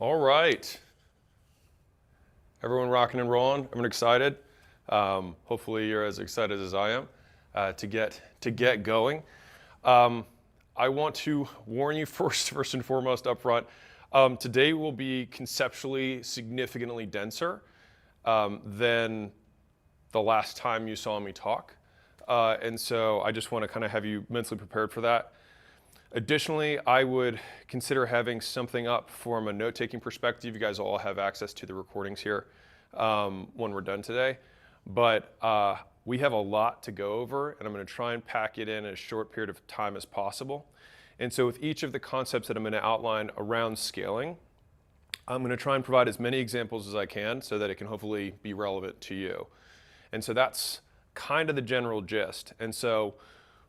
All right. Everyone rocking and rolling. Everyone excited? Hopefully you're as excited as I am to get going. I want to warn you first and foremost up front. Today will be conceptually significantly denser than the last time you saw me talk. And so I just want to kind of have you mentally prepared for that. Additionally, I would consider having something up from a note-taking perspective. You guys all have access to the recordings here when we're done today. But we have a lot to go over, and I'm going to try and pack it in as short period of time as possible. And so with each of the concepts that I'm going to outline around scaling, I'm going to try and provide as many examples as I can so that it can hopefully be relevant to you. And so that's kind of the general gist. And so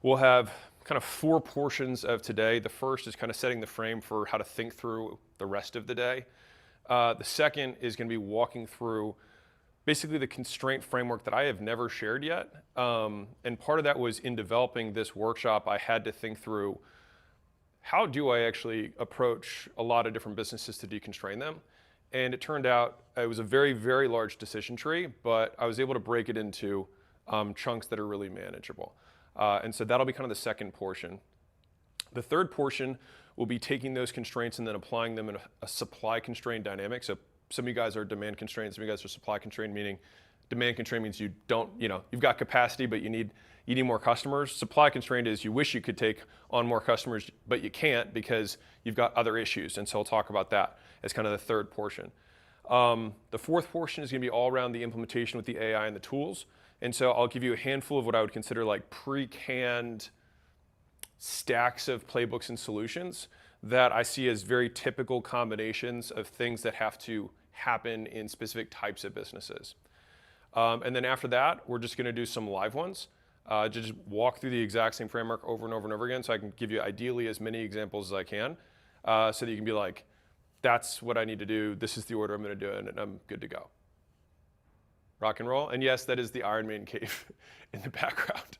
we'll have kind of four portions of today. The first is kind of setting the frame for how to think through the rest of the day. The second is going to be walking through basically the constraint framework that I have never shared yet. And part of that was in developing this workshop, I had to think through how do I actually approach a lot of different businesses to deconstrain them. And it turned out it was a very, very large decision tree, but I was able to break it into chunks that are really manageable. And so that'll be kind of the second portion. The third portion will be taking those constraints and then applying them in a supply constrained dynamic. So some of you guys are demand constrained, some of you guys are supply constrained, meaning demand constrained means you don't, you've got capacity, but you need more customers. Supply constrained is you wish you could take on more customers, but you can't because you've got other issues. And so I'll talk about that as kind of the third portion. The fourth portion is going to be all around the implementation with the AI and the tools. And so I'll give you a handful of what I would consider like pre-canned stacks of playbooks and solutions that I see as very typical combinations of things that have to happen in specific types of businesses. And then after that, we're just going to do some live ones to just walk through the exact same framework over and over and over again so I can give you ideally as many examples as I can so that you can be like, that's what I need to do, this is the order I'm going to do it, and I'm good to go. Rock and roll. And yes, that is the Iron Maiden cave in the background.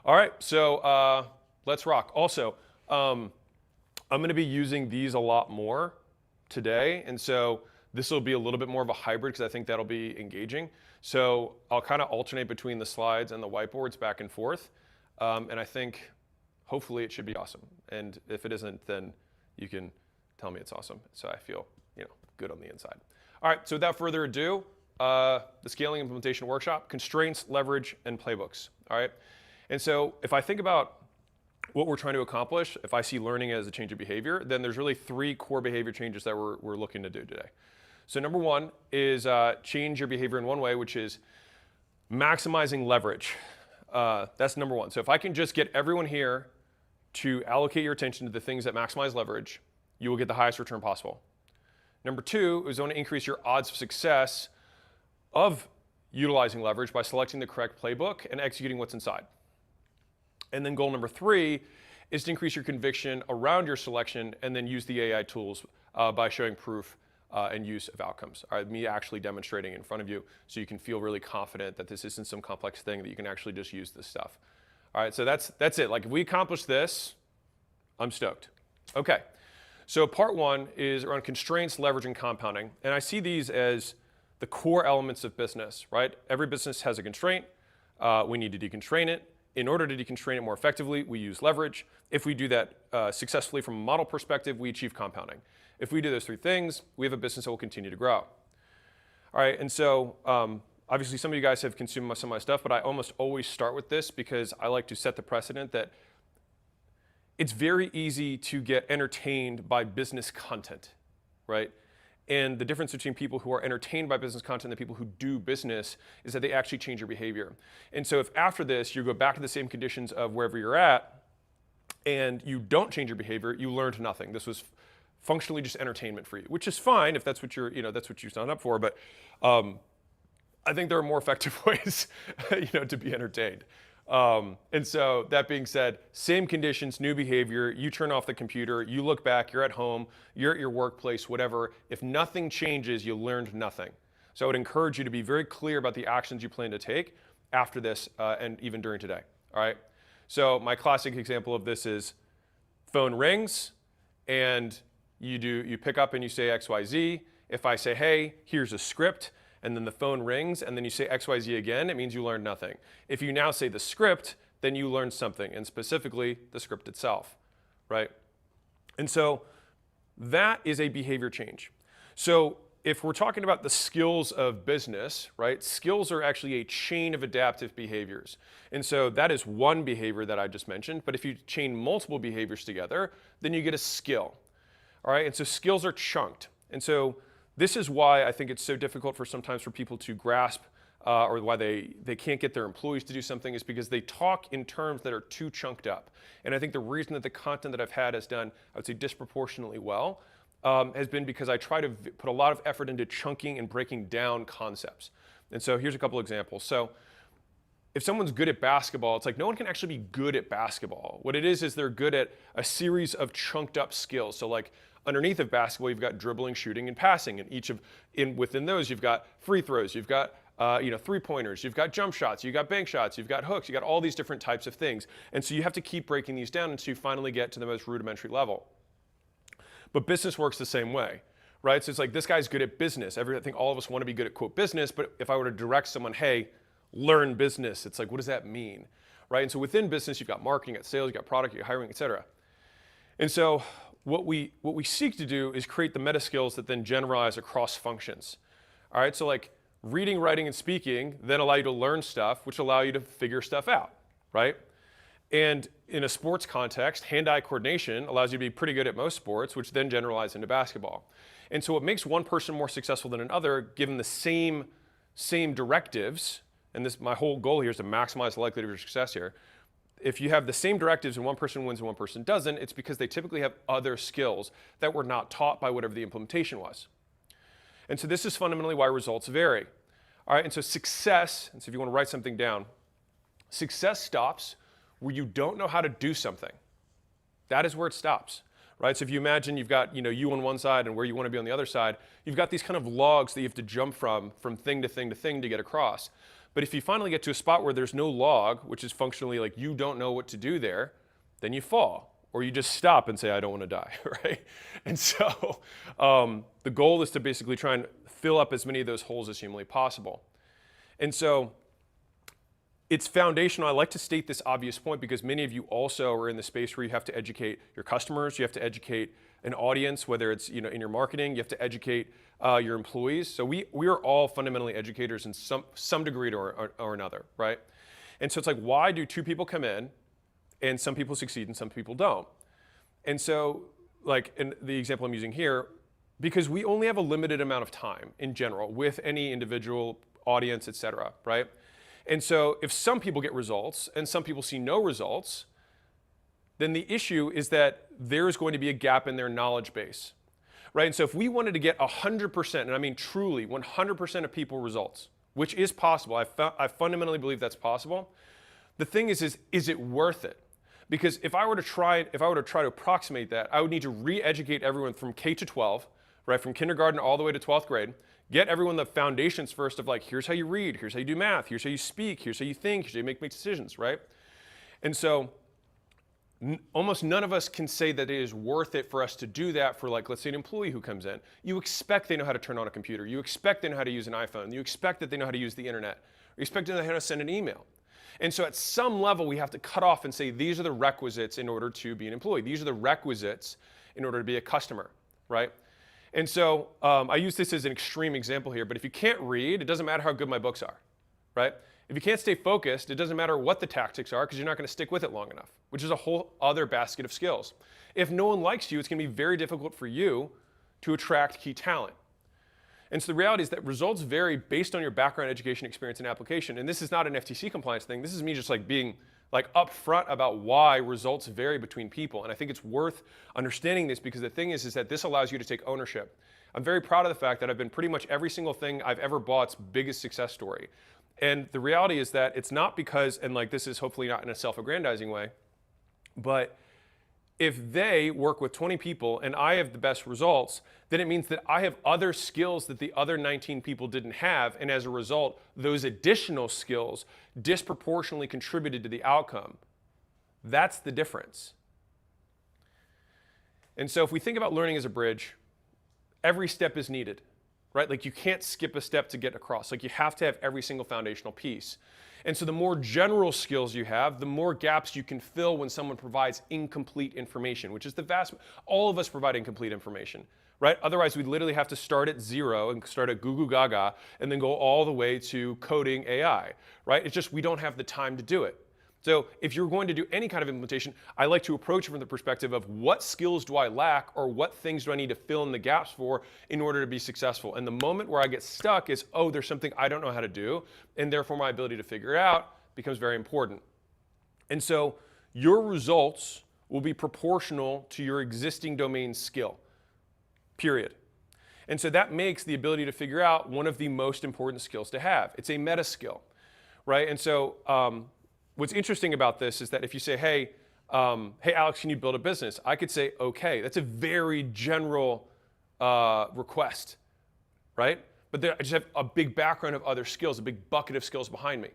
All right, so let's rock. Also, I'm going to be using these a lot more today. And so this will be a little bit more of a hybrid because I think that'll be engaging. So I'll kind of alternate between the slides and the whiteboards back and forth. And I think hopefully it should be awesome. And if it isn't, then you can tell me it's awesome. So I feel good on the inside. All right, so without further ado, the Scaling Implementation Workshop, Constraints, Leverage, and Playbooks. All right. And so if I think about what we're trying to accomplish, if I see learning as a change of behavior, then there's really three core behavior changes that we're looking to do today. So number one is change your behavior in one way, which is maximizing leverage. That's number one. So if I can just get everyone here to allocate your attention to the things that maximize leverage, you will get the highest return possible. Number two is going to increase your odds of success of utilizing leverage by selecting the correct playbook and executing what's inside. And then goal number three is to increase your conviction around your selection and then use the AI tools by showing proof and use of outcomes. All right, me actually demonstrating in front of you so you can feel really confident that this isn't some complex thing, that you can actually just use this stuff. All right, so that's it. Like if we accomplish this, I'm stoked. Okay, so part one is around constraints, leverage, and compounding. And I see these as the core elements of business, right? Every business has a constraint. We need to deconstrain it. In order to deconstrain it more effectively, we use leverage. If we do that successfully from a model perspective, we achieve compounding. If we do those three things, we have a business that will continue to grow. All right, and so obviously some of you guys have consumed some of my stuff, but I almost always start with this because I like to set the precedent that it's very easy to get entertained by business content, right? And the difference between people who are entertained by business content and the people who do business is that they actually change your behavior. And so if after this you go back to the same conditions of wherever you're at and you don't change your behavior, you learned nothing. This was functionally just entertainment for you, which is fine if that's what you're, that's what you signed up for. But I think there are more effective ways, to be entertained. And so that being said, same conditions, new behavior, you turn off the computer, you look back, you're at home, you're at your workplace, whatever. If nothing changes, you learned nothing. So I would encourage you to be very clear about the actions you plan to take after this and even during today, all right? So my classic example of this is phone rings and you pick up and you say XYZ. If I say, hey, here's a script, and then the phone rings, and then you say XYZ again, it means you learned nothing. If you now say the script, then you learned something, and specifically the script itself, right? And so that is a behavior change. So if we're talking about the skills of business, right, skills are actually a chain of adaptive behaviors. And so that is one behavior that I just mentioned, but if you chain multiple behaviors together, then you get a skill, all right? And so skills are chunked. And so this is why I think it's so difficult sometimes for people to grasp or why they can't get their employees to do something is because they talk in terms that are too chunked up. And I think the reason that the content that I've had has done, I would say, disproportionately well has been because I try to put a lot of effort into chunking and breaking down concepts. And so here's a couple examples. So if someone's good at basketball, it's like no one can actually be good at basketball. What it is they're good at a series of chunked up skills. So like underneath of basketball, you've got dribbling, shooting, and passing. And within those, you've got free throws, you've got three-pointers, you've got jump shots, you've got bank shots, you've got hooks, you've got all these different types of things. And so you have to keep breaking these down until you finally get to the most rudimentary level. But business works the same way, right? So it's like this guy's good at business. I think all of us want to be good at, quote, business, but if I were to direct someone, hey, learn business, it's like, what does that mean, right? And so within business, you've got marketing, you've got sales, you've got product, you've got hiring, et cetera. And so what we seek to do is create the meta skills that then generalize across functions, all right? So like reading, writing, and speaking then allow you to learn stuff, which allow you to figure stuff out, right? And in a sports context, hand-eye coordination allows you to be pretty good at most sports, which then generalize into basketball. And so what makes one person more successful than another, given the same directives, and my whole goal here is to maximize the likelihood of your success here. If you have the same directives and one person wins and one person doesn't, it's because they typically have other skills that were not taught by whatever the implementation was. And so this is fundamentally why results vary. All right, and so success, and so if you want to write something down, success stops where you don't know how to do something. That is where it stops, right? So if you imagine you've got you on one side and where you want to be on the other side, you've got these kind of logs that you have to jump from thing to thing to thing to get across. But if you finally get to a spot where there's no log, which is functionally like you don't know what to do there, then you fall. Or you just stop and say, I don't want to die, right? And so the goal is to basically try and fill up as many of those holes as humanly possible. And so it's foundational. I like to state this obvious point because many of you also are in the space where you have to educate your customers, you have to educate an audience, whether it's in your marketing, you have to educate your employees. So we are all fundamentally educators in some degree or another, right? And so it's like, why do two people come in and some people succeed and some people don't? And so like in the example I'm using here, because we only have a limited amount of time in general with any individual audience, et cetera, right? And so if some people get results and some people see no results, then the issue is that there's going to be a gap in their knowledge base, right? And so if we wanted to get 100%, and I mean truly 100% of people results, which is possible, I fundamentally believe that's possible. The thing is it worth it? Because if I were to try to approximate that, I would need to re-educate everyone from K to 12, right? From kindergarten all the way to 12th grade. Get everyone the foundations first of like, here's how you read, here's how you do math, here's how you speak, here's how you think, here's how you make decisions, right? And so almost none of us can say that it is worth it for us to do that for like, let's say an employee who comes in. You expect they know how to turn on a computer. You expect they know how to use an iPhone. You expect that they know how to use the internet. You expect they know how to send an email. And so at some level, we have to cut off and say, these are the requisites in order to be an employee. These are the requisites in order to be a customer, right? And so I use this as an extreme example here, but if you can't read, it doesn't matter how good my books are, right? If you can't stay focused, it doesn't matter what the tactics are because you're not going to stick with it long enough, which is a whole other basket of skills. If no one likes you, it's going to be very difficult for you to attract key talent. And so the reality is that results vary based on your background, education, experience, and application. And this is not an FTC compliance thing. This is me just like being like upfront about why results vary between people. And I think it's worth understanding this because the thing is that this allows you to take ownership. I'm very proud of the fact that I've been pretty much every single thing I've ever bought's biggest success story. And the reality is that it's not because, and like this is hopefully not in a self-aggrandizing way, but if they work with 20 people and I have the best results, then it means that I have other skills that the other 19 people didn't have. And as a result, those additional skills disproportionately contributed to the outcome. That's the difference. And so if we think about learning as a bridge, every step is needed, right? Like you can't skip a step to get across. Like you have to have every single foundational piece. And so the more general skills you have, the more gaps you can fill when someone provides incomplete information, which is all of us provide incomplete information, right? Otherwise, we'd literally have to start at zero and start at goo goo gaga and then go all the way to coding AI, right? It's just we don't have the time to do it. So if you're going to do any kind of implementation, I like to approach it from the perspective of what skills do I lack or what things do I need to fill in the gaps for in order to be successful. And the moment where I get stuck is, oh, there's something I don't know how to do, and therefore my ability to figure it out becomes very important. And so your results will be proportional to your existing domain skill, period. And so that makes the ability to figure out one of the most important skills to have. It's a meta skill, right? And so what's interesting about this is that if you say, hey, Alex, can you build a business? I could say, okay. That's a very general request, right? But I just have a big background of other skills, a big bucket of skills behind me.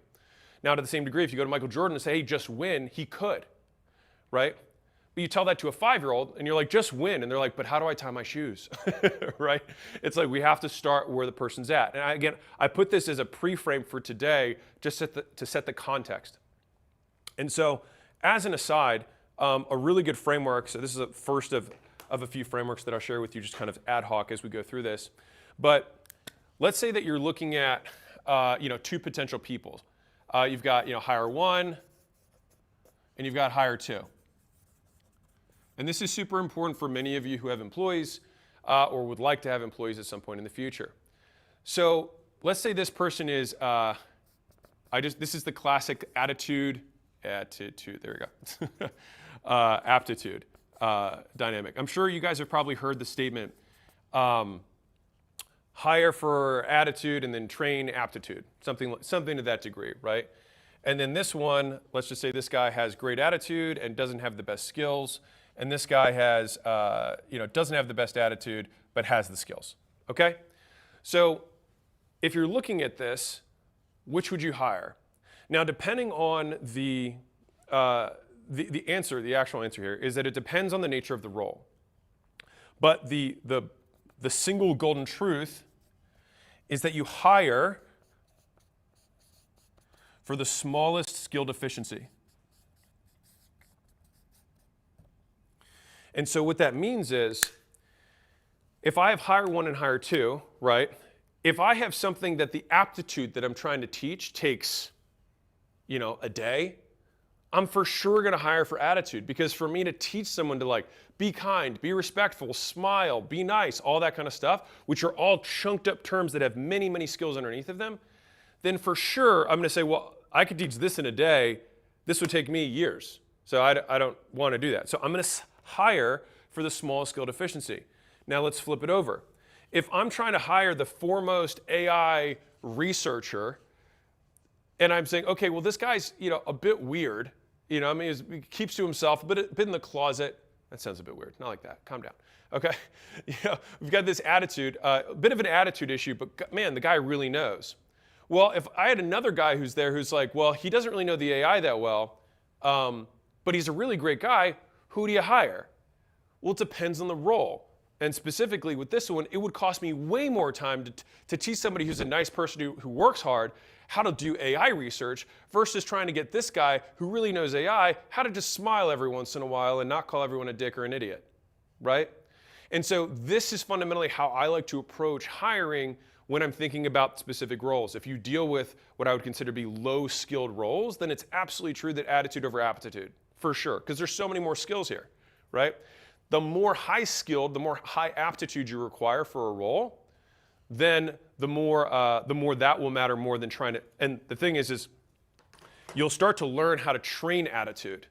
Now, to the same degree, if you go to Michael Jordan and say, hey, just win, he could, right? But you tell that to a 5-year-old and you're like, just win. And they're like, but how do I tie my shoes, right? It's like we have to start where the person's at. And again, I put this as a pre-frame for today just to set the context. And so, as an aside, a really good framework, so this is the first of a few frameworks that I'll share with you just kind of ad hoc as we go through this. But let's say that you're looking at two potential people. You've got hire one, and you've got hire two. And this is super important for many of you who have employees or would like to have employees at some point in the future. So let's say this person is, this is the classic attitude, there we go, aptitude dynamic. I'm sure you guys have probably heard the statement, hire for attitude and then train aptitude, something to that degree, right? And then this one, let's just say this guy has great attitude and doesn't have the best skills, and this guy has, doesn't have the best attitude but has the skills, okay? So if you're looking at this, which would you hire? Now, depending on the answer, the actual answer here is that it depends on the nature of the role. But the single golden truth is that you hire for the smallest skill deficiency. And so what that means is, if I have hire one and hire two, right? If I have something that the aptitude that I'm trying to teach takes a day, I'm for sure going to hire for attitude, because for me to teach someone to be kind, be respectful, smile, be nice, all that kind of stuff, which are all chunked up terms that have many, many skills underneath of them, then for sure I'm going to say, well, I could teach this in a day. This would take me years. So I don't want to do that. So I'm going to hire for the smallest skill deficiency. Now let's flip it over. If I'm trying to hire the foremost AI researcher, and I'm saying, okay, well, this guy's a bit weird. He keeps to himself, a bit in the closet. That sounds a bit weird. Not like that. Calm down. Okay, we've got this attitude, a bit of an attitude issue, but man, the guy really knows. Well, if I had another guy who's there who's like, well, he doesn't really know the AI that well, but he's a really great guy, who do you hire? Well, it depends on the role. And specifically with this one, it would cost me way more time to teach somebody who's a nice person who works hard how to do AI research versus trying to get this guy who really knows AI how to just smile every once in a while and not call everyone a dick or an idiot, right? And so this is fundamentally how I like to approach hiring when I'm thinking about specific roles. If you deal with what I would consider to be low-skilled roles, then it's absolutely true that attitude over aptitude, for sure, because there's so many more skills here, right? The more high-skilled, the more high aptitude you require for a role, then the more that will matter more than trying to. And the thing is you'll start to learn how to train attitude,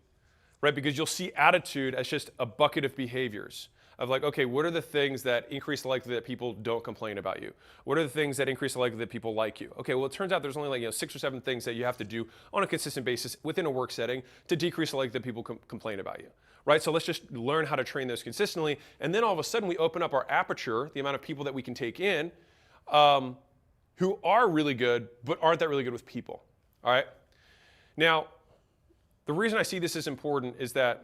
right? Because you'll see attitude as just a bucket of behaviors of okay, what are the things that increase the likelihood that people don't complain about you? What are the things that increase the likelihood that people like you? Okay, well, it turns out there's only 6 or 7 things that you have to do on a consistent basis within a work setting to decrease the likelihood that people complain about you, right? So let's just learn how to train those consistently, and then all of a sudden we open up our aperture, the amount of people that we can take in, who are really good, but aren't that really good with people, all right? Now, the reason I see this as important is that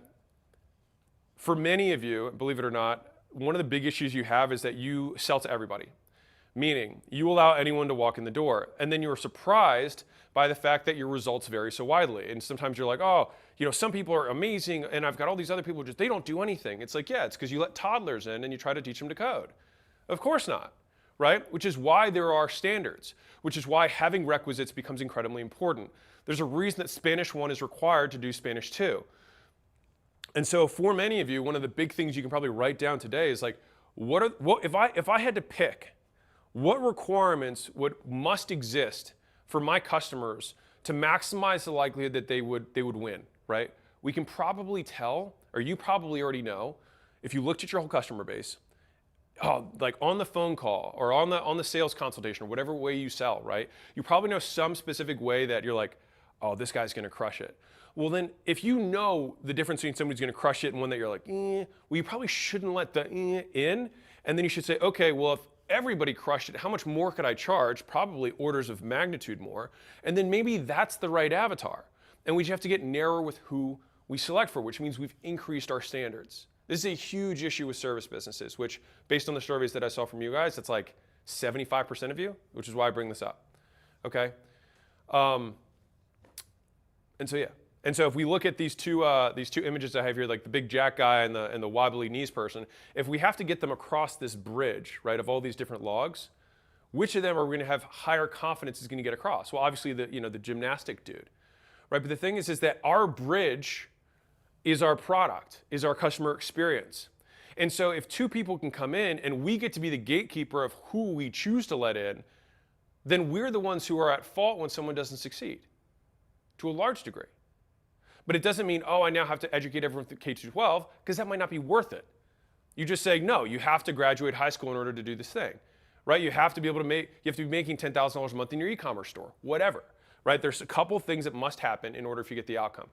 For many of you, believe it or not, one of the big issues you have is that you sell to everybody. Meaning, you allow anyone to walk in the door, and then you're surprised by the fact that your results vary so widely. And sometimes you're like, oh, some people are amazing, and I've got all these other people they don't do anything. It's like, yeah, it's because you let toddlers in and you try to teach them to code. Of course not, right? Which is why there are standards, which is why having requisites becomes incredibly important. There's a reason that Spanish 1 is required to do Spanish 2. And so for many of you, one of the big things you can probably write down today is like, if I had to pick, what requirements must exist for my customers to maximize the likelihood that they would win, right? We can probably tell, or you probably already know, if you looked at your whole customer base, like on the phone call or on the sales consultation or whatever way you sell, right? You probably know some specific way that you're like, oh, this guy's gonna crush it. Well then, if you know the difference between somebody's gonna crush it and one that you're like, well, you probably shouldn't let the in, and then you should say, okay, well, if everybody crushed it, how much more could I charge? Probably orders of magnitude more. And then maybe that's the right avatar. And we just have to get narrower with who we select for, which means we've increased our standards. This is a huge issue with service businesses, which based on the surveys that I saw from you guys, it's like 75% of you, which is why I bring this up, okay? And so if we look at these two images I have here, like the big jack guy and the wobbly knees person, if we have to get them across this bridge, right, of all these different logs, which of them are we going to have higher confidence is going to get across? Well, obviously the gymnastic dude, right? But the thing is that our bridge is our product, is our customer experience. And so if two people can come in and we get to be the gatekeeper of who we choose to let in, then we're the ones who are at fault when someone doesn't succeed, to a large degree. But it doesn't mean, oh, I now have to educate everyone through K-12, because that might not be worth it. You just say, no, you have to graduate high school in order to do this thing, right? You have to be able to you have to be making $10,000 a month in your e-commerce store, whatever, right? There's a couple things that must happen in order for you to get the outcome.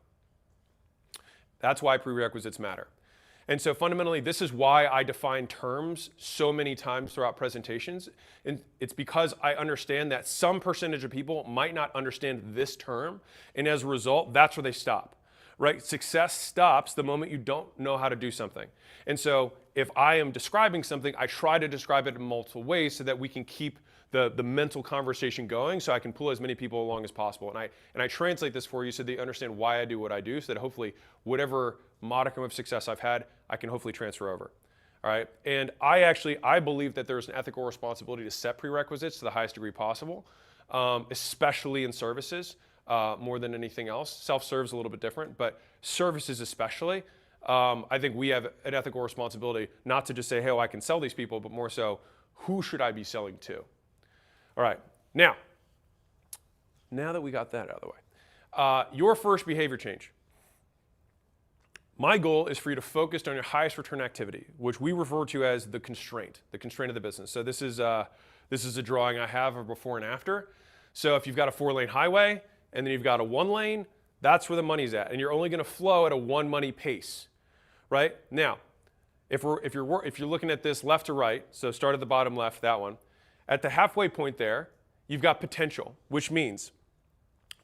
That's why prerequisites matter. And so fundamentally, this is why I define terms so many times throughout presentations. And it's because I understand that some percentage of people might not understand this term. And as a result, that's where they stop, right? Success stops the moment you don't know how to do something. And so if I am describing something, I try to describe it in multiple ways so that we can keep the mental conversation going, so I can pull as many people along as possible. And I translate this for you so that you understand why I do what I do, so that hopefully whatever modicum of success I've had, I can hopefully transfer over. All right? And I believe that there's an ethical responsibility to set prerequisites to the highest degree possible, especially in services, more than anything else. Self-serve is a little bit different, but services especially, I think we have an ethical responsibility not to just say, hey, I can sell these people, but more so, who should I be selling to? All right, now that we got that out of the way, your first behavior change. My goal is for you to focus on your highest return activity, which we refer to as the constraint of the business. So this is a drawing I have of before and after. So if you've got a 4-lane highway and then you've got a 1-lane, that's where the money's at, and you're only going to flow at a 1 money pace, right? Now, if you're looking at this left to right, so start at the bottom left, that one. At the halfway point there, you've got potential, which means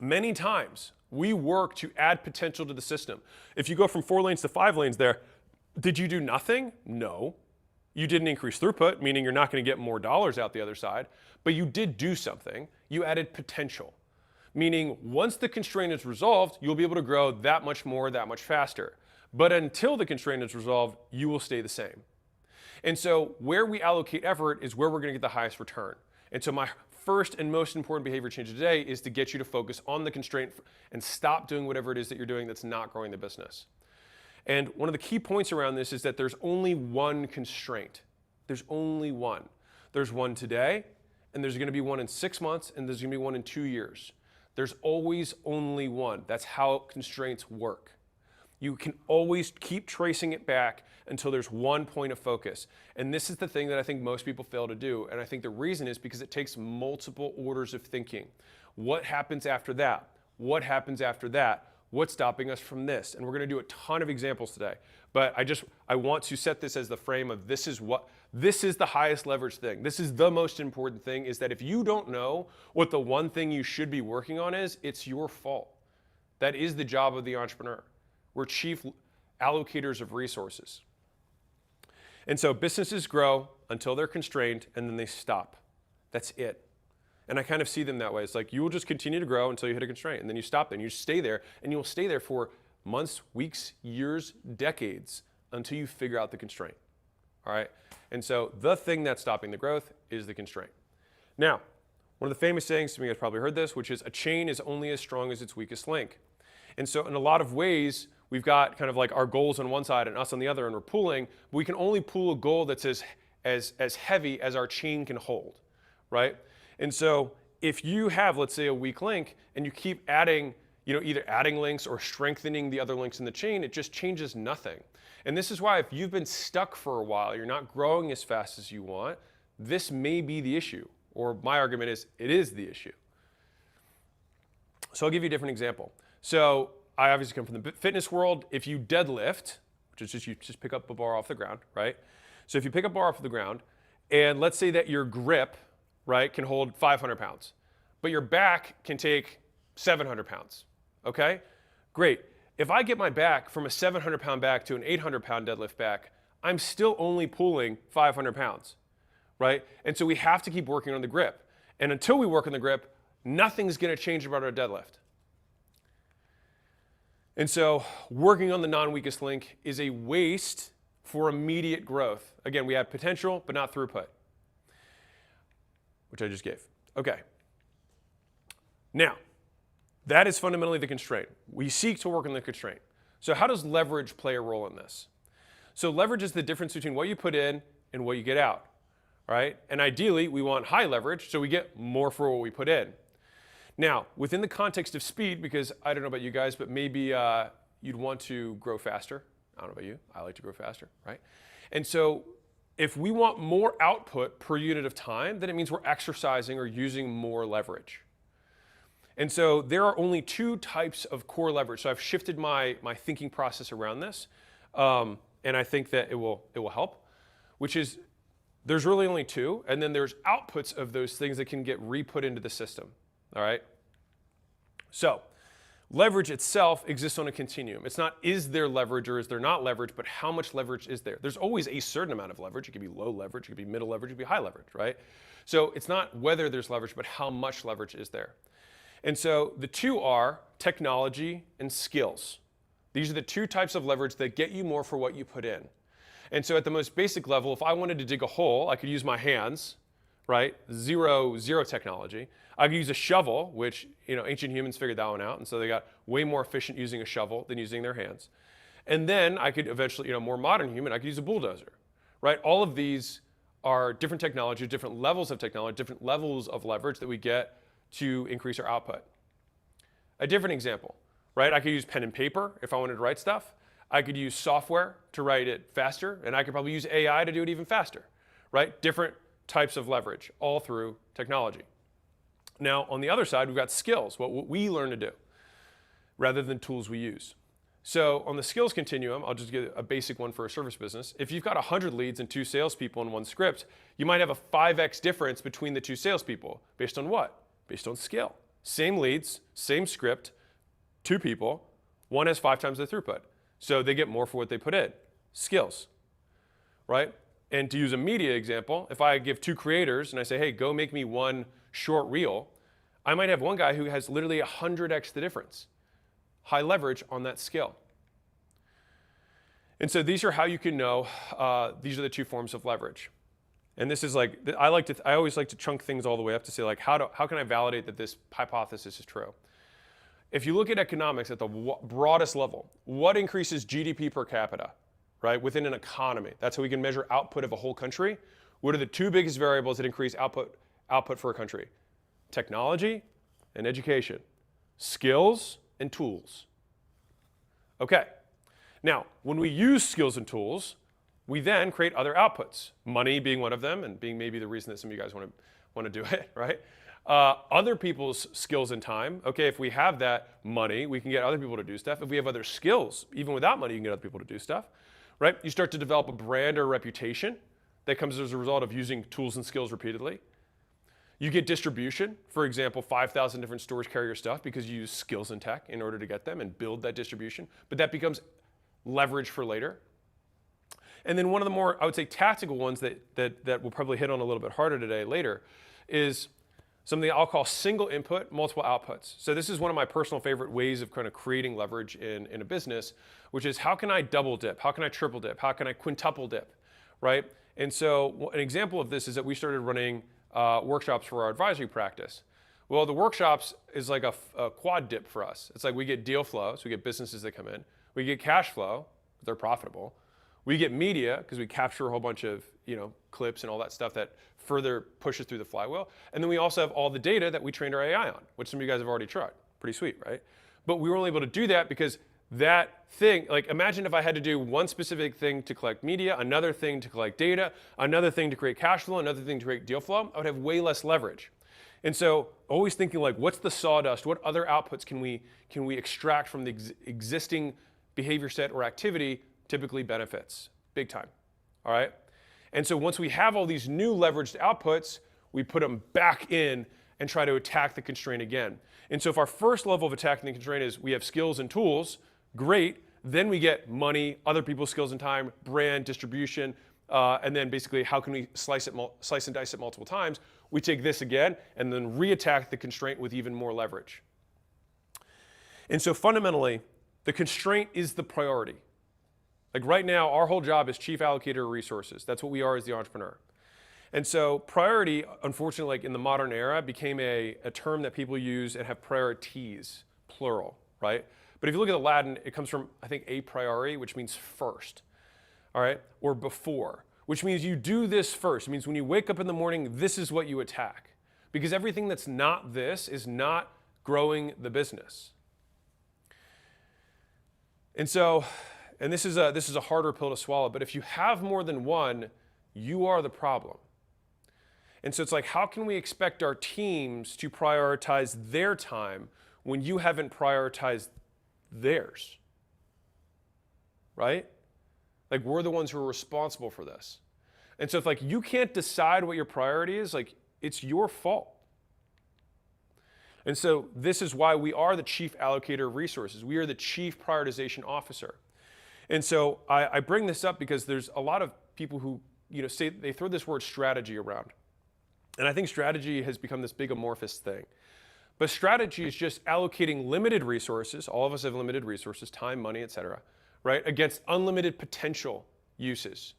many times we work to add potential to the system. If you go from 4 lanes to 5 lanes there, did you do nothing? No. You didn't increase throughput, meaning you're not going to get more dollars out the other side, but you did do something. You added potential, meaning once the constraint is resolved, you'll be able to grow that much more, that much faster. But until the constraint is resolved, you will stay the same. And so where we allocate effort is where we're going to get the highest return. And so my first and most important behavior change today is to get you to focus on the constraint and stop doing whatever it is that you're doing that's not growing the business. And one of the key points around this is that there's only one constraint. There's only one. There's one today, and there's going to be one in 6 months, and there's going to be one in 2 years. There's always only one. That's how constraints work. You can always keep tracing it back until there's one point of focus. And this is the thing that I think most people fail to do. And I think the reason is because it takes multiple orders of thinking. What happens after that? What happens after that? What's stopping us from this? And we're going to do a ton of examples today. But I want to set this as the frame of this is the highest leverage thing. This is the most important thing, is that if you don't know what the one thing you should be working on is, it's your fault. That is the job of the entrepreneur. allocators of resources. And so businesses grow until they're constrained, and then they stop. That's it. And I kind of see them that way. It's like you will just continue to grow until you hit a constraint, and then you stop there, and you stay there, and you will stay there for months, weeks, years, decades, until you figure out the constraint. All right? And so the thing that's stopping the growth is the constraint. Now, one of the famous sayings, some of you guys probably heard this, which is a chain is only as strong as its weakest link. And so in a lot of ways, we've got kind of like our goals on one side and us on the other, and we're pulling, but we can only pull a goal that's as heavy as our chain can hold, right? And so if you have, let's say, a weak link, and you keep adding, either adding links or strengthening the other links in the chain, it just changes nothing. And this is why if you've been stuck for a while, you're not growing as fast as you want, this may be the issue. Or my argument is, it is the issue. So I'll give you a different example. So I obviously come from the fitness world. If you deadlift, which is you just pick up a bar off the ground, right? So if you pick up a bar off the ground, and let's say that your grip, right, can hold 500 pounds, but your back can take 700 pounds, okay? Great. If I get my back from a 700-pound back to an 800-pound deadlift back, I'm still only pulling 500 pounds, right? And so we have to keep working on the grip. And until we work on the grip, nothing's going to change about our deadlift. And so working on the non-weakest link is a waste for immediate growth. Again, we have potential, but not throughput, which I just gave. Okay. Now, that is fundamentally the constraint. We seek to work on the constraint. So how does leverage play a role in this? So leverage is the difference between what you put in and what you get out, right? And ideally, we want high leverage, so we get more for what we put in. Now, within the context of speed, because I don't know about you guys, but maybe you'd want to grow faster. I don't know about you. I like to grow faster, right? And so if we want more output per unit of time, then it means we're exercising or using more leverage. And so there are only two types of core leverage. So I've shifted my thinking process around this, and I think that it will help, which is there's really only two, and then there's outputs of those things that can get re-put into the system, all right? So leverage itself exists on a continuum. It's not is there leverage or is there not leverage, but how much leverage is there? There's always a certain amount of leverage. It could be low leverage, it could be middle leverage, it could be high leverage, right? So it's not whether there's leverage, but how much leverage is there. And so the two are technology and skills. These are the two types of leverage that get you more for what you put in. And so at the most basic level, if I wanted to dig a hole, I could use my hands, right? Zero technology. I could use a shovel, which ancient humans figured that one out, and so they got way more efficient using a shovel than using their hands. And then I could eventually, more modern human, I could use a bulldozer, right? All of these are different technologies, different levels of technology, different levels of leverage that we get to increase our output. A different example, right? I could use pen and paper if I wanted to write stuff. I could use software to write it faster, and I could probably use AI to do it even faster, right? Different types of leverage, all through technology. Now, on the other side, we've got skills, what we learn to do, rather than tools we use. So on the skills continuum, I'll just give a basic one for a service business. If you've got 100 leads and 2 salespeople in one script, you might have a 5x difference between the 2 salespeople. Based on what? Based on skill. Same leads, same script, 2 people, one has 5 times the throughput. So they get more for what they put in. Skills, right? And to use a media example, if I give 2 creators and I say, hey, go make me one short reel, I might have one guy who has literally 100x the difference. High leverage on that skill. And so these are how you can know these are the 2 forms of leverage. And this is like, I always like to chunk things all the way up to say, like, how can I validate that this hypothesis is true? If you look at economics at the broadest level, what increases GDP per capita, right, within an economy? That's how we can measure output of a whole country. What are the 2 biggest variables that increase output for a country? Technology and education. Skills and tools. Okay. Now, when we use skills and tools, we then create other outputs. Money being one of them, and being maybe the reason that some of you guys want to do it, right? Other people's skills and time. Okay, if we have that money, we can get other people to do stuff. If we have other skills, even without money, you can get other people to do stuff, right? You start to develop a brand or a reputation that comes as a result of using tools and skills repeatedly. You get distribution. For example, 5,000 different stores carry your stuff because you use skills and tech in order to get them and build that distribution. But that becomes leverage for later. And then one of the more, I would say, tactical ones that we'll probably hit on a little bit harder today later is something I'll call single input, multiple outputs. So this is one of my personal favorite ways of kind of creating leverage in a business, which is how can I double dip? How can I triple dip? How can I quintuple dip, right? And so an example of this is that we started running workshops for our advisory practice. Well, the workshops is like a quad dip for us. It's like we get deal flow, so we get businesses that come in. We get cash flow, they're profitable. We get media, because we capture a whole bunch of clips and all that stuff that further pushes through the flywheel. And then we also have all the data that we trained our AI on, which some of you guys have already tried. Pretty sweet, right? But we were only able to do that because that thing, like imagine if I had to do one specific thing to collect media, another thing to collect data, another thing to create cash flow, another thing to create deal flow, I would have way less leverage. And so always thinking like, what's the sawdust? What other outputs can we extract from the existing behavior set or activity? Typically benefits, big time, all right? And so once we have all these new leveraged outputs, we put them back in and try to attack the constraint again. And so if our first level of attacking the constraint is we have skills and tools, great, then we get money, other people's skills and time, brand, distribution, and then basically how can we slice and dice it multiple times? We take this again and then re-attack the constraint with even more leverage. And so fundamentally, the constraint is the priority. Like right now, our whole job is chief allocator of resources. That's what we are as the entrepreneur. And so priority, unfortunately, like in the modern era, became a term that people use and have priorities, plural, right? But if you look at the Latin, it comes from, I think, a priori, which means first, all right? Or before, which means you do this first. It means when you wake up in the morning, this is what you attack. Because everything that's not this is not growing the business. And so, and this is a harder pill to swallow, but if you have more than one, you are the problem. And so it's like, how can we expect our teams to prioritize their time when you haven't prioritized theirs? Right? Like we're the ones who are responsible for this. And so if like you can't decide what your priority is, like it's your fault. And so this is why we are the chief allocator of resources. We are the chief prioritization officer. And so I bring this up because there's a lot of people who say they throw this word strategy around. And I think strategy has become this big amorphous thing. But strategy is just allocating limited resources, all of us have limited resources, time, money, et cetera, right, against unlimited potential uses.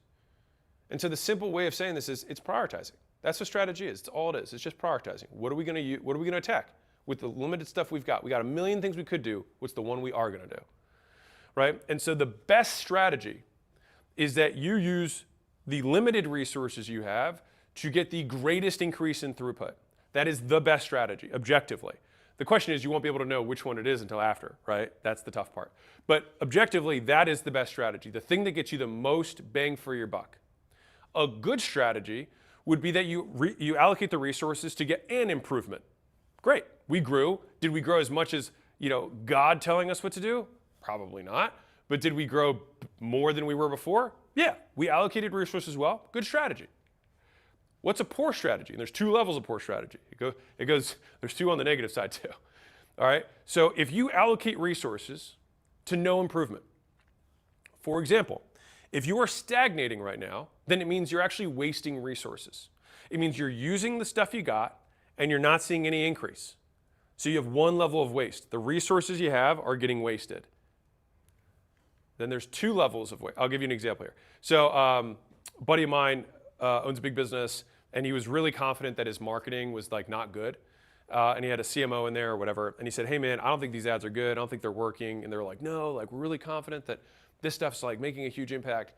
And so the simple way of saying this is it's prioritizing. That's what strategy is. It's all it is. It's just prioritizing. What are we going to attack with the limited stuff we've got? We got a million things we could do. What's the one we are going to do? Right? And so the best strategy is that you use the limited resources you have to get the greatest increase in throughput. That is the best strategy, objectively. The question is you won't be able to know which one it is until after, right? That's the tough part. But objectively, that is the best strategy, the thing that gets you the most bang for your buck. A good strategy would be that you allocate the resources to get an improvement. Great, we grew. Did we grow as much as God telling us what to do? Probably not. But did we grow more than we were before? Yeah, we allocated resources well. Good strategy. What's a poor strategy? And there's two levels of poor strategy. There's two on the negative side too. All right, so if you allocate resources to no improvement, for example, if you are stagnating right now, then it means you're actually wasting resources. It means you're using the stuff you got and you're not seeing any increase. So you have one level of waste. The resources you have are getting wasted. Then there's two levels of waste. I'll give you an example here. So a buddy of mine owns a big business, and he was really confident that his marketing was like not good. And he had a CMO in there or whatever. And he said, hey man, I don't think these ads are good. I don't think they're working. And they were like, no, like we're really confident that this stuff's like making a huge impact.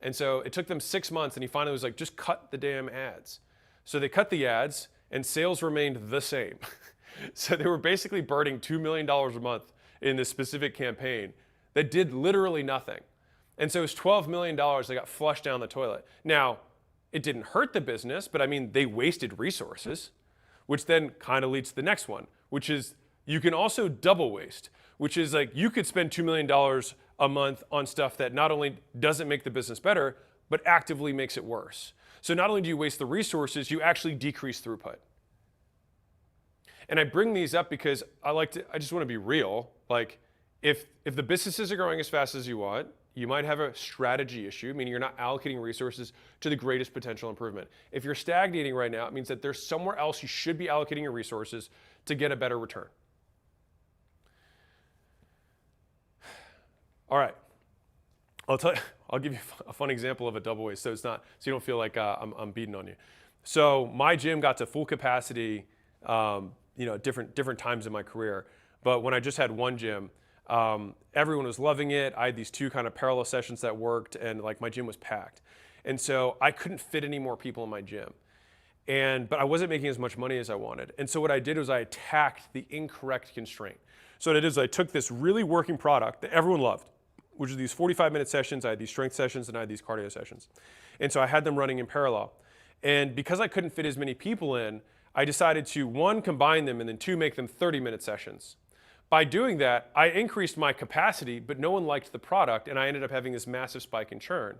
And so it took them 6 months, and he finally was like, just cut the damn ads. So they cut the ads, and sales remained the same. So they were basically burning $2 million a month in this specific campaign that did literally nothing. And so it was $12 million that got flushed down the toilet. Now, it didn't hurt the business, but I mean, they wasted resources, which then kind of leads to the next one, which is you can also double waste, which is like you could spend $2 million a month on stuff that not only doesn't make the business better, but actively makes it worse. So not only do you waste the resources, you actually decrease throughput. And I bring these up because I just want to be real. Like, if the businesses are growing as fast as you want, You might have a strategy issue, meaning you're not allocating resources to the greatest potential improvement. If you're stagnating right now, it means that there's somewhere else you should be allocating your resources to get a better return. All right. I'll give you a fun example of a double waste, so you don't feel like I'm beating on you. So my gym got to full capacity, different times in my career. But when I just had one gym, everyone was loving it. I had these 2 kind of parallel sessions that worked, and like my gym was packed. And so I couldn't fit any more people in my gym. But I wasn't making as much money as I wanted. And so what I did was I attacked the incorrect constraint. So what I did is I took this really working product that everyone loved, which is these 45-minute sessions. I had these strength sessions and I had these cardio sessions. And so I had them running in parallel. And because I couldn't fit as many people in, I decided to, 1, combine them, and then 2, make them 30-minute sessions. By doing that, I increased my capacity, but no one liked the product, and I ended up having this massive spike in churn.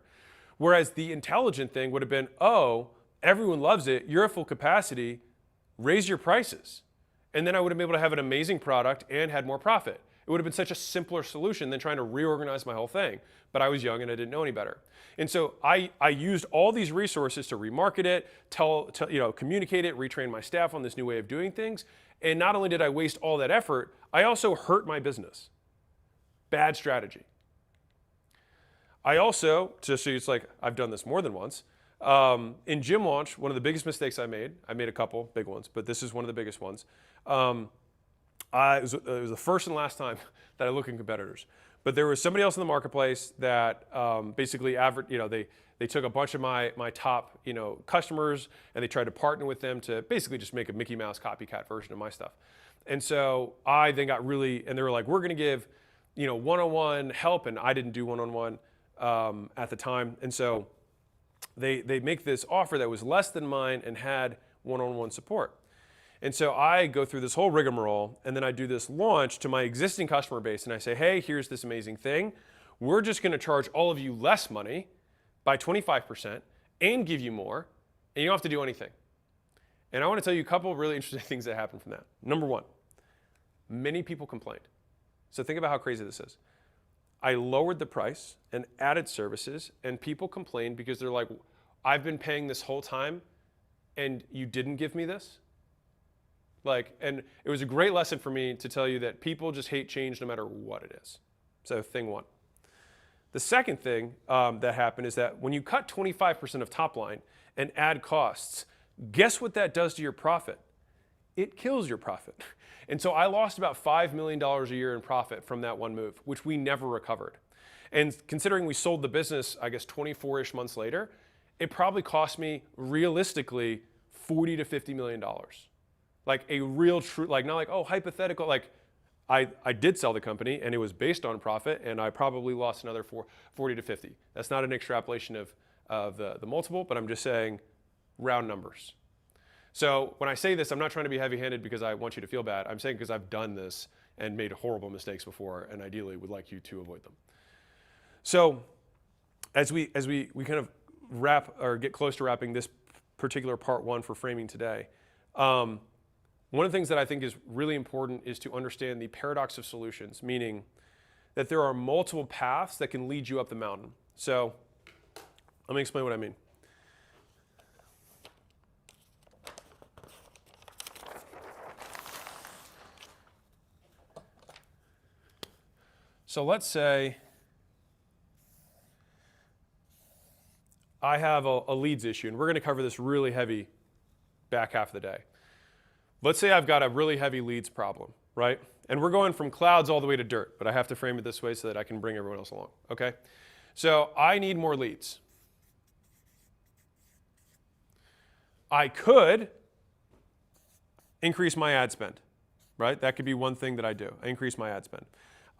Whereas the intelligent thing would have been, oh, everyone loves it, you're at full capacity, raise your prices. And then I would have been able to have an amazing product and had more profit. It would have been such a simpler solution than trying to reorganize my whole thing. But I was young and I didn't know any better. And so I used all these resources to remarket it, communicate it, retrain my staff on this new way of doing things. And not only did I waste all that effort, I also hurt my business. Bad strategy. I also, just so it's like I've done this more than once, in gym launch, one of the biggest mistakes I made a couple big ones, but this is one of the biggest ones. It was the first and last time that I looked at competitors. But there was somebody else in the marketplace that basically they took a bunch of my top customers and they tried to partner with them to basically just make a Mickey Mouse copycat version of my stuff. And so I then got and they were like, we're going to give one-on-one help, and I didn't do one-on-one at the time. And so they make this offer that was less than mine and had one-on-one support. And so I go through this whole rigmarole, and then I do this launch to my existing customer base, and I say, hey, here's this amazing thing. We're just going to charge all of you less money by 25% and give you more, and you don't have to do anything. And I want to tell you a couple of really interesting things that happened from that. Number 1, many people complained. So think about how crazy this is. I lowered the price and added services, and people complained because they're like, I've been paying this whole time, and you didn't give me this? And it was a great lesson for me to tell you that people just hate change no matter what it is. So thing 1. The second thing that happened is that when you cut 25% of top line and add costs, guess what that does to your profit? It kills your profit. And so I lost about $5 million a year in profit from that one move, which we never recovered. And considering we sold the business, I guess 24-ish months later, it probably cost me realistically $40 to $50 million. Like a real true, not like, oh, hypothetical, I did sell the company and it was based on profit, and I probably lost another 40 to 50. That's not an extrapolation of the multiple, but I'm just saying round numbers. So when I say this, I'm not trying to be heavy-handed because I want you to feel bad. I'm saying because I've done this and made horrible mistakes before, and ideally would like you to avoid them. So as we kind of wrap or get close to wrapping this particular part 1 for framing today, one of the things that I think is really important is to understand the paradox of solutions, meaning that there are multiple paths that can lead you up the mountain. So let me explain what I mean. So let's say I have a leads issue, and we're going to cover this really heavy back half of the day. Let's say I've got a really heavy leads problem, right? And we're going from clouds all the way to dirt, but I have to frame it this way so that I can bring everyone else along, okay? So I need more leads. I could increase my ad spend, right? That could be one thing that I do. I increase my ad spend.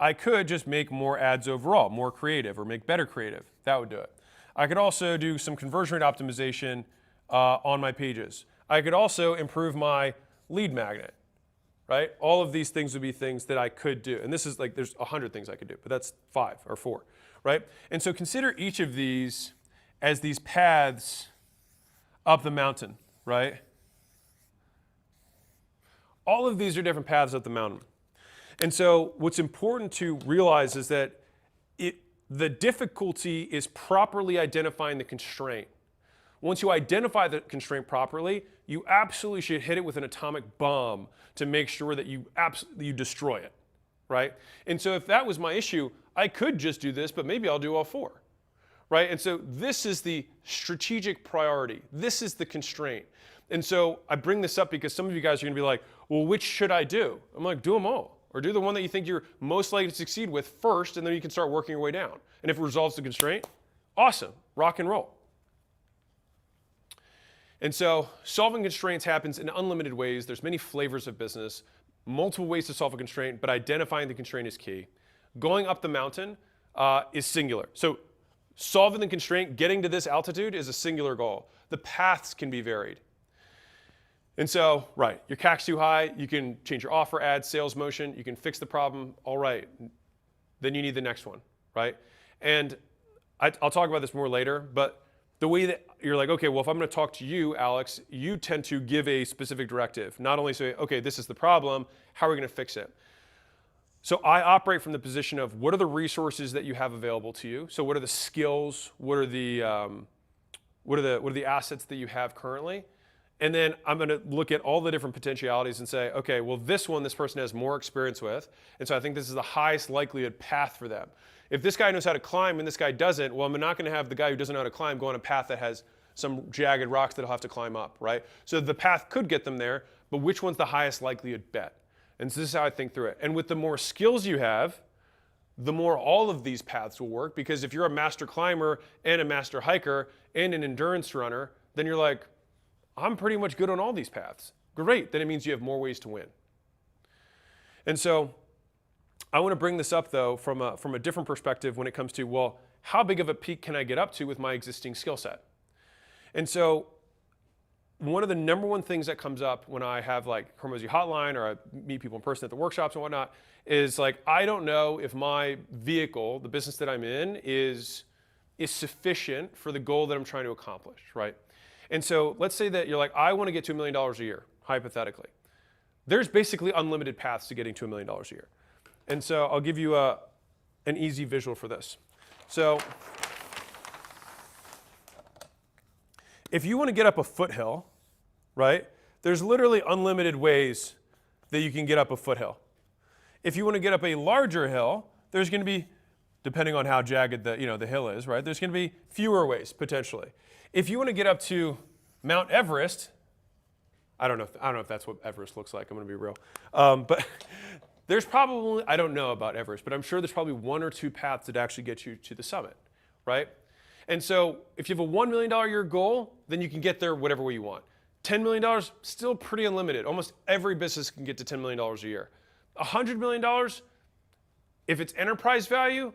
I could just make more ads overall, more creative, or make better creative. That would do it. I could also do some conversion rate optimization on my pages. I could also improve my lead magnet, right? All of these things would be things that I could do. And this is there's 100 things I could do, but that's 5 or 4, right? And so consider each of these as these paths up the mountain, right? All of these are different paths up the mountain. And so what's important to realize is that The difficulty is properly identifying the constraint. Once you identify the constraint properly, you absolutely should hit it with an atomic bomb to make sure that you destroy it, right? And so if that was my issue, I could just do this, but maybe I'll do all four, right? And so this is the strategic priority. This is the constraint. And so I bring this up because some of you guys are going to be like, well, which should I do? I'm like, do them all. Or do the one that you think you're most likely to succeed with first, and then you can start working your way down. And if it resolves the constraint, awesome, rock and roll. And so solving constraints happens in unlimited ways. There's many flavors of business, multiple ways to solve a constraint, but identifying the constraint is key. Going up the mountain is singular. So solving the constraint, getting to this altitude is a singular goal. The paths can be varied. And so, right, your CAC's too high, you can change your offer, ads, sales motion, you can fix the problem, all right. Then you need the next one, right? And I'll talk about this more later, but the way that you're like, okay, well, if I'm going to talk to you, Alex, you tend to give a specific directive. Not only say, okay, this is the problem, how are we going to fix it? So I operate from the position of what are the resources that you have available to you? So what are the skills? What are the assets that you have currently? And then I'm going to look at all the different potentialities and say, okay, well, this person has more experience with, and so I think this is the highest likelihood path for them. If this guy knows how to climb and this guy doesn't, well, I'm not going to have the guy who doesn't know how to climb go on a path that has some jagged rocks that he'll have to climb up, right? So the path could get them there, but which one's the highest likelihood bet? And so this is how I think through it. And with the more skills you have, the more all of these paths will work, because if you're a master climber and a master hiker and an endurance runner, then you're like, I'm pretty much good on all these paths. Great, then it means you have more ways to win. And so I want to bring this up, though, from a different perspective when it comes to, well, how big of a peak can I get up to with my existing skill set? And so one of the number one things that comes up when I have like Hormozi hotline or I meet people in person at the workshops and whatnot is like, I don't know if my vehicle, the business that I'm in, is sufficient for the goal that I'm trying to accomplish, right? And so let's say that you're like, I want to get to $1 million a year, hypothetically. There's basically unlimited paths to getting to $1 million a year. And so I'll give you an easy visual for this. So if you want to get up a foothill, right, there's literally unlimited ways that you can get up a foothill. If you want to get up a larger hill, there's going to be, depending on how jagged the hill is, right, there's going to be fewer ways, potentially. If you want to get up to Mount Everest, I don't know if that's what Everest looks like, I'm going to be real. But there's probably, I don't know about Everest, but I'm sure there's probably one or two paths that actually get you to the summit, right? And so if you have a $1 million a year goal, then you can get there whatever way you want. $10 million, still pretty unlimited. Almost every business can get to $10 million a year. $100 million, if it's enterprise value,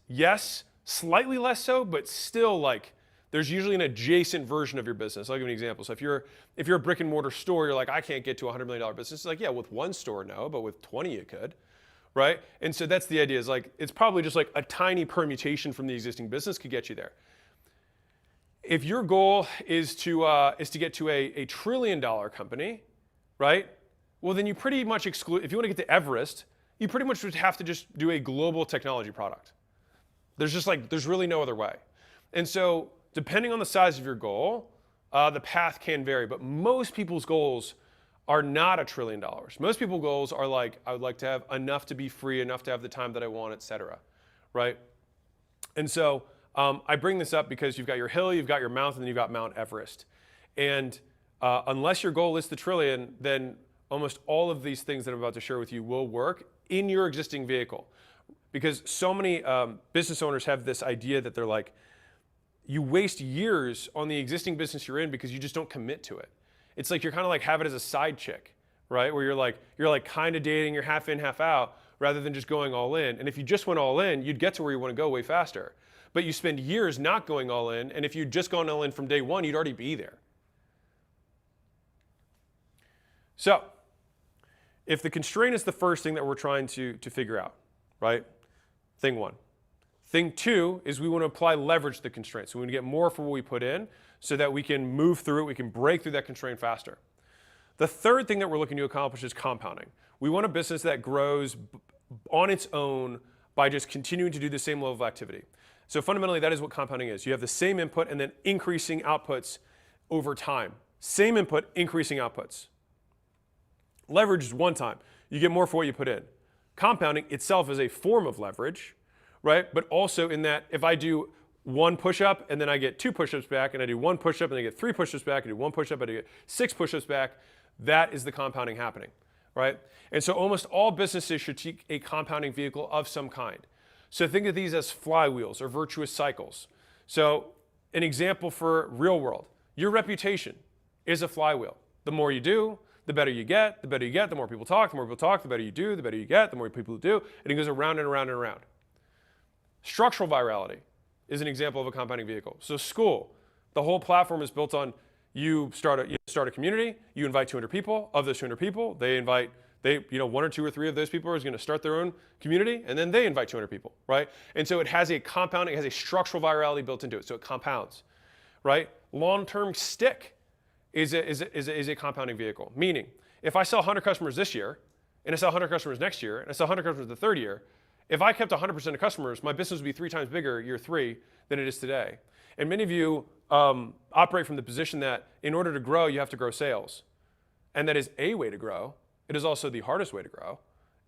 yes, slightly less so, but still like, there's usually an adjacent version of your business. I'll give you an example. So if you're a brick and mortar store, you're like, I can't get to a $100 million business. It's like, yeah, with one store, no, but with 20 you could, right? And so that's the idea, is like, it's probably just like a tiny permutation from the existing business could get you there. If your goal is to get to a $1 trillion company, right? Well, then you pretty much exclude, if you want to get to Everest, you pretty much would have to just do a global technology product. There's really no other way. And so depending on the size of your goal, the path can vary, but most people's goals are not $1 trillion. Most people's goals are like, I would like to have enough to be free, enough to have the time that I want, et cetera, right? And so I bring this up because you've got your hill, you've got your mountain, and you've got Mount Everest. And unless your goal is the trillion, then almost all of these things that I'm about to share with you will work in your existing vehicle. Because so many business owners have this idea that they're like, you waste years on the existing business you're in because you just don't commit to it. It's like you're kind of like have it as a side chick, right? Where you're like kind of dating, you're half in, half out, rather than just going all in. And if you just went all in, you'd get to where you want to go way faster. But you spend years not going all in, and if you'd just gone all in from day one, you'd already be there. So, if the constraint is the first thing that we're trying to figure out, right? Thing one. Thing two is we want to apply leverage to the constraint. So we want to get more for what we put in so that we can move through it, we can break through that constraint faster. The third thing that we're looking to accomplish is compounding. We want a business that grows on its own by just continuing to do the same level of activity. So fundamentally, that is what compounding is. You have the same input and then increasing outputs over time. Same input, increasing outputs. Leverage is one time. You get more for what you put in. Compounding itself is a form of leverage, right? But also in that if I do one push-up and then I get 2 push-ups back, and I do 1 push-up and I get 3 push-ups back, and I do 1 push-up and I get 6 push-ups back, that is the compounding happening, right? And so almost all businesses should take a compounding vehicle of some kind. So think of these as flywheels or virtuous cycles. So an example for real world, your reputation is a flywheel. The more you do, the better you get, the more people talk, the better you do, the better you get, the more people do, and it goes around and around and around. Structural virality is an example of a compounding vehicle. So school, the whole platform is built on you start a community, you invite 200 people, of those 200 people, one or 2 or 3 of those people are going to start their own community, and then they invite 200 people, right? And so it has a compounding, it has a structural virality built into it, so it compounds, right? Long-term stick is a compounding vehicle, meaning if I sell 100 customers this year, and I sell 100 customers next year, and I sell 100 customers the third year, if I kept 100% of customers, my business would be 3 times bigger year 3 than it is today. And many of you operate from the position that in order to grow, you have to grow sales. And that is a way to grow. It is also the hardest way to grow.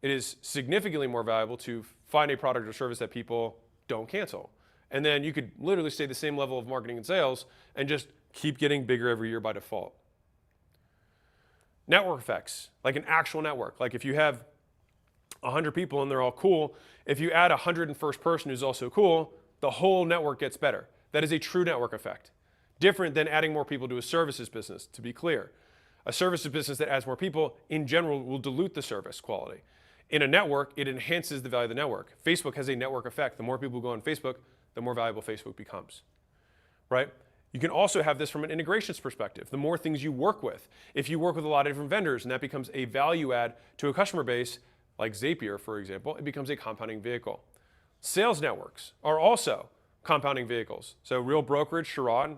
It is significantly more valuable to find a product or service that people don't cancel. And then you could literally stay the same level of marketing and sales and just keep getting bigger every year by default. Network effects, like an actual network. Like if you have 100 people and they're all cool, if you add a 101st person who's also cool, the whole network gets better. That is a true network effect. Different than adding more people to a services business, to be clear. A services business that adds more people, in general, will dilute the service quality. In a network, it enhances the value of the network. Facebook has a network effect. The more people go on Facebook, the more valuable Facebook becomes, right? You can also have this from an integrations perspective. The more things you work with. If you work with a lot of different vendors and that becomes a value add to a customer base, like Zapier, for example, it becomes a compounding vehicle. Sales networks are also compounding vehicles. So Real Brokerage, Sharon,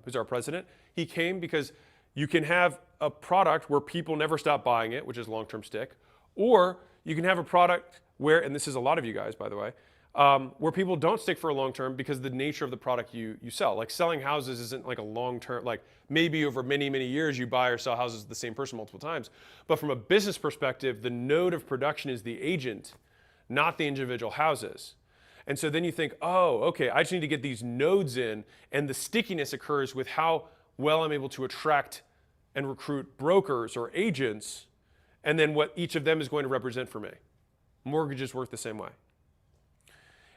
who's our president, he came because you can have a product where people never stop buying it, which is long-term stick, or you can have a product where, and this is a lot of you guys, by the way, where people don't stick for a long term because of the nature of the product you sell. Like selling houses isn't like a long term, like maybe over many, many years you buy or sell houses with the same person multiple times. But from a business perspective, the node of production is the agent, not the individual houses. And so then you think, oh, okay, I just need to get these nodes in, and the stickiness occurs with how well I'm able to attract and recruit brokers or agents, and then what each of them is going to represent for me. Mortgages work the same way.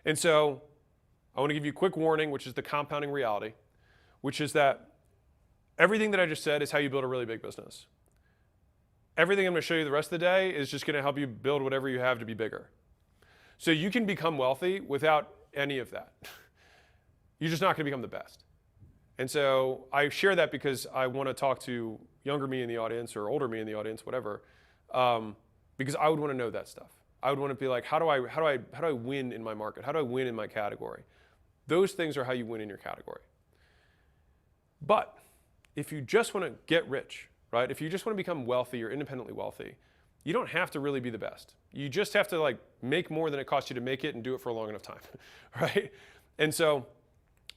And so I want to give you a quick warning, which is the compounding reality, which is that everything that I just said is how you build a really big business. Everything I'm going to show you the rest of the day is just going to help you build whatever you have to be bigger. So you can become wealthy without any of that. You're just not going to become the best. And so I share that because I want to talk to younger me in the audience or older me in the audience, whatever, because I would want to know that stuff. I would want to be like, how do I win in my market? How do I win in my category? Those things are how you win in your category. But if you just want to get rich, right? If you just want to become wealthy or independently wealthy, you don't have to really be the best. You just have to like make more than it costs you to make it and do it for a long enough time, right? And so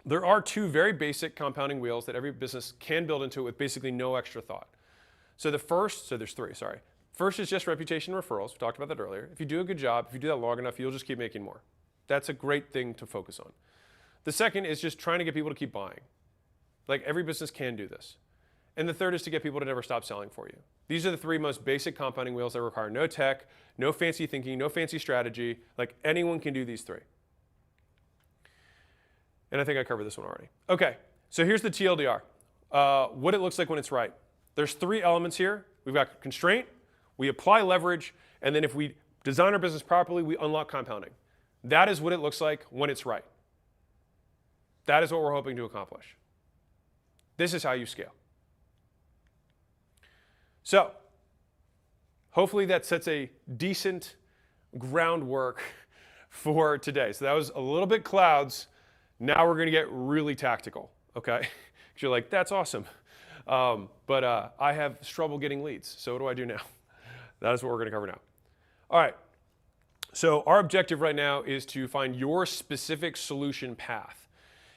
there are two very basic compounding wheels that every business can build into it with basically no extra thought. So there's three, sorry. First is just reputation referrals. We talked about that earlier. If you do a good job, if you do that long enough, you'll just keep making more. That's a great thing to focus on. The second is just trying to get people to keep buying. Like every business can do this. And the third is to get people to never stop selling for you. These are the three most basic compounding wheels that require no tech, no fancy thinking, no fancy strategy. Like anyone can do these three. And I think I covered this one already. Okay, so here's the TLDR. What it looks like when it's right. There's three elements here. We've got constraint, we apply leverage, and then if we design our business properly, we unlock compounding. That is what it looks like when it's right. That is what we're hoping to accomplish. This is how you scale. So, hopefully that sets a decent groundwork for today. So that was a little bit clouds. Now we're going to get really tactical, okay? Because you're like, that's awesome. But I have trouble getting leads. So what do I do now? That is what we're going to cover now. All right. So our objective right now is to find your specific solution path.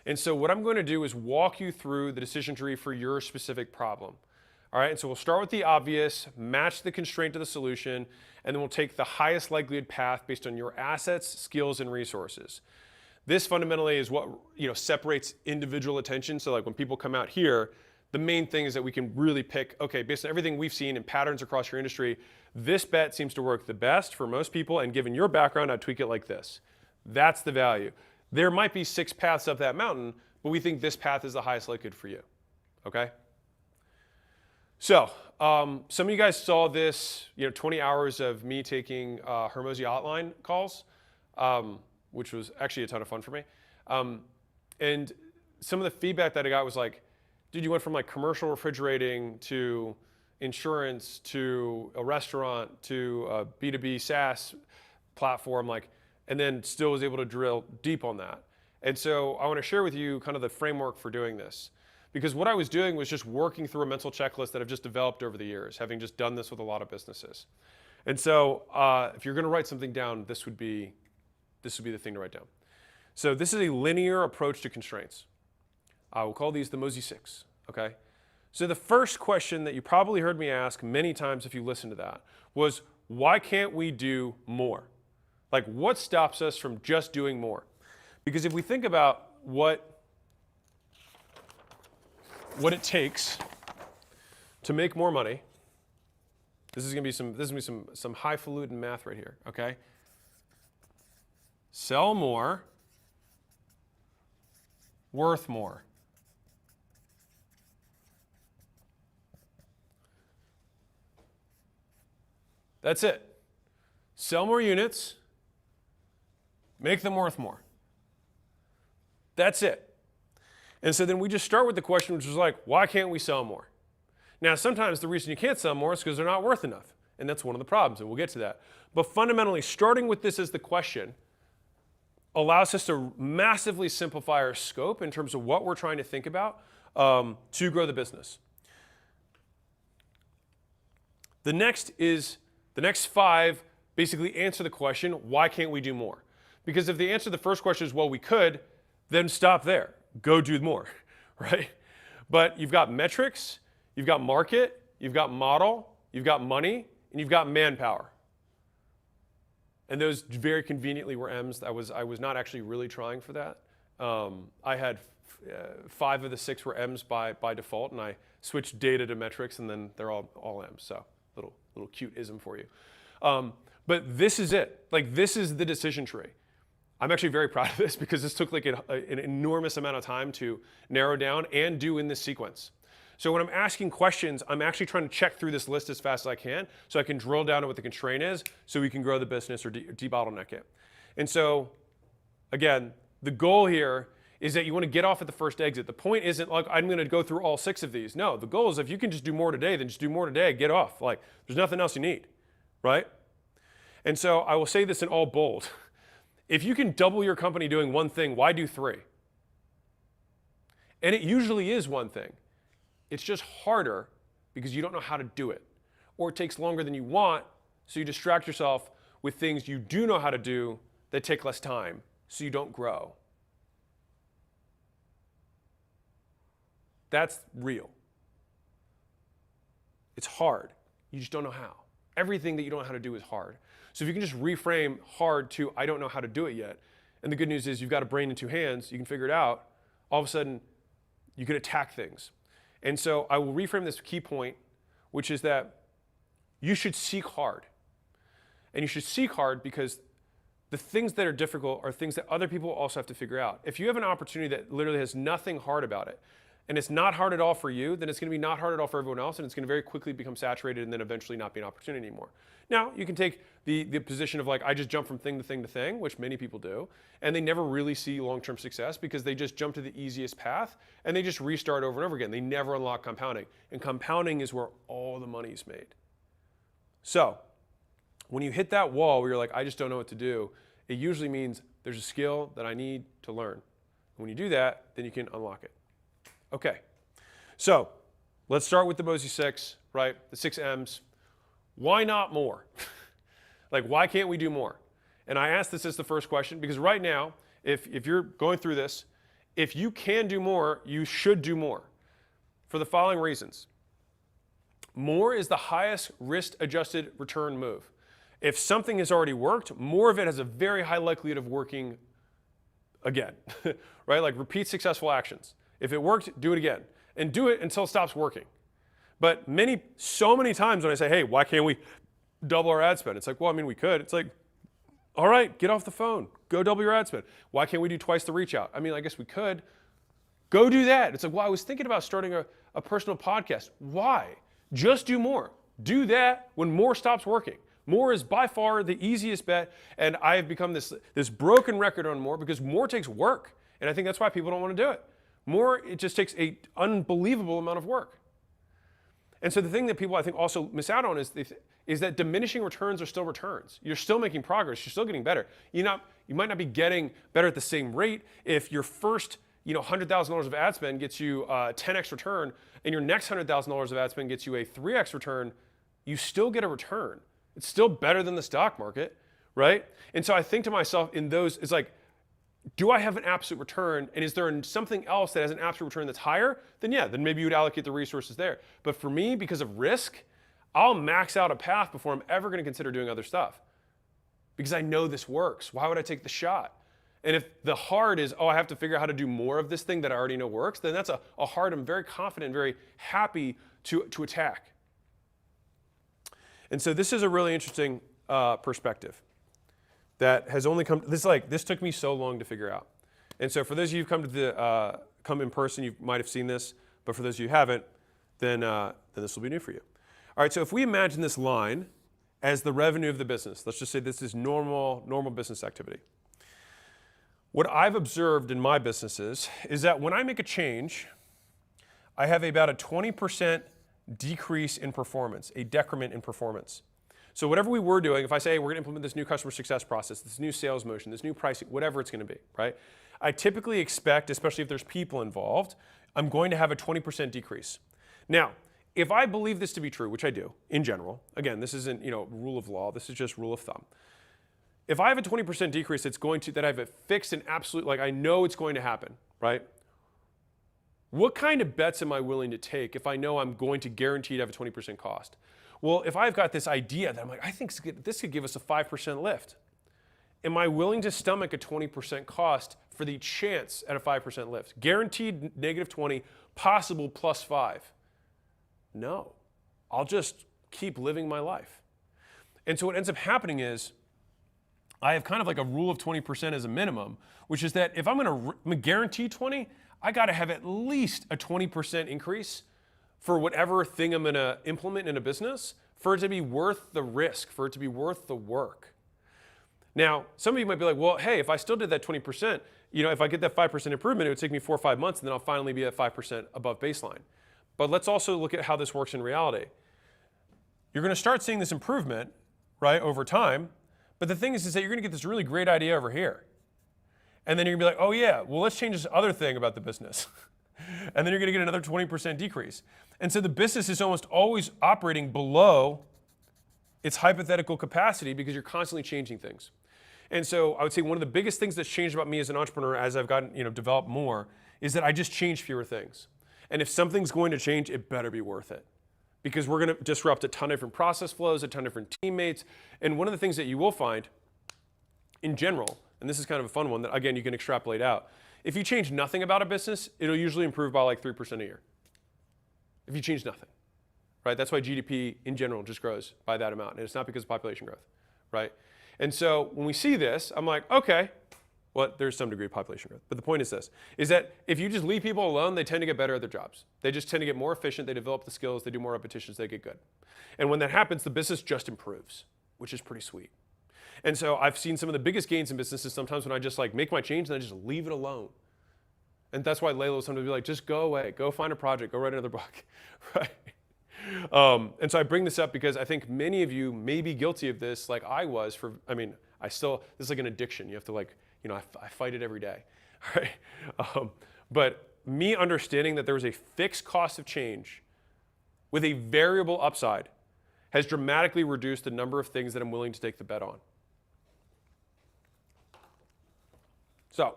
And so what I'm going to do is walk you through the decision tree for your specific problem. All right, and so we'll start with the obvious, match the constraint to the solution, and then we'll take the highest likelihood path based on your assets, skills, and resources. This fundamentally is what separates individual attention. So like when people come out here, the main thing is that we can really pick, okay, based on everything we've seen and patterns across your industry, this bet seems to work the best for most people, and given your background, I'd tweak it like this. That's the value. There might be 6 paths up that mountain, but we think this path is the highest likelihood for you, okay? So some of you guys saw this, 20 hours of me taking Hormozi hotline calls, which was actually a ton of fun for me. And some of the feedback that I got was like, dude, you went from like commercial refrigerating to insurance to a restaurant to a B2B SaaS platform, and then still was able to drill deep on that. And so I want to share with you kind of the framework for doing this. Because what I was doing was just working through a mental checklist that I've just developed over the years, having just done this with a lot of businesses. And so if you're going to write something down, this would be the thing to write down. So this is a linear approach to constraints. We'll call these the Hormozi 6, okay? So the first question that you probably heard me ask many times if you listened to that was, why can't we do more? Like, what stops us from just doing more? Because if we think about what it takes to make more money, this is gonna be some highfalutin math right here, okay? Sell more, worth more. That's it. Sell more units, make them worth more. That's it. And so then we just start with the question, which was like, why can't we sell more? Now, sometimes the reason you can't sell more is because they're not worth enough. And that's one of the problems, and we'll get to that. But fundamentally, starting with this as the question allows us to massively simplify our scope in terms of what we're trying to think about to grow the business. The next 5 basically answer the question, why can't we do more? Because if the answer to the first question is, well, we could, then stop there. Go do more, right? But you've got metrics, you've got market, you've got model, you've got money, and you've got manpower. And those very conveniently were M's. I was not actually really trying for that. I had 5 of the 6 were M's by default, and I switched data to metrics, and then they're all M's. So little cute ism for you. But this is it. Like, this is the decision tree. I'm actually very proud of this because this took like an enormous amount of time to narrow down and do in this sequence. So when I'm asking questions, I'm actually trying to check through this list as fast as I can so I can drill down to what the constraint is so we can grow the business or debottleneck it. And so, again, the goal here is that you want to get off at the first exit. The point isn't like, I'm going to go through all 6 of these. No, the goal is if you can just do more today, then just do more today, get off. Like, there's nothing else you need, right? And so I will say this in all bold. If you can double your company doing one thing, why do 3? And it usually is one thing. It's just harder because you don't know how to do it. Or it takes longer than you want, so you distract yourself with things you do know how to do that take less time, so you don't grow. That's real. It's hard. You just don't know how. Everything that you don't know how to do is hard. So if you can just reframe hard to, I don't know how to do it yet, and the good news is you've got a brain and 2 hands, you can figure it out, all of a sudden you can attack things. And so I will reframe this key point, which is that you should seek hard. And you should seek hard because the things that are difficult are things that other people also have to figure out. If you have an opportunity that literally has nothing hard about it, and it's not hard at all for you, then it's going to be not hard at all for everyone else, and it's going to very quickly become saturated and then eventually not be an opportunity anymore. Now, you can take the position of like, I just jump from thing to thing to thing, which many people do, and they never really see long-term success because they just jump to the easiest path, and they just restart over and over again. They never unlock compounding, and compounding is where all the money's made. So, when you hit that wall where you're like, I just don't know what to do, it usually means there's a skill that I need to learn. And when you do that, then you can unlock it. Okay, so let's start with the Hormozi 6, right? The 6 M's. Why not more? Like, why can't we do more? And I ask this as the first question because right now, if you're going through this, if you can do more, you should do more for the following reasons. More is the highest risk-adjusted return move. If something has already worked, more of it has a very high likelihood of working again, right? Like repeat successful actions. If it worked, do it again. And do it until it stops working. But so many times when I say, hey, why can't we double our ad spend? It's like, well, I mean, we could. It's like, all right, get off the phone. Go double your ad spend. Why can't we do twice the reach out? I mean, I guess we could. Go do that. It's like, well, I was thinking about starting a personal podcast. Why? Just do more. Do that when more stops working. More is by far the easiest bet, and I have become this broken record on more because more takes work, and I think that's why people don't want to do it. More, it just takes an unbelievable amount of work. And so the thing that people I think also miss out on is that diminishing returns are still returns. You're still making progress. You're still getting better. You might not be getting better at the same rate if your first $100,000 of ad spend gets you a 10x return, and your next $100,000 of ad spend gets you a 3x return. You still get a return. It's still better than the stock market, right? And so I think to myself in those, it's like, do I have an absolute return? And is there something else that has an absolute return that's higher? Then yeah, then maybe you would allocate the resources there. But for me, because of risk, I'll max out a path before I'm ever going to consider doing other stuff. Because I know this works. Why would I take the shot? And if the hard is, I have to figure out how to do more of this thing that I already know works, then that's a hard I'm very confident, very happy to attack. And so this is a really interesting perspective that has only come. This took me so long to figure out. And so for those of you who've come in person, you might have seen this. But for those of you who haven't, then this will be new for you. All right. So if we imagine this line as the revenue of the business, let's just say this is normal business activity. What I've observed in my businesses is that when I make a change, I have about a 20% decrease in performance, a decrement in performance. So whatever we were doing, if I say, hey, we're going to implement this new customer success process, this new sales motion, this new pricing, whatever it's going to be, right? I typically expect, especially if there's people involved, I'm going to have a 20% decrease. Now, if I believe this to be true, which I do in general, again, this isn't rule of law, this is just rule of thumb. If I have a 20% decrease, that I have a fixed and absolute, like I know it's going to happen, right? What kind of bets am I willing to take if I know I'm going to guarantee to have a 20% cost? Well, if I've got this idea that I'm like, I think this could give us a 5% lift, am I willing to stomach a 20% cost for the chance at a 5% lift? Guaranteed negative 20, possible plus 5. No, I'll just keep living my life. And so what ends up happening is I have kind of like a rule of 20% as a minimum, which is that if I'm going to guarantee 20, I got to have at least a 20% increase for whatever thing I'm going to implement in a business for it to be worth the risk, for it to be worth the work. Now, some of you might be like, well, hey, if I still did that 20%, if I get that 5% improvement, it would take me 4 or 5 months, and then I'll finally be at 5% above baseline. But let's also look at how this works in reality. You're going to start seeing this improvement, right, over time. But the thing is that you're going to get this really great idea over here. And then you're going to be like, oh yeah, well, let's change this other thing about the business. And then you're going to get another 20% decrease. And so the business is almost always operating below its hypothetical capacity because you're constantly changing things. And so I would say one of the biggest things that's changed about me as an entrepreneur as I've gotten, developed more is that I just change fewer things. And if something's going to change, it better be worth it. Because we're going to disrupt a ton of different process flows, a ton of different teammates. And one of the things that you will find in general, and this is kind of a fun one that, again, you can extrapolate out. If you change nothing about a business, it'll usually improve by like 3% a year. If you change nothing, right? That's why GDP in general just grows by that amount. And it's not because of population growth, right? And so when we see this, I'm like, okay, well, there's some degree of population growth. But the point is this, is that if you just leave people alone, they tend to get better at their jobs. They just tend to get more efficient. They develop the skills. They do more repetitions. They get good. And when that happens, the business just improves, which is pretty sweet. And so I've seen some of the biggest gains in businesses sometimes when I just like make my change and I just leave it alone. And that's why Layla will sometimes be like, just go away, go find a project, go write another book, right? And so I bring this up because I think many of you may be guilty of this like I was this is like an addiction. You have to I fight it every day, right? But me understanding that there is a fixed cost of change with a variable upside has dramatically reduced the number of things that I'm willing to take the bet on. So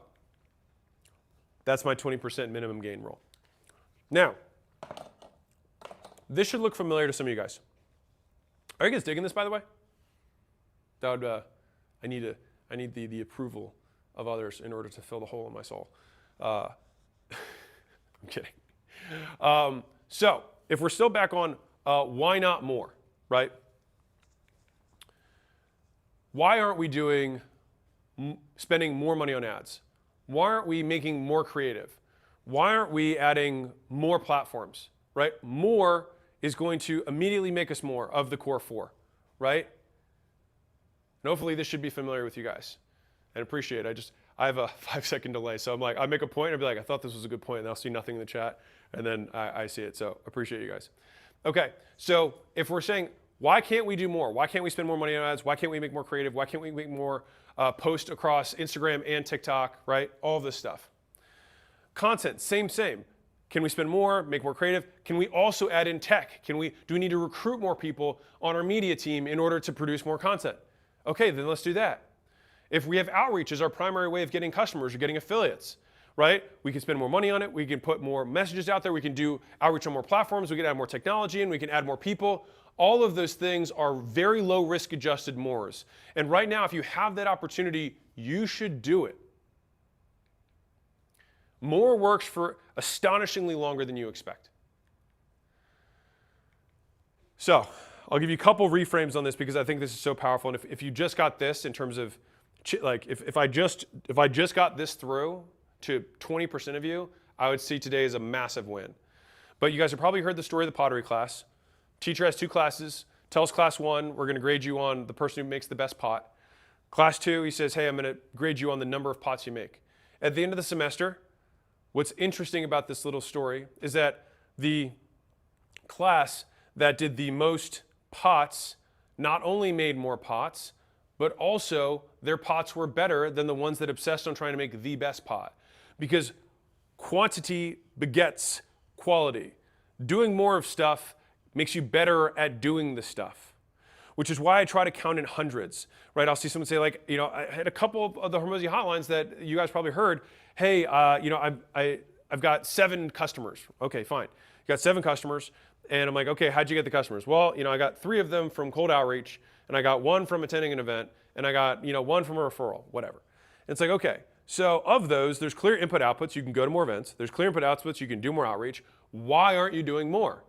that's my 20% minimum gain rule. Now, this should look familiar to some of you guys. Are you guys digging this, by the way? That would, I need the approval of others in order to fill the hole in my soul. I'm kidding. So if we're still back on why not more, right? Why aren't we spending more money on ads? Why aren't we making more creative? Why aren't we adding more platforms, right? More is going to immediately make us more of the core 4, right? And hopefully this should be familiar with you guys and appreciate it. I have a 5-second delay. So I'm like, I make a point and I'll be like, I thought this was a good point, and I'll see nothing in the chat. And then I see it. So appreciate you guys. Okay. So if we're saying, why can't we do more? Why can't we spend more money on ads? Why can't we make more creative? Why can't we make more posts across Instagram and TikTok, right? All of this stuff. Content, same. Can we spend more, make more creative? Can we also add in tech? Do we need to recruit more people on our media team in order to produce more content? Okay, then let's do that. If we have outreach as our primary way of getting customers or getting affiliates, right? We can spend more money on it. We can put more messages out there. We can do outreach on more platforms. We can add more technology in. We can add more people. All of those things are very low risk adjusted mores. And right now, if you have that opportunity, you should do it. More works for astonishingly longer than you expect. So I'll give you a couple reframes on this because I think this is so powerful. And if you just got this in terms of, like, if I just got this through to 20% of you, I would see today as a massive win. But you guys have probably heard the story of the pottery class. Teacher has 2 classes, tells class 1, we're going to grade you on the person who makes the best pot. Class 2, he says, hey, I'm going to grade you on the number of pots you make. At the end of the semester, what's interesting about this little story is that the class that did the most pots not only made more pots, but also their pots were better than the ones that obsessed on trying to make the best pot. Because quantity begets quality. Doing more of stuff makes you better at doing the stuff, which is why I try to count in hundreds, right? I'll see someone say, like, I had a couple of the Hormozi hotlines that you guys probably heard. Hey, I've got 7 customers. Okay, fine. You got 7 customers, and I'm like, okay, how'd you get the customers? Well, I got 3 of them from cold outreach, and I got 1 from attending an event, and I got 1 from a referral, whatever. And it's like, okay, so of those, there's clear input outputs. You can go to more events. There's clear input outputs. You can do more outreach. Why aren't you doing more?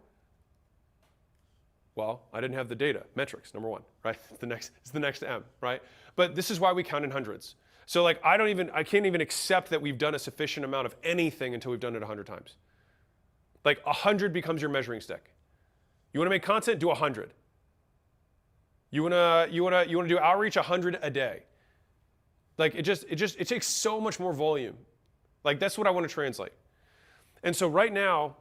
Well, I didn't have the data. Metrics, number 1, right? It's the next M, right? But this is why we count in hundreds. So like I can't even accept that we've done a sufficient amount of anything until we've done it 100 times. Like 100 becomes your measuring stick. You want to make content? Do 100. You want to do outreach? 100 a day. Like it takes so much more volume. Like that's what I want to translate. And so right now,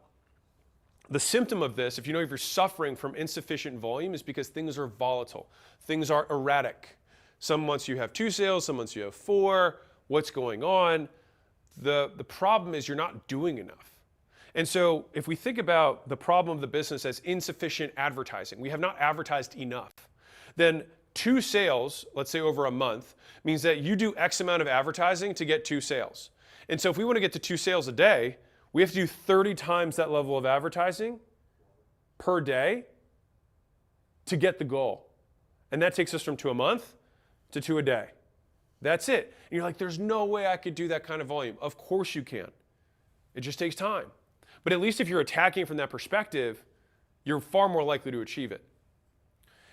the symptom of this, if you're suffering from insufficient volume, is because things are volatile. Things are erratic. Some months you have 2 sales, some months you have 4. What's going on? The problem is you're not doing enough. And so if we think about the problem of the business as insufficient advertising, we have not advertised enough, then 2 sales, let's say over a month, means that you do X amount of advertising to get 2 sales. And so if we want to get to 2 sales a day, we have to do 30 times that level of advertising per day to get the goal. And that takes us from 2 a month to 2 a day. That's it. And you're like, there's no way I could do that kind of volume. Of course you can. It just takes time. But at least if you're attacking from that perspective, you're far more likely to achieve it.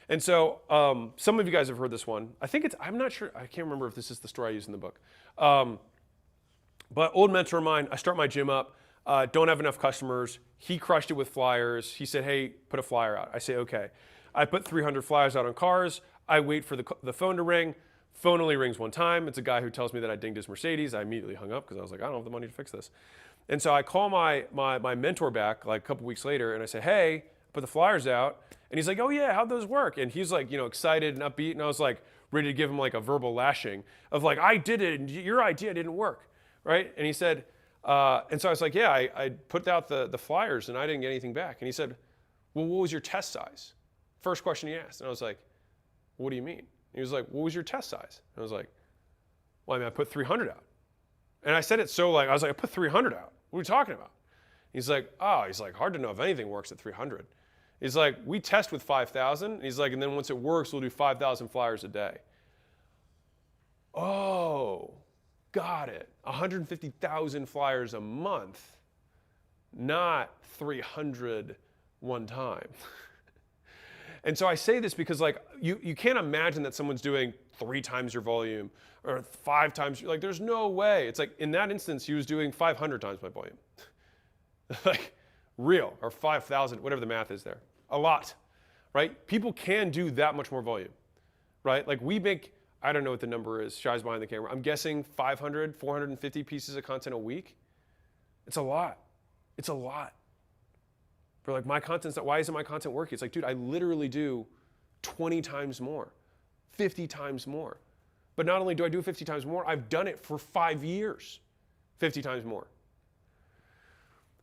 And so some of you guys have heard this one. I'm not sure, I can't remember if this is the story I use in the book. But old mentor of mine, I start my gym up, don't have enough customers. He crushed it with flyers. He said, hey, put a flyer out. I say, okay. I put 300 flyers out on cars. I wait for the phone to ring. Phone only rings 1 time. It's a guy who tells me that I dinged his Mercedes. I immediately hung up because I was like, I don't have the money to fix this. And so I call my mentor back like a couple weeks later and I say, hey, put the flyers out. And he's like, oh yeah, how'd those work? And he's like, excited and upbeat. And I was like, ready to give him like a verbal lashing of like, I did it and your idea didn't work, right? And he said, and so I was like, yeah, I put out the flyers and I didn't get anything back. And he said, well, what was your test size? First question he asked. And I was like, what do you mean? He was like, what was your test size? And I was like, well, I put 300 out. And I said it so like, I was like, I put 300 out. What are we talking about? He's like, hard to know if anything works at 300. He's like, we test with 5,000. He's like, and then once it works, we'll do 5,000 flyers a day. Oh, got it. 150,000 flyers a month, not 300 one time. And so I say this because like you can't imagine that someone's doing 3 times your volume or 5 times, like there's no way. It's like in that instance, he was doing 500 times my volume. Like real, or 5,000, whatever the math is there. A lot, right? People can do that much more volume, right? Like we make, I don't know what the number is, Shai's behind the camera. I'm guessing 500, 450 pieces of content a week. It's a lot. It's a lot. For like my content's not, why isn't my content working? It's like, dude, I literally do 20 times more, 50 times more. But not only do I do it 50 times more, I've done it for 5 years, 50 times more.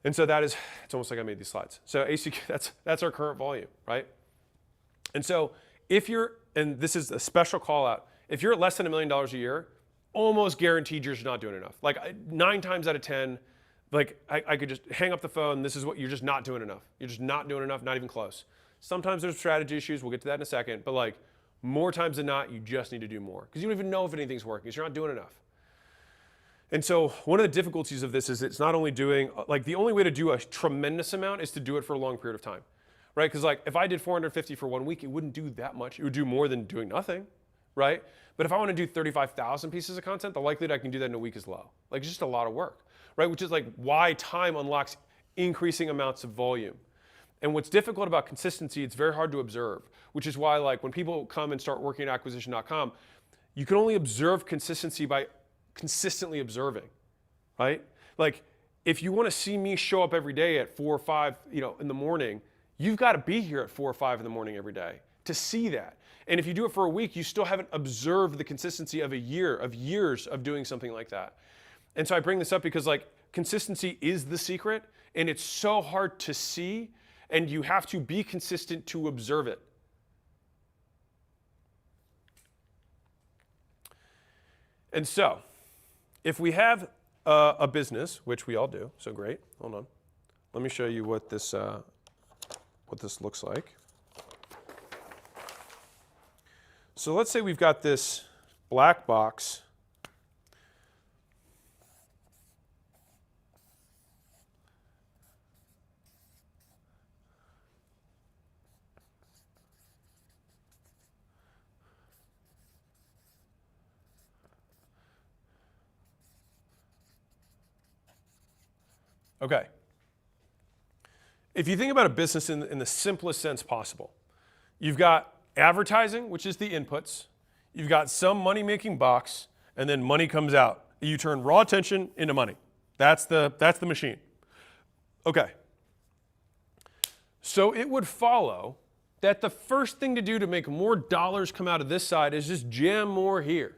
And so that is, it's almost like I made these slides. So ACQ, that's our current volume, right? And so if you're, and this is a special call out, if you're at less than $1 million a year, almost guaranteed you're just not doing enough. Like 9 times out of 10, like I could just hang up the phone, this is what, you're just not doing enough. You're just not doing enough, not even close. Sometimes there's strategy issues, we'll get to that in a second, but like more times than not, you just need to do more. Because you don't even know if anything's working, because you're not doing enough. And so one of the difficulties of this is it's not only doing, like the only way to do a tremendous amount is to do it for a long period of time, right? Because like if I did 450 for 1 week, it wouldn't do that much. It would do more than doing nothing, right? But if I want to do 35,000 pieces of content, the likelihood I can do that in a week is low. Like it's just a lot of work, right? Which is like why time unlocks increasing amounts of volume. And what's difficult about consistency, it's very hard to observe, which is why like when people come and start working at acquisition.com, you can only observe consistency by consistently observing, right? Like if you want to see me show up every day at 4 or 5, in the morning, you've got to be here at 4 or 5 in the morning every day to see that. And if you do it for a week, you still haven't observed the consistency of a year, of years of doing something like that. And so I bring this up because like consistency is the secret, and it's so hard to see, and you have to be consistent to observe it. And so, if we have a business, which we all do, so great, hold on. Let me show you what this looks like. So let's say we've got this black box. Okay. If you think about a business in the simplest sense possible, you've got advertising, which is the inputs. You've got some money-making box, and then money comes out. You turn raw attention into money. That's the machine. Okay. So it would follow that the first thing to do to make more dollars come out of this side is just jam more here.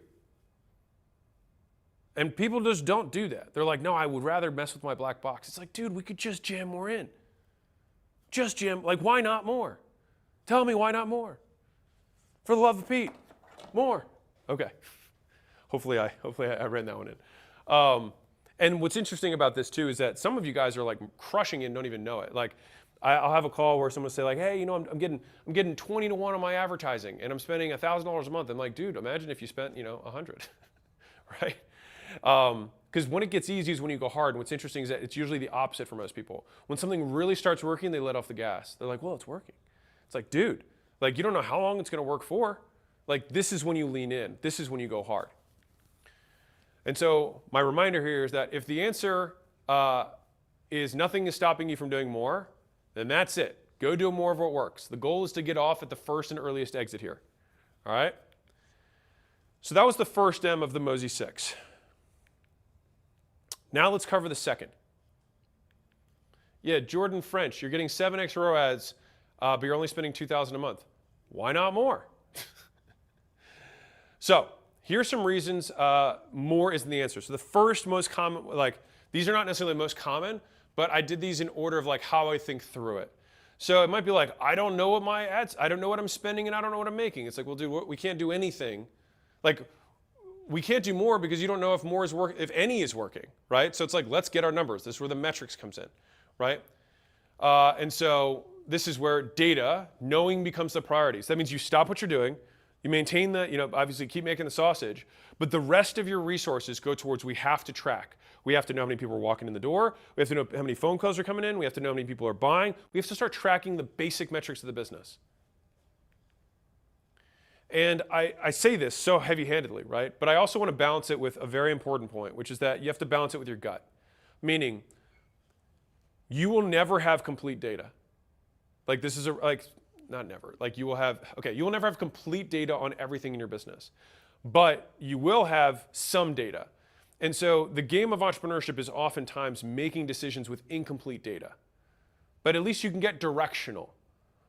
And people just don't do that. They're like, no, I would rather mess with my black box. It's like, dude, we could just jam more in. Just jam, like why not more? Tell me why not more? For the love of Pete, more. Okay. Hopefully I ran that one in. And what's interesting about this too is that some of you guys are like crushing it and don't even know it. Like I'll have a call where someone will say like, hey, I'm getting 20 to 1 on my advertising and I'm spending $1,000 a month. I'm like, dude, imagine if you spent, 100, right? Because when it gets easy is when you go hard. And what's interesting is that it's usually the opposite for most people. When something really starts working, they let off the gas. They're like, well, it's working. It's like, dude, like you don't know how long it's going to work for. Like this is when you lean in. This is when you go hard. And so my reminder here is that if the answer is nothing is stopping you from doing more, then that's it. Go do more of what works. The goal is to get off at the first and earliest exit here. All right? So that was the first M of the Hormozi 6. Now let's cover the second. Yeah, Jordan French, you're getting 7x ROAS, but you're only spending $2,000 a month. Why not more? So here's some reasons more isn't the answer. So the first most common, like these are not necessarily the most common, but I did these in order of like how I think through it. So it might be like, I don't know what I don't know what I'm spending and I don't know what I'm making. It's like, well, dude, we can't do anything. Like we can't do more because you don't know if more is if any is working, right? So it's like, let's get our numbers. This is where the metrics comes in, right? And so this is where data, knowing becomes the priority. So that means you stop what you're doing, you maintain the, obviously keep making the sausage, but the rest of your resources go towards we have to track. We have to know how many people are walking in the door. We have to know how many phone calls are coming in. We have to know how many people are buying. We have to start tracking the basic metrics of the business. And I say this so heavy-handedly, right? But I also want to balance it with a very important point, which is that you have to balance it with your gut. Meaning, you will never have complete data. Like this is not never. Like you will never have complete data on everything in your business. But you will have some data. And so the game of entrepreneurship is oftentimes making decisions with incomplete data. But at least you can get directional.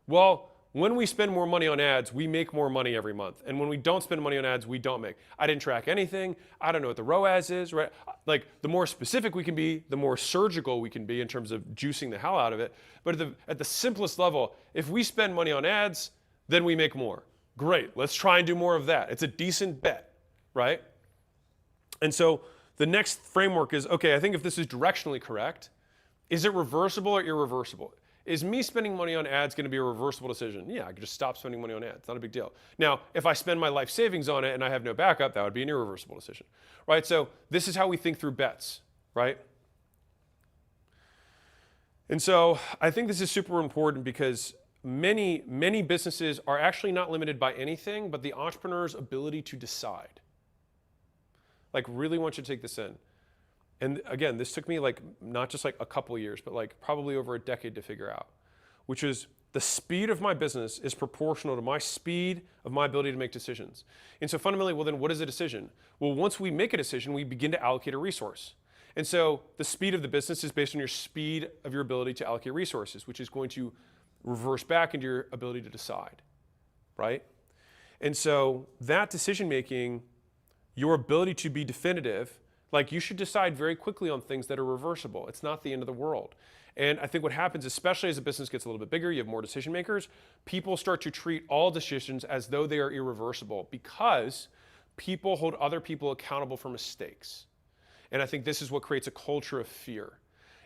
Well, when we spend more money on ads, we make more money every month. And when we don't spend money on ads, we don't make. I didn't track anything. I don't know what the ROAS is, right? Like the more specific we can be, the more surgical we can be in terms of juicing the hell out of it. But at the simplest level, if we spend money on ads, then we make more. Great, let's try and do more of that. It's a decent bet, right? And so the next framework is, okay, I think if this is directionally correct, is it reversible or irreversible? Is me spending money on ads going to be a reversible decision? Yeah, I could just stop spending money on ads. Not a big deal. Now, if I spend my life savings on it and I have no backup, that would be an irreversible decision, right? So this is how we think through bets, right? And so I think this is super important because many businesses are actually not limited by anything but the entrepreneur's ability to decide. Like, really want you to take this in. And again, this took me not just a couple of years, but probably over a decade to figure out, which is the speed of my business is proportional to my speed of my ability to make decisions. And so fundamentally, well then what is a decision? Well, once we make a decision, we begin to allocate a resource. And so the speed of the business is based on your speed of your ability to allocate resources, which is going to reverse back into your ability to decide, right? And so that decision making, your ability to be definitive, you should decide very quickly on things that are reversible. It's not the end of the world. And I think what happens, especially as the business gets a little bit bigger, you have more decision makers, people start to treat all decisions as though they are irreversible because people hold other people accountable for mistakes. And I think this is what creates a culture of fear.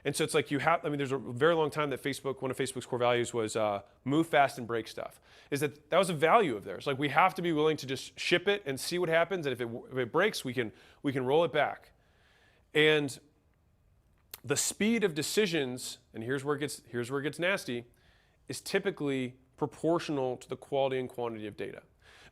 And so it's there's a very long time that one of Facebook's core values was move fast and break stuff. That was a value of theirs. We have to be willing to just ship it and see what happens. And if it breaks, we can roll it back. And the speed of decisions, and here's where it gets nasty, is typically proportional to the quality and quantity of data.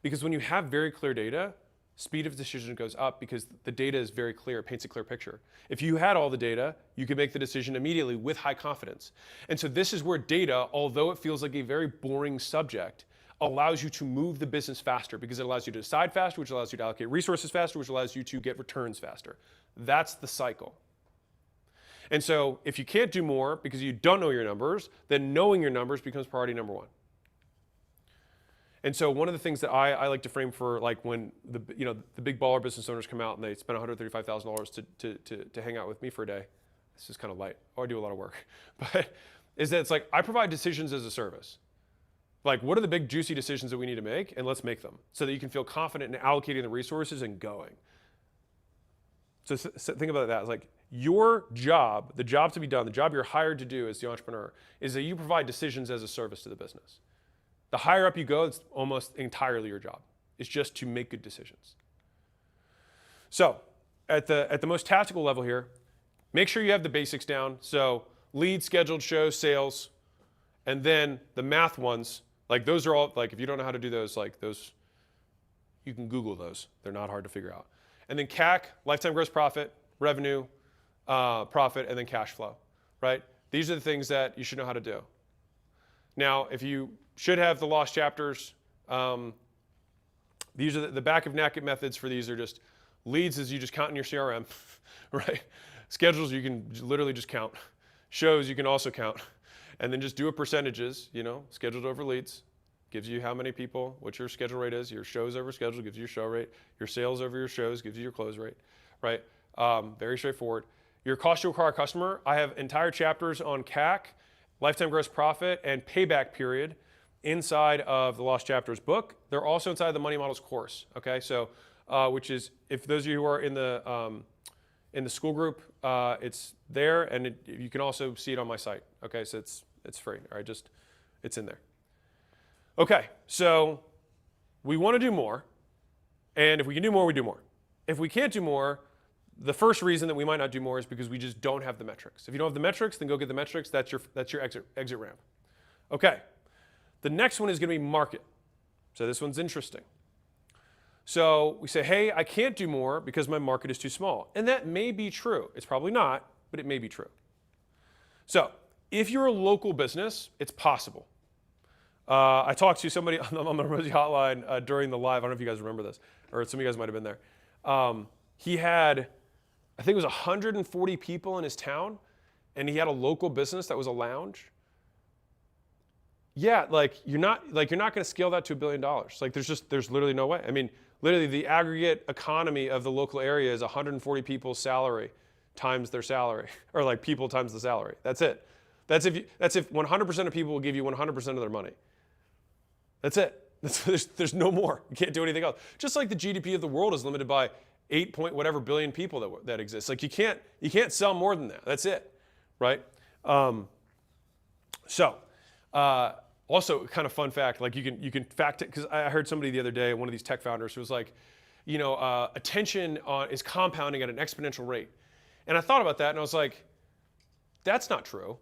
Because when you have very clear data, speed of decision goes up because the data is very clear, it paints a clear picture. If you had all the data, you could make the decision immediately with high confidence. And so this is where data, although it feels like a very boring subject, allows you to move the business faster because it allows you to decide faster, which allows you to allocate resources faster, which allows you to get returns faster. That's the cycle. And so if you can't do more because you don't know your numbers, then knowing your numbers becomes priority number one. And so one of the things that I like to frame for when the big baller business owners come out and they spend $135,000 to hang out with me for a day, this is kind of light. Oh, I do a lot of work. But is that it's I provide decisions as a service. What are the big juicy decisions that we need to make? And let's make them so that you can feel confident in allocating the resources and going. So think about that. It's your job, the job to be done, the job you're hired to do as the entrepreneur is that you provide decisions as a service to the business. The higher up you go, it's almost entirely your job. It's just to make good decisions. So at the most tactical level here, make sure you have the basics down. So lead, scheduled, shows, sales, and then the math ones, those are all, if you don't know how to do those, those, you can Google those. They're not hard to figure out. And then CAC, lifetime gross profit, revenue, profit, and then cash flow, right? These are the things that you should know how to do. Now, if you should have the lost chapters, these are the back of napkin methods for these are just leads as you just count in your CRM, right? Schedules you can literally just count. Shows you can also count. And then just do a percentages, scheduled over leads. Gives you how many people, what your schedule rate is. Your shows over schedule gives you your show rate. Your sales over your shows gives you your close rate, right? Very straightforward. Your cost to acquire a customer, I have entire chapters on CAC, lifetime gross profit, and payback period inside of the Lost Chapters book. They're also inside the Money Models course, okay? So which is, if those of you who are in the school group, it's there, and you can also see it on my site. Okay, so it's free. All right, it's in there. Okay, so we want to do more, and if we can do more, we do more. If we can't do more, the first reason that we might not do more is because we just don't have the metrics. If you don't have the metrics, then go get the metrics. That's your exit ramp. Okay, the next one is going to be market. So this one's interesting. So we say, hey, I can't do more because my market is too small. And that may be true. It's probably not, but it may be true. So if you're a local business, it's possible. I talked to somebody on the Hormozi hotline during the live. I don't know if you guys remember this, or some of you guys might have been there. He had, I think it was 140 people in his town, and he had a local business that was a lounge. Yeah, you're not going to scale that to $1 billion. Like there's literally no way. I mean, literally the aggregate economy of the local area is 140 people's salary times their salary, or like people times the salary. That's it. That's if 100% of people will give you 100% of their money. That's it. There's no more. You can't do anything else. Just like the GDP of the world is limited by 8 point whatever billion people that exist. Like you can't sell more than that. That's it, right? Also, kind of fun fact, like you can fact it, because I heard somebody the other day, one of these tech founders, who was like, attention is compounding at an exponential rate. And I thought about that, and I was like, that's not true.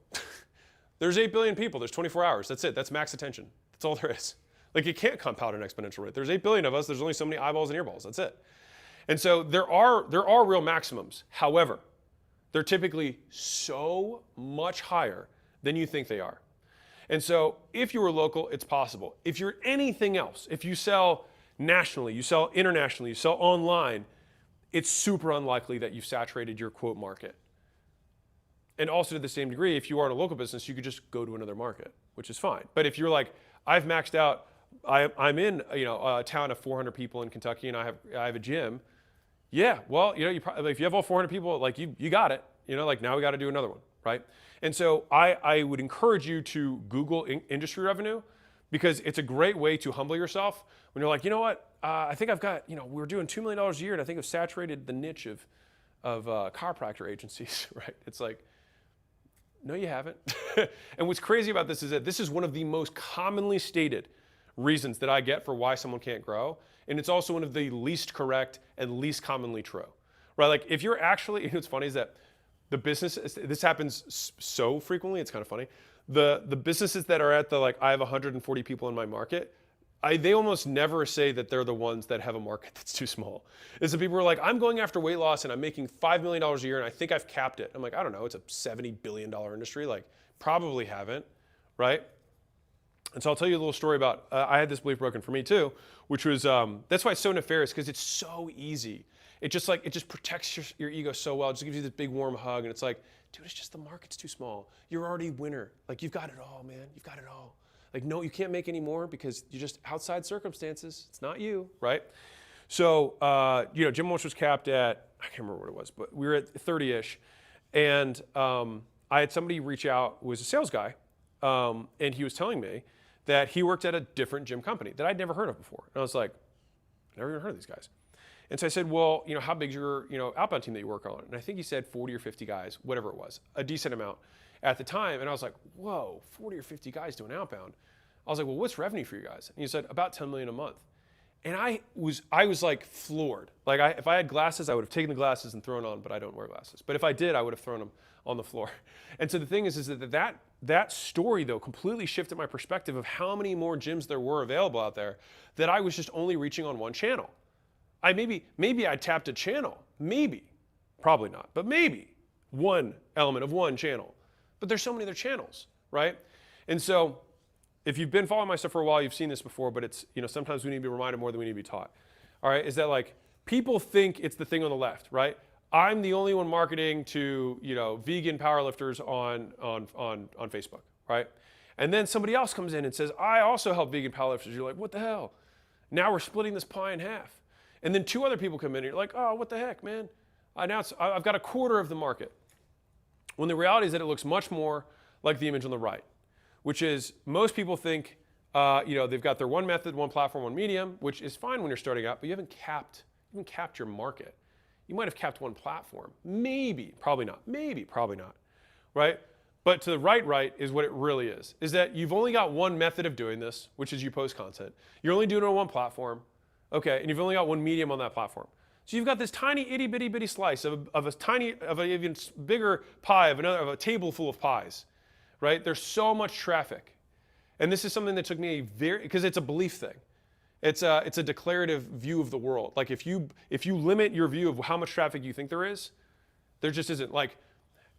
There's 8 billion people. There's 24 hours. That's it. That's max attention. That's all there is. Like it can't compound at an exponential rate. There's 8 billion of us. There's only so many eyeballs and earballs. That's it. And so there are real maximums. However, they're typically so much higher than you think they are. And so if you were local, it's possible. If you're anything else, if you sell nationally, you sell internationally, you sell online, it's super unlikely that you've saturated your quote market. And also to the same degree, if you are in a local business, you could just go to another market, which is fine. But if you're like, I've maxed out, I'm in a town of 400 people in Kentucky, and I have a gym. Yeah, well, you probably, if you have all 400 people, like you got it. Now we got to do another one, right? And so I would encourage you to Google industry revenue, because it's a great way to humble yourself when you're like, you know what, I think I've got, we're doing $2 million a year, and I think I've saturated the niche of chiropractor agencies, right? It's like, no, you haven't. And what's crazy about this is that this is one of the most commonly stated reasons that I get for why someone can't grow. And it's also one of the least correct and least commonly true, right? Like if you're actually, what's funny is that the business, this happens so frequently, it's kind of funny. The businesses that are at I have 140 people in my market, they almost never say that they're the ones that have a market that's too small. It's the people who are like, I'm going after weight loss and I'm making $5 million a year and I think I've capped it. I'm like, I don't know, it's a $70 billion industry. Probably haven't, right? And so I'll tell you a little story about, I had this belief broken for me too, which was, that's why it's so nefarious, because it's so easy. It just protects your ego so well. It just gives you this big warm hug, and it's like, dude, it's just the market's too small. You're already a winner. You've got it all, man. You've got it all. No, you can't make any more because you're just outside circumstances. It's not you, right? So, Jim Welch was capped at, I can't remember what it was, but we were at 30-ish, and I had somebody reach out who was a sales guy, and he was telling me that he worked at a different gym company that I'd never heard of before. And I was like, I've never even heard of these guys. And so I said, well, how big's your outbound team that you work on? And I think he said 40 or 50 guys, whatever it was, a decent amount at the time. And I was like, whoa, 40 or 50 guys doing outbound. I was like, well, what's revenue for you guys? And he said, about 10 million a month. And I was like floored. If I had glasses, I would have taken the glasses and thrown on, but I don't wear glasses. But if I did, I would have thrown them on the floor. And so the thing is that story, though, completely shifted my perspective of how many more gyms there were available out there, that I was just only reaching on one channel. Maybe I tapped a channel, maybe, probably not, but maybe one element of one channel. But there's so many other channels, right? And so if you've been following my stuff for a while, you've seen this before, but it's, sometimes we need to be reminded more than we need to be taught. All right, is that people think it's the thing on the left, right? I'm the only one marketing to, vegan powerlifters on Facebook, right? And then somebody else comes in and says, I also help vegan powerlifters. You're like, what the hell? Now we're splitting this pie in half. And then 2 other people come in and you're like, oh, what the heck, man? I've got a quarter of the market. When the reality is that it looks much more like the image on the right, which is most people think, they've got their one method, one platform, one medium, which is fine when you're starting out, but you haven't capped even capped your market. You might have capped one platform. Maybe, probably not. Maybe, probably not, right? But to the right is what it really is that you've only got one method of doing this, which is you post content. You're only doing it on one platform, okay, and you've only got one medium on that platform. So you've got this tiny itty bitty slice of an even bigger pie of a table full of pies, right? There's so much traffic. And this is something that took me because it's a belief thing. It's a declarative view of the world. Like if you limit your view of how much traffic you think there just isn't. Like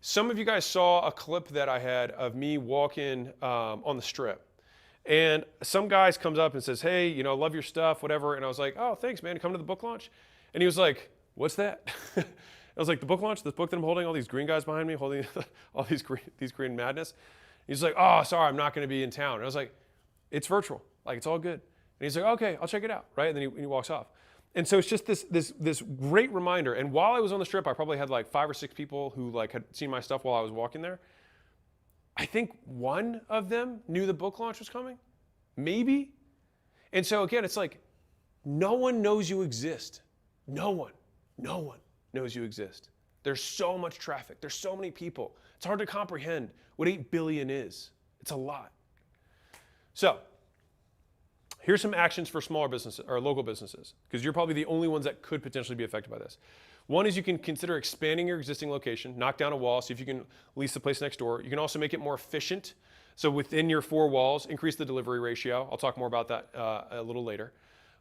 some of you guys saw a clip that I had of me walking on the strip. And some guy comes up and says, hey, you know, love your stuff, whatever. And I was like, oh, thanks, man. Come to the book launch. And he was like, what's that? I was like, the book launch, this book that I'm holding, all these green guys behind me, holding all these green madness. He's like, oh, sorry, I'm not going to be in town. And I was like, it's virtual. Like, it's all good. And he's like, okay, I'll check it out, right? And then he walks off. And so it's just this great reminder. And while I was on the strip, I probably had like 5 or 6 people who like had seen my stuff while I was walking there. I think one of them knew the book launch was coming, maybe. And so again, it's like, no one knows you exist. No one knows you exist. There's so much traffic. There's so many people. It's hard to comprehend what 8 billion is. It's a lot. So here's some actions for smaller businesses or local businesses, because you're probably the only ones that could potentially be affected by this. One is you can consider expanding your existing location, knock down a wall, see if you can lease the place next door. You can also make it more efficient. So within your 4 walls, increase the delivery ratio. I'll talk more about that a little later.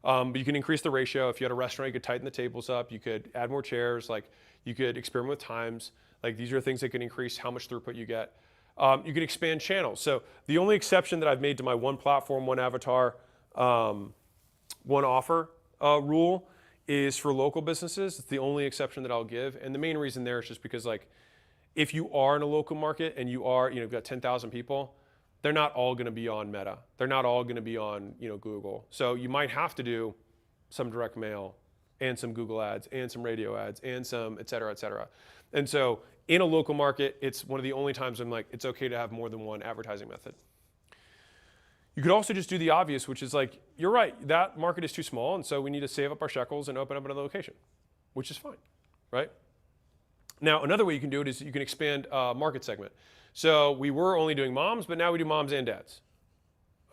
But you can increase the ratio. If you had a restaurant, you could tighten the tables up. You could add more chairs. Like you could experiment with times. Like these are things that can increase how much throughput you get. You can expand channels. So the only exception that I've made to my one platform, one avatar, one offer rule is for local businesses. It's the only exception that I'll give. And the main reason there is just because like if you are in a local market and you've got 10,000 people, they're not all going to be on Meta. They're not all going to be on Google. So you might have to do some direct mail and some Google ads and some radio ads and some et cetera, et cetera. And so in a local market, it's one of the only times I'm like, it's okay to have more than one advertising method. You could also just do the obvious, which is like, you're right, that market is too small, and so we need to save up our shekels and open up another location, which is fine, right? Now, another way you can do it is you can expand market segment. So we were only doing moms, but now we do moms and dads,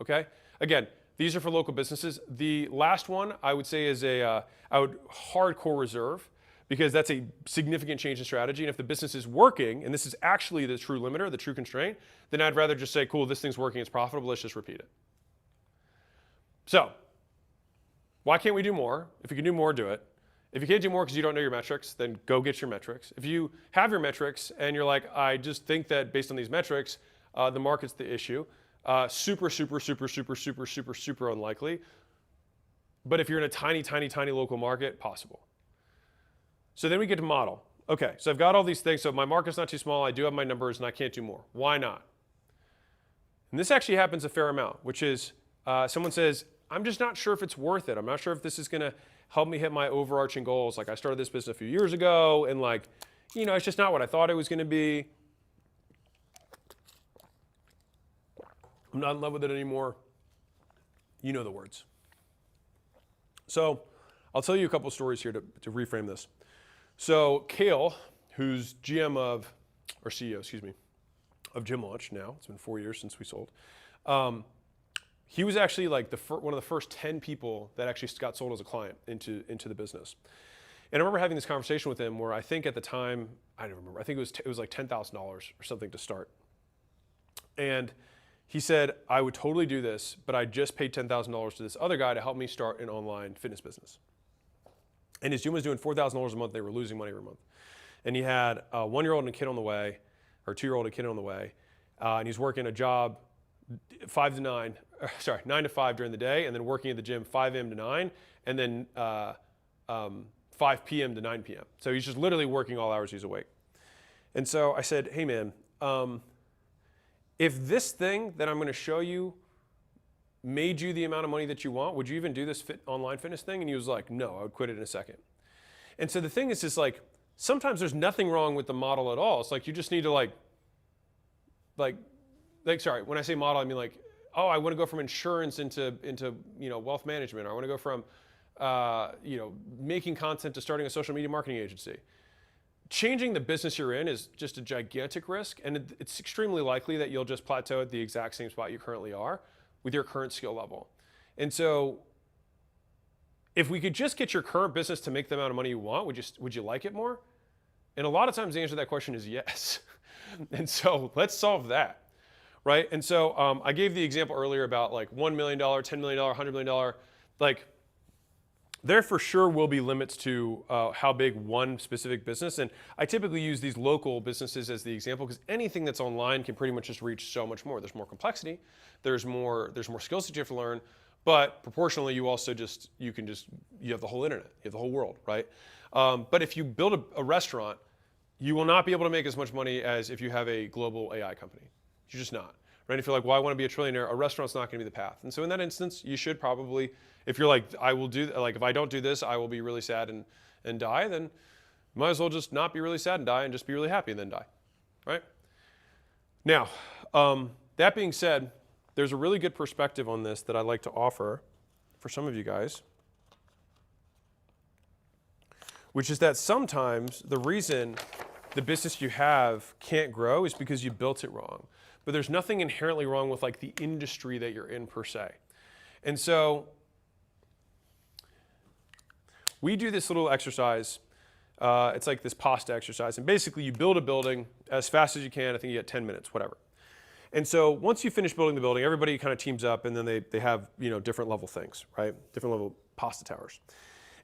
okay? Again, these are for local businesses. The last one I would say is I would hardcore reserve, because that's a significant change in strategy. And if the business is working, and this is actually the true limiter, the true constraint, then I'd rather just say, cool, this thing's working, it's profitable, let's just repeat it. So, why can't we do more? If you can do more, do it. If you can't do more because you don't know your metrics, then go get your metrics. If you have your metrics and you're like, I just think that based on these metrics, the market's the issue, super unlikely. But if you're in a tiny local market, possible. So then we get to model. Okay, so I've got all these things. So my market's not too small. I do have my numbers, and I can't do more. Why not? And this actually happens a fair amount, which is someone says, I'm just not sure if it's worth it. I'm not sure if this is going to help me hit my overarching goals. Like I started this business a few years ago, and like, it's just not what I thought it was going to be. I'm not in love with it anymore. You know the words. So I'll tell you a couple stories here to reframe this. So Kale, who's CEO, of Gym Launch now, it's been 4 years since we sold, he was actually like one of the first 10 people that actually got sold as a client into the business. And I remember having this conversation with him where I think at the time, I don't remember, I think it was like $10,000 or something to start. And he said, I would totally do this, but I just paid $10,000 to this other guy to help me start an online fitness business. And his gym was doing $4,000 a month. They were losing money every month. And he had a 1-year-old and a kid on the way, or 2-year-old and a kid on the way. And he's working a job 9 to 5 during the day, and then working at the gym 5 a.m. to 9, and then 5 p.m. to 9 p.m. So he's just literally working all hours he's awake. And so I said, hey man, if this thing that I'm going to show you made you the amount of money that you want, would you even do this online fitness thing? And he was like, no, I would quit it in a second. And so the thing is just like, sometimes there's nothing wrong with the model at all. It's like, you just need to sorry, when I say model, I mean like, oh, I want to go from insurance into wealth management, or I want to go from making content to starting a social media marketing agency. Changing the business you're in is just a gigantic risk, and it's extremely likely that you'll just plateau at the exact same spot you currently are with your current skill level. And so if we could just get your current business to make the amount of money you want, would you like it more? And a lot of times the answer to that question is yes. And so let's solve that, right? And so I gave the example earlier about like $1 million, $10 million, $100 million. Like, there for sure will be limits to how big one specific business, and I typically use these local businesses as the example because anything that's online can pretty much just reach so much more. There's more complexity, there's more skills that you have to learn, but proportionally you also you have the whole internet, you have the whole world, right? But if you build a restaurant, you will not be able to make as much money as if you have a global AI company. You're just not. Right? If you're like, well, I want to be a trillionaire, a restaurant's not going to be the path. And so in that instance, you should probably, if you're like, if I don't do this, I will be really sad and die, then you might as well just not be really sad and die and just be really happy and then die. Right? Now, that being said, there's a really good perspective on this that I'd like to offer for some of you guys, which is that sometimes the reason the business you have can't grow is because you built it wrong. But there's nothing inherently wrong with like the industry that you're in per se. And so we do this little exercise. It's like this pasta exercise. And basically you build a building as fast as you can. I think you get 10 minutes, whatever. And so once you finish building the building, everybody kind of teams up and then they have different level things, right? Different level pasta towers.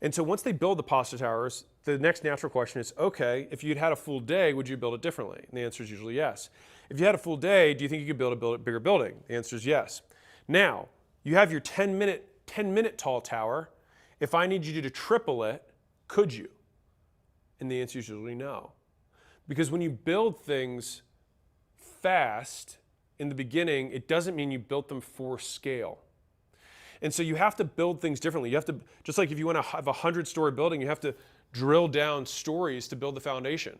And so once they build the pasta towers, the next natural question is, okay, if you'd had a full day, would you build it differently? And the answer is usually yes. If you had a full day, do you think you could build a bigger building? The answer is yes. Now, you have your 10-minute tall tower. If I need you to triple it, could you? And the answer is usually no. Because when you build things fast in the beginning, it doesn't mean you built them for scale. And so you have to build things differently. You have to, just like if you want to have a 100-story building, you have to drill down stories to build the foundation,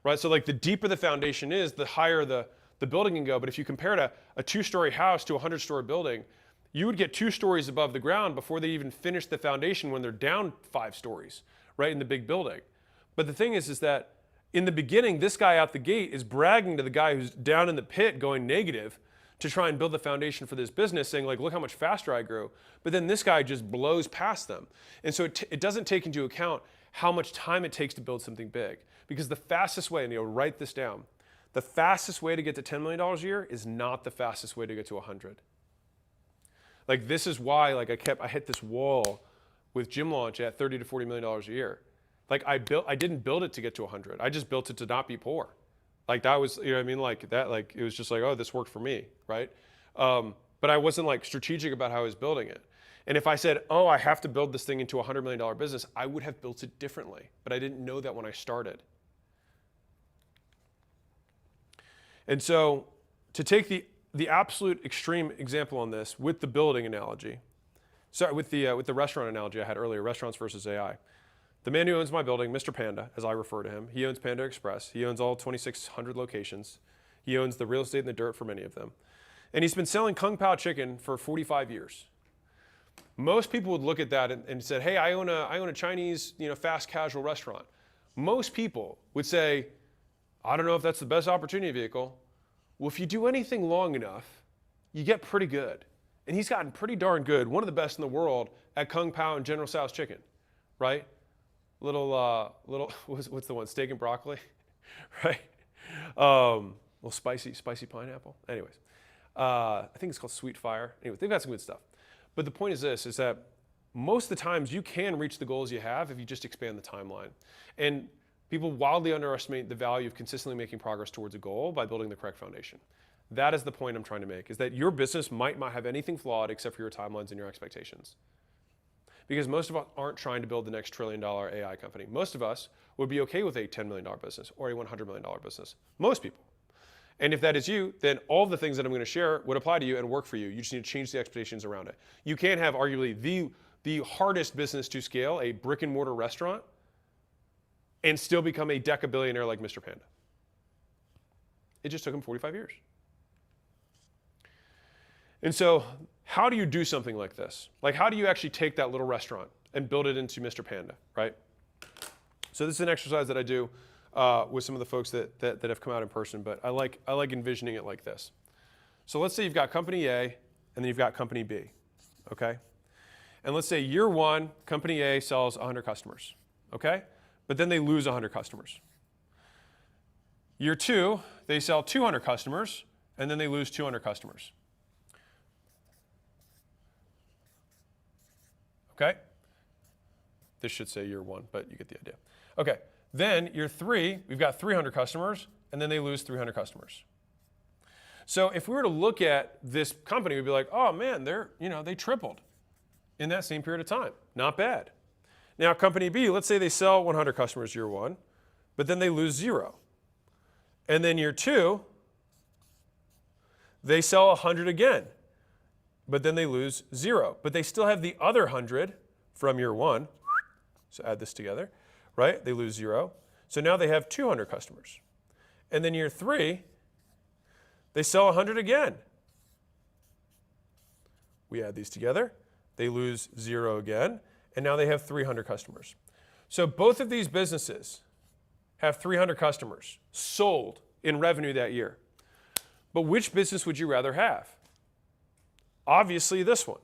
right? So like the deeper the foundation is, the higher the building can go. But if you compare a 2-story house to a 100-story building, you would get 2 stories above the ground before they even finish the foundation when they're down 5 stories, right, in the big building. But the thing is that in the beginning, this guy out the gate is bragging to the guy who's down in the pit going negative to try and build the foundation for this business, saying like, look how much faster I grew. But then this guy just blows past them. And so it doesn't take into account how much time it takes to build something big. Because the fastest way, and you'll write this down, the fastest way to get to $10 million a year is not the fastest way to get to 100. Like this is why like I hit this wall with Gym Launch at $30 to $40 million a year. Like I didn't build it to get to 100. I just built it to not be poor. Like that was, you know what I mean? Like that, like it was just like, oh, this worked for me, right? But I wasn't like strategic about how I was building it. And if I said, oh, I have to build this thing into a $100 million business, I would have built it differently. But I didn't know that when I started. And so to take the absolute extreme example on this with the building analogy, sorry, with the restaurant analogy I had earlier, restaurants versus AI. The man who owns my building, Mr. Panda, as I refer to him, he owns Panda Express. He owns all 2,600 locations. He owns the real estate and the dirt for many of them. And he's been selling Kung Pao chicken for 45 years. Most people would look at that and said, hey, I own a Chinese, fast casual restaurant. Most people would say, I don't know if that's the best opportunity vehicle. Well, if you do anything long enough, you get pretty good. And he's gotten pretty darn good, one of the best in the world at Kung Pao and General Tso's chicken, right? What's the one? Steak and broccoli, right? Spicy pineapple. Anyways, I think it's called Sweet Fire. Anyway, they've got some good stuff. But the point is this, is that most of the times you can reach the goals you have if you just expand the timeline. And people wildly underestimate the value of consistently making progress towards a goal by building the correct foundation. That is the point I'm trying to make, is that your business might not have anything flawed except for your timelines and your expectations. Because most of us aren't trying to build the next $1 trillion AI company. Most of us would be okay with a $10 million business or a $100 million business. Most people. And if that is you, then all of the things that I'm going to share would apply to you and work for you. You just need to change the expectations around it. You can't have arguably the hardest business to scale, a brick and mortar restaurant, and still become a deca-billionaire like Mr. Panda. It just took him 45 years. And so how do you do something like this? Like how do you actually take that little restaurant and build it into Mr. Panda, right? So this is an exercise that I do with some of the folks that have come out in person, but I like envisioning it like this. So let's say you've got company A, and then you've got company B, okay? And let's say year one, company A sells 100 customers, okay? But then they lose 100 customers. Year two, they sell 200 customers, and then they lose 200 customers. Okay? This should say year one, but you get the idea. Okay, then year three, we've got 300 customers, and then they lose 300 customers. So if we were to look at this company, we'd be like, oh man, they tripled in that same period of time. Not bad. Now company B, let's say they sell 100 customers year one, but then they lose 0. And then year two, they sell 100 again, but then they lose 0. But they still have the other 100 from year one. So add this together, right? They lose 0. So now they have 200 customers. And then year three, they sell 100 again. We add these together. They lose 0 again. And now they have 300 customers. So both of these businesses have 300 customers sold in revenue that year. But which business would you rather have? Obviously this one,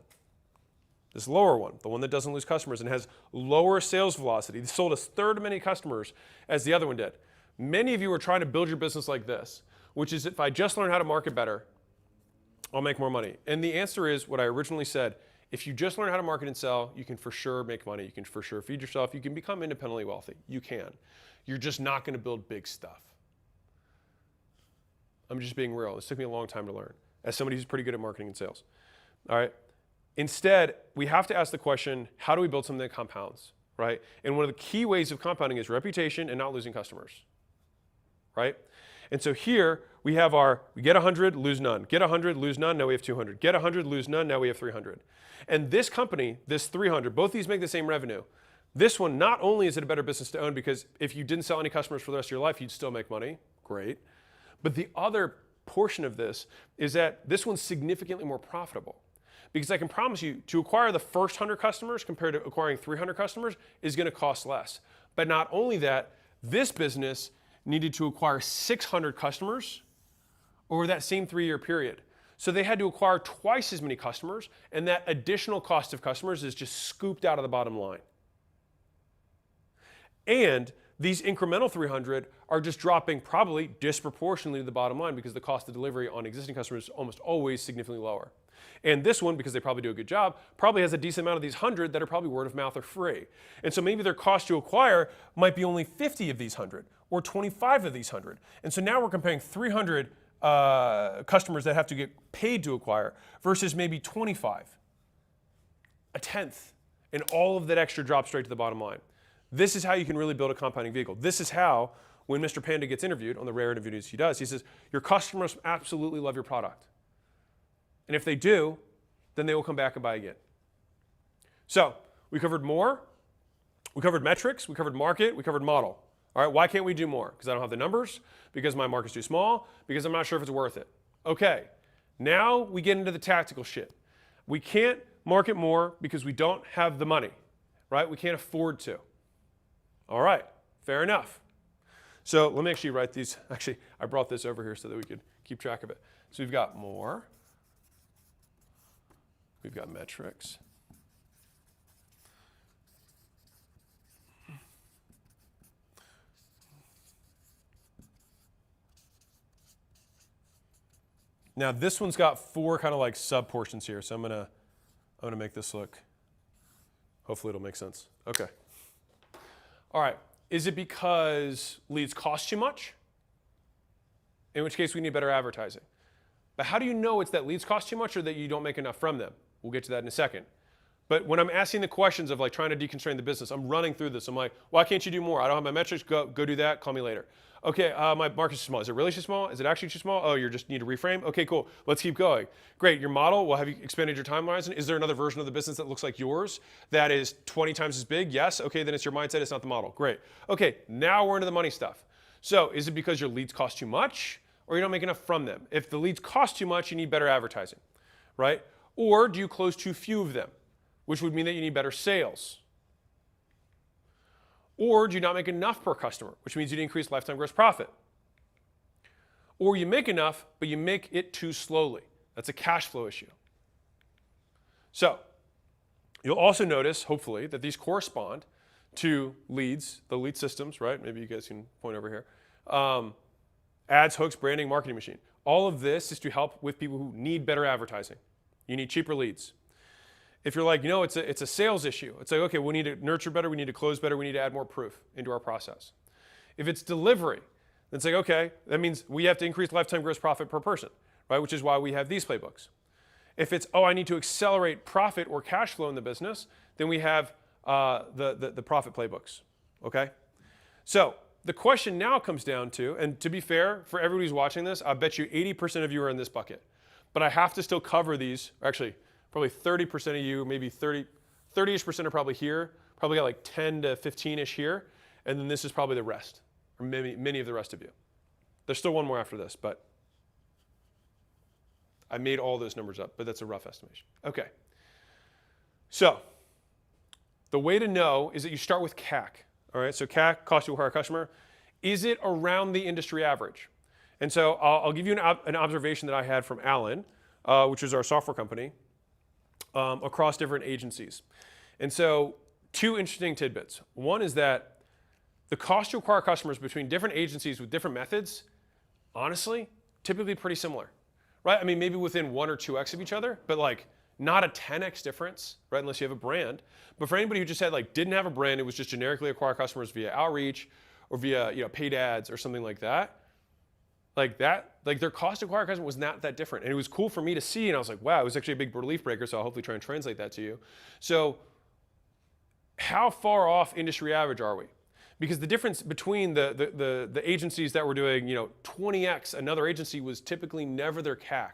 this lower one, the one that doesn't lose customers and has lower sales velocity. They sold a third as many customers as the other one did. Many of you are trying to build your business like this, which is if I just learn how to market better, I'll make more money. And the answer is what I originally said. If you just learn how to market and sell, you can for sure make money. You can for sure feed yourself. You can become independently wealthy. You can. You're just not going to build big stuff. I'm just being real. This took me a long time to learn as somebody who's pretty good at marketing and sales. All right. Instead, we have to ask the question, how do we build something that compounds, right? And one of the key ways of compounding is reputation and not losing customers, right? And so here we have we get 100, lose none. Get 100, lose none, now we have 200. Get 100, lose none, now we have 300. And this company, this 300, both these make the same revenue. This one, not only is it a better business to own because if you didn't sell any customers for the rest of your life, you'd still make money. Great. But the other portion of this is that this one's significantly more profitable. Because I can promise you, to acquire the first 100 customers compared to acquiring 300 customers is going to cost less. But not only that, this business needed to acquire 600 customers over that same 3-year period. So they had to acquire twice as many customers, and that additional cost of customers is just scooped out of the bottom line. And these incremental 300 are just dropping probably disproportionately to the bottom line because the cost of delivery on existing customers is almost always significantly lower. And this one, because they probably do a good job, probably has a decent amount of these 100 that are probably word of mouth or free. And so maybe their cost to acquire might be only 50 of these 100 or 25 of these 100. And so now we're comparing 300 customers that have to get paid to acquire versus maybe 25, a tenth, and all of that extra drops straight to the bottom line. This is how you can really build a compounding vehicle. This is how, when Mr. Panda gets interviewed on the rare interviews he does, he says, your customers absolutely love your product. And if they do, then they will come back and buy again. So we covered more, we covered metrics, we covered market, we covered model. All right, why can't we do more? Because I don't have the numbers, because my market's too small, because I'm not sure if it's worth it. Okay, now we get into the tactical shit. We can't market more because we don't have the money, right? We can't afford to. All right, fair enough. So let me actually write these. Actually, I brought this over here so that we could keep track of it. So we've got more. We've got metrics. Now this one's got 4 kind of like sub portions here, so I'm gonna make this look. Hopefully it'll make sense. Okay. All right. Is it because leads cost too much? In which case we need better advertising. But how do you know it's that leads cost too much or that you don't make enough from them? We'll get to that in a second. But when I'm asking the questions of like trying to deconstrain the business, I'm running through this. I'm like, why can't you do more? I don't have my metrics. Go do that. Call me later. Okay, my market's too small. Is it really too small? Is it actually too small? Oh, you just need to reframe? Okay, cool. Let's keep going. Great, your model, well, have you expanded your time horizon? Is there another version of the business that looks like yours that is 20 times as big? Yes. Okay, then it's your mindset. It's not the model. Great. Okay, now we're into the money stuff. So is it because your leads cost too much or you don't make enough from them? If the leads cost too much, you need better advertising, right? Or do you close too few of them, which would mean that you need better sales, Or do you not make enough per customer, which means you'd increase lifetime gross profit? Or you make enough, but you make it too slowly. That's a cash flow issue. So you'll also notice, hopefully, that these correspond to leads, the lead systems, right? Maybe you guys can point over here. Ads, hooks, branding, marketing machine. All of this is to help with people who need better advertising. You need cheaper leads. If you're like, it's a sales issue. It's like, okay, we need to nurture better, we need to close better, we need to add more proof into our process. If it's delivery, then it's like, okay, that means we have to increase lifetime gross profit per person, right? Which is why we have these playbooks. If it's, I need to accelerate profit or cash flow in the business, then we have the profit playbooks, okay? So the question now comes down to, and to be fair, for everybody who's watching this, I bet you 80% of you are in this bucket. But I have to still cover these, actually, probably 30% of you, maybe 30-ish% are probably here, probably got like 10 to 15-ish here, and then this is probably the rest, or many of the rest of you. There's still one more after this, but I made all those numbers up, but that's a rough estimation. Okay. So the way to know is that you start with CAC. All right, so CAC, cost to acquire a customer. Is it around the industry average? And so I'll give you an observation that I had from Alan, which is our software company, across different agencies. And so 2 interesting tidbits. One is that the cost to acquire customers between different agencies with different methods, honestly, typically pretty similar, right? I mean, maybe within 1 or 2x of each other, but like not a 10x difference, right? Unless you have a brand. But for anybody who just had didn't have a brand, it was just generically acquire customers via outreach or via paid ads or something like that. Their cost to acquire a customer was not that different. And it was cool for me to see, and I was like, wow, it was actually a big relief breaker, so I'll hopefully try and translate that to you. So how far off industry average are we? Because the difference between the agencies that were doing 20x another agency was typically never their CAC.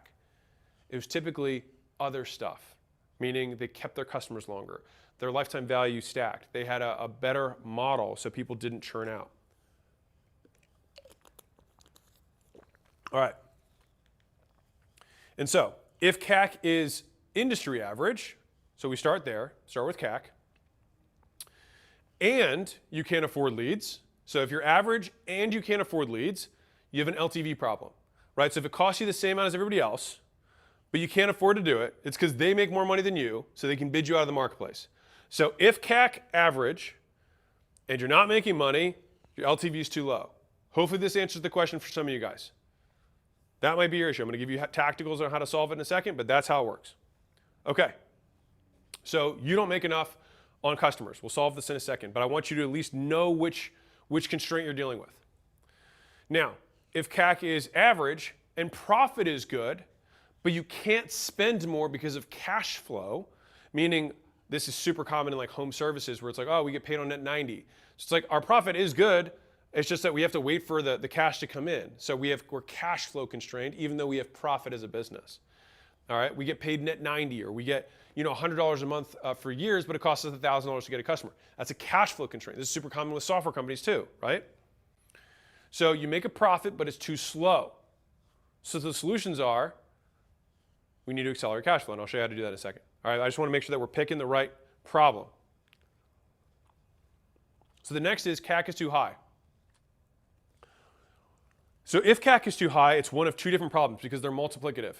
It was typically other stuff, meaning they kept their customers longer. Their lifetime value stacked. They had a better model so people didn't churn out. All right. And so if CAC is industry average, so we start there, start with CAC, and you can't afford leads. So if you're average and you can't afford leads, you have an LTV problem, right? So if it costs you the same amount as everybody else, but you can't afford to do it, it's because they make more money than you, so they can bid you out of the marketplace. So if CAC average and you're not making money, your LTV is too low. Hopefully this answers the question for some of you guys. That might be your issue. I'm going to give you tacticals on how to solve it in a second, but that's how it works. Okay. So you don't make enough on customers. We'll solve this in a second, but I want you to at least know which constraint you're dealing with. Now, if CAC is average and profit is good, but you can't spend more because of cash flow, meaning this is super common in home services where it's like, oh, we get paid on net 90. So it's like our profit is good. It's just that we have to wait for the cash to come in. So we're cash flow constrained, even though we have profit as a business. All right, we get paid net 90, or we get $100 a month for years, but it costs us $1,000 to get a customer. That's a cash flow constraint. This is super common with software companies too, right? So you make a profit, but it's too slow. So the solutions are, we need to accelerate cash flow, and I'll show you how to do that in a second. All right, I just want to make sure that we're picking the right problem. So the next is CAC is too high. So if CAC is too high, it's one of 2 different problems because they're multiplicative.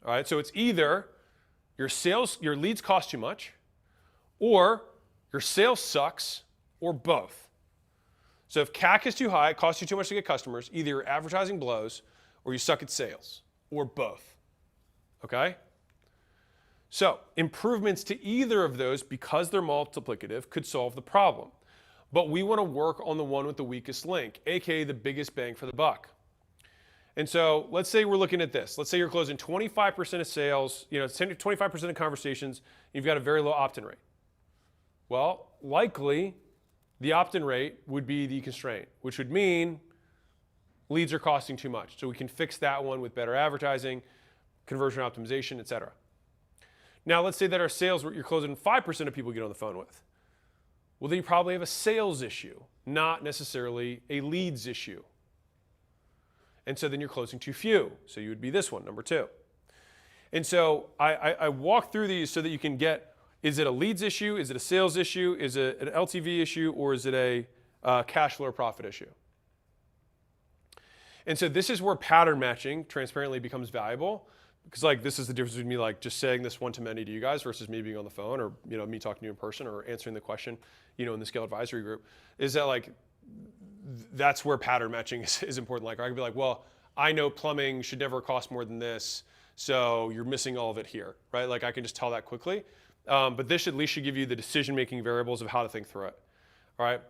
All right, so it's either your leads cost too much, or your sales sucks, or both. So if CAC is too high, it costs you too much to get customers, either your advertising blows or you suck at sales, or both. Okay? So improvements to either of those, because they're multiplicative, could solve the problem. But we want to work on the one with the weakest link, aka the biggest bang for the buck. And so let's say we're looking at this. Let's say you're closing 25% of sales, 25% of conversations, you've got a very low opt-in rate. Well, likely the opt-in rate would be the constraint, which would mean leads are costing too much. So we can fix that one with better advertising, conversion optimization, et cetera. Now let's say that our sales, you're closing 5% of people get on the phone with. Well, then you probably have a sales issue, not necessarily a leads issue. And so then you're closing too few. So you would be this one, number 2. And so I walk through these so that you can get Is it a leads issue? Is it a sales issue? Is it an LTV issue? Or is it a cash flow or profit issue? And so this is where pattern matching transparently becomes valuable, because like this is the difference between me like just saying this one-to-many to you guys versus me being on the phone, or me talking to you in person, or answering the question in the Scale Advisory Group. Is that like that's where pattern matching is important. Like I could be like, well, I know plumbing should never cost more than this, so you're missing all of it here, right? Like I can just tell that quickly. But this at least should give you the decision-making variables of how to think through it. All right.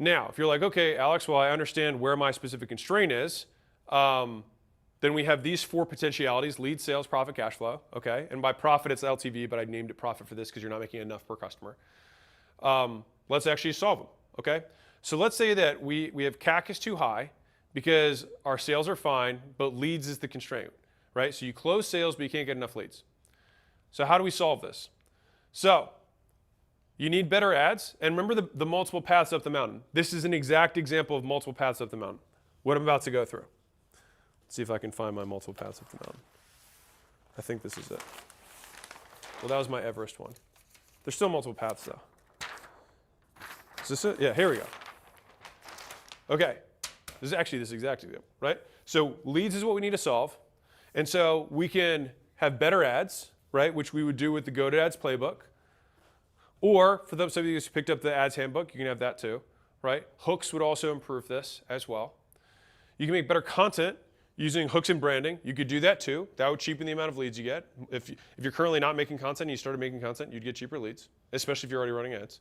Now, if you're like, okay, Alex, well, I understand where my specific constraint is, then we have these 4 potentialities: lead, sales, profit, cash flow. Okay. And by profit, it's LTV, but I named it profit for this because you're not making enough per customer. Let's actually solve them. Okay. So let's say that we have CAC is too high because our sales are fine, but leads is the constraint, right? So you close sales, but you can't get enough leads. So how do we solve this? So you need better ads. And remember the multiple paths up the mountain. This is an exact example of multiple paths up the mountain, what I'm about to go through. Let's see if I can find my multiple paths up the mountain. I think this is it. Well, that was my Everest one. There's still multiple paths, though. Is this it? Yeah, here we go. Okay. This is exact example, right? So leads is what we need to solve. And so we can have better ads, right, which we would do with the Go-to-Ads playbook. Or for those of you who picked up the ads handbook, you can have that too, right? Hooks would also improve this as well. You can make better content using hooks and branding. You could do that too. That would cheapen the amount of leads you get. If you're currently not making content and you started making content, you'd get cheaper leads, especially if you're already running ads.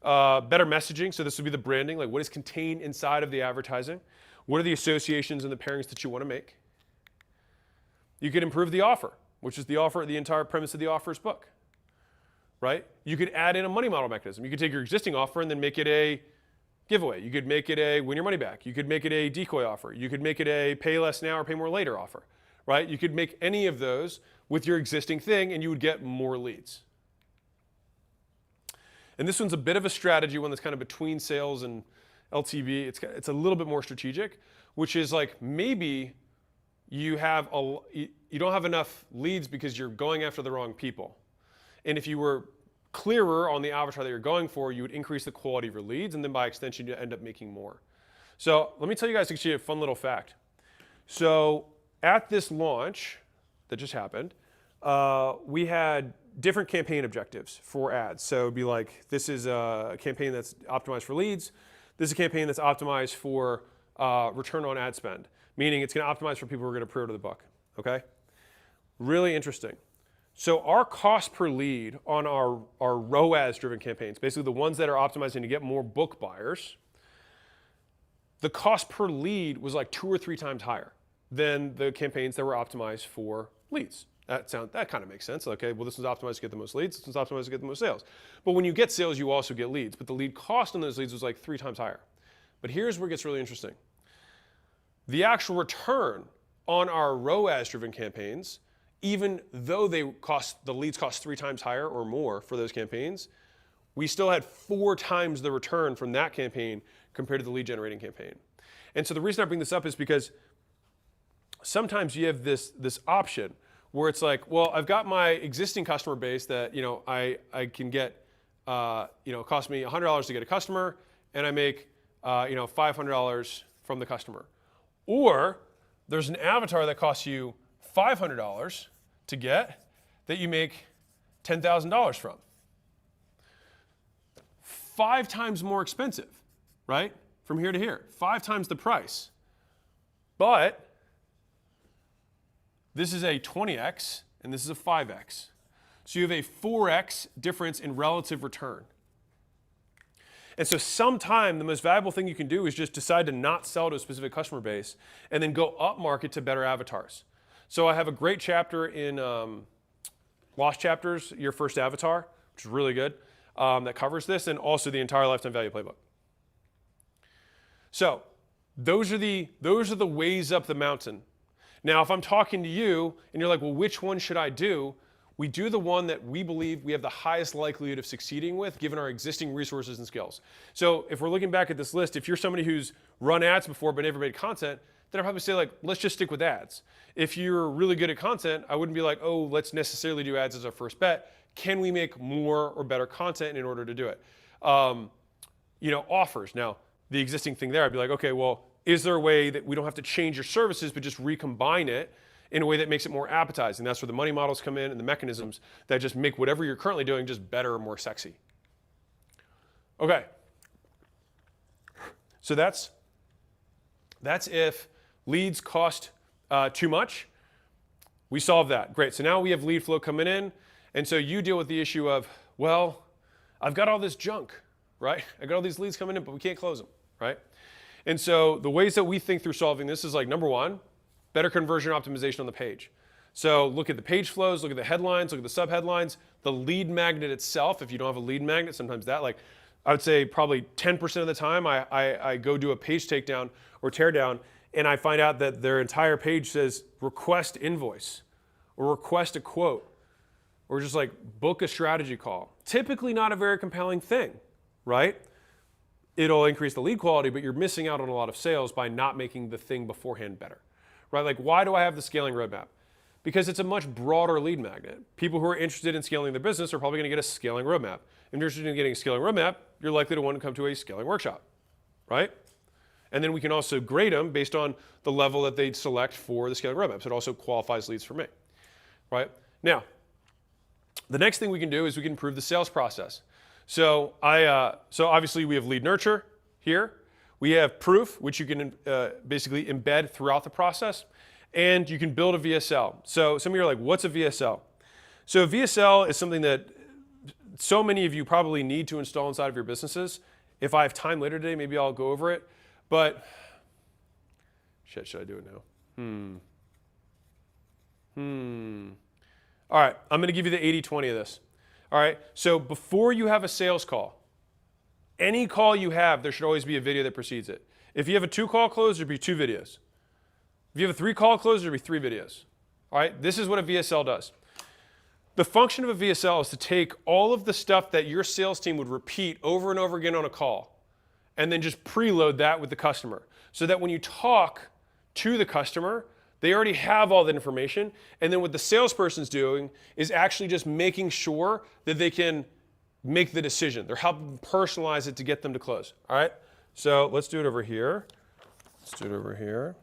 Better messaging. So this would be the branding, like what is contained inside of the advertising. What are the associations and the pairings that you want to make? You could improve the offer, which is the entire premise of the offers book. Right? You could add in a money model mechanism. You could take your existing offer and then make it a giveaway. You could make it a win your money back. You could make it a decoy offer. You could make it a pay less now or pay more later offer. Right? You could make any of those with your existing thing and you would get more leads. And this one's a bit of a strategy, one that's kind of between sales and LTV. It's a little bit more strategic, which is like maybe you don't have enough leads because you're going after the wrong people. And if you were clearer on the avatar that you're going for, you would increase the quality of your leads, and then by extension, you end up making more. So let me tell you guys actually a fun little fact. So at this launch that just happened, we had different campaign objectives for ads. So it'd be like, this is a campaign that's optimized for leads. This is a campaign that's optimized for return on ad spend, meaning it's going to optimize for people who are going to pre-order the book. Okay? Really interesting. So our cost per lead on our ROAS-driven campaigns, basically the ones that are optimizing to get more book buyers, the cost per lead was like 2 or 3 times higher than the campaigns that were optimized for leads. That kind of makes sense. Okay, well, this was optimized to get the most leads. This was optimized to get the most sales. But when you get sales, you also get leads. But the lead cost on those leads was like 3 times higher. But here's where it gets really interesting. The actual return on our ROAS-driven campaigns, even though the leads cost 3 times higher or more for those campaigns, we still had 4 times the return from that campaign compared to the lead generating campaign. And so the reason I bring this up is because sometimes you have this option where it's like, well, I've got my existing customer base that I can get, it costs me $100 to get a customer, and I make $500 from the customer. Or there's an avatar that costs you $500 to get that you make $10,000 from. 5 times more expensive, right? From here to here, 5 times the price. But this is a 20x and this is a 5x. So you have a 4x difference in relative return. And so sometime the most valuable thing you can do is just decide to not sell to a specific customer base and then go up market to better avatars. So I have a great chapter in Lost Chapters, Your First Avatar, which is really good, that covers this, and also the entire Lifetime Value Playbook. So those are the ways up the mountain. Now, if I'm talking to you and you're like, well, which one should I do? We do the one that we believe we have the highest likelihood of succeeding with, given our existing resources and skills. So if we're looking back at this list, if you're somebody who's run ads before but never made content, then I'd probably say, like, let's just stick with ads. If you're really good at content, I wouldn't be like, oh, let's necessarily do ads as our first bet. can we make more or better content in order to do it? Offers. Now, the existing thing there, I'd be like, okay, well, is there a way that we don't have to change your services, but just recombine it in a way that makes it more appetizing? That's where the money models come in and the mechanisms that just make whatever you're currently doing just better and more sexy. Okay. So that's if leads cost too much. We solve that. Great. So now we have lead flow coming in. And so you deal with the issue of, well, I've got all this junk, right? I got all these leads coming in, but we can't close them, right? And so the ways that we think through solving this is like, number one, better conversion optimization on the page. So look at the page flows, look at the headlines, look at the subheadlines, the lead magnet itself. If you don't have a lead magnet, sometimes that, like, I would say probably 10% of the time I go do a page takedown or teardown, and I find out that their entire page says request invoice or request a quote or just like book a strategy call. Typically not a very compelling thing, right? It'll increase the lead quality, but you're missing out on a lot of sales by not making the thing beforehand better, right? Like, why do I have the scaling roadmap? Because it's a much broader lead magnet. People who are interested in scaling their business are probably going to get a scaling roadmap. If you're interested in getting a scaling roadmap, you're likely to want to come to a scaling workshop, right? And then we can also grade them based on the level that they'd select for the scaling roadmap. So it also qualifies leads for me, right? Now, the next thing we can do is we can improve the sales process. So obviously we have lead nurture here. We have proof, which you can basically embed throughout the process. And you can build a VSL. So some of you are like, what's a VSL? So a VSL is something that so many of you probably need to install inside of your businesses. If I have time later today, maybe I'll go over it. But, shit, should I do it now? All right, I'm going to give you the 80-20 of this. All right, so before you have a sales call, any call you have, there should always be a video that precedes it. If you have a 2-call close, there'd be 2 videos. If you have a 3-call close, there'll be 3 videos. All right, this is what a VSL does. The function of a VSL is to take all of the stuff that your sales team would repeat over and over again on a call and then just preload that with the customer so that when you talk to the customer, they already have all the information. And then what the salesperson's doing is actually just making sure that they can make the decision. They're helping personalize it to get them to close. All right, so let's do it over here. Let's do it over here.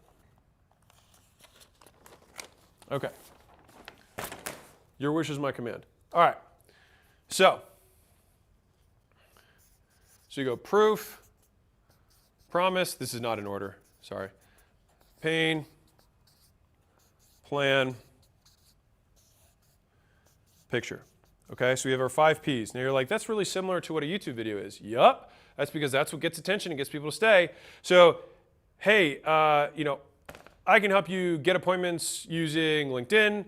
Okay. Your wish is my command. All right. So you go proof, promise. This is not in order. Sorry. Pain, plan, picture. Okay, so we have our 5 Ps. Now you're like, that's really similar to what a YouTube video is. Yup. That's because that's what gets attention and gets people to stay. So, hey, I can help you get appointments using LinkedIn.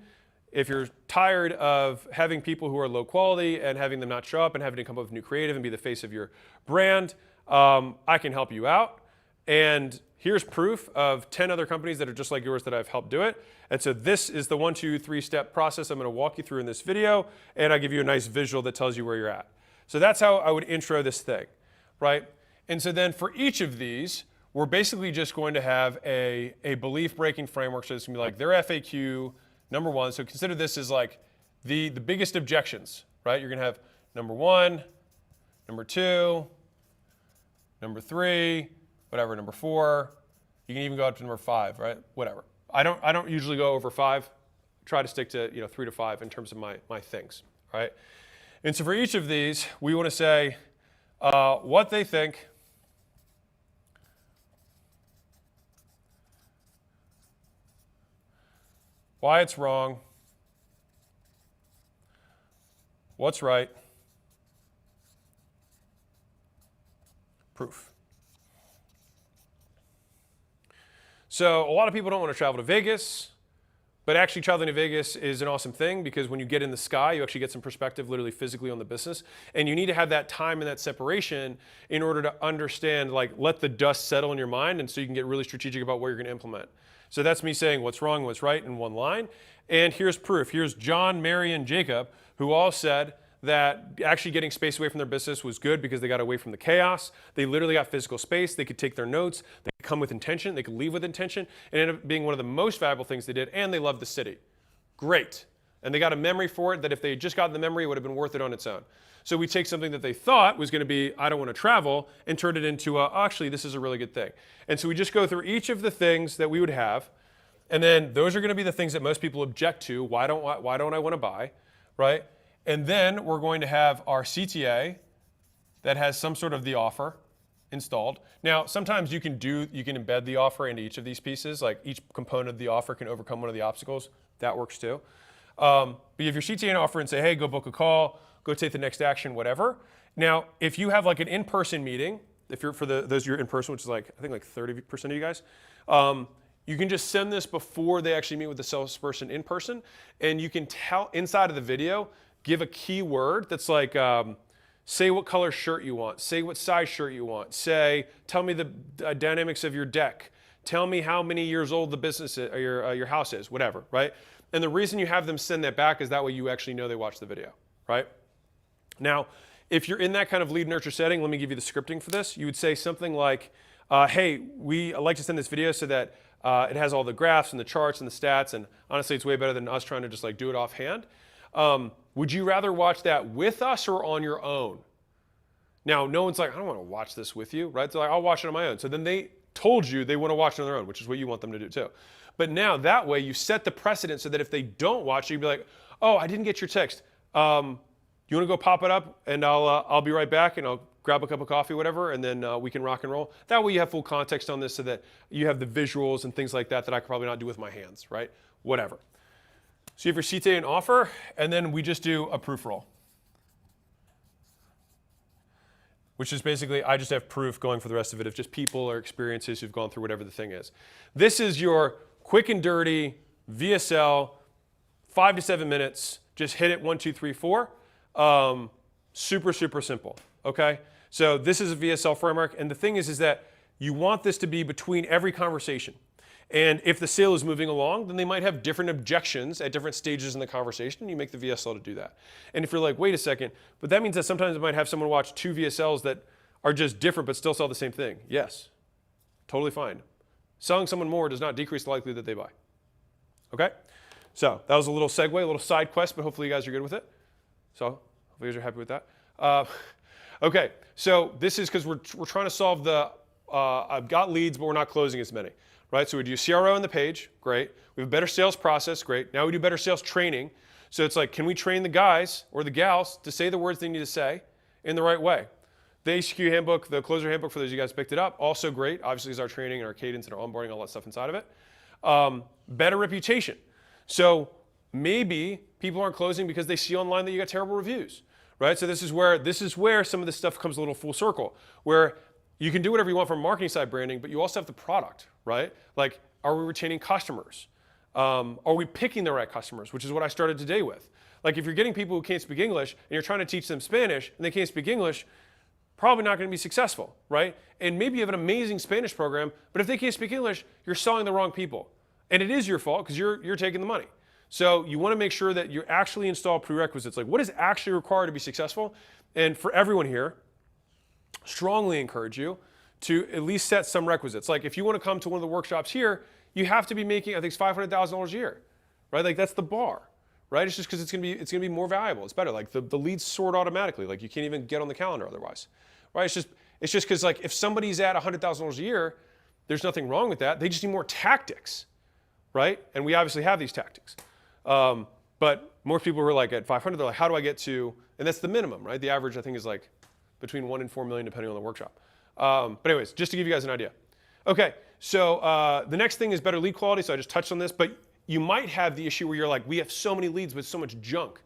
If you're tired of having people who are low quality and having them not show up and having to come up with new creative and be the face of your brand, I can help you out. And here's proof of 10 other companies that are just like yours that I've helped do it. And so this is the 1, 2, 3-step process I'm going to walk you through in this video, and I give you a nice visual that tells you where you're at. So that's how I would intro this thing, right? And so then for each of these, we're basically just going to have a belief-breaking framework. So it's going to be like their FAQ, number 1. So consider this as like the biggest objections, right? You're going to have number 1, number 2, number 3, whatever, number 4. You can even go up to number 5, right? Whatever. I don't usually go over 5. Try to stick to 3 to 5 in terms of my things, right? And so for each of these, we want to say what they think, why it's wrong, what's right, proof. So a lot of people don't want to travel to Vegas, but actually traveling to Vegas is an awesome thing because when you get in the sky, you actually get some perspective literally physically on the business. And you need to have that time and that separation in order to understand, like, let the dust settle in your mind, and so you can get really strategic about what you're going to implement. So that's me saying what's wrong and what's right in one line. And here's proof. Here's John, Mary, and Jacob, who all said that actually getting space away from their business was good because they got away from the chaos. They literally got physical space. They could take their notes. They could come with intention. They could leave with intention. And it ended up being one of the most valuable things they did, and they loved the city. Great. And they got a memory for it that if they had just gotten the memory, it would have been worth it on its own. So we take something that they thought was going to be, I don't want to travel, and turn it into, actually, this is a really good thing. And so we just go through each of the things that we would have, and then those are going to be the things that most people object to. Why don't I want to buy, right? And then we're going to have our CTA that has some sort of the offer installed. Now, sometimes you can embed the offer into each of these pieces, like each component of the offer can overcome one of the obstacles. That works too. But you have your CTA and offer and say, hey, go book a call, go take the next action, whatever. Now, if you have like an in-person meeting, if you're those you're in person, which is like, I think like 30% of you guys, you can just send this before they actually meet with the salesperson in person, and you can tell inside of the video, give a keyword that's like, say what color shirt you want, say what size shirt you want, say, tell me the dynamics of your deck, tell me how many years old the business is, or your house is, whatever, right? And the reason you have them send that back is that way you actually know they watched the video, right? Now, if you're in that kind of lead nurture setting, let me give you the scripting for this. You would say something like, hey, I'd like to send this video so that it has all the graphs and the charts and the stats, and honestly, it's way better than us trying to just like do it offhand. Would you rather watch that with us or on your own? Now, no one's like, I don't want to watch this with you, right? They're like, I'll watch it on my own. So then they told you they want to watch it on their own, which is what you want them to do too. But now that way you set the precedent so that if they don't watch it, you'd be like, oh, I didn't get your text. You want to go pop it up and I'll be right back and I'll grab a cup of coffee, whatever, and then we can rock and roll. That way you have full context on this so that you have the visuals and things like that that I could probably not do with my hands, right? Whatever. So you have your CTA and offer, and then we just do a proof roll. Which is basically, I just have proof going for the rest of it of just people or experiences who've gone through whatever the thing is. This is your quick and dirty VSL, 5 to 7 minutes, just hit it 1, 2, 3, 4. Super, super simple, okay? So this is a VSL framework, and the thing is that you want this to be between every conversation. And if the sale is moving along, then they might have different objections at different stages in the conversation, and you make the VSL to do that. And if you're like, wait a second, but that means that sometimes I might have someone watch 2 VSLs that are just different but still sell the same thing. Yes, totally fine. Selling someone more does not decrease the likelihood that they buy. Okay? So that was a little segue, a little side quest, but hopefully you guys are good with it. So hopefully you guys are happy with that. Okay, so this is because we're trying to solve the, I've got leads, but we're not closing as many. Right, so we do CRO on the page, great. We have a better sales process, great. Now we do better sales training. So it's like, can we train the guys or the gals to say the words they need to say in the right way? The HQ handbook, the closer handbook, for those of you guys picked it up, also great. Obviously, is our training and our cadence and our onboarding, all that stuff inside of it. Better reputation. So maybe people aren't closing because they see online that you got terrible reviews, right? So this is where some of this stuff comes a little full circle, where you can do whatever you want from marketing side branding, but you also have the product, right? Like, are we retaining customers? Are we picking the right customers, which is what I started today with. Like, if you're getting people who can't speak English and you're trying to teach them Spanish and they can't speak English, probably not going to be successful, right? And maybe you have an amazing Spanish program, but if they can't speak English, you're selling the wrong people. And it is your fault because you're taking the money. So you want to make sure that you actually install prerequisites. Like, what is actually required to be successful? And for everyone here, strongly encourage you to at least set some requisites. Like, if you want to come to one of the workshops here, you have to be making, I think it's $500,000 a year, right? Like, that's the bar, right? It's just because it's gonna be more valuable. It's better. Like, the leads sort automatically. Like, you can't even get on the calendar otherwise, right? It's just because, like, if somebody's at $100,000 a year, there's nothing wrong with that. They just need more tactics, right? And we obviously have these tactics. But most people who are like at 500, they're like, how do I get to, and that's the minimum, right? The average, I think, is like between 1 and 4 million, depending on the workshop. But anyways, just to give you guys an idea. Okay, so the next thing is better lead quality. So I just touched on this, but you might have the issue where you're like, we have so many leads with so much junk,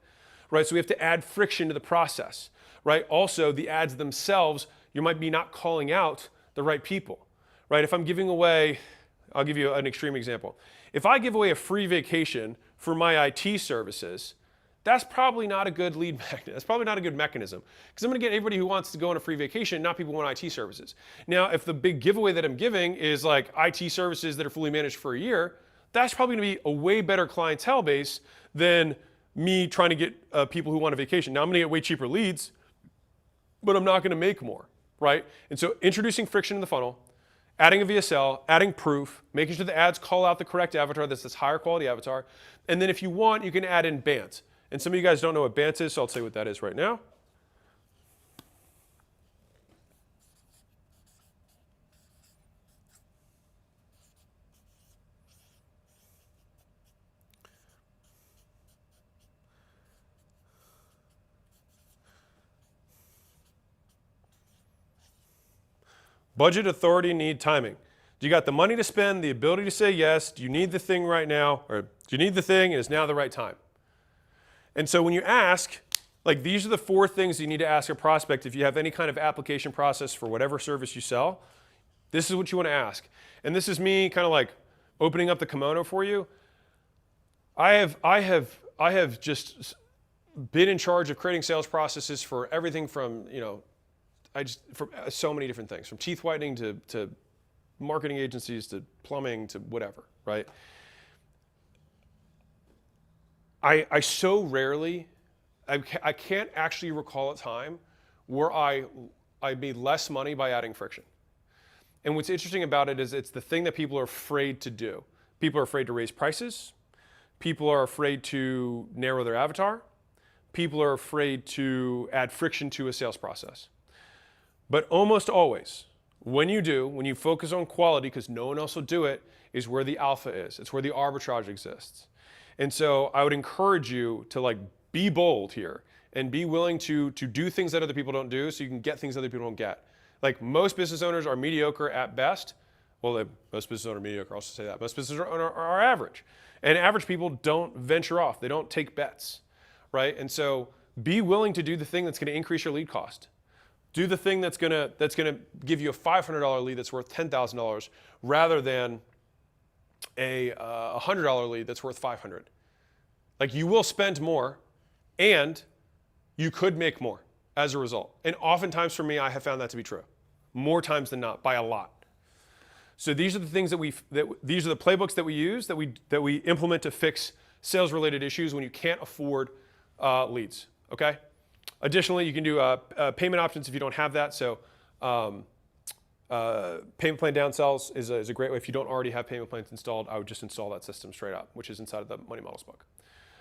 right? So we have to add friction to the process, right? Also, the ads themselves, you might be not calling out the right people, right? If I'm giving away, I'll give you an extreme example. If I give away a free vacation for my IT services, that's probably not a good lead magnet. That's probably not a good mechanism, because I'm going to get everybody who wants to go on a free vacation, not people who want IT services. Now, if the big giveaway that I'm giving is like IT services that are fully managed for a year, that's probably going to be a way better clientele base than me trying to get people who want a vacation. Now, I'm going to get way cheaper leads, but I'm not going to make more, right? And so introducing friction in the funnel adding a VSL, adding proof, making sure the ads call out the correct avatar, that's this higher quality avatar. And then if you want, you can add in bans. And some of you guys don't know what bans is, so I'll tell you what that is right now. Budget, authority, need, timing. Do you got the money to spend, the ability to say yes? Do you need the thing right now? Or do you need the thing and is now the right time? And so when you ask, like these are the 4 things you need to ask a prospect if you have any kind of application process for whatever service you sell. This is what you want to ask. And this is me kind of like opening up the kimono for you. I have just been in charge of creating sales processes for everything from, for so many different things, from teeth whitening to marketing agencies to plumbing to whatever, right? I so rarely, I can't actually recall a time where I made less money by adding friction. And what's interesting about it is it's the thing that people are afraid to do. People are afraid to raise prices. People are afraid to narrow their avatar. People are afraid to add friction to a sales process. But almost always, when you focus on quality, because no one else will do it, is where the alpha is. It's where the arbitrage exists. And so I would encourage you to be bold here and be willing to do things that other people don't do so you can get things other people don't get. Like most business owners are mediocre at best. Well, most business owners are mediocre, I'll just say that. Most business owners are average. And average people don't venture off. They don't take bets, right? And so be willing to do the thing that's going to increase your lead cost. Do the thing that's gonna give you a $500 lead that's worth $10,000 rather than a $100 lead that's worth $500. Like you will spend more, and you could make more as a result. And oftentimes for me, I have found that to be true, more times than not, by a lot. So these are the things these are the playbooks that we use that we implement to fix sales-related issues when you can't afford leads. Okay. Additionally, you can do payment options if you don't have that. So payment plan downsells is a great way. If you don't already have payment plans installed, I would just install that system straight up, which is inside of the Money Models book.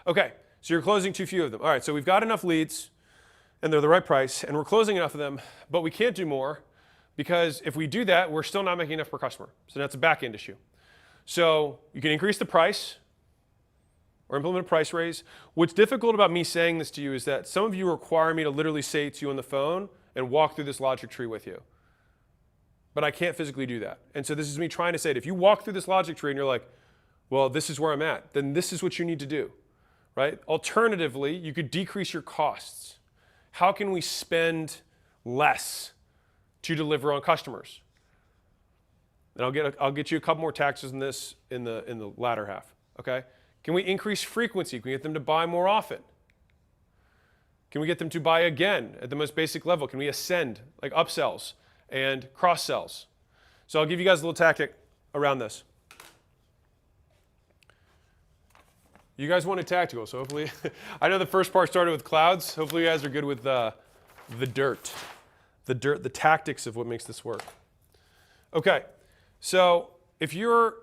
Okay, so you're closing too few of them. All right, so we've got enough leads, and they're the right price, and we're closing enough of them, but we can't do more because if we do that, we're still not making enough per customer. So that's a back-end issue. So you can increase the price, or implement a price raise. What's difficult about me saying this to you is that some of you require me to literally say it to you on the phone and walk through this logic tree with you. But I can't physically do that. And so this is me trying to say it. If you walk through this logic tree and you're like, well, this is where I'm at, then this is what you need to do, right? Alternatively, you could decrease your costs. How can we spend less to deliver on customers? And I'll get you a couple more taxes in this in the latter half, okay? Can we increase frequency? Can we get them to buy more often? Can we get them to buy again at the most basic level? Can we ascend, like upsells and cross-sells? So I'll give you guys a little tactic around this. You guys wanted tactical, so hopefully, I know the first part started with clouds. Hopefully you guys are good with the tactics of what makes this work. Okay, so if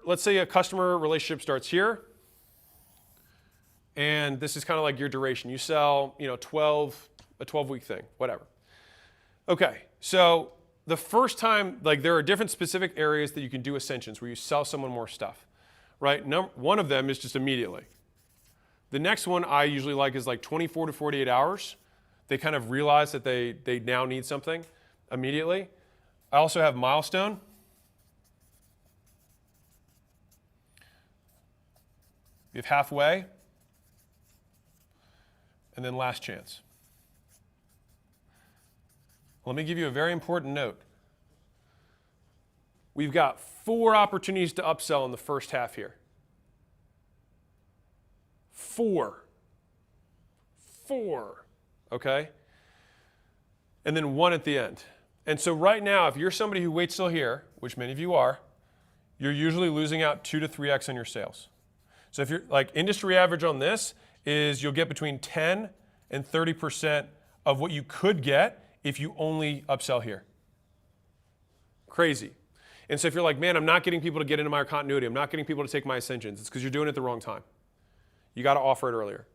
let's say a customer relationship starts here, and this is kind of like your duration. You sell, a 12-week thing, whatever. Okay, so the first time, there are different specific areas that you can do ascensions where you sell someone more stuff, right? One of them is just immediately. The next one I usually like is 24 to 48 hours. They kind of realize that they now need something immediately. I also have milestone. You have halfway. And then last chance. Let me give you a very important note. We've got 4 opportunities to upsell in the first half here. 4, okay? And then 1 at the end. And so right now, if you're somebody who waits till here, which many of you are, you're usually losing out 2 to 3x on your sales. So if you're industry average on this is you'll get between 10 and 30% of what you could get if you only upsell here. Crazy. And so if you're like, man, I'm not getting people to get into my continuity, I'm not getting people to take my ascensions, it's because you're doing it the wrong time. You got to offer it earlier.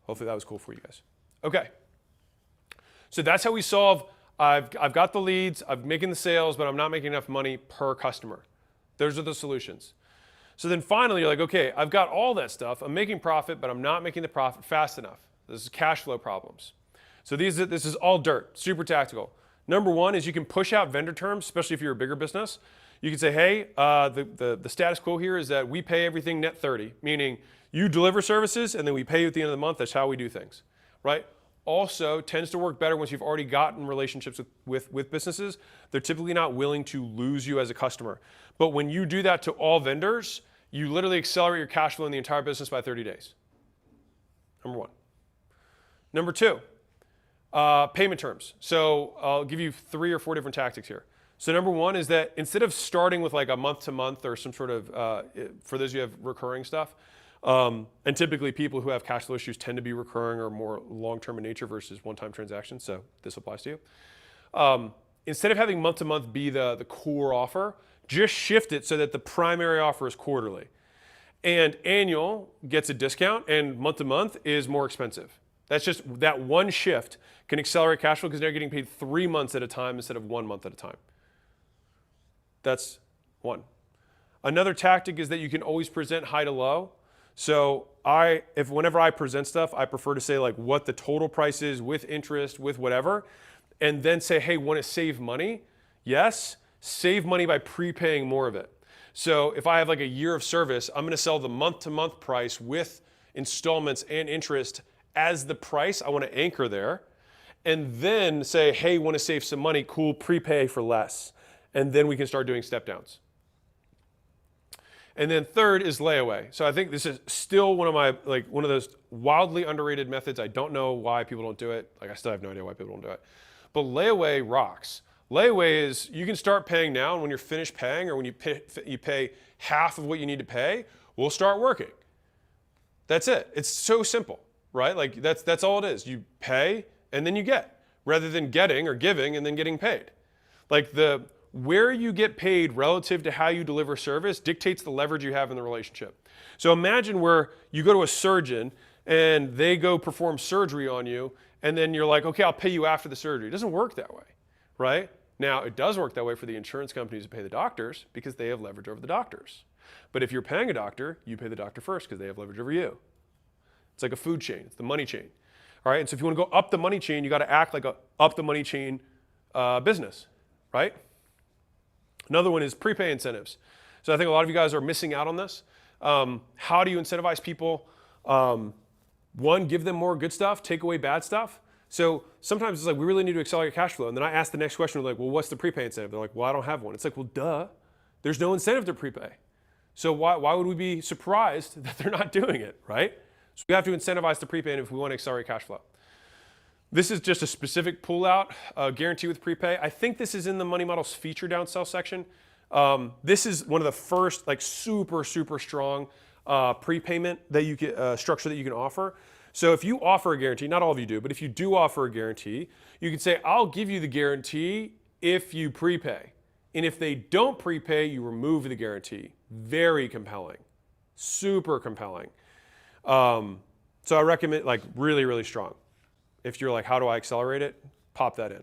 Hopefully that was cool for you guys. Okay. So that's how we solve, I've got the leads, I'm making the sales, but I'm not making enough money per customer. Those are the solutions. So then finally you're like, okay, I've got all that stuff, I'm making profit, but I'm not making the profit fast enough. This is cash flow problems. So this is all dirt, super tactical. Number one is you can push out vendor terms, especially if you're a bigger business. You can say, hey, the status quo here is that we pay everything net 30, meaning you deliver services and then we pay you at the end of the month. That's how we do things, right? Also tends to work better once you've already gotten relationships with businesses. They're typically not willing to lose you as a customer. But when you do that to all vendors, you literally accelerate your cash flow in the entire business by 30 days. Number one. Number two, payment terms. So I'll give you 3 or 4 different tactics here. So number one is that instead of starting with like a month-to-month or some sort of, for those who have recurring stuff, and typically people who have cash flow issues tend to be recurring or more long-term in nature versus one-time transactions, so this applies to you. Instead of having month-to-month be the core offer, just shift it so that the primary offer is quarterly. And annual gets a discount and month-to-month is more expensive. That's just that one shift can accelerate cash flow because they're getting paid 3 months at a time instead of 1 month at a time. That's one. Another tactic is that you can always present high to low. So whenever I present stuff, I prefer to say like what the total price is with interest, with whatever, and then say, hey, want to save money? Yes, save money by prepaying more of it. So if I have like a year of service, I'm going to sell the month-to-month price with installments and interest as the price. I want to anchor there. And then say, hey, want to save some money? Cool, prepay for less. And then we can start doing step downs. And then third is layaway. So I think this is still one of those wildly underrated methods. I don't know why people don't do it. Like I still have no idea why people don't do it. But layaway rocks. Layaway is you can start paying now, and when you're finished paying or when you pay half of what you need to pay, we'll start working. That's it. It's so simple, right? Like that's all it is. You pay and then you get, rather than getting or giving and then getting paid. Like where you get paid relative to how you deliver service dictates the leverage you have in the relationship. So imagine where you go to a surgeon and they go perform surgery on you, and then you're like, okay, I'll pay you after the surgery. It doesn't work that way, right? Now, it does work that way for the insurance companies to pay the doctors because they have leverage over the doctors. But if you're paying a doctor, you pay the doctor first because they have leverage over you. It's like a food chain. It's the money chain. All right, and so if you want to go up the money chain, you got to act like a up the money chain business, right? Another one is prepay incentives. So I think a lot of you guys are missing out on this. How do you incentivize people? One, give them more good stuff, take away bad stuff. So sometimes it's like, we really need to accelerate cash flow. And then I ask the next question, like, well, what's the prepay incentive? They're like, well, I don't have one. It's like, well, duh. There's no incentive to prepay. So why would we be surprised that they're not doing it, right? So we have to incentivize the prepay if we want to accelerate cash flow. This is just a specific pullout, guarantee with prepay. I think this is in the Money Models feature downsell section. This is one of the first, like super, super strong prepayment that you can, structure that you can offer. So if you offer a guarantee, not all of you do, but if you do offer a guarantee, you can say, I'll give you the guarantee if you prepay. And if they don't prepay, you remove the guarantee. Very compelling, super compelling. So I recommend like really, really strong. If you're like, how do I accelerate it? Pop that in.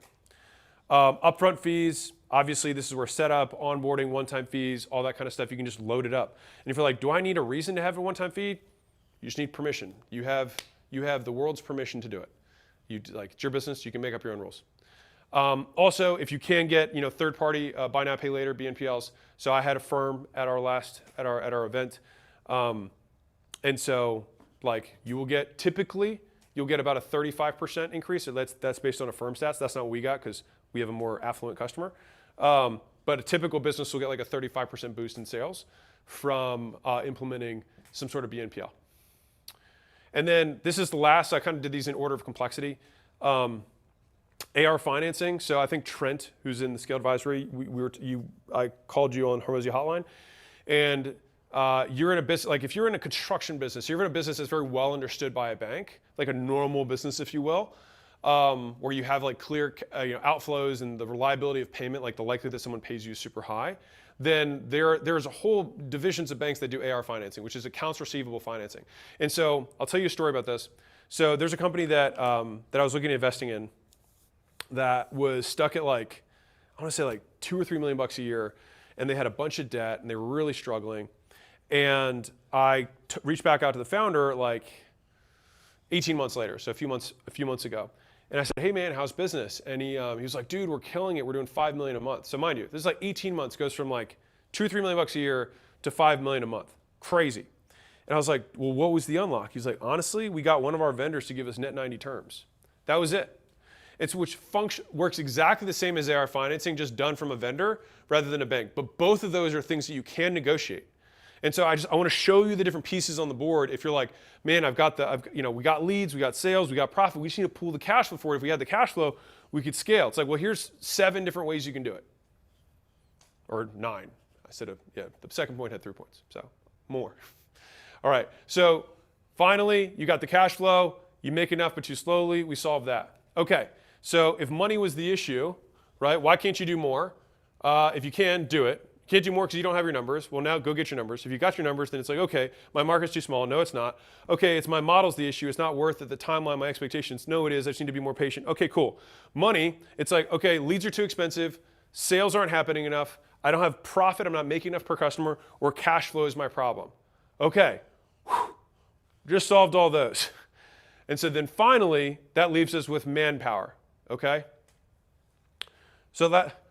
Upfront fees, obviously this is where setup, onboarding, one-time fees, all that kind of stuff, you can just load it up. And if you're like, do I need a reason to have a one-time fee? You just need permission. You have the world's permission to do it. It's your business, you can make up your own rules. Also, if you can get third-party buy now, pay later, BNPLs. So I had a firm at our event. And so like you'll get about a 35% increase. So that's based on a firm stats. That's not what we got because we have a more affluent customer. But a typical business will get like a 35% boost in sales from implementing some sort of BNPL. And then this is the last. So I kind of did these in order of complexity. AR financing. So I think Trent, who's in the Scale Advisory, I called you on Hormozi Hotline, and you're in a business, like if you're in a construction business, you're in a business that's very well understood by a bank, like a normal business, if you will. where you have like clear outflows and the reliability of payment, like the likelihood that someone pays you is super high, then there's a whole divisions of banks that do AR financing, which is accounts receivable financing. And so I'll tell you a story about this. So there's a company that that I was looking at investing in that was stuck at like, I want to say like $2 or $3 million a year, and they had a bunch of debt and they were really struggling. And I reached back out to the founder like 18 months later, so a few months ago. And I said, hey man, how's business? And he was like, dude, we're killing it. We're doing $5 million a month. So mind you, this is like 18 months, goes from like $2 or $3 million a year to $5 million a month. Crazy. And I was like, well, what was the unlock? He's like, honestly, we got one of our vendors to give us net 90 terms. That was it. It's which works exactly the same as AR financing, just done from a vendor rather than a bank. But both of those are things that you can negotiate. And so I want to show you the different pieces on the board. If you're like, man, we got leads, we got sales, we got profit. We just need to pull the cash flow for it. If we had the cash flow, we could scale. It's like, well, here's 7 different ways you can do it. Or 9. The second point had 3 points, so more. All right, so finally, you got the cash flow. You make enough, but too slowly. We solved that. Okay, so if money was the issue, right, why can't you do more? If you can, do it. You can't do more because you don't have your numbers. Well, now go get your numbers. If you got your numbers, then it's like, okay, my market's too small. No, it's not. Okay, it's my model's the issue. It's not worth it. The timeline, my expectations. No, it is. I just need to be more patient. Okay, cool. Money, it's like, okay, leads are too expensive. Sales aren't happening enough. I don't have profit. I'm not making enough per customer, or cash flow is my problem. Okay, just solved all those. And so then finally, that leaves us with manpower, okay? So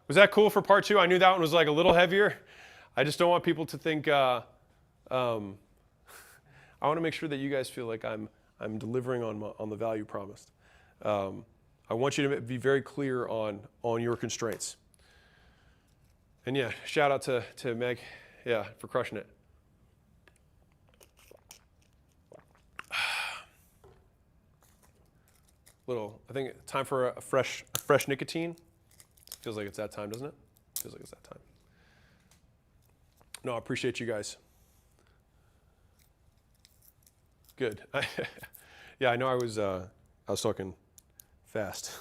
was that cool for part 2? I knew that one was like a little heavier. I just don't want people to think, I want to make sure that you guys feel like I'm delivering on the value promised. I want you to be very clear on your constraints. And yeah, shout out to Meg, for crushing it. I think time for a fresh nicotine. Feels like it's that time, doesn't it? Feels like it's that time. No, I appreciate you guys. Good. Yeah, I know I was talking fast,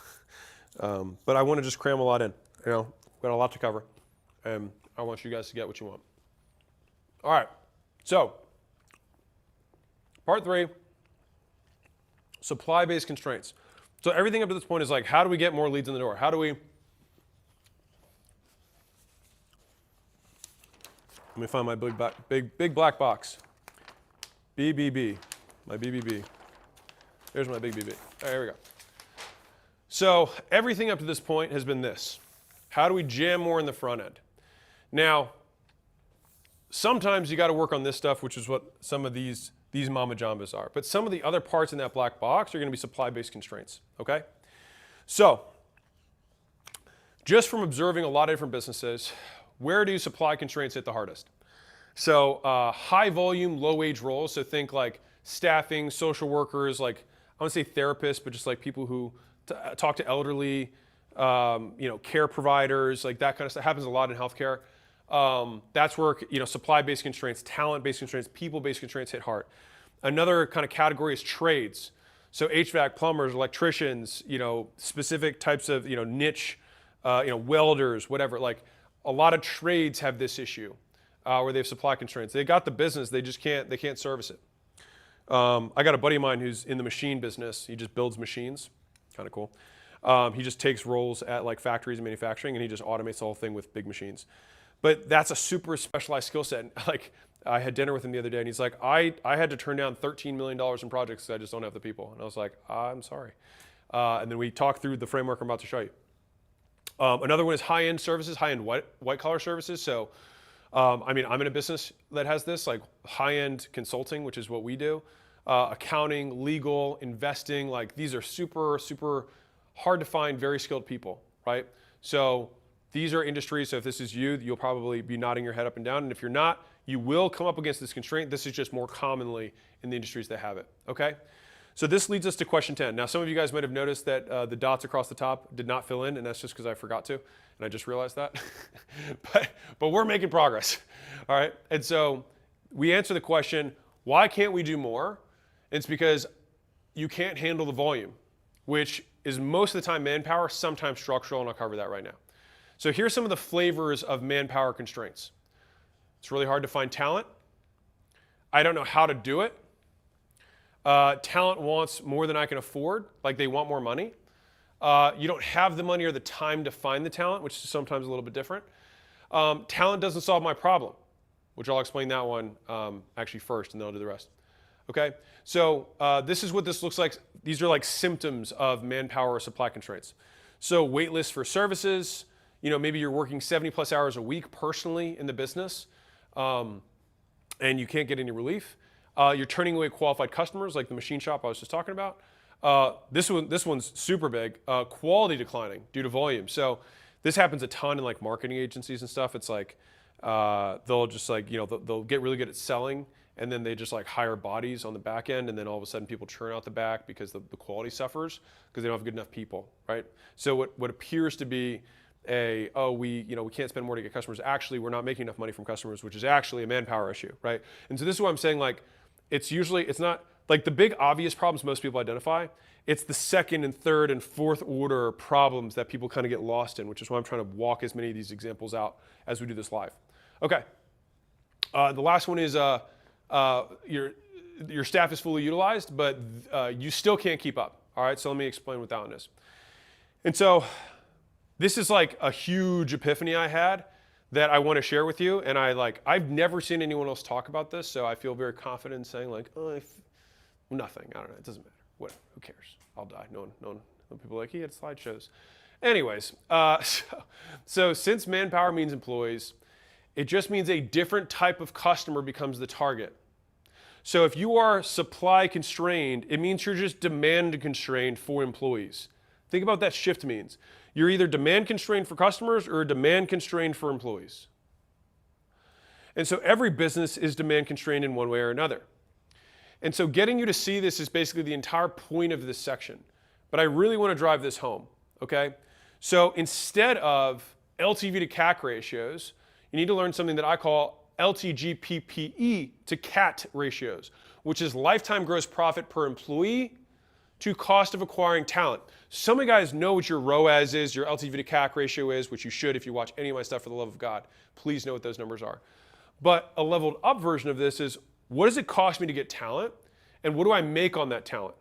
but I want to just cram a lot in. We've got a lot to cover, and I want you guys to get what you want. All right, so part 3, supply-based constraints. So everything up to this point is like, how do we get more leads in the door? How do we? Let me find my big black box. BBB, my BBB. There's my big BB. All right, here we go. So everything up to this point has been this. How do we jam more in the front end? Now, sometimes you got to work on this stuff, which is what some of these mama jambas are. But some of the other parts in that black box are going to be supply-based constraints, okay? So just from observing a lot of different businesses, where do supply constraints hit the hardest? So high volume, low wage roles, so think like staffing, social workers, like I want to say therapists, but just like people who talk to elderly, care providers, like that kind of stuff. Happens a lot in healthcare. That's where supply-based constraints, talent-based constraints, people-based constraints hit hard. Another kind of category is trades. So HVAC, plumbers, electricians, specific types of niche, welders, whatever. Like a lot of trades have this issue where they have supply constraints. They got the business, they can't service it. I got a buddy of mine who's in the machine business. He just builds machines, kind of cool. He just takes roles at like factories and manufacturing, and he just automates the whole thing with big machines. But that's a super specialized skill set. Like I had dinner with him the other day, and he's like, I had to turn down $13 million in projects because I just don't have the people. And I was like, I'm sorry. And then we talked through the framework I'm about to show you. Another one is high-end services, high-end white-collar services. So, I'm in a business that has this, like high-end consulting, which is what we do. Accounting, legal, investing, like these are super, super hard to find, very skilled people, right? So these are industries, so if this is you, you'll probably be nodding your head up and down. And if you're not, you will come up against this constraint. This is just more commonly in the industries that have it, okay? So this leads us to question 10. Now, some of you guys might have noticed that the dots across the top did not fill in, and that's just because I forgot to, and I just realized that. but we're making progress, all right? And so we answer the question, why can't we do more? It's because you can't handle the volume, which is most of the time manpower, sometimes structural, and I'll cover that right now. So here's some of the flavors of manpower constraints. It's really hard to find talent. I don't know how to do it. Talent wants more than I can afford, like they want more money. You don't have the money or the time to find the talent, which is sometimes a little bit different. Talent doesn't solve my problem, which I'll explain that one actually first, and then I'll do the rest. Okay, so this is what this looks like. These are like symptoms of manpower or supply constraints. So wait lists for services. Maybe you're working 70 plus hours a week personally in the business, and you can't get any relief. You're turning away qualified customers, like the machine shop I was just talking about. This one's super big. Quality declining due to volume. So this happens a ton in like marketing agencies and stuff. It's like they'll just like they'll get really good at selling, and then they just like hire bodies on the back end, and then all of a sudden people churn out the back because the quality suffers because they don't have good enough people, right? So what appears to be we can't spend more to get customers. Actually, we're not making enough money from customers, which is actually a manpower issue, right? And so this is what I'm saying, like, it's not like the big obvious problems most people identify. It's the second and third and fourth order problems that people kind of get lost in, which is why I'm trying to walk as many of these examples out as we do this live. Okay. The last one is your staff is fully utilized, but you still can't keep up. All right, so let me explain what that one is. And so this is like a huge epiphany I had that I want to share with you. And I've never seen anyone else talk about this, so I feel very confident in saying like, nothing. I don't know. It doesn't matter. What? Who cares? I'll die. No one. People are like, he had slideshows. Anyways, so since manpower means employees, it just means a different type of customer becomes the target. So if you are supply constrained, it means you're just demand constrained for employees. Think about what that shift means. You're either demand constrained for customers or demand constrained for employees. And so every business is demand constrained in one way or another. And so getting you to see this is basically the entire point of this section. But I really want to drive this home, okay? So instead of LTV to CAC ratios, you need to learn something that I call LTGPPE to CAT ratios, which is lifetime gross profit per employee to cost of acquiring talent. Some of you guys know what your ROAS is, your LTV to CAC ratio is, which you should if you watch any of my stuff for the love of God. Please know what those numbers are. But a leveled up version of this is, what does it cost me to get talent, and what do I make on that talent?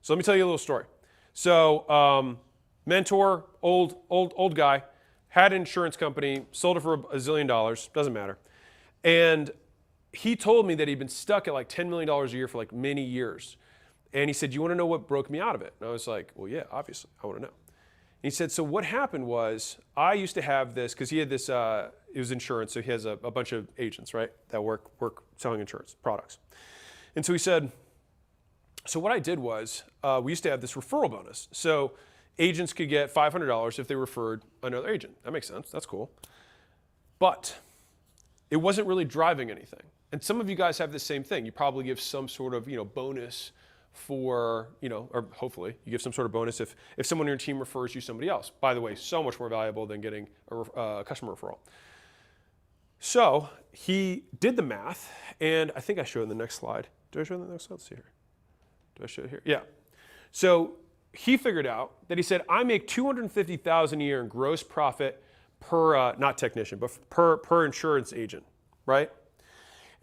So let me tell you a little story. So mentor, old guy, had an insurance company, sold it for $1 zillion, doesn't matter. And he told me that he'd been stuck at like $10 million a year for like many years. And he said, you want to know what broke me out of it? And I was like, well, yeah, obviously, I want to know. And he said, so what happened was, I used to have this, because he had this, it was insurance, so he has a bunch of agents, right, that work selling insurance products. And so he said, so what I did was, we used to have this referral bonus. So agents could get $500 if they referred another agent. That makes sense, that's cool. But it wasn't really driving anything. And some of you guys have the same thing. You probably give some sort of bonus for, or hopefully you give some sort of bonus if someone on your team refers you somebody else. By the way, so much more valuable than getting a customer referral. So he did the math, and I think I showed in the next slide. Do I show it in the next slide? Let's see here. Do I show it here? Yeah. So he figured out that he said, I make $250,000 a year in gross profit per, not technician, but per insurance agent, right?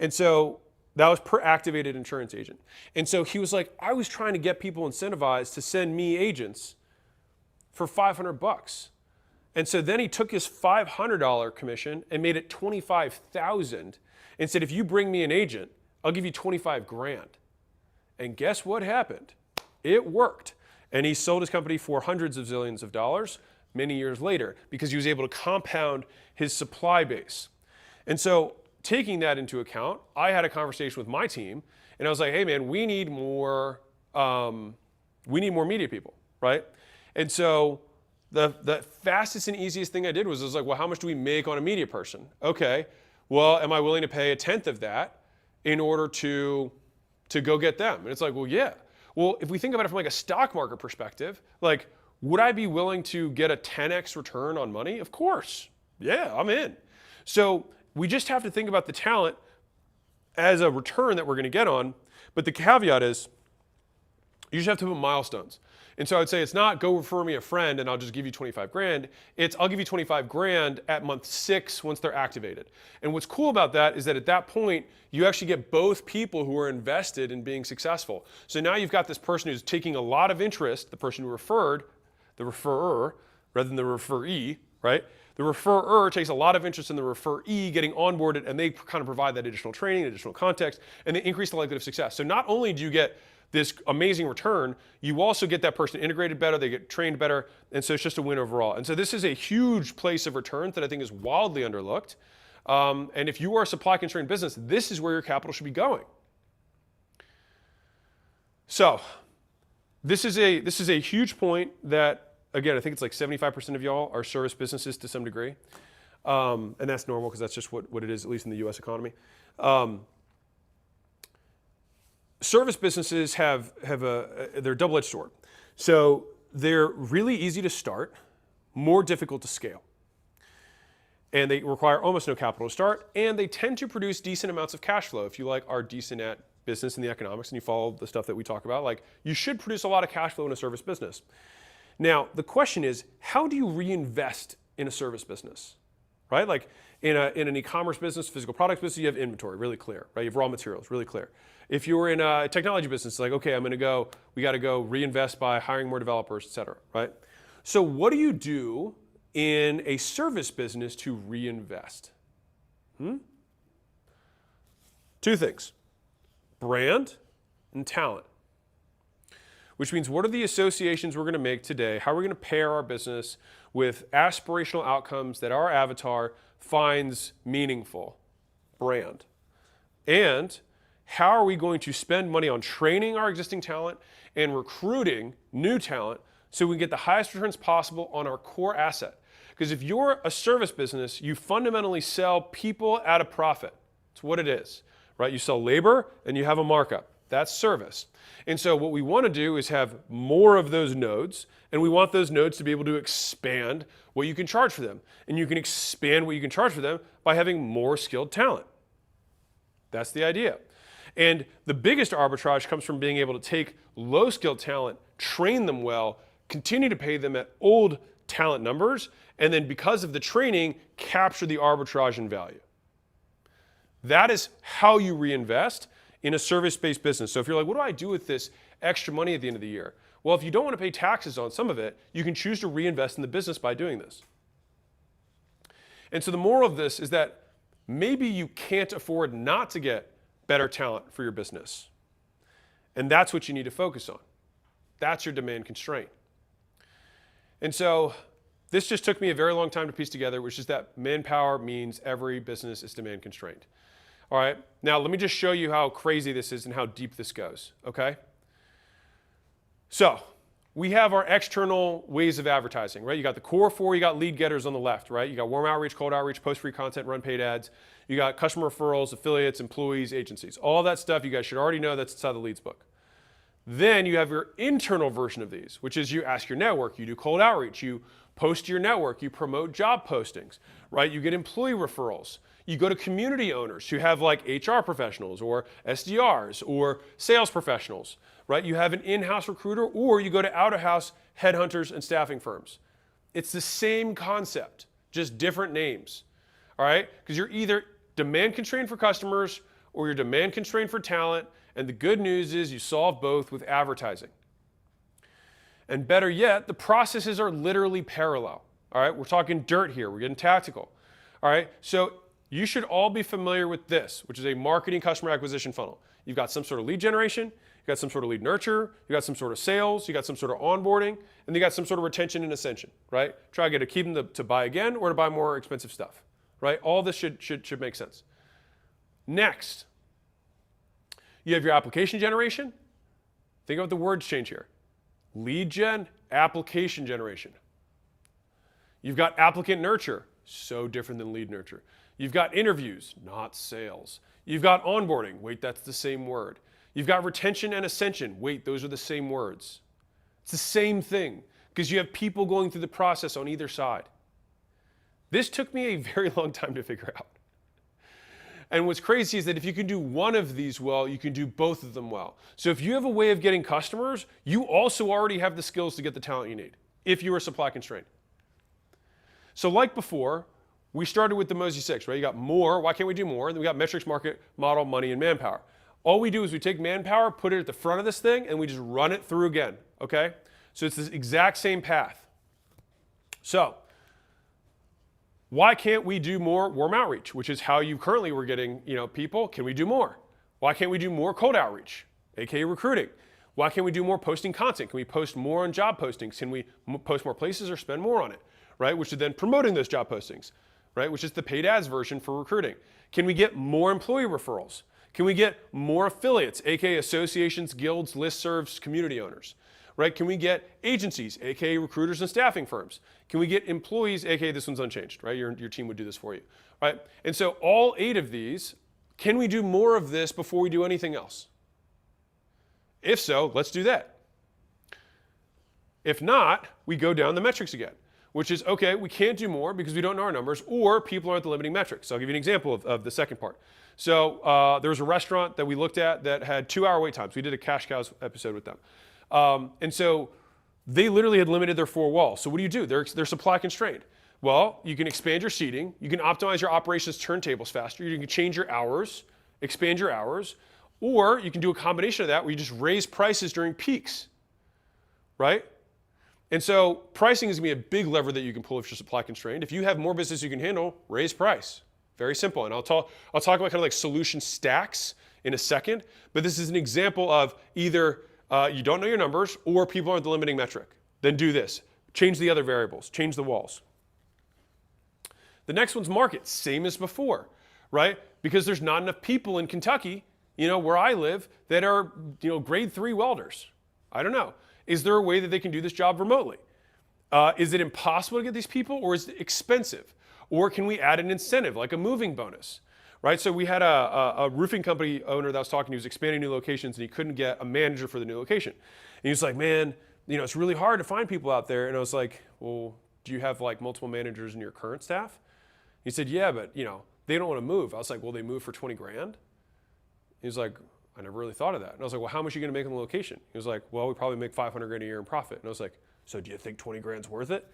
And so that was per activated insurance agent. And so he was like, I was trying to get people incentivized to send me agents for $500. And so then he took his $500 commission and made it $25,000 and said, if you bring me an agent, I'll give you $25,000. And guess what happened? It worked. And he sold his company for hundreds of zillions of dollars many years later because he was able to compound his supply base. And so taking that into account, I had a conversation with my team, and I was like, hey man, we need more media people, right? And so the fastest and easiest thing I did was I was like, well, how much do we make on a media person? Okay, well, am I willing to pay 1/10 of that in order to go get them? And it's like, well, yeah. Well, if we think about it from like a stock market perspective, like, would I be willing to get a 10x return on money? Of course. Yeah, I'm in. So we just have to think about the talent as a return that we're going to get on. But the caveat is, You just have to put milestones. And so I would say it's not go refer me a friend and I'll just give you 25 grand. It's I'll give you 25 grand at month 6 once they're activated. And what's cool about that is that at that point, you actually get both people who are invested in being successful. So now you've got this person who's taking a lot of interest, the person who referred, the referrer, rather than the referee, right? The referrer takes a lot of interest in the referee getting onboarded, and they kind of provide that additional training, additional context, and they increase the likelihood of success. So not only do you get this amazing return, you also get that person integrated better, they get trained better, and so it's just a win overall. And so this is a huge place of returns that I think is wildly underlooked. And if you are a supply constrained business, this is where your capital should be going. So this is a huge point that, again, I think it's like 75% of y'all are service businesses to some degree. And that's normal because that's just what it is, at least in the US economy. Service businesses they're a double-edged sword. So they're really easy to start, more difficult to scale. And they require almost no capital to start, and they tend to produce decent amounts of cash flow. If you are decent at business and the economics and you follow the stuff that we talk about, you should produce a lot of cash flow in a service business. Now, the question is, how do you reinvest in a service business, right? Like in an e-commerce business, physical products business, you have inventory, really clear, right? You have raw materials, really clear. If you're in a technology business, it's like, okay, we got to go reinvest by hiring more developers, et cetera, right? So what do you do in a service business to reinvest? Two things, brand and talent. Which means, what are the associations we're going to make today? How are we going to pair our business with aspirational outcomes that our avatar finds meaningful? Brand. And how are we going to spend money on training our existing talent and recruiting new talent so we can get the highest returns possible on our core asset? Because if you're a service business, you fundamentally sell people at a profit. It's what it is, right? You sell labor and you have a markup. That's service. And so what we want to do is have more of those nodes, and we want those nodes to be able to expand what you can charge for them. And you can expand what you can charge for them by having more skilled talent. That's the idea. And the biggest arbitrage comes from being able to take low-skilled talent, train them well, continue to pay them at old talent numbers, and then because of the training, capture the arbitrage in value. That is how you reinvest in a service-based business. So if you're like, what do I do with this extra money at the end of the year? Well, if you don't want to pay taxes on some of it, you can choose to reinvest in the business by doing this. And so the moral of this is that maybe you can't afford not to get better talent for your business. And that's what you need to focus on. That's your demand constraint. And so this just took me a very long time to piece together, which is that manpower means every business is demand constrained. All right, now let me just show you how crazy this is and how deep this goes, okay? So we have our external ways of advertising, right? You got the core four, you got lead getters on the left, right? You got warm outreach, cold outreach, post free content, run paid ads. You got customer referrals, affiliates, employees, agencies. All that stuff you guys should already know, that's inside the leads book. Then you have your internal version of these, which is you ask your network, you do cold outreach, you post to your network, you promote job postings, right? You get employee referrals. You go to community owners who have like HR professionals or SDRs or sales professionals, right? You have an in-house recruiter, or you go to out-of-house headhunters and staffing firms. It's the same concept, just different names, all right? Because you're either demand constrained for customers or you're demand constrained for talent, and the good news is you solve both with advertising. And better yet, the processes are literally parallel, all right? We're talking dirt here, we're getting tactical, all right? So you should all be familiar with this, which is a marketing customer acquisition funnel. You've got some sort of lead generation, you've got some sort of lead nurture, you've got some sort of sales, you got some sort of onboarding, and you got some sort of retention and ascension, right? Try to keep them to buy again or to buy more expensive stuff, right? All this should make sense. Next, you have your application generation. Think about the words change here. Lead gen, application generation. You've got applicant nurture, so different than lead nurture. You've got interviews, not sales. You've got onboarding, wait, that's the same word. You've got retention and ascension, wait, those are the same words. It's the same thing because you have people going through the process on either side. This took me a very long time to figure out. And what's crazy is that if you can do one of these well, you can do both of them well. So if you have a way of getting customers, you also already have the skills to get the talent you need if you are supply constrained. So like before, we started with the Hormozi 6, right? You got more. Why can't we do more? And then we got metrics, market, model, money, and manpower. All we do is we take manpower, put it at the front of this thing, and we just run it through again, okay? So it's this exact same path. So why can't we do more warm outreach, which is how you currently were getting, people? Can we do more? Why can't we do more cold outreach, aka recruiting? Why can't we do more posting content? Can we post more on job postings? Can we post more places or spend more on it, right? Which is then promoting those job postings, right? Which is the paid ads version for recruiting. Can we get more employee referrals? Can we get more affiliates, aka associations, guilds, listservs, community owners, right? Can we get agencies, aka recruiters and staffing firms? Can we get employees, aka this one's unchanged, right? Your team would do this for you, right? And so all 8 of these, can we do more of this before we do anything else? If so, let's do that. If not, we go down the metrics again, which is, okay, we can't do more because we don't know our numbers, or people aren't the limiting metrics. So I'll give you an example of the second part. So there was a restaurant that we looked at that had 2-hour wait times. We did a Cash Cows episode with them. And so they literally had limited their 4 walls. So what do? They're supply constrained. Well, you can expand your seating. You can optimize your operations turntables faster. You can change your hours, expand your hours, or you can do a combination of that where you just raise prices during peaks, right? And so pricing is going to be a big lever that you can pull if you're supply constrained. If you have more business you can handle, raise price. Very simple. And I'll talk about kind of like solution stacks in a second. But this is an example of either you don't know your numbers or people aren't the limiting metric. Then do this. Change the other variables. Change the walls. The next one's market. Same as before, right? Because there's not enough people in Kentucky, where I live, that are, grade 3 welders. I don't know. Is there a way that they can do this job remotely? Is it impossible to get these people, or is it expensive? Or can we add an incentive, like a moving bonus, right? So we had a roofing company owner that was talking, he was expanding new locations, and he couldn't get a manager for the new location. And he was like, man, it's really hard to find people out there. And I was like, well, do you have like multiple managers in your current staff? He said, yeah, but they don't want to move. I was like, well, they move for 20 grand? He was like, I never really thought of that. And I was like, well, how much are you going to make on the location? He was like, well, we probably make 500 grand a year in profit. And I was like, so do you think 20 grand's worth it?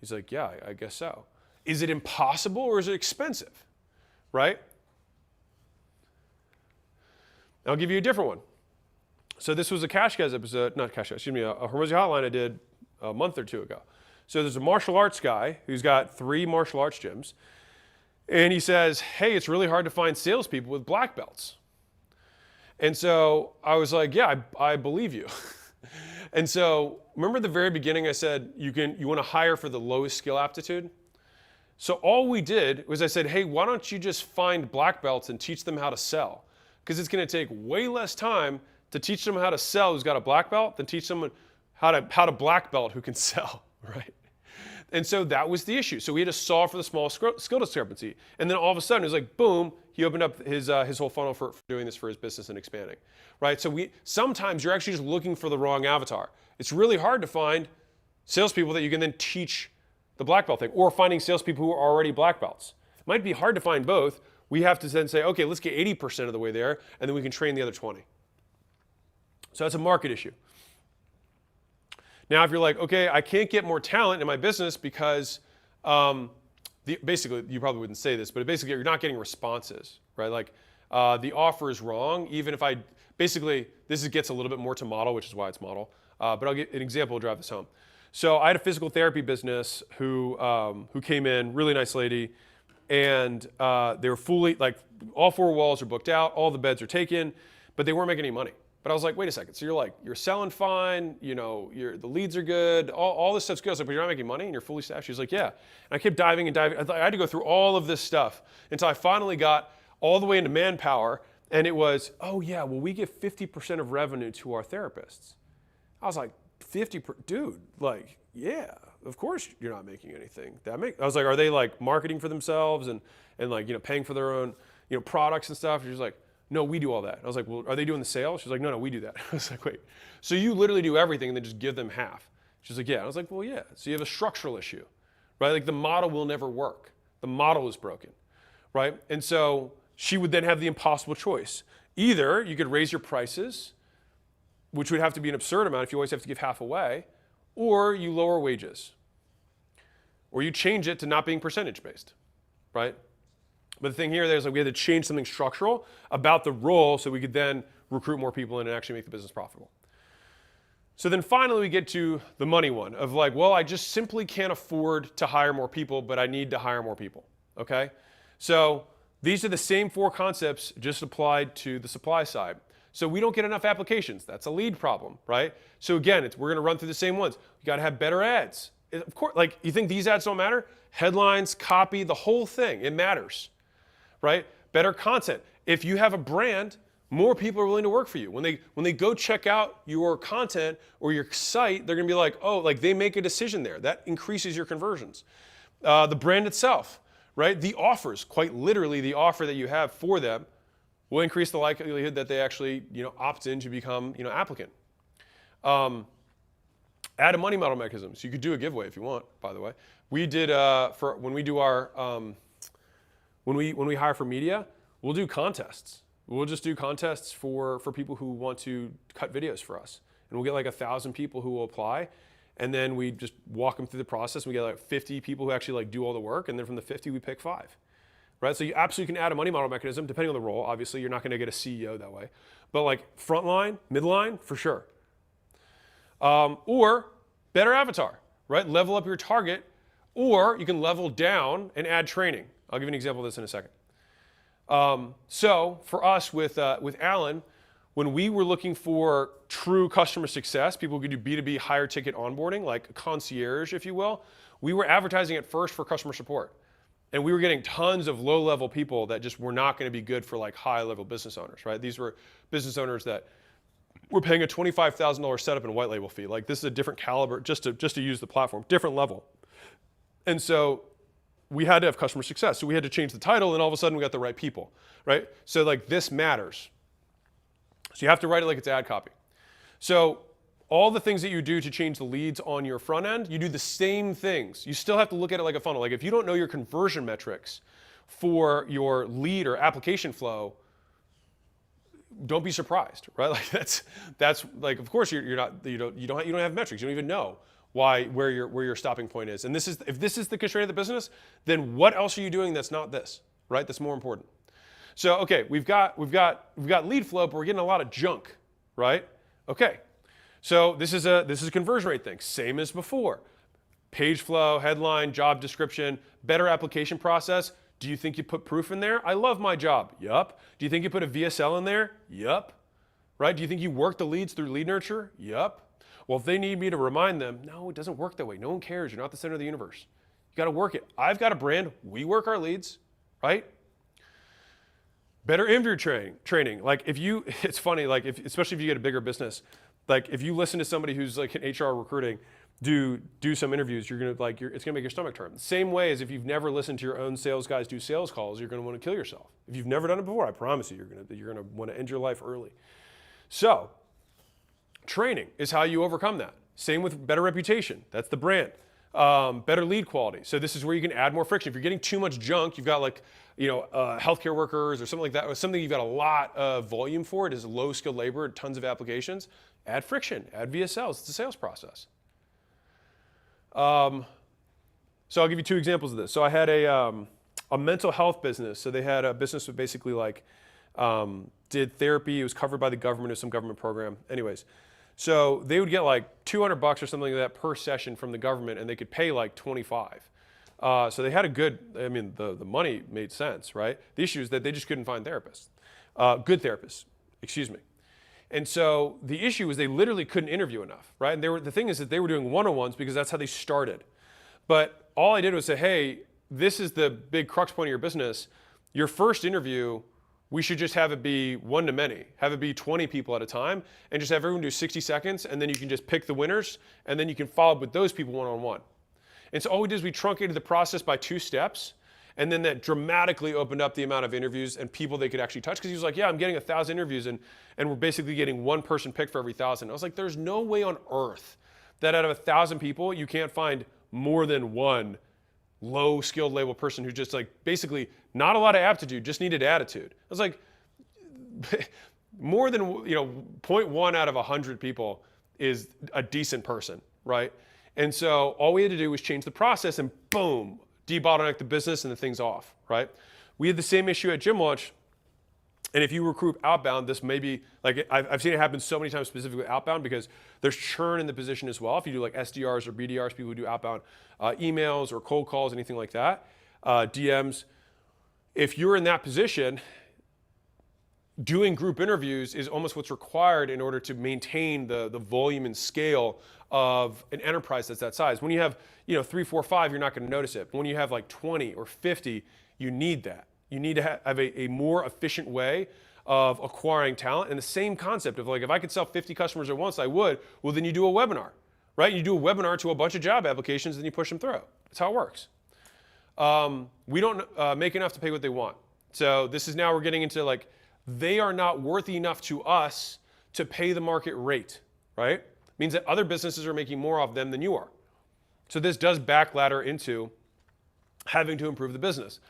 He's like, yeah, I guess so. Is it impossible or is it expensive, right? I'll give you a different one. So this was a Cash Guys episode, not Cash Guys, excuse me, a Hormozi Hotline I did a month or 2 ago. So there's a martial arts guy who's got 3 martial arts gyms. And he says, hey, it's really hard to find salespeople with black belts. And so I was like, yeah, I believe you. And so remember at the very beginning I said you want to hire for the lowest skill aptitude? So all we did was I said, hey, why don't you just find black belts and teach them how to sell? Because it's going to take way less time to teach them how to sell who's got a black belt than teach someone how to black belt who can sell, right? And so that was the issue. So we had to solve for the small skill discrepancy. And then all of a sudden, it was like, boom, he opened up his whole funnel for doing this for his business and expanding, right? So sometimes you're actually just looking for the wrong avatar. It's really hard to find salespeople that you can then teach the black belt thing, or finding salespeople who are already black belts. It might be hard to find both. We have to then say, okay, let's get 80% of the way there, and then we can train the other 20. So that's a market issue. Now, if you're like, okay, I can't get more talent in my business because basically, you probably wouldn't say this, but basically you're not getting responses, right? Like the offer is wrong, even if this gets a little bit more to model, which is why it's model, but I'll get an example to drive this home. So I had a physical therapy business who came in, really nice lady, and they were fully, like all 4 walls are booked out, all the beds are taken, but they weren't making any money. But I was like, wait a second. So you're selling fine, the leads are good, all this stuff's good. I was like, but you're not making money and you're fully staffed? She's like, yeah. And I kept diving and diving. I had to go through all of this stuff until I finally got all the way into manpower. And it was, oh yeah, well, we give 50% of revenue to our therapists. I was like, dude, like, yeah, of course you're not making anything. I was like, are they like marketing for themselves and like, paying for their own, products and stuff? And she's like, no, we do all that. I was like, well, are they doing the sales? She's like, no, we do that. I was like, wait, so you literally do everything and then just give them half? She's like, yeah. I was like, well, yeah. So you have a structural issue, right? Like the model will never work. The model is broken, right? And so she would then have the impossible choice. Either you could raise your prices, which would have to be an absurd amount if you always have to give half away, or you lower wages. Or you change it to not being percentage based, right? But the thing here is like we had to change something structural about the role so we could then recruit more people in and actually make the business profitable. So then finally we get to the money one of like, well, I just simply can't afford to hire more people, but I need to hire more people, okay? So these are the same 4 concepts just applied to the supply side. So we don't get enough applications. That's a lead problem, right? So again, we're gonna run through the same ones. You gotta have better ads. Of course, like you think these ads don't matter? Headlines, copy, the whole thing, it matters, right? Better content. If you have a brand, more people are willing to work for you. When they go check out your content or your site, they're gonna be like, oh, like they make a decision there. That increases your conversions. The brand itself, right? The offers, quite literally the offer that you have for them will increase the likelihood that they actually, opt in to become, applicant. Add a money model mechanism. So you could do a giveaway if you want, by the way. We did, for when we do our, when we hire for media, we'll do contests. We'll just do contests for people who want to cut videos for us. And we'll get like 1,000 people who will apply. And then we just walk them through the process. We get like 50 people who actually like do all the work. And then from the 50, we pick 5. Right? So you absolutely can add a money model mechanism depending on the role. Obviously, you're not going to get a CEO that way. But like frontline, midline, for sure. Or better avatar, right? Level up your target. Or you can level down and add training. I'll give you an example of this in a second. So for us with Alan, when we were looking for true customer success, people who could do B2B higher ticket onboarding, like concierge, if you will, we were advertising at first for customer support. And we were getting tons of low-level people that just were not going to be good for like high-level business owners, right? These were business owners that were paying a $25,000 setup and white label fee. Like this is a different caliber just to use the platform, different level. And so we had to have customer success. So we had to change the title and all of a sudden we got the right people, right? So like this matters. So you have to write it like it's ad copy. So all the things that you do to change the leads on your front end, you do the same things. You still have to look at it like a funnel. Like if you don't know your conversion metrics for your lead or application flow, don't be surprised, right? Like that's like, of course you don't have metrics. You don't even know where your stopping point is. And if this is the constraint of the business, then what else are you doing that's not this, right? That's more important. So okay, we've got lead flow, but we're getting a lot of junk, right? Okay. So this is a conversion rate thing, same as before. Page flow, headline, job description, better application process. Do you think you put proof in there? I love my job. Yup. Do you think you put a VSL in there? Yup. Right? Do you think you work the leads through lead nurture? Yup. Well, if they need me to remind them, no, it doesn't work that way. No one cares. You're not the center of the universe. You got to work it. I've got a brand. We work our leads, right? Better interview training. Like it's funny, like especially if you get a bigger business, like if you listen to somebody who's like in HR recruiting, do some interviews, it's gonna make your stomach turn. The same way as if you've never listened to your own sales guys do sales calls, you're gonna want to kill yourself. If you've never done it before, I promise you, you're gonna want to end your life early. So, training is how you overcome that. Same with better reputation. That's the brand. Better lead quality. So this is where you can add more friction. If you're getting too much junk, you've got like, healthcare workers or something like that, or something you've got a lot of volume for, it is low skilled labor, tons of applications, add friction, add VSLs, it's a sales process. So I'll give you 2 examples of this. So I had a mental health business. So they had a business that basically like did therapy. It was covered by the government or some government program. Anyways, so they would get like $200 or something like that per session from the government, and they could pay like 25. So they had the money made sense, right? The issue is that they just couldn't find therapists, good therapists, excuse me. And so the issue was they literally couldn't interview enough, right? And the thing is that they were doing one-on-ones because that's how they started. But all I did was say, hey, this is the big crux point of your business. Your first interview, we should just have it be one-to-many, have it be 20 people at a time, and just have everyone do 60 seconds, and then you can just pick the winners, and then you can follow up with those people one-on-one. And so all we did is we truncated the process by 2 steps, and then that dramatically opened up the amount of interviews and people they could actually touch. Because he was like, yeah, I'm getting 1,000 interviews, and we're basically getting 1 person picked for every 1,000. I was like, there's no way on earth that out of 1,000 people, you can't find more than 1 low skilled label person who just like basically not a lot of aptitude, just needed attitude. I was like, more than 0.1 out of 100 people is a decent person, right? And so all we had to do was change the process and boom, debottleneck the business and the thing's off, right? We had the same issue at Gym Launch. And if you recruit outbound, this may be, like I've seen it happen so many times specifically outbound because there's churn in the position as well. If you do like SDRs or BDRs, people who do outbound emails or cold calls, anything like that, DMs, if you're in that position, doing group interviews is almost what's required in order to maintain the have and scale of an enterprise that's that size. When you have 3, 4, 5, you're not going to notice it. But when you have like 20 or 50, you need that. You need to have a more efficient way of acquiring talent. And the same concept of like, if I could sell 50 customers at once, I would. Well, then you do a webinar, right? You do a webinar to a bunch of job applications, then you push them through. That's how it works. We don't make enough to pay what they want. So this is now we're getting into like, they are not worthy enough to us to pay the market rate, right? Means that other businesses are making more off them than you are. So this does back ladder into having to improve the business.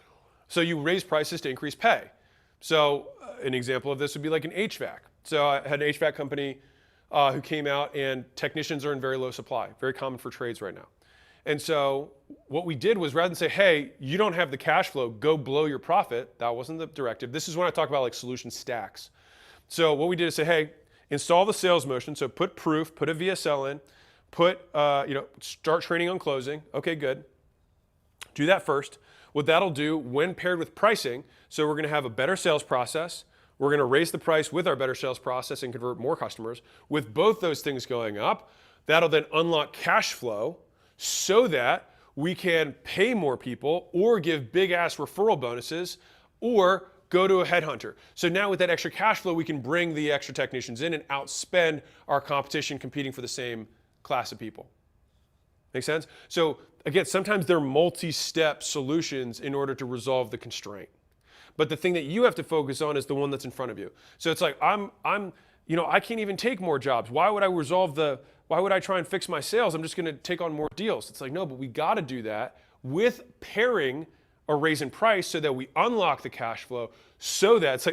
So you raise prices to increase pay. So an example of this would be like an HVAC. So I had an HVAC company who came out, and technicians are in very low supply, very common for trades right now. And so what we did was, rather than say, hey, you don't have the cash flow, go blow your profit, that wasn't the directive. This is when I talk about like solution stacks. So what we did is say, hey, install the sales motion. So put proof, put a VSL in, start training on closing. Okay, good. Do that first. What that'll do when paired with pricing, so we're going to have a better sales process. We're going to raise the price with our better sales process and convert more customers. With both those things going up, that'll then unlock cash flow so that we can pay more people or give big ass referral bonuses or go to a headhunter. So now with that extra cash flow, we can bring the extra technicians in and outspend our competition competing for the same class of people. Make sense? So again, sometimes they're multi-step solutions in order to resolve the constraint. But the thing that you have to focus on is the one that's in front of you. So it's like, I can't even take more jobs. Why would I try and fix my sales? I'm just going to take on more deals. It's like, no, but we got to do that with pairing a raise in price so that we unlock the cash flow so that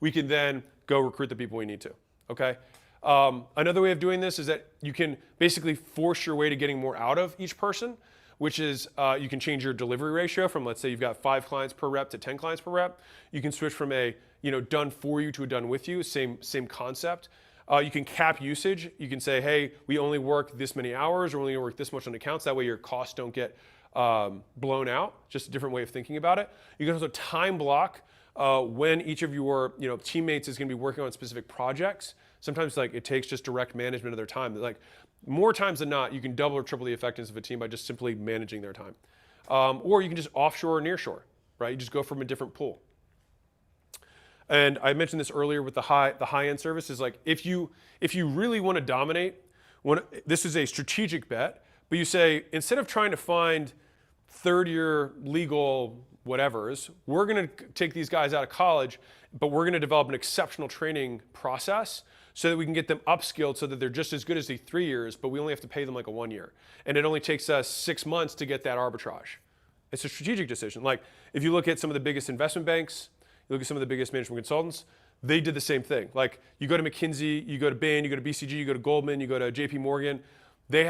we can then go recruit the people we need to. Okay? Another way of doing this is that you can basically force your way to getting more out of each person, which is you can change your delivery ratio from, let's say you've got 5 clients per rep to 10 clients per rep. You can switch from a done for you to a done with you, same concept. You can cap usage. You can say, hey, we only work this many hours or we only work this much on accounts. That way your costs don't get blown out. Just a different way of thinking about it. You can also time block when each of your teammates is going to be working on specific projects. Sometimes like it takes just direct management of their time. Like more times than not, you can double or triple the effectiveness of a team by just simply managing their time. Or you can just offshore or nearshore, right? You just go from a different pool. And I mentioned this earlier with the high-end services. Like if you really want to dominate, this is a strategic bet. But you say, instead of trying to find third-year legal whatevers, we're going to take these guys out of college, but we're going to develop an exceptional training process so that we can get them upskilled so that they're just as good as the 3 years, but we only have to pay them like a 1 year. And it only takes us 6 months to get that arbitrage. It's a strategic decision. Like if you look at some of the biggest investment banks, you look at some of the biggest management consultants, they did the same thing. Like you go to McKinsey, you go to Bain, you go to BCG, you go to Goldman, you go to JP Morgan, they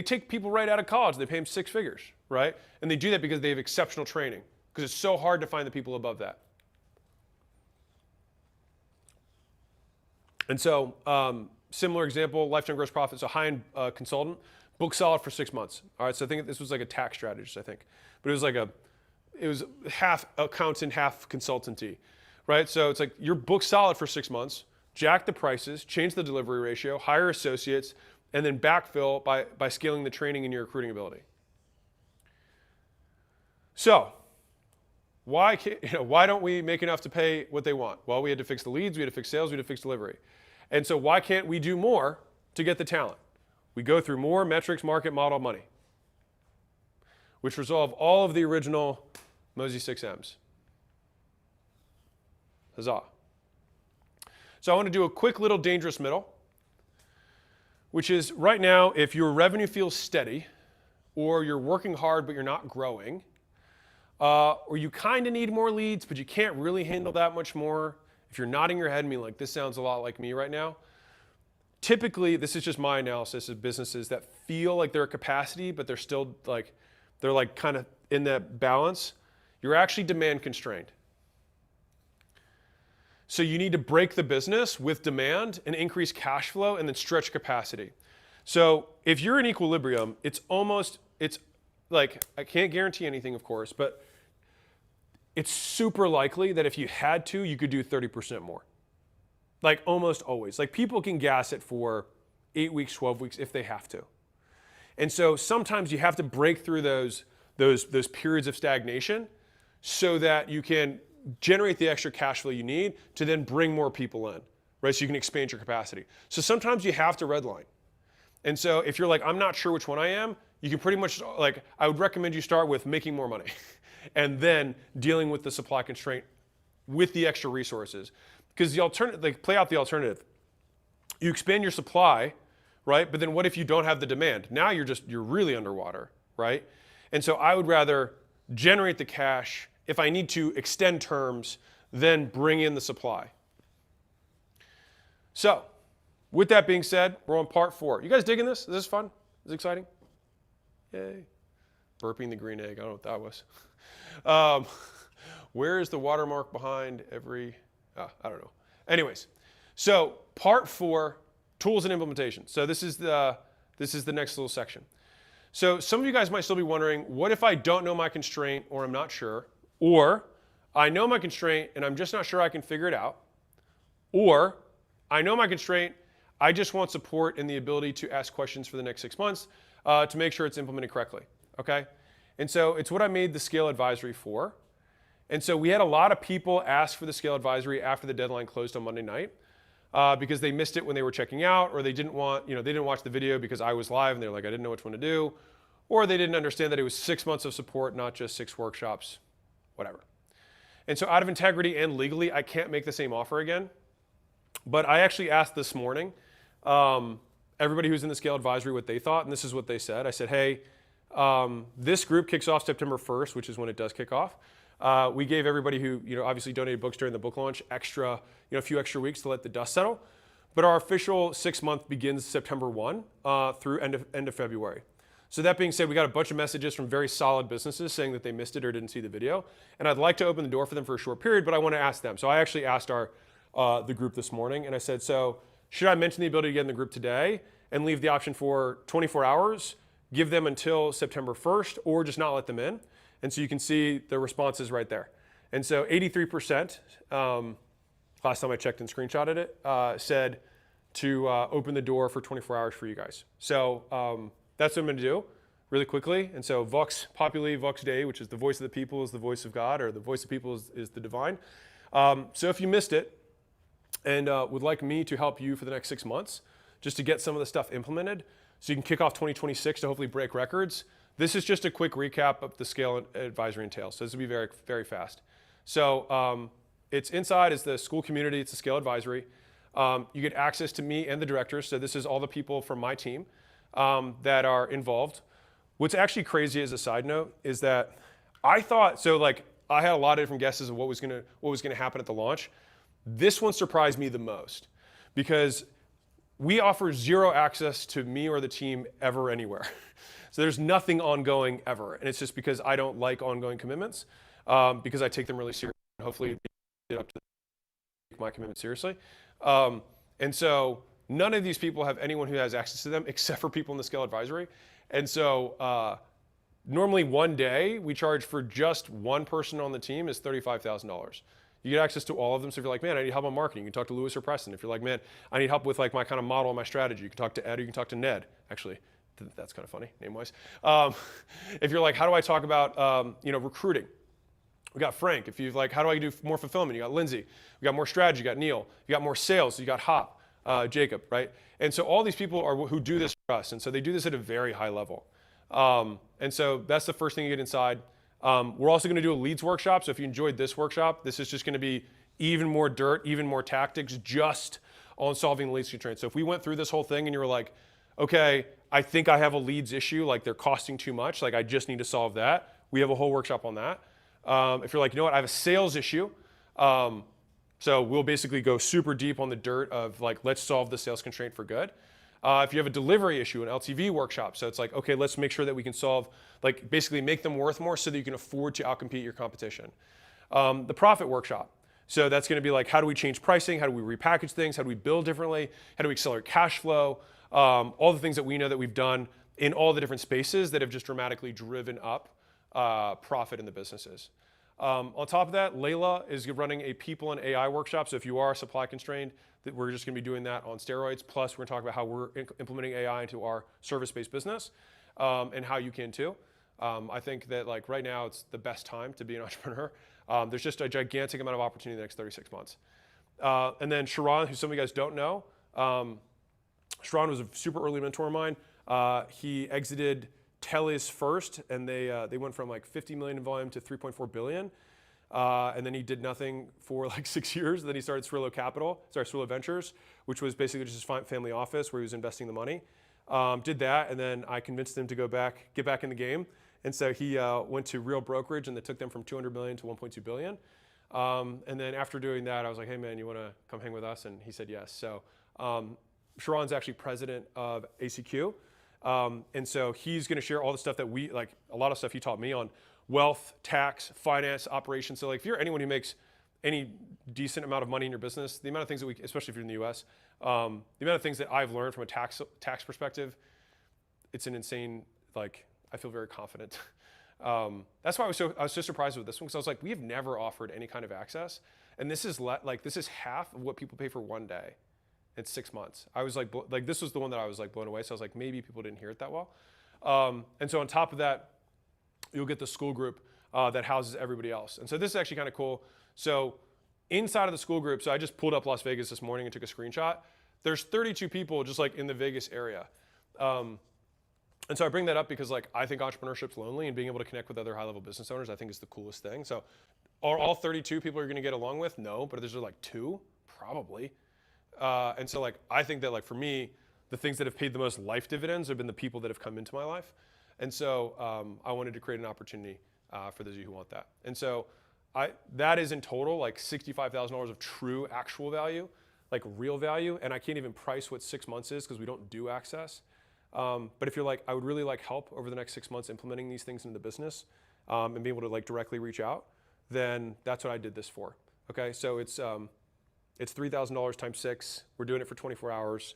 take people right out of college, they pay them 6 figures, right? And they do that because they have exceptional training, because it's so hard to find the people above that. And so, similar example, lifetime gross profit. So high-end consultant, book solid for 6 months. All right, so I think this was like a tax strategist, I think. But it was half accountant, half consultancy, right? So it's like you're book solid for 6 months, jack the prices, change the delivery ratio, hire associates, and then backfill by scaling the training and your recruiting ability. So why don't we make enough to pay what they want? Well, we had to fix the leads, we had to fix sales, we had to fix delivery. And so why can't we do more to get the talent? We go through more metrics, market, model, money, which resolve all of the original Hormozi 6Ms. Huzzah. So I want to do a quick little dangerous middle, which is right now, if your revenue feels steady, or you're working hard but you're not growing, or you kind of need more leads but you can't really handle that much more, if you're nodding your head and being like, this sounds a lot like me right now, typically, this is just my analysis of businesses that feel like they're at capacity, but they're still like, they're like kind of in that balance. You're actually demand constrained. So you need to break the business with demand and increase cash flow and then stretch capacity. So if you're in equilibrium, it's like, I can't guarantee anything, of course, but it's super likely that if you had to, you could do 30% more. Like almost always. Like people can gas it for 8 weeks, 12 weeks if they have to. And so sometimes you have to break through those periods of stagnation so that you can generate the extra cash flow you need to then bring more people in, right? So you can expand your capacity. So sometimes you have to redline. And so if you're like, I'm not sure which one I am, you can pretty much, like, I would recommend you start with making more money and then dealing with the supply constraint with the extra resources. Because the alternative, like, play out the alternative. You expand your supply, right? But then what if you don't have the demand? Now you're really underwater, right? And so I would rather generate the cash, if I need to extend terms, then bring in the supply. So, with that being said, we're on part 4. You guys digging this? Is this fun? Is this exciting? Yay. Burping the green egg. I don't know what that was. Where is the watermark behind every... I don't know. Anyways, so part 4, tools and implementation. So this is the next little section. So some of you guys might still be wondering, what if I don't know my constraint or I'm not sure? Or I know my constraint and I'm just not sure I can figure it out. Or I know my constraint, I just want support and the ability to ask questions for the next 6 months to make sure it's implemented correctly, okay? And so it's what I made the Scale Advisory for. And so we had a lot of people ask for the Scale Advisory after the deadline closed on Monday night because they missed it when they were checking out, or they didn't watch the video because I was live and they're like, I didn't know which one to do, or they didn't understand that it was 6 months of support, not just 6 workshops, whatever. And so out of integrity and legally, I can't make the same offer again. But I actually asked this morning everybody who's in the Scale Advisory what they thought, and this is what they said. I said, hey, this group kicks off September 1st, which is when it does kick off. We gave everybody who obviously donated books during the book launch a few extra weeks to let the dust settle. But our official 6-month begins September 1 through end of February. So that being said, we got a bunch of messages from very solid businesses saying that they missed it or didn't see the video. And I'd like to open the door for them for a short period, but I want to ask them. So I actually asked the group this morning, and I said, so should I mention the ability to get in the group today and leave the option for 24 hours, give them until September 1st, or just not let them in? And so you can see the responses right there. And so 83%, last time I checked and screenshotted it, said to open the door for 24 hours for you guys. So that's what I'm going to do really quickly. And so Vox Populi, Vox Dei, which is the voice of the people is the voice of God, or the voice of people is the divine. So if you missed it and would like me to help you for the next 6 months, just to get some of the stuff implemented so you can kick off 2026 to hopefully break records, this is just a quick recap of the Scale Advisory entails. So this will be very, very fast. So it's inside is the school community. It's the Scale Advisory. You get access to me and the directors. So this is all the people from my team that are involved. What's actually crazy as a side note is that I thought, so like I had a lot of different guesses of what was gonna happen at the launch. This one surprised me the most because we offer 0 access to me or the team ever anywhere. So there's nothing ongoing ever. And it's just because I don't like ongoing commitments because I take them really seriously. Hopefully get up to take my commitment seriously. And so none of these people have anyone who has access to them except for people in the Scale Advisory. And so normally one day we charge for just one person on the team is $35,000. You get access to all of them. So if you're like, man, I need help on marketing, you can talk to Lewis or Preston. If you're like, man, I need help with like my kind of model and my strategy, you can talk to Ed or you can talk to Ned. Actually, that's kind of funny, name-wise. If you're like, how do I talk about recruiting? We got Frank. If you're like, how do I do more fulfillment? You got Lindsay. We got more strategy. You got Neil. You got more sales. You got Hop, Jacob, right? And so all these people are who do this for us. And so they do this at a very high level. And so that's the first thing you get inside. We're also going to do a leads workshop. So if you enjoyed this workshop, this is just going to be even more dirt, even more tactics just on solving the leads constraint. So if we went through this whole thing and you were like, okay, I think I have a leads issue, like they're costing too much, like I just need to solve that. We have a whole workshop on that. If you're like, you know what, I have a sales issue, so we'll basically go super deep on the dirt of like, let's solve the sales constraint for good. If you have a delivery issue, an LTV workshop, so it's like, okay, let's make sure that we can solve, like basically make them worth more so that you can afford to outcompete your competition. The profit workshop. So that's going to be like, how do we change pricing? How do we repackage things? How do we build differently? How do we accelerate cash flow? All the things that we know that we've done in all the different spaces that have just dramatically driven up profit in the businesses. On top of that, Layla is running a people and AI workshop. So if you are supply constrained, that we're just going to be doing that on steroids. Plus, we're going to talk about how we're implementing AI into our service-based business and how you can too. I think that like right now, it's the best time to be an entrepreneur. There's just a gigantic amount of opportunity in the next 36 months. And then Sharon, who some of you guys don't know, Sharon was a super early mentor of mine. He exited Teles first, and they went from like 50 million in volume to 3.4 billion. And then he did nothing for like 6 years. Then he started Swirlo Ventures, which was basically just his family office where he was investing the money. Did that, and then I convinced him to get back in the game. And so he went to Real Brokerage, and they took them from 200 million to 1.2 billion. And then after doing that, I was like, hey man, you want to come hang with us? And he said yes. So Sharon's actually president of ACQ. And so he's going to share all the stuff that a lot of stuff he taught me on wealth, tax, finance, operations. So like if you're anyone who makes any decent amount of money in your business, the amount of things that especially if you're in the US, the amount of things that I've learned from a tax perspective, it's an insane, like I feel very confident. That's why I was so surprised with this one, because I was like, we have never offered any kind of access. And this is this is half of what people pay for one day. It's 6 months. I was like this was the one that I was like blown away. So I was like, maybe people didn't hear it that well. And so on top of that, you'll get the school group that houses everybody else. And so this is actually kind of cool. So inside of the school group, so I just pulled up Las Vegas this morning and took a screenshot. There's 32 people just like in the Vegas area. And so I bring that up because like I think entrepreneurship's lonely, and being able to connect with other high-level business owners I think is the coolest thing. So are all 32 people you're going to get along with? No, but there's like 2 probably. And so like I think that like for me, the things that have paid the most life dividends have been the people that have come into my life. And so I wanted to create an opportunity for those of you who want that. And so that is in total like $65,000 of true actual value, like real value. And I can't even price what 6 months is because we don't do access. But if you're like, I would really like help over the next 6 months implementing these things into the business and be able to like directly reach out, then that's what I did this for. Okay, so it's $3,000 times 6. We're doing it for 24 hours.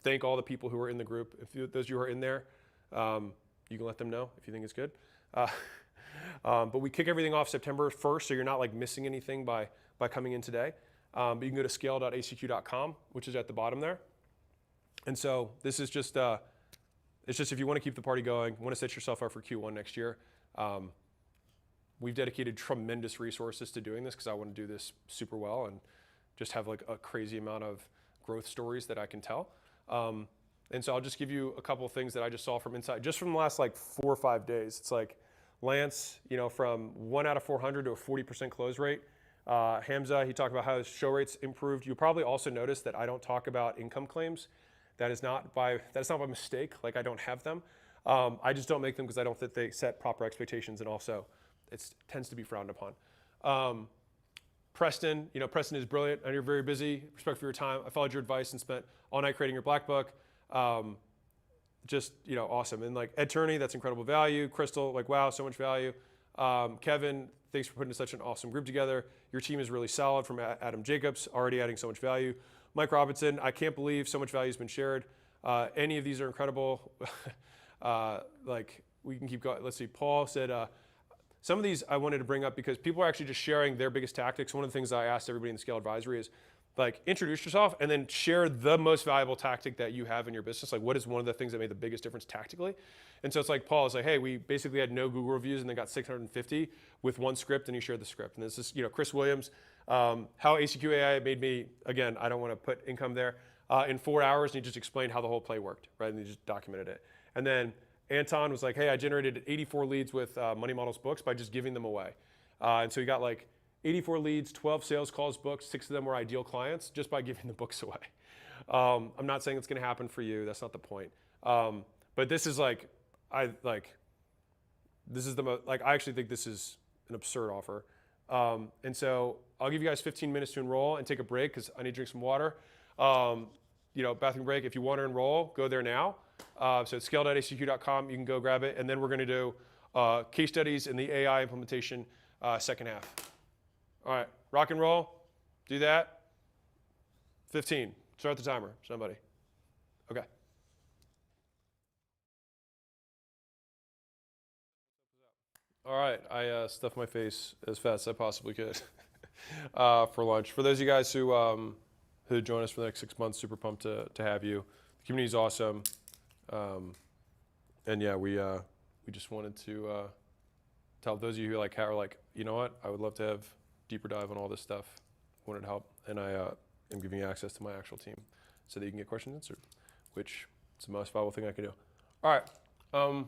Thank all the people who are in the group. If those of you who are in there, you can let them know if you think it's good. But we kick everything off September 1st, so you're not like missing anything by coming in today. But you can go to scale.acq.com, which is at the bottom there. And so this is just, it's just if you want to keep the party going, want to set yourself up for Q1 next year. We've dedicated tremendous resources to doing this because I want to do this super well and just have like a crazy amount of growth stories that I can tell. And so I'll just give you a couple of things that I just saw from inside, just from the last like 4 or 5 days. It's like Lance, from 1 out of 400 to a 40% close rate. Hamza, he talked about how his show rates improved. You'll probably also notice that I don't talk about income claims. That's not by mistake. Like I don't have them. I just don't make them because I don't think they set proper expectations, and also it tends to be frowned upon. Preston, Preston is brilliant. I know you're very busy. Respect for your time. I followed your advice and spent all night creating your black book. Just awesome. And like Ed Turney, that's incredible value. Crystal, like wow, so much value. Kevin, thanks for putting such an awesome group together. Your team is really solid. From Adam Jacobs, already adding so much value. Mike Robinson, I can't believe so much value has been shared. Any of these are incredible. Like we can keep going. Let's see. Paul said some of these I wanted to bring up because people are actually just sharing their biggest tactics. One of the things I asked everybody in the Scale Advisory is like introduce yourself and then share the most valuable tactic that you have in your business. Like what is one of the things that made the biggest difference tactically? And so it's like Paul is like, hey, we basically had no Google reviews and they got 650 with one script, and he shared the script. And this is Chris Williams. How ACQ AI made me, again, I don't want to put income there, in 4 hours, and he just explained how the whole play worked, right? And he just documented it. And then Anton was like, hey, I generated 84 leads with Money Models books by just giving them away. And so he got like 84 leads, 12 sales calls booked, 6 of them were ideal clients just by giving the books away. I'm not saying it's going to happen for you. That's not the point. But this is like, this is the most, like, I actually think this is an absurd offer. And so I'll give you guys 15 minutes to enroll and take a break because I need to drink some water. Bathroom break. If you want to enroll, go there now. So it's scale.acq.com. You can go grab it. And then we're going to do case studies in the AI implementation second half. All right, rock and roll. Do that. 15. Start the timer, somebody. Okay. All right, I stuffed my face as fast as I possibly could for lunch. For those of you guys who join us for the next 6 months, super pumped to have you. The community is awesome, and yeah, we just wanted to tell those of you who are like, you know what, I would love to have deeper dive on all this stuff. Wanted to help, and I am giving you access to my actual team so that you can get questions answered, which is the most valuable thing I can do. All right, can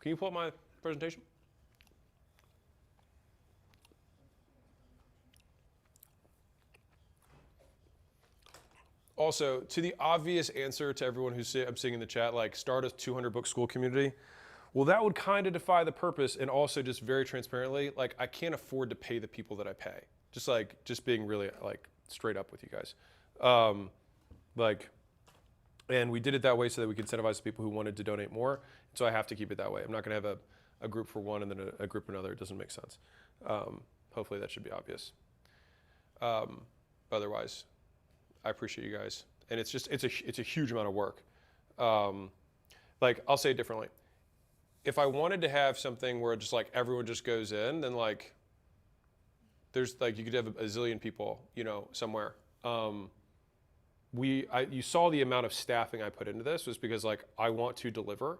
you pull up my presentation? Also, to the obvious answer to everyone I'm seeing in the chat, like start a 200 book school community, well, that would kind of defy the purpose, and also just very transparently, like I can't afford to pay the people that I pay. Just being really like straight up with you guys. And we did it that way so that we could incentivize the people who wanted to donate more. So I have to keep it that way. I'm not going to have a group for one and then a group for another. It doesn't make sense. Hopefully that should be obvious. Otherwise, I appreciate you guys. And it's a huge amount of work. I'll say it differently. If I wanted to have something where just like everyone just goes in, then like there's like you could have a zillion people, somewhere. You saw the amount of staffing I put into this was because like I want to deliver.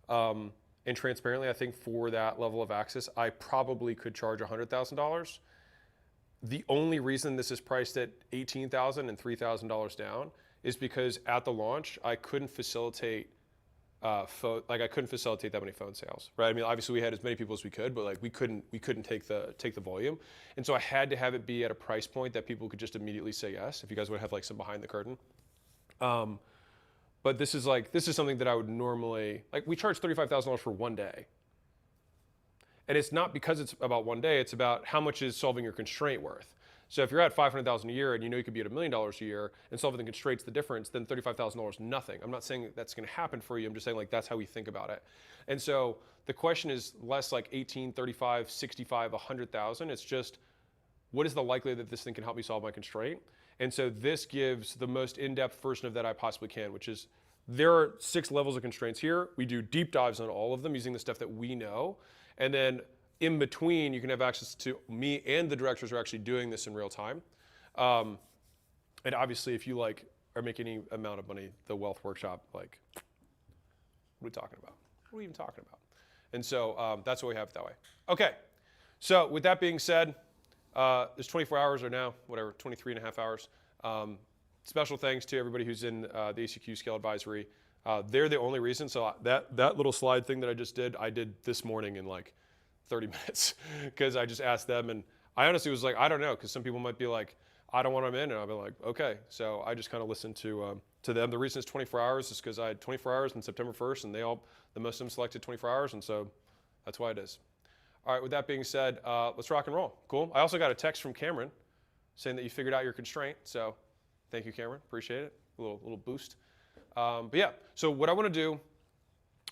And transparently, I think for that level of access, I probably could charge $100,000. The only reason this is priced at $18,000 and $3,000 down is because at the launch, I couldn't facilitate I couldn't facilitate that many phone sales, right? I mean, obviously we had as many people as we could, but like we couldn't take the volume, and so I had to have it be at a price point that people could just immediately say yes. If you guys would have like some behind the curtain, but this is something that I would normally like. We charge $35,000 for one day, and it's not because it's about one day. It's about how much is solving your constraint worth. So if you're at $500,000 a year and you could be at $1 million a year and solving the constraints the difference, then $35,000 nothing. I'm not saying that's going to happen for you. I'm just saying like that's how we think about it. And so the question is less like 18, 35, 65, 100,000. It's just what is the likelihood that this thing can help me solve my constraint? And so this gives the most in-depth version of that I possibly can, which is there are 6 levels of constraints here. We do deep dives on all of them using the stuff that we know. And then in between, you can have access to me and the directors who are actually doing this in real time. And obviously, if you like are making any amount of money, the Wealth Workshop, like, what are we talking about? What are we even talking about? And so that's what we have it that way. Okay, so with that being said, there's 24 hours or now, whatever, 23 and a half hours. Special thanks to everybody who's in the ACQ Scale Advisory. They're the only reason. So that little slide thing that I just did, I did this morning in like 30 minutes because I just asked them, and I honestly was like, I don't know, because some people might be like, I don't want them in, and I'll be like, okay. So I just kind of listened to them. The reason it's 24 hours is because I had 24 hours on September 1st, and the most of them selected 24 hours, and so that's why it is. All right, with that being said, let's rock and roll. Cool. I also got a text from Cameron saying that you figured out your constraint, so thank you, Cameron. Appreciate it. A little boost. But yeah, so what I want to do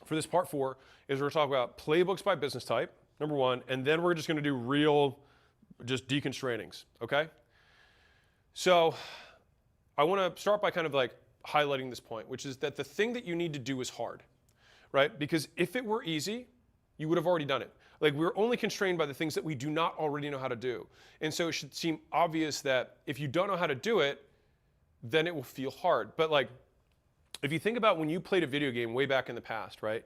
for this part 4 is we're going to talk about playbooks by business type, number 1, and then we're just going to do real just deconstrainings, okay? So I want to start by kind of like highlighting this point, which is that the thing that you need to do is hard, right? Because if it were easy, you would have already done it. Like we're only constrained by the things that we do not already know how to do. And so it should seem obvious that if you don't know how to do it, then it will feel hard. But like, if you think about when you played a video game way back in the past, right?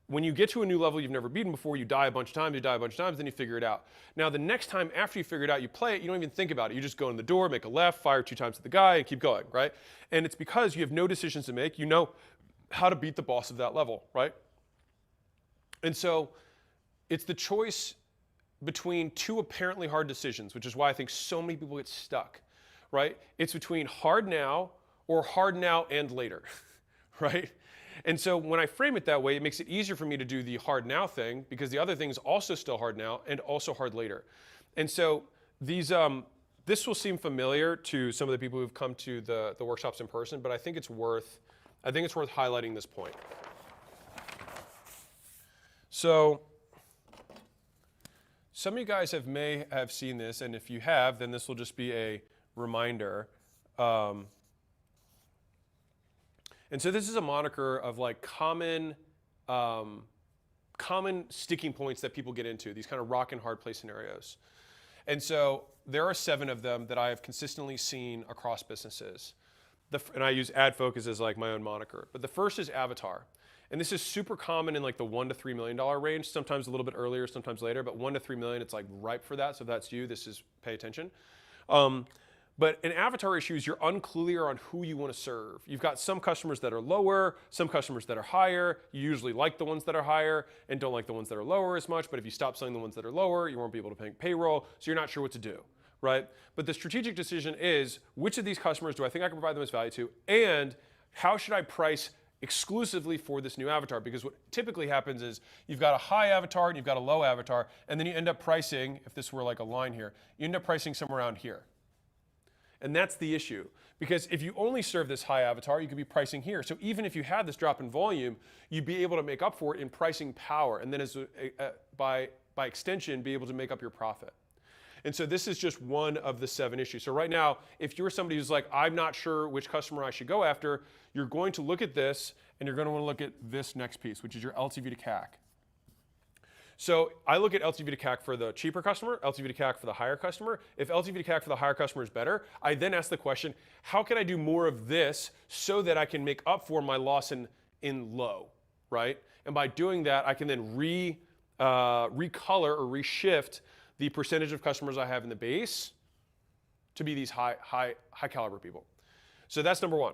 When you get to a new level you've never beaten before, you die a bunch of times, then you figure it out. Now, the next time after you figure it out, you play it, you don't even think about it. You just go in the door, make a left, fire 2 times at the guy, and keep going, right? And it's because you have no decisions to make. You know how to beat the boss of that level, right? And so it's the choice between 2 apparently hard decisions, which is why I think so many people get stuck, right? It's between hard now or hard now and later, right? And so when I frame it that way, it makes it easier for me to do the hard now thing because the other thing is also still hard now and also hard later. And so these, this will seem familiar to some of the people who've come to the workshops in person, but I think it's worth highlighting this point. So some of you guys may have seen this, and if you have, then this will just be a reminder. And so this is a moniker of like common sticking points that people get into, these kind of rock and hard place scenarios. And so there are 7 of them that I have consistently seen across businesses. And I use ad focus as like my own moniker. But the first is avatar. And this is super common in like the $1 to $3 million range, sometimes a little bit earlier, sometimes later, but 1 to 3 million, it's like ripe for that. So if that's you, this is pay attention. But an avatar issue is you're unclear on who you want to serve. You've got some customers that are lower, some customers that are higher. You usually like the ones that are higher and don't like the ones that are lower as much. But if you stop selling the ones that are lower, you won't be able to pay payroll. So you're not sure what to do, right? But the strategic decision is which of these customers do I think I can provide the most value to, and how should I price exclusively for this new avatar? Because what typically happens is you've got a high avatar and you've got a low avatar, and then you end up pricing, if this were like a line here, you end up pricing somewhere around here. And that's the issue. Because if you only serve this high avatar, you could be pricing here. So even if you had this drop in volume, you'd be able to make up for it in pricing power. And then by extension, be able to make up your profit. And so this is just one of the 7 issues. So right now, if you're somebody who's like, I'm not sure which customer I should go after, you're going to look at this, and you're going to want to look at this next piece, which is your LTV to CAC. So I look at LTV to CAC for the cheaper customer, LTV to CAC for the higher customer. If LTV to CAC for the higher customer is better, I then ask the question, how can I do more of this so that I can make up for my loss in low, right? And by doing that, I can then recolor or reshift the percentage of customers I have in the base to be these high caliber people. So that's number 1.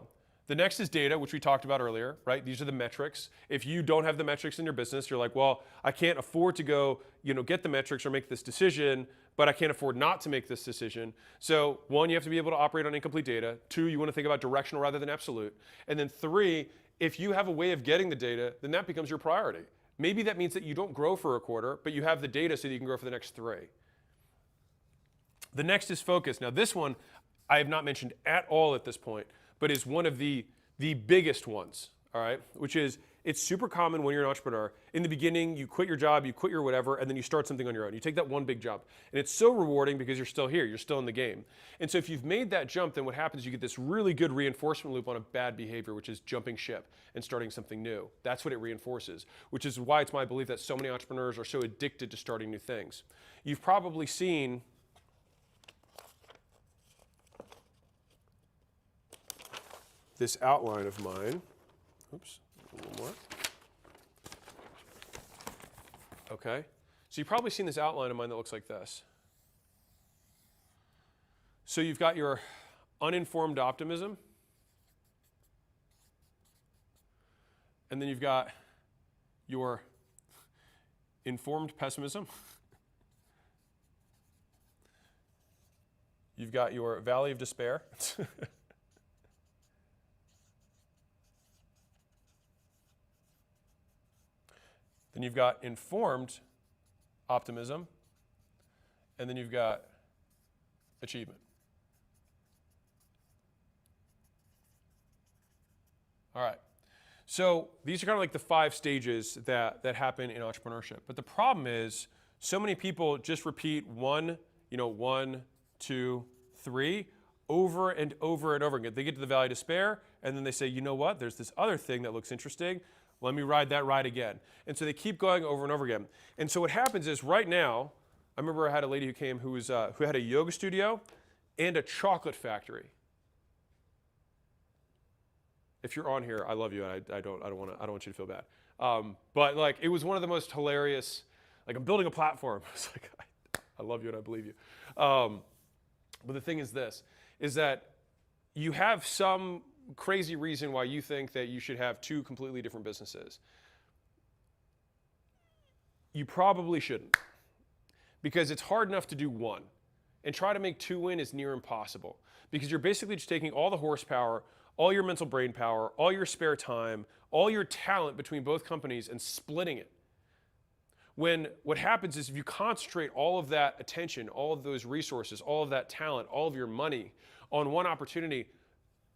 The next is data, which we talked about earlier, right? These are the metrics. If you don't have the metrics in your business, you're like, well, I can't afford to go, get the metrics or make this decision, but I can't afford not to make this decision. So 1, you have to be able to operate on incomplete data. 2, you want to think about directional rather than absolute. And then 3, if you have a way of getting the data, then that becomes your priority. Maybe that means that you don't grow for a quarter, but you have the data so that you can grow for the next 3. The next is focus. Now this one I have not mentioned at all at this point, but is one of the biggest ones, all right? Which is, it's super common when you're an entrepreneur. In the beginning, you quit your job, you quit your whatever, and then you start something on your own. You take that one big jump. And it's so rewarding because you're still here, you're still in the game. And so if you've made that jump, then what happens is you get this really good reinforcement loop on a bad behavior, which is jumping ship and starting something new. That's what it reinforces, which is why it's my belief that so many entrepreneurs are so addicted to starting new things. You've probably seen this outline of mine. Oops, a little more. Okay, so you've probably seen this outline of mine that looks like this. So you've got your uninformed optimism, and then you've got your informed pessimism. You've got your valley of despair. Then you've got informed optimism, and then you've got achievement. All right. So these are kind of like the 5 stages that happen in entrepreneurship. But the problem is so many people just repeat 1, 1, 2, 3 over and over and over again. They get to the valley of despair, and then they say, you know what? There's this other thing that looks interesting. Let me ride that ride again. And so they keep going over and over again. And so what happens is right now, I remember I had a lady who came who had a yoga studio and a chocolate factory. If you're on here, I love you, and I don't want you to feel bad. But like, it was one of the most hilarious. Like, I'm building a platform. It's like, I love you and I believe you. But the thing is this: is that you have some crazy reason why you think that you should have 2 completely different businesses. You probably shouldn't, because it's hard enough to do 1, and try to make 2 win is near impossible, because you're basically just taking all the horsepower all your mental brain power, all your spare time, all your talent between both companies and splitting it. When what happens is if you concentrate all of that attention, all of those resources, all of that talent, all of your money on one opportunity,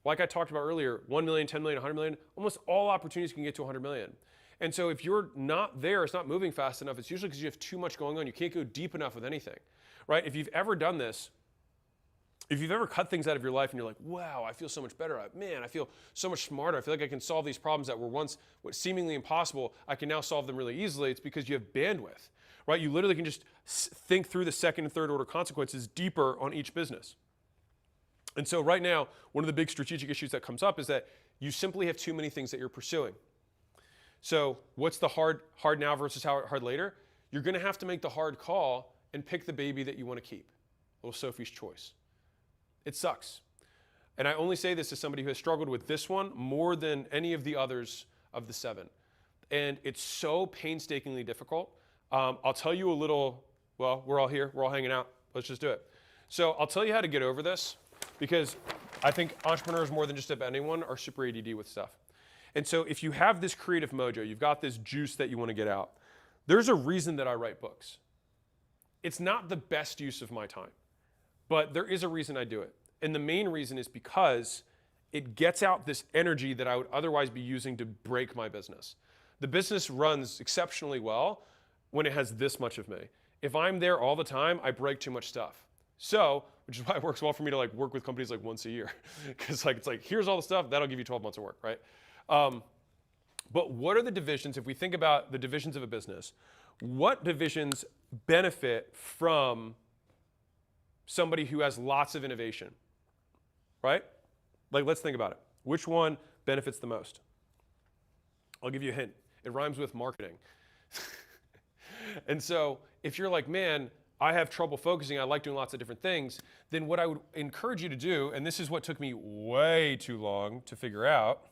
like I talked about earlier, 1 million, 10 million, 100 million, almost all opportunities can get to 100 million. And so if you're not there, it's not moving fast enough, it's usually because you have too much going on. You can't go deep enough with anything, right? If you've ever done this, if you've ever cut things out of your life and you're like, wow, I feel so much better. Man, I feel so much smarter. I feel like I can solve these problems that were once seemingly impossible. I can now solve them really easily. It's because you have bandwidth, right? You literally can just think through the second and third order consequences deeper on each business. And so right now, one of the big strategic issues that comes up is that you simply have too many things that you're pursuing. So what's the hard now versus hard later? You're going to have to make the hard call and pick the baby that you want to keep. Little Sophie's choice. It sucks. And I only say this as somebody who has struggled with this one more than any of the others of the 7. And it's so painstakingly difficult. I'll tell you a little, well, we're all here, we're all hanging out. Let's just do it. So I'll tell you how to get over this, because I think entrepreneurs more than just about anyone are super ADD with stuff. And so if you have this creative mojo, you've got this juice that you want to get out, there's a reason that I write books. It's not the best use of my time, but there is a reason I do it. And the main reason is because it gets out this energy that I would otherwise be using to break my business. The business runs exceptionally well when it has this much of me. If I'm there all the time, I break too much stuff. So, which is why it works well for me to like work with companies like once a year. Because like it's like, here's all the stuff, that'll give you 12 months of work, right? But what are the divisions, if we think about the divisions of a business, what divisions benefit from somebody who has lots of innovation, right? Like, let's think about it. Which one benefits the most? I'll give you a hint. It rhymes with marketing. And so if you're like, man, I have trouble focusing, I like doing lots of different things, then what I would encourage you to do, and this is what took me way too long to figure out,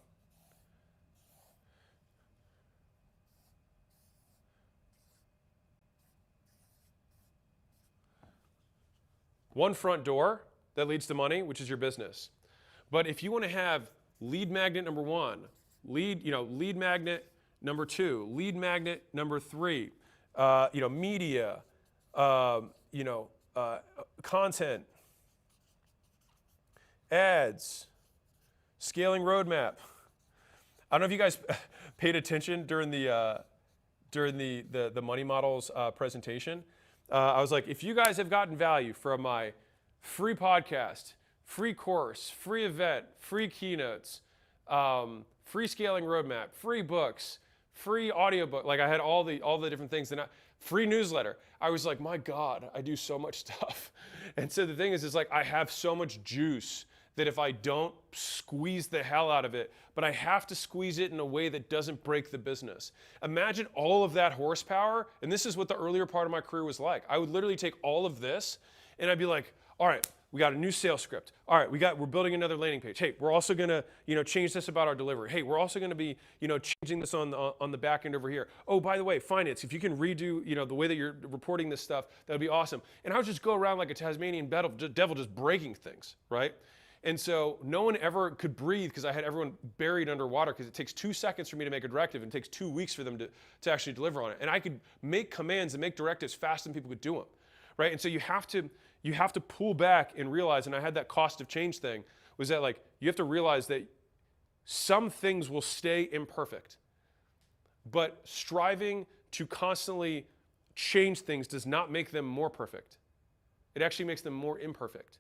one front door that leads to money, which is your business. But if you want to have lead magnet number 1, lead magnet number 2, lead magnet number 3, media, content, ads, scaling roadmap. I don't know if you guys paid attention during the Money Models presentation. I was like, if you guys have gotten value from my free podcast, free course, free event, free keynotes, free scaling roadmap, free books, free audiobook, like I had all the different things, and free newsletter. I was like, my God, I do so much stuff. And so the thing is like I have so much juice that if I don't squeeze the hell out of it, but I have to squeeze it in a way that doesn't break the business. Imagine all of that horsepower, and this is what the earlier part of my career was like. I would literally take all of this, and I'd be like, all right, we got a new sales script. All right, we're building another landing page. Hey, we're also gonna, change this about our delivery. Hey, we're also gonna be, changing this on the back end over here. Oh, by the way, finance, if you can redo, the way that you're reporting this stuff, that'd be awesome. And I would just go around like a Tasmanian devil just breaking things, right? And so no one ever could breathe because I had everyone buried underwater, because it takes 2 seconds for me to make a directive and it takes 2 weeks for them to actually deliver on it. And I could make commands and make directives faster than people could do them, right? And so you have to pull back and realize, and I had that cost of change thing, was that like you have to realize that some things will stay imperfect, but striving to constantly change things does not make them more perfect. It actually makes them more imperfect.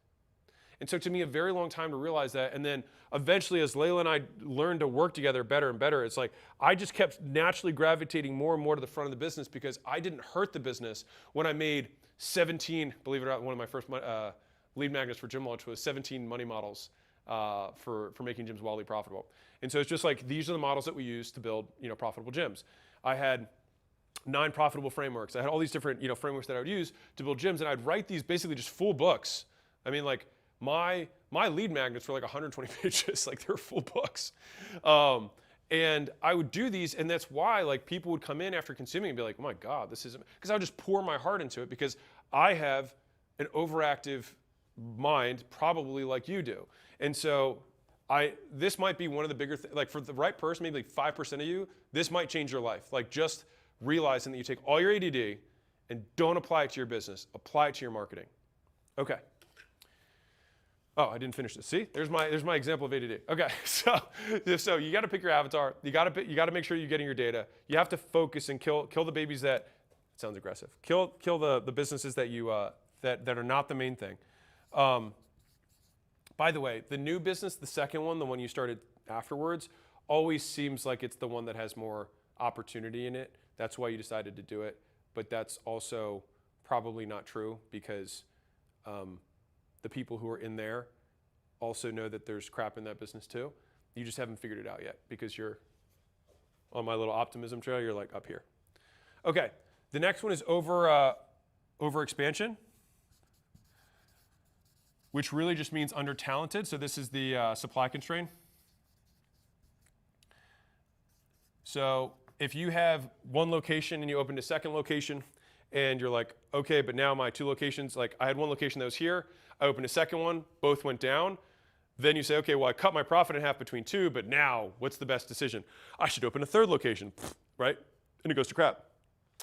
And so it took me a very long time to realize that. And then eventually, as Layla and I learned to work together better and better, it's like I just kept naturally gravitating more and more to the front of the business, because I didn't hurt the business when I made 17, believe it or not, one of my first lead magnets for gym launch was 17 money models for making gyms wildly profitable. And so it's just like, these are the models that we use to build profitable gyms. I had 9 profitable frameworks. I had all these different frameworks that I would use to build gyms, and I'd write these basically just full books. I mean, like my lead magnets were like 120 pages, like they're full books. And I would do these, and that's why like people would come in after consuming and be like, oh my God, this isn't, because I would just pour my heart into it, because I have an overactive mind, probably like you do. And so This might be one of the bigger like for the right person, maybe like 5% of you, this might change your life. Like just realizing that you take all your ADD and don't apply it to your business, apply it to your marketing. Okay. Oh, I didn't finish this. See, there's my example of ADD. Okay, so you got to pick your avatar. You got to make sure you're getting your data. You have to focus and kill the babies that. It sounds aggressive. Kill the businesses that you that are not the main thing. By the way, the new business, the second one, the one you started afterwards, always seems like it's the one that has more opportunity in it. That's why you decided to do it. But that's also probably not true because the people who are in there also know that there's crap in that business too. You just haven't figured it out yet because you're on my little optimism trail. You're like up here. Okay, the next one is over expansion, which really just means under talented. So this is the supply constraint. So if you have one location and you opened a second location and you're like, okay, but now my two locations, like I had one location that was here, I opened a second one, both went down. Then you say, okay, well, I cut my profit in half between two, but now what's the best decision? I should open a third location, right? And it goes to crap.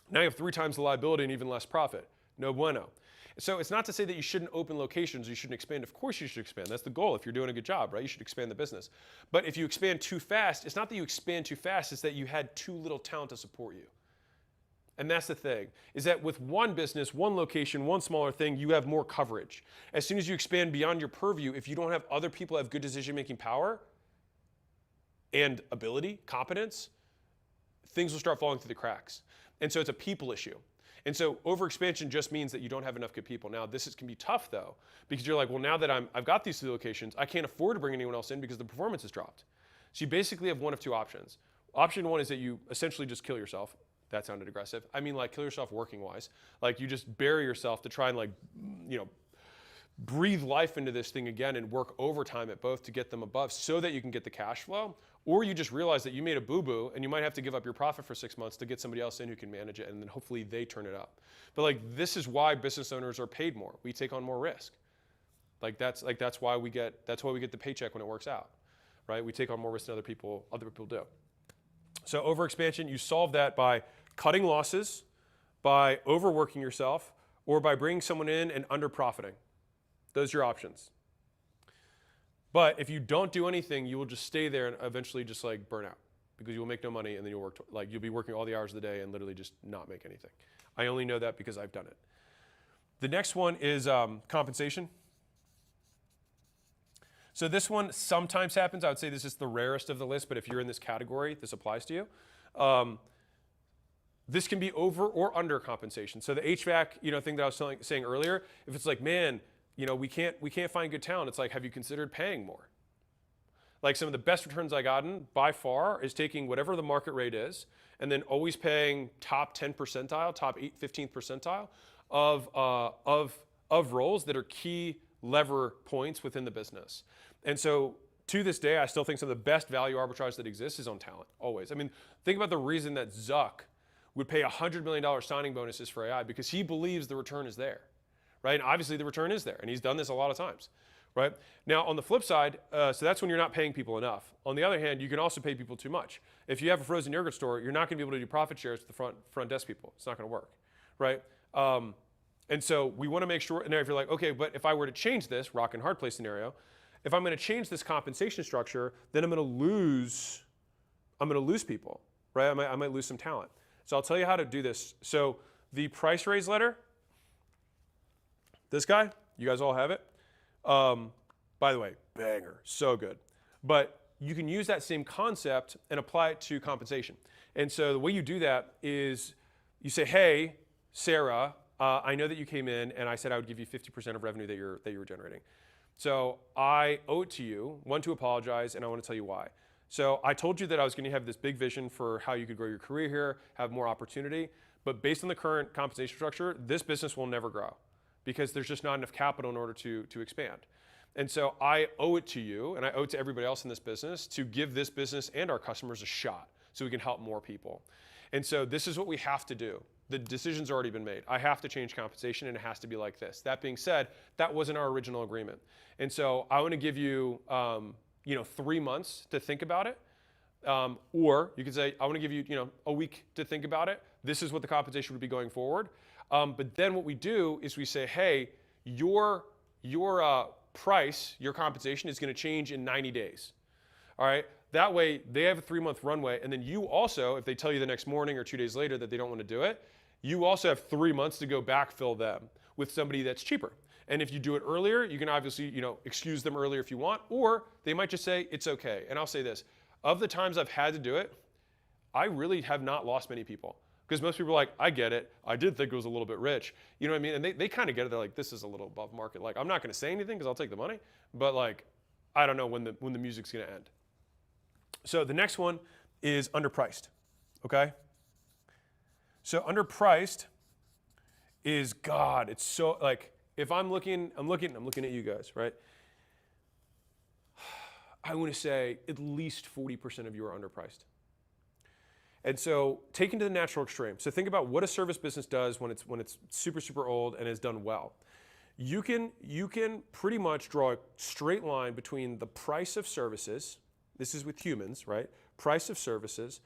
Now you have 3 times the liability and even less profit. No bueno. So it's not to say that you shouldn't open locations, you shouldn't expand. Of course you should expand. That's the goal. If you're doing a good job, right? You should expand the business. But if you expand too fast, it's not that you expand too fast, it's that you had too little talent to support you. And that's the thing, is that with one business, one location, one smaller thing, you have more coverage. As soon as you expand beyond your purview, if you don't have other people who have good decision-making power and ability, competence, things will start falling through the cracks. And so it's a people issue. And so overexpansion just means that you don't have enough good people. Now, this can be tough, though, because you're like, well, now that I've got these 2 locations, I can't afford to bring anyone else in because the performance has dropped. So you basically have one of 2 options. Option 1 is that you essentially just kill yourself. That sounded aggressive. I mean, like, kill yourself working-wise. Like, you just bury yourself to try and, like, breathe life into this thing again and work overtime at both to get them above so that you can get the cash flow. Or you just realize that you made a boo-boo and you might have to give up your profit for 6 months to get somebody else in who can manage it, and then hopefully they turn it up. But, like, this is why business owners are paid more. We take on more risk. That's why we get the paycheck when it works out, right? We take on more risk than other people do. So overexpansion, you solve that by cutting losses, by overworking yourself, or by bringing someone in and under-profiting. Those are your options. But if you don't do anything, you will just stay there and eventually just like burn out because you will make no money and then you'll be working all the hours of the day and literally just not make anything. I only know that because I've done it. The next one is compensation. So this one sometimes happens. I would say this is the rarest of the list, but if you're in this category, this applies to you. This can be over or under compensation. So the HVAC, thing that I was saying earlier, if it's like, man, we can't find good talent, it's like, have you considered paying more? Like some of the best returns I gotten by far is taking whatever the market rate is and then always paying top 10 percentile, top 15th percentile of roles that are key lever points within the business. And so to this day, I still think some of the best value arbitrage that exists is on talent, always. I mean, think about the reason that Zuck would pay $100 million signing bonuses for AI because he believes the return is there, right? And obviously the return is there, and he's done this a lot of times, right? Now, on the flip side, so that's when you're not paying people enough. On the other hand, you can also pay people too much. If you have a frozen yogurt store, you're not going to be able to do profit shares with the front desk people. It's not going to work, right? And so we want to make sure, and now if you're like, okay, but if I were to change this, rock and hard place scenario, if I'm going to change this compensation structure, then I'm going to lose people, right? I might lose some talent. So I'll tell you how to do this. So the price raise letter, this guy, you guys all have it. By the way, banger, so good. But you can use that same concept and apply it to compensation. And so the way you do that is you say, hey, Sarah, I know that you came in and I said I would give you 50% of revenue that you were generating. So I owe it to you, one, to apologize, and I want to tell you why. So I told you that I was going to have this big vision for how you could grow your career here, have more opportunity, but based on the current compensation structure, this business will never grow because there's just not enough capital in order to expand. And so I owe it to you, and I owe it to everybody else in this business to give this business and our customers a shot so we can help more people. And so this is what we have to do. The decision's already been made. I have to change compensation, and it has to be like this. That being said, that wasn't our original agreement. And so I want to give you 3 months to think about it. Or you could say, I want to give you, a week to think about it. This is what the compensation would be going forward. But then what we do is we say, hey, your price, your compensation is going to change in 90 days. All right. That way they have a 3-month runway. And then you also, if they tell you the next morning or 2 days later that they don't want to do it, you also have 3 months to go backfill them with somebody that's cheaper. And if you do it earlier, you can obviously, excuse them earlier if you want, or they might just say it's okay. And I'll say this, of the times I've had to do it, I really have not lost many people. Because most people are like, I get it. I did think it was a little bit rich. You know what I mean? And they kind of get it. They're like, this is a little above market. Like, I'm not going to say anything because I'll take the money. But like, I don't know when the music's going to end. So the next one is underpriced. Okay? So underpriced is, God, it's so, like, if I'm looking at you guys, right? I want to say at least 40% of you are underpriced. And so taken to the natural extreme. So think about what a service business does when it's super, super old and is done well. You can pretty much draw a straight line between the price of services, this is with humans, right? Price of services,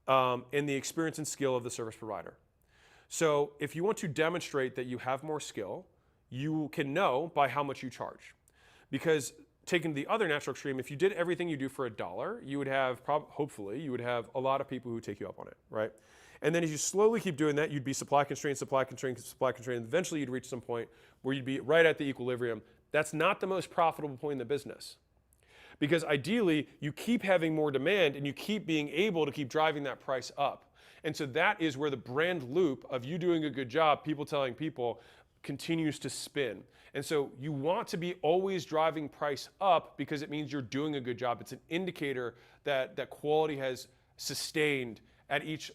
and the experience and skill of the service provider. So if you want to demonstrate that you have more skill, you can know by how much you charge. Because taken to the other natural extreme, if you did everything you do for $1, you would have, hopefully, you would have a lot of people who take you up on it, right? And then as you slowly keep doing that, you'd be supply constrained, supply constrained, supply constrained. Eventually, you'd reach some point where you'd be right at the equilibrium. That's not the most profitable point in the business. Because ideally, you keep having more demand and you keep being able to keep driving that price up. And so that is where the brand loop of you doing a good job, people telling people, continues to spin. And so you want to be always driving price up because it means you're doing a good job. It's an indicator that quality has sustained at each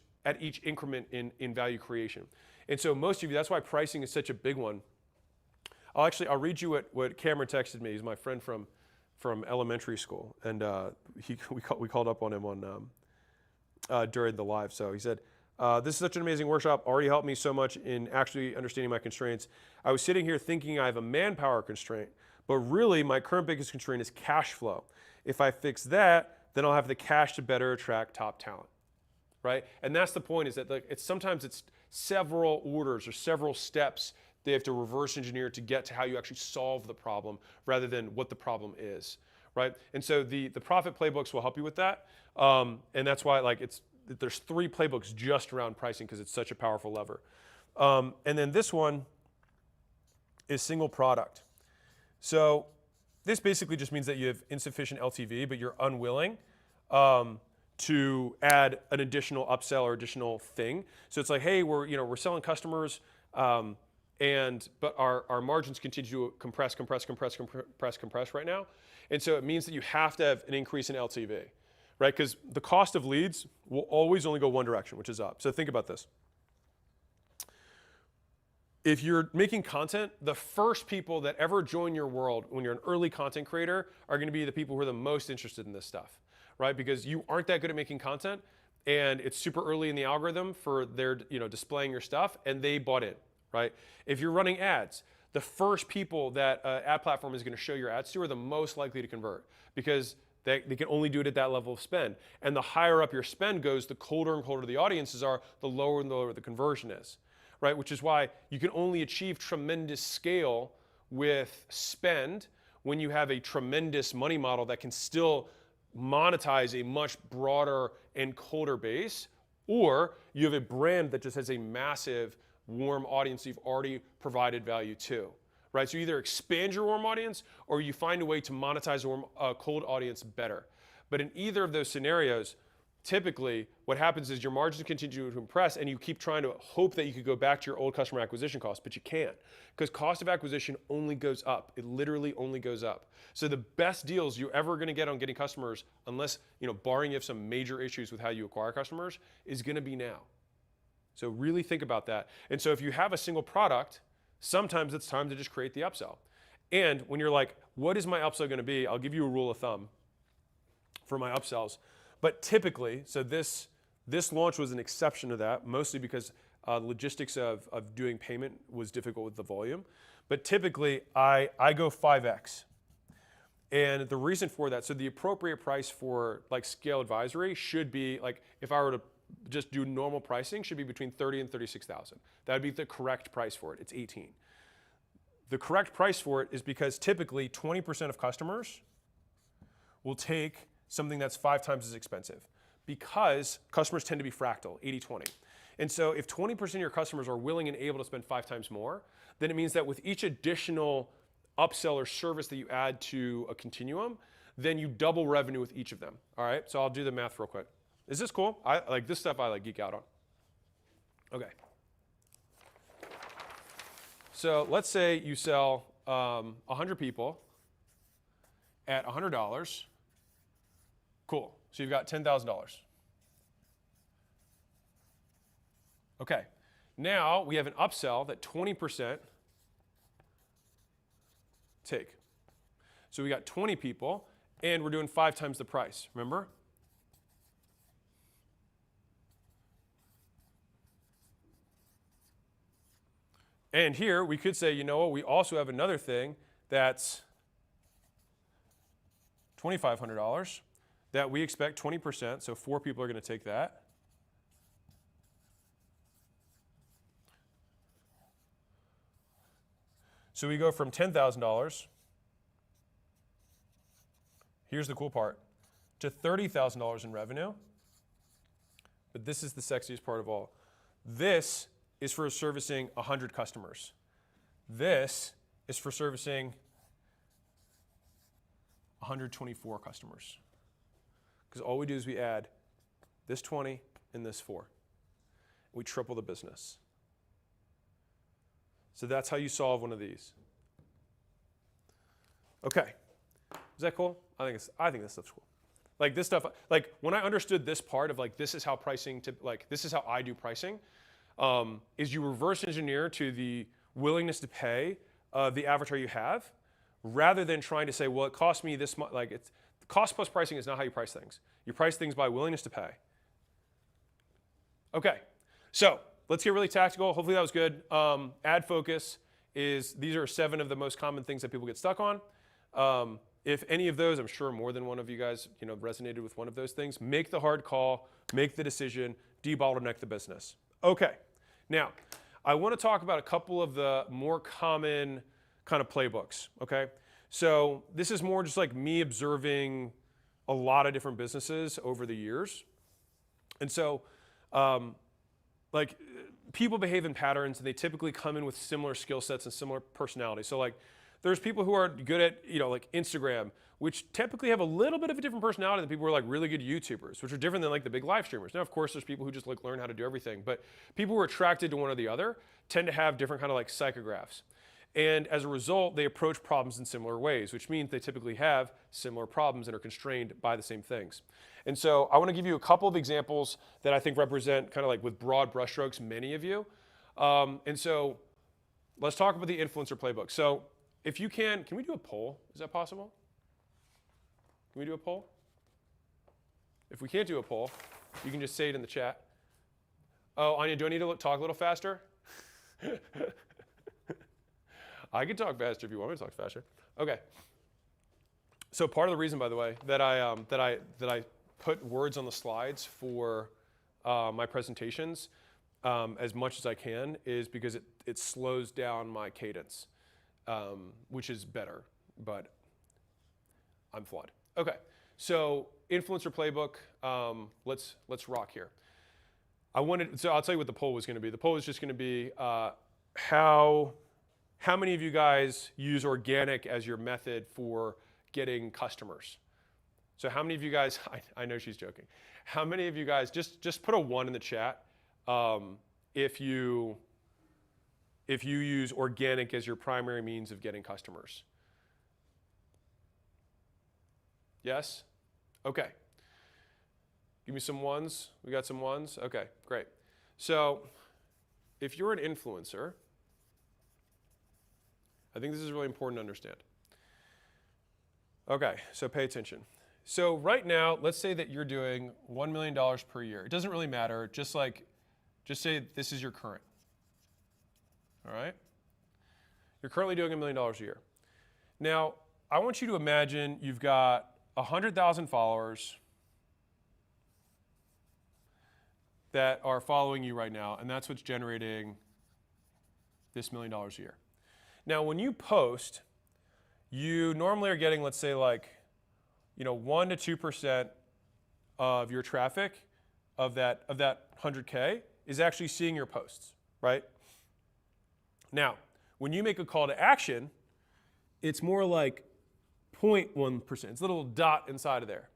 increment in value creation. And so most of you, that's why pricing is such a big one. I'll read you what Cameron texted me. He's my friend from elementary school. And we called up on him during the live. So he said, this is such an amazing workshop, already helped me so much in actually understanding my constraints. I was sitting here thinking I have a manpower constraint, but really my current biggest constraint is cash flow. If I fix that, then I'll have the cash to better attract top talent, right? And that's the point, is that sometimes it's several orders or several steps they have to reverse engineer to get to how you actually solve the problem rather than what the problem is, right? And so the profit playbooks will help you with that. And that's why there's 3 playbooks just around pricing because it's such a powerful lever. And then this one is single product. So this basically just means that you have insufficient LTV, but you're unwilling to add an additional upsell or additional thing. So it's like, hey, we're selling customers, but our margins continue to compress right now. And so it means that you have to have an increase in LTV. Right, because the cost of leads will always only go one direction, which is up. So think about this. If you're making content, the first people that ever join your world when you're an early content creator are going to be the people who are the most interested in this stuff, right? Because you aren't that good at making content, and it's super early in the algorithm for their, displaying your stuff, and they bought in, right? If you're running ads, the first people that ad platform is going to show your ads to are the most likely to convert because they can only do it at that level of spend. And the higher up your spend goes, the colder and colder the audiences are, the lower and lower the conversion is, right? Which is why you can only achieve tremendous scale with spend when you have a tremendous money model that can still monetize a much broader and colder base, or you have a brand that just has a massive warm audience you've already provided value to. Right, so you either expand your warm audience or you find a way to monetize a cold audience better. But in either of those scenarios, typically what happens is your margins continue to compress and you keep trying to hope that you could go back to your old customer acquisition cost, but you can't because cost of acquisition only goes up. It literally only goes up. So the best deals you're ever going to get on getting customers, unless, barring you have some major issues with how you acquire customers, is going to be now. So really think about that. And so if you have a single product, sometimes it's time to just create the upsell. And when you're like, what is my upsell going to be? I'll give you a rule of thumb for my upsells. But typically, so this launch was an exception to that, mostly because logistics of doing payment was difficult with the volume. But typically, I go 5x. And the reason for that, so the appropriate price for like scale advisory should be like, if I were to just do normal pricing, should be between 30 and 36,000. That would be the correct price for it. It's 18. The correct price for it is because typically 20% of customers will take something that's 5 times as expensive, because customers tend to be fractal, 80-20. And so if 20% of your customers are willing and able to spend 5 times more, then it means that with each additional upsell or service that you add to a continuum, then you double revenue with each of them. All right, so I'll do the math real quick. Is this cool? I like this stuff. I like geek out on. Okay. So let's say you sell 100 people at $100. Cool. So you've got $10,000. Okay. Now we have an upsell that 20% take. So we got 20 people, and we're doing 5 times the price. Remember? And here we could say, you know what, we also have another thing that's $2,500 that we expect 20%, so 4 people are going to take that. So we go from $10,000, here's the cool part, to $30,000 in revenue. But this is the sexiest part of all. This is for servicing 100 customers. This is for servicing 124 customers. Because all we do is we add this 20 and this 4. We triple the business. So that's how you solve one of these. Okay, is that cool? I think this stuff's cool. Like this stuff, like when I understood this part of like this is how pricing, this is how I do pricing, is you reverse engineer to the willingness to pay of the avatar you have, rather than trying to say, well, it cost me this much. Like it's cost plus pricing is not how you price things. You price things by willingness to pay. Okay, so let's get really tactical. Hopefully that was good. Ad focus is, these are 7 of the most common things that people get stuck on. If any of those, I'm sure more than one of you guys resonated with one of those things, make the hard call, make the decision, debottleneck the business. Okay, now I want to talk about a couple of the more common kind of playbooks, okay? So this is more just like me observing a lot of different businesses over the years. And so like people behave in patterns, and they typically come in with similar skill sets and similar personalities. So like there's people who are good at like Instagram, which typically have a little bit of a different personality than people who are like really good YouTubers, which are different than like the big live streamers. Now, of course, there's people who just like learn how to do everything, but people who are attracted to one or the other tend to have different kind of like psychographs. And as a result, they approach problems in similar ways, which means they typically have similar problems and are constrained by the same things. And so I want to give you a couple of examples that I think represent kind of like with broad brushstrokes many of you. And so let's talk about the influencer playbook. So if you can we do a poll? Is that possible? Can we do a poll? If we can't do a poll, you can just say it in the chat. Oh, Anya, do I need to talk a little faster? I can talk faster if you want me to talk faster. Okay. So part of the reason, by the way, that I put words on the slides for my presentations as much as I can is because it slows down my cadence, which is better, but I'm flawed. Okay. So influencer playbook. Let's rock here. So I'll tell you what the poll was going to be. The poll is just going to be how many of you guys use organic as your method for getting customers? So how many of you guys, I know she's joking. How many of you guys, just put a 1 in the chat if you use organic as your primary means of getting customers? Yes? Okay. Give me some 1s. We got some 1s? Okay, great. So if you're an influencer, I think this is really important to understand. Okay, so pay attention. So right now, let's say that you're doing $1 million per year. It doesn't really matter, just say this is your current. All right? You're currently doing $1 million a year. Now, I want you to imagine you've got 100,000 followers that are following you right now, and that's what's generating this $1 million a year. Now, when you post, you normally are getting, let's say, like, 1 to 2% of your traffic of that 100K is actually seeing your posts, right? Now, when you make a call to action, it's more like 0.1%. It's a little dot inside of there.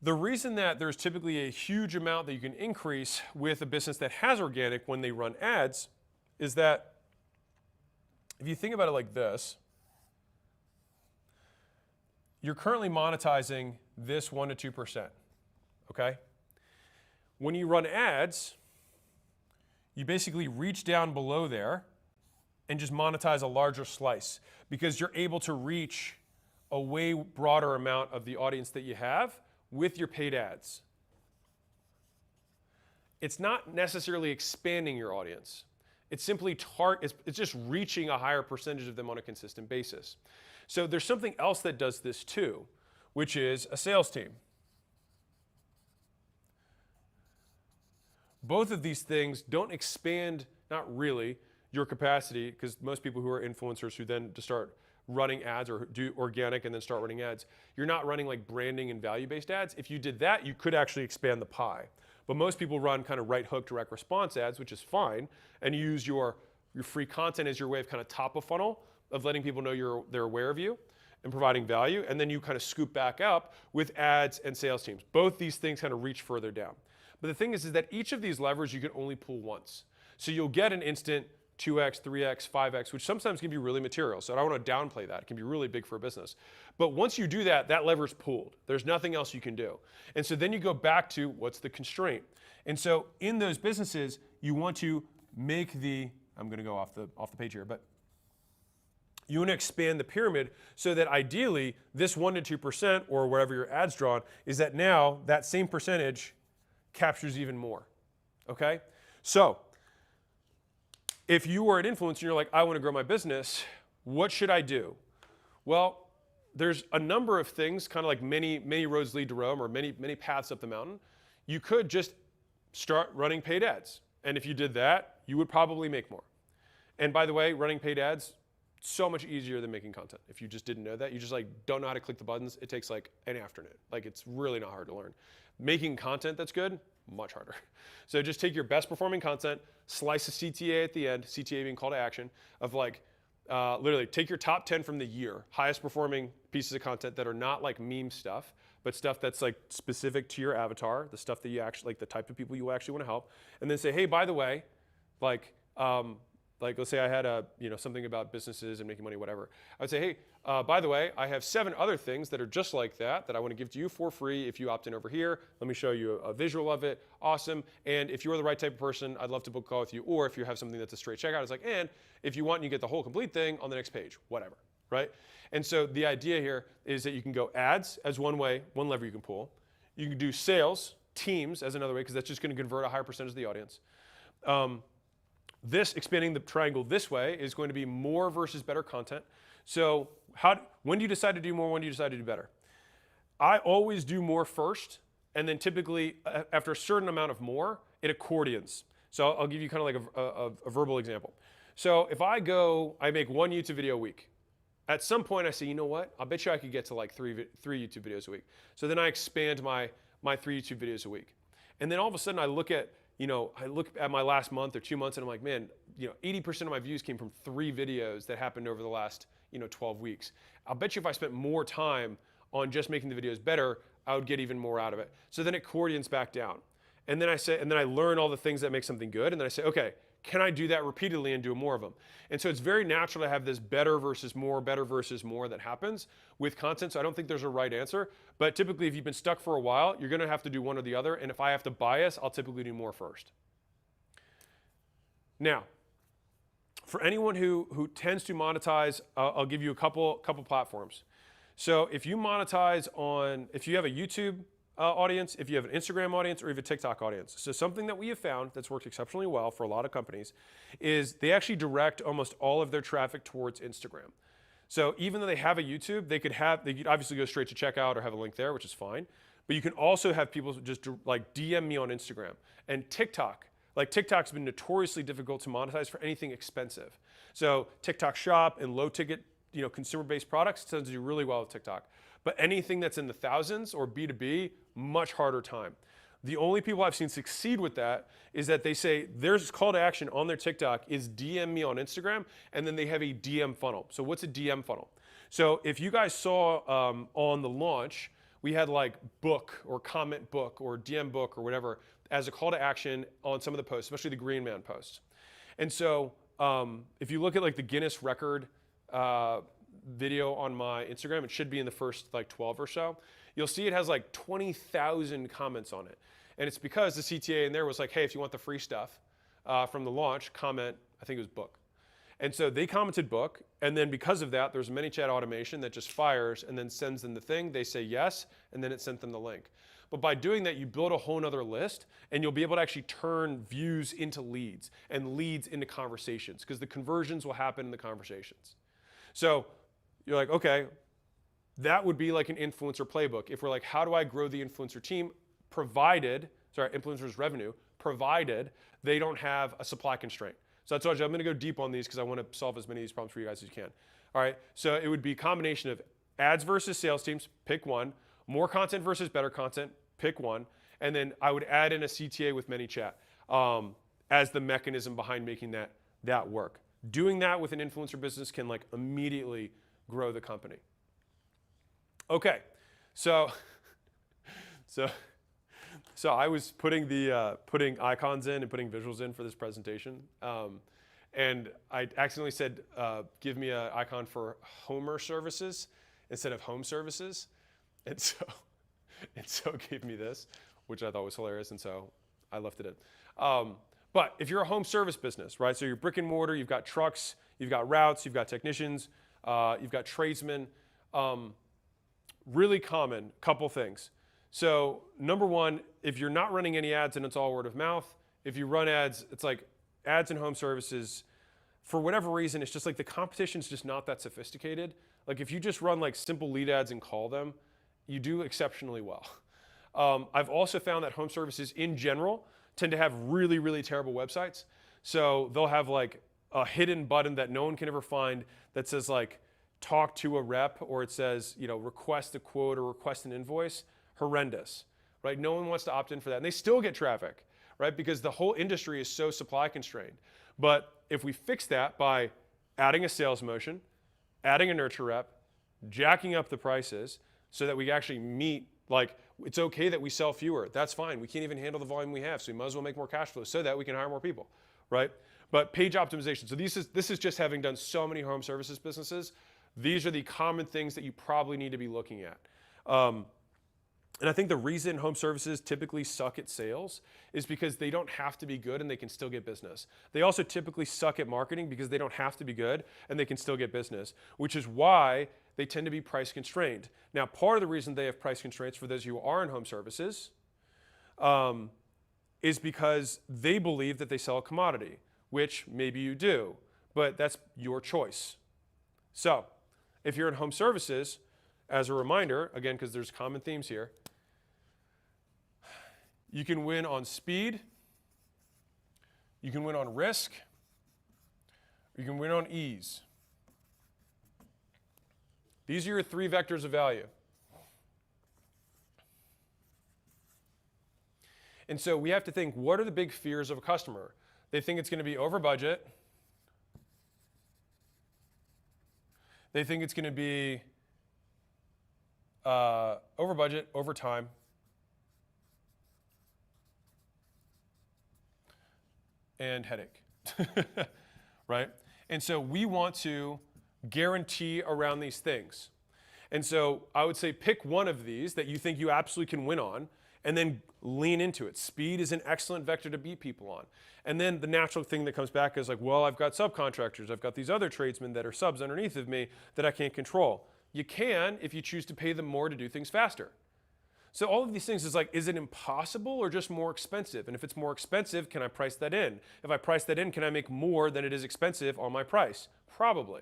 The reason that there's typically a huge amount that you can increase with a business that has organic when they run ads is that if you think about it like this, you're currently monetizing this 1 to 2%, okay? When you run ads, you basically reach down below there and just monetize a larger slice because you're able to reach a way broader amount of the audience that you have with your paid ads. It's not necessarily expanding your audience. It's simply it's just reaching a higher percentage of them on a consistent basis. So there's something else that does this too, which is a sales team. Both of these things don't expand, not really, your capacity, because most people who are influencers who then just start running ads or do organic and then start running ads, you're not running like branding and value-based ads. If you did that, you could actually expand the pie. But most people run kind of right hook direct response ads, which is fine, and use your free content as your way of kind of top of funnel of letting people know they're aware of you and providing value, and then you kind of scoop back up with ads and sales teams. Both these things kind of reach further down. But the thing is that each of these levers you can only pull once. So you'll get an instant 2x, 3x, 5x, which sometimes can be really material. So I don't want to downplay that. It can be really big for a business. But once you do that, that lever's pulled. There's nothing else you can do. And so then you go back to what's the constraint. And so in those businesses, you want to make I'm going to go off the page here, but you want to expand the pyramid so that ideally this 1 to 2% or wherever your ad's drawn is that now that same percentage captures even more, okay? So if you are an influencer and you're like, I want to grow my business, what should I do? Well, there's a number of things, kind of like many roads lead to Rome or many paths up the mountain. You could just start running paid ads. And if you did that, you would probably make more. And by the way, running paid ads, so much easier than making content. If you just didn't know that, you just like don't know how to click the buttons, it takes like an afternoon. Like it's really not hard to learn. Making content that's good, much harder. So just take your best performing content, slice a CTA at the end, CTA being call to action, of like literally take your top 10 from the year, highest performing pieces of content that are not like meme stuff, but stuff that's like specific to your avatar, the stuff that you actually, like the type of people you actually want to help, and then say, hey, by the way, like let's say I had something about businesses and making money, whatever. I would say, hey, by the way, I have 7 other things that are just like that I want to give to you for free if you opt in over here. Let me show you a visual of it. Awesome. And if you're the right type of person, I'd love to book a call with you. Or if you have something that's a straight checkout, it's like, and if you want, you get the whole complete thing on the next page, whatever, right? And so the idea here is that you can go ads as one lever you can pull. You can do sales, teams as another way, because that's just going to convert a higher percentage of the audience. This, expanding the triangle this way, is going to be more versus better content. So when do you decide to do more? When do you decide to do better? I always do more first, and then typically after a certain amount of more, it accordions. So I'll give you kind of like a verbal example. So if I make 1 YouTube video a week. At some point I say, you know what? I bet you I could get to like three YouTube videos a week. So then I expand my 3 YouTube videos a week. And then all of a sudden I look at my last month or 2 months and I'm like, man, 80% of my views came from 3 videos that happened over the last 12 weeks. I'll bet you if I spent more time on just making the videos better, I would get even more out of it. So then it accordions back down. And then I learn all the things that make something good. And then I say, okay, can I do that repeatedly and do more of them? And so it's very natural to have this better versus more that happens with content. So I don't think there's a right answer. But typically, if you've been stuck for a while, you're going to have to do one or the other. And if I have to bias, I'll typically do more first. Now, for anyone who tends to monetize, I'll give you a couple platforms. So if you monetize if you have a YouTube audience, if you have an Instagram audience, or even a TikTok audience. So something that we have found that's worked exceptionally well for a lot of companies is they actually direct almost all of their traffic towards Instagram. So even though they have a YouTube, they could obviously go straight to checkout or have a link there, which is fine. But you can also have people just like DM me on Instagram and TikTok. Like TikTok's been notoriously difficult to monetize for anything expensive. So TikTok Shop and low ticket, consumer-based products tends to do really well with TikTok. But anything that's in the thousands or B2B, much harder time. The only people I've seen succeed with that is that they say their call to action on their TikTok is DM me on Instagram, and then they have a DM funnel. So what's a DM funnel? So if you guys saw on the launch, we had like book or comment book or DM book or whatever as a call to action on some of the posts, especially the Green Man posts. And so if you look at like the Guinness record video on my Instagram, it should be in the first like 12 or so. You'll see it has like 20,000 comments on it. And it's because the CTA in there was like, hey, if you want the free stuff from the launch, comment, I think it was book. And so they commented book, and then because of that, there's ManyChat automation that just fires and then sends them the thing. They say yes, and then it sent them the link. But by doing that, you build a whole nother list, and you'll be able to actually turn views into leads and leads into conversations, because the conversions will happen in the conversations. So you're like, okay, that would be like an influencer playbook. If we're like, how do I grow the influencer team, influencers revenue, provided they don't have a supply constraint. So that's why I'm going to go deep on these because I want to solve as many of these problems for you guys as you can. All right, so it would be a combination of ads versus sales teams, pick one, more content versus better content, pick one, and then I would add in a CTA with ManyChat as the mechanism behind making that work. Doing that with an influencer business can like immediately grow the company. Okay, so I was putting icons in and putting visuals in for this presentation, and I accidentally said, give me an icon for Homer services instead of home services, and so it gave me this, which I thought was hilarious, and so I left it in. But if you're a home service business, right? So you're brick and mortar, you've got trucks, you've got routes, you've got technicians, you've got tradesmen. Really common couple things. So number one, if you're not running any ads and it's all word of mouth, if you run ads, it's like ads and home services, for whatever reason, it's just like the competition's just not that sophisticated. Like if you just run like simple lead ads and call them, you do exceptionally well. I've also found that home services in general tend to have really, really terrible websites. So they'll have like a hidden button that no one can ever find that says like, talk to a rep, or it says, request a quote or request an invoice. Horrendous, right? No one wants to opt in for that. And they still get traffic, right? Because the whole industry is so supply constrained. But if we fix that by adding a sales motion, adding a nurture rep, jacking up the prices so that we actually meet, like, it's okay that we sell fewer. That's fine. We can't even handle the volume we have, so we might as well make more cash flow so that we can hire more people, right? But page optimization. So this is just having done so many home services businesses. These are the common things that you probably need to be looking at. And I think the reason home services typically suck at sales is because they don't have to be good and they can still get business. They also typically suck at marketing because they don't have to be good and they can still get business, which is why they tend to be price constrained. Now, part of the reason they have price constraints for those who are in home services is because they believe that they sell a commodity, which maybe you do, but that's your choice. So if you're in home services, as a reminder, again, because there's common themes here, you can win on speed, you can win on risk, you can win on ease. These are your three vectors of value. And so we have to think, what are the big fears of a customer? They think it's going to be over budget. They think it's going to be over budget, over time. And headache, right? And so we want to guarantee around these things. And so I would say pick one of these that you think you absolutely can win on, and then lean into it. Speed is an excellent vector to beat people on. And then the natural thing that comes back is like, well, I've got subcontractors. I've got these other tradesmen that are subs underneath of me that I can't control. You can if you choose to pay them more to do things faster. So all of these things is like, is it impossible or just more expensive? And if it's more expensive, can I price that in? If I price that in, can I make more than it is expensive on my price? Probably.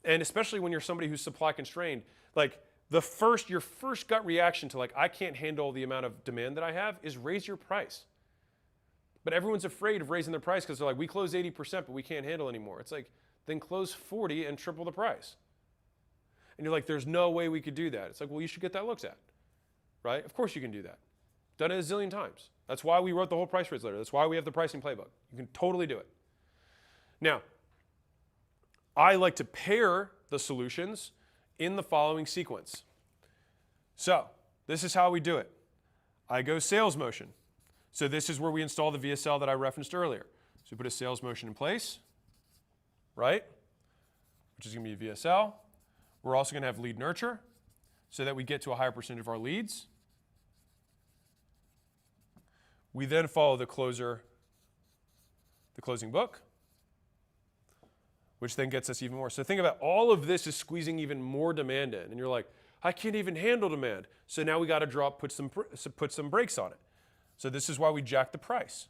And especially when you're somebody who's supply constrained, like your first gut reaction to like, I can't handle the amount of demand that I have is raise your price. But everyone's afraid of raising their price because they're like, we close 80%, but we can't handle anymore. It's like, then close 40 and triple the price. And you're like, there's no way we could do that. It's like, well, you should get that looked at, right? Of course you can do that. Done it a zillion times. That's why we wrote the whole price raise letter. That's why we have the pricing playbook. You can totally do it. Now, I like to pair the solutions in the following sequence. So this is how we do it. I go sales motion. So this is where we install the VSL that I referenced earlier. So we put a sales motion in place, right? Which is going to be a VSL. We're also going to have lead nurture so that we get to a higher percentage of our leads. We then follow the closing book, which then gets us even more. So think about all of this is squeezing even more demand in. And you're like, I can't even handle demand. So now we got to put some brakes on it. So this is why we jack the price.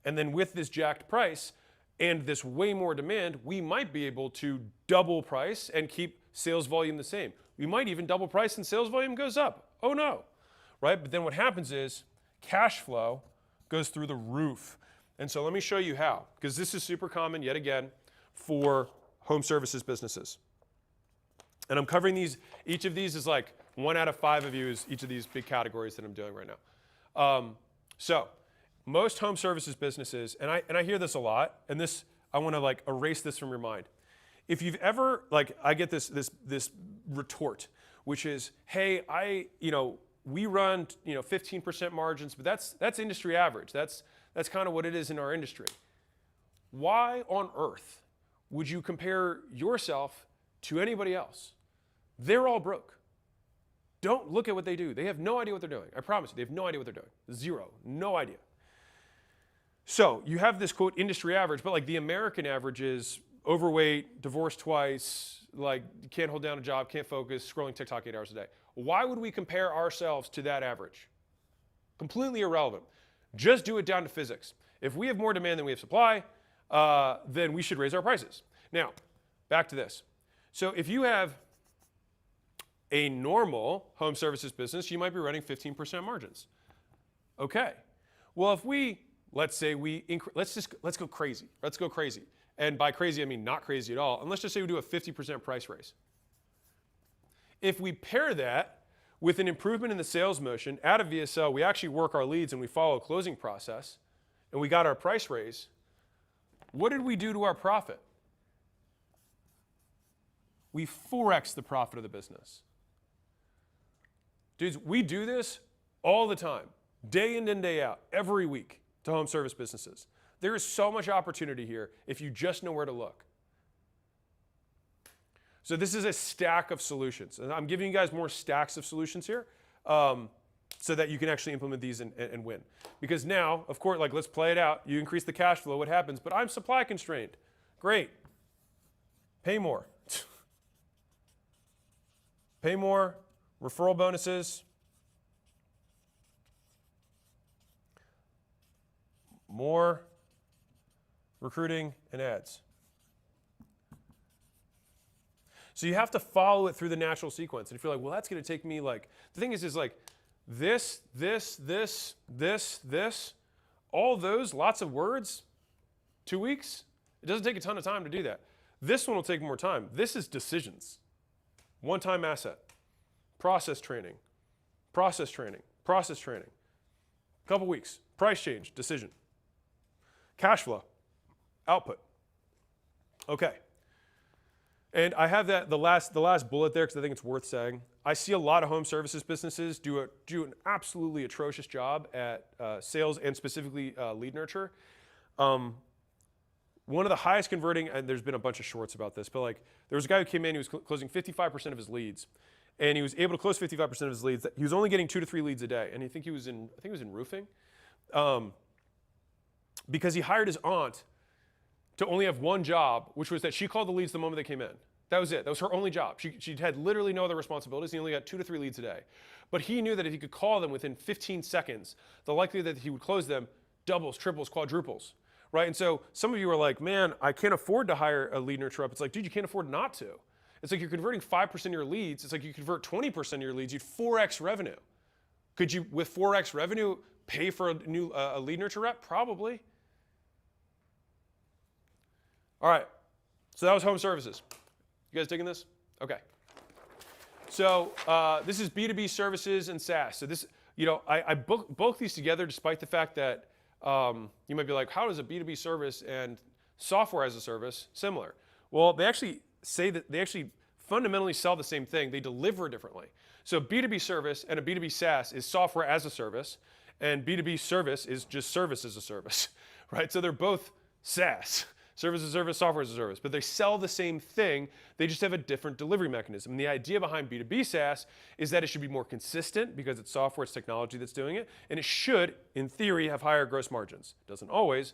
And then with this jacked price and this way more demand, we might be able to double price and keep sales volume the same. We might even double price and sales volume goes up. Oh no, right? But then what happens is cash flow goes through the roof. And so let me show you how, because this is super common yet again for home services businesses. And I'm covering these, each of these is like 1 out of 5 of you is each of these big categories that I'm doing right now. So most home services businesses, and I hear this a lot, and this, I want to like erase this from your mind. If you've ever, like I get this retort, which is, hey, we run 15% margins, but that's industry average. That's kind of what it is in our industry. Why on earth would you compare yourself to anybody else? They're all broke. Don't look at what they do. They have no idea what they're doing. I promise you, they have no idea what they're doing. Zero, no idea. So you have this quote industry average, but like the American average is overweight, divorced twice, like can't hold down a job, can't focus, scrolling TikTok 8 hours a day. Why would we compare ourselves to that average? Completely irrelevant. Just do it down to physics. If we have more demand than we have supply, then we should raise our prices. Now, back to this. So if you have a normal home services business, you might be running 15% margins. Okay. Well, if let's go crazy. Let's go crazy. And by crazy, I mean not crazy at all. And let's just say we do a 50% price raise. If we pair that with an improvement in the sales motion, out of VSL, we actually work our leads and we follow a closing process, and we got our price raise, what did we do to our profit? We 4x the profit of the business. Dudes, we do this all the time, day in and day out, every week to home service businesses. There is so much opportunity here if you just know where to look. So this is a stack of solutions. And I'm giving you guys more stacks of solutions here so that you can actually implement these and win. Because now, of course, like let's play it out. You increase the cash flow, what happens? But I'm supply constrained. Great. Pay more. Pay more. Referral bonuses, more recruiting and ads. So you have to follow it through the natural sequence. And if you're like, well, that's going to take me like, the thing is like this, all those, lots of words, 2 weeks. It doesn't take a ton of time to do that. This one will take more time. This is decisions. One-time asset. Process training, process training, process training. Couple weeks, price change, decision. Cash flow, output. Okay. And I have the last bullet there because I think it's worth saying. I see a lot of home services businesses do an absolutely atrocious job at sales and specifically lead nurture. One of the highest converting, and there's been a bunch of shorts about this, but like there was a guy who came in, he was closing 55% of his leads. And he was able to close 55% of his leads. He was only getting 2 to 3 leads a day. And I think he was in roofing. Because he hired his aunt to only have one job, which was that she called the leads the moment they came in. That was it. That was her only job. She had literally no other responsibilities. He only got 2 to 3 leads a day. But he knew that if he could call them within 15 seconds, the likelihood that he would close them doubles, triples, quadruples. right? And so some of you are like, man, I can't afford to hire a lead nurture rep. It's like, dude, you can't afford not to. It's like you're converting 5% of your leads. It's like you convert 20% of your leads, you'd 4x revenue. Could you, with 4x revenue, pay for a lead nurture rep? Probably. All right, so that was home services. You guys digging this? Okay. So this is B2B services and SaaS. So this, I both these together despite the fact that you might be like, how does a B2B service and software as a service similar? Well, they actually say that they actually fundamentally sell the same thing. They deliver differently. So B2B service and a B2B SaaS is software as a service, and B2B service is just service as a service, right? So they're both SaaS. Service as a service, software as a service. But they sell the same thing, they just have a different delivery mechanism. And the idea behind B2B SaaS is that it should be more consistent because it's software, it's technology that's doing it. And it should, in theory, have higher gross margins. It doesn't always,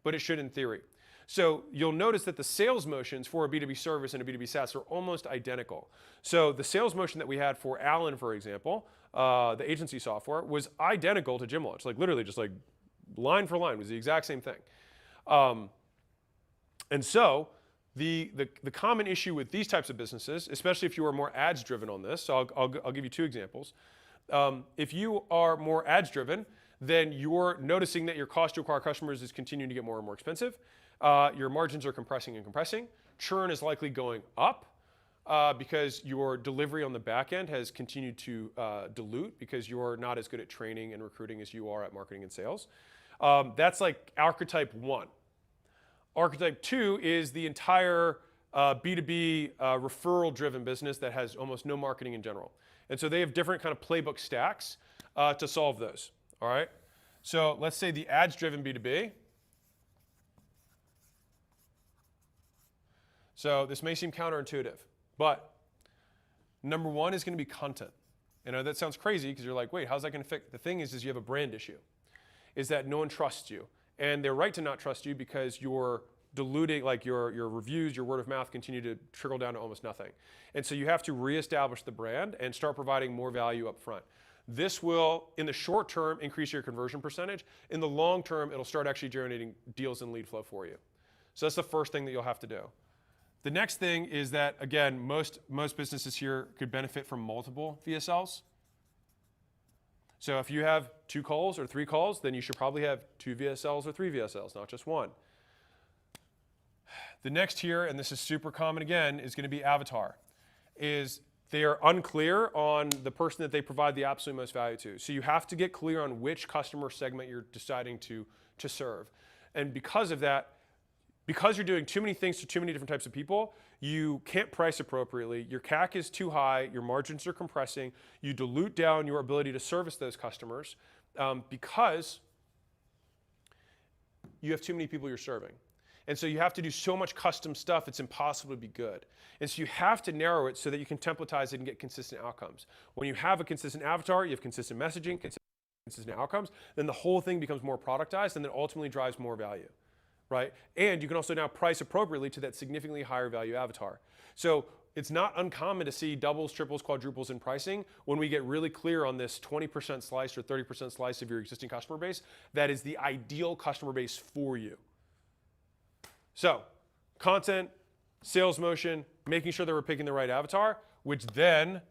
but it should in theory. So you'll notice that the sales motions for a B2B service and a B2B SaaS are almost identical. So the sales motion that we had for Allen, for example, the agency software, was identical to Gym Launch. Like literally just like line for line was the exact same thing. And so the common issue with these types of businesses, especially if you are more ads driven on this, so I'll give you two examples. If you are more ads driven, then you're noticing that your cost to acquire customers is continuing to get more and more expensive. Your margins are compressing and compressing. Churn is likely going up because your delivery on the back end has continued to dilute because you're not as good at training and recruiting as you are at marketing and sales. That's like archetype 1. Archetype 2 is the entire B2B referral-driven business that has almost no marketing in general. And so they have different kind of playbook stacks to solve those, all right? So let's say the ads-driven B2B. So this may seem counterintuitive, but number one is going to be content. You know, that sounds crazy because you're like, wait, how's that going to fix? The thing is you have a brand issue, is that no one trusts you. And they're right to not trust you because you're diluting, like your reviews, your word of mouth continue to trickle down to almost nothing. And so you have to reestablish the brand and start providing more value up front. This will, in the short term, increase your conversion percentage. In the long term, it'll start actually generating deals and lead flow for you. So that's the first thing that you'll have to do. The next thing is that, again, most businesses here could benefit from multiple VSLs. So if you have 2 calls or 3 calls, then you should probably have 2 VSLs or 3 VSLs, not just 1. The next here, and this is super common again, is going to be avatar. Is they are unclear on the person that they provide the absolute most value to. So you have to get clear on which customer segment you're deciding to serve. And because of that, because you're doing too many things to too many different types of people, you can't price appropriately. Your CAC is too high. Your margins are compressing. You dilute down your ability to service those customers because you have too many people you're serving. And so you have to do so much custom stuff, it's impossible to be good. And so you have to narrow it so that you can templatize it and get consistent outcomes. When you have a consistent avatar, you have consistent messaging, consistent outcomes, then the whole thing becomes more productized and then ultimately drives more value. Right? And you can also now price appropriately to that significantly higher value avatar. So it's not uncommon to see doubles, triples, quadruples in pricing when we get really clear on this 20% slice or 30% slice of your existing customer base. That is the ideal customer base for you. So content, sales motion, making sure that we're picking the right avatar, which then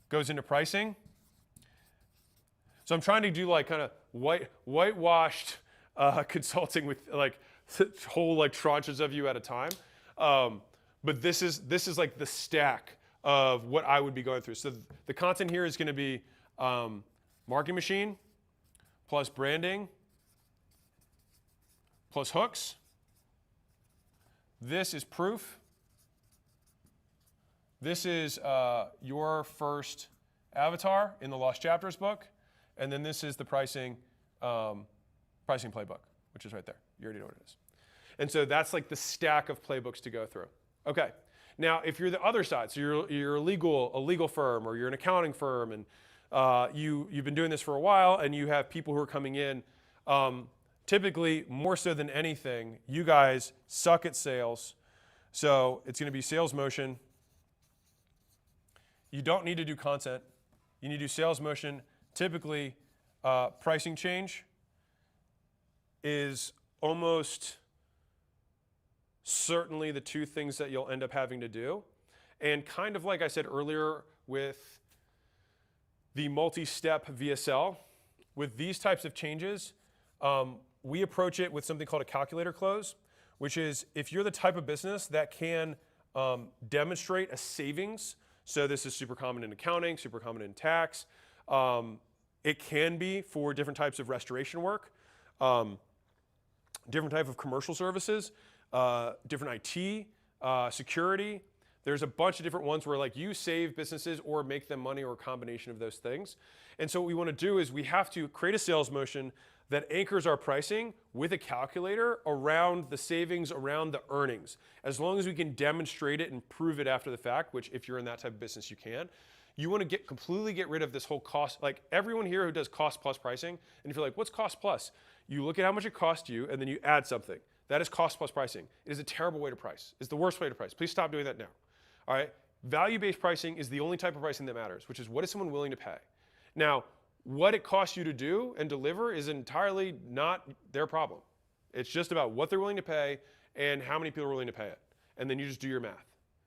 goes into pricing. So I'm trying to do like kind of whitewashed consulting with like whole like tranches of you at a time, but this is like the stack of what I would be going through. So the content here is going to be marketing machine plus branding plus hooks. This is proof. This is your first avatar in the Lost Chapters book, and then this is the pricing playbook, which is right there. You already know what it is. And so that's like the stack of playbooks to go through. Okay. Now, if you're the other side, so you're a legal firm or you're an accounting firm, and you've been doing this for a while, and you have people who are coming in, typically more so than anything, you guys suck at sales. So it's going to be sales motion. You don't need to do content. You need to do sales motion. Typically, pricing change is almost certainly the two things that you'll end up having to do. And kind of like I said earlier with the multi-step VSL, with these types of changes, we approach it with something called a calculator close, which is if you're the type of business that can demonstrate a savings, so this is super common in accounting, super common in tax, it can be for different types of restoration work, different type of commercial services, different IT, security. There's a bunch of different ones where like you save businesses or make them money or a combination of those things. And so what we want to do is we have to create a sales motion that anchors our pricing with a calculator around the savings, around the earnings. As long as we can demonstrate it and prove it after the fact, which if you're in that type of business, you can. You want to completely get rid of this whole cost. Like everyone here who does cost plus pricing, and if you're like, what's cost plus? You look at how much it costs you and then you add something. That is cost plus pricing. It is a terrible way to price. It's the worst way to price. Please stop doing that now. All right? Value-based pricing is the only type of pricing that matters, which is what is someone willing to pay? Now, what it costs you to do and deliver is entirely not their problem. It's just about what they're willing to pay and how many people are willing to pay it. And then you just do your math,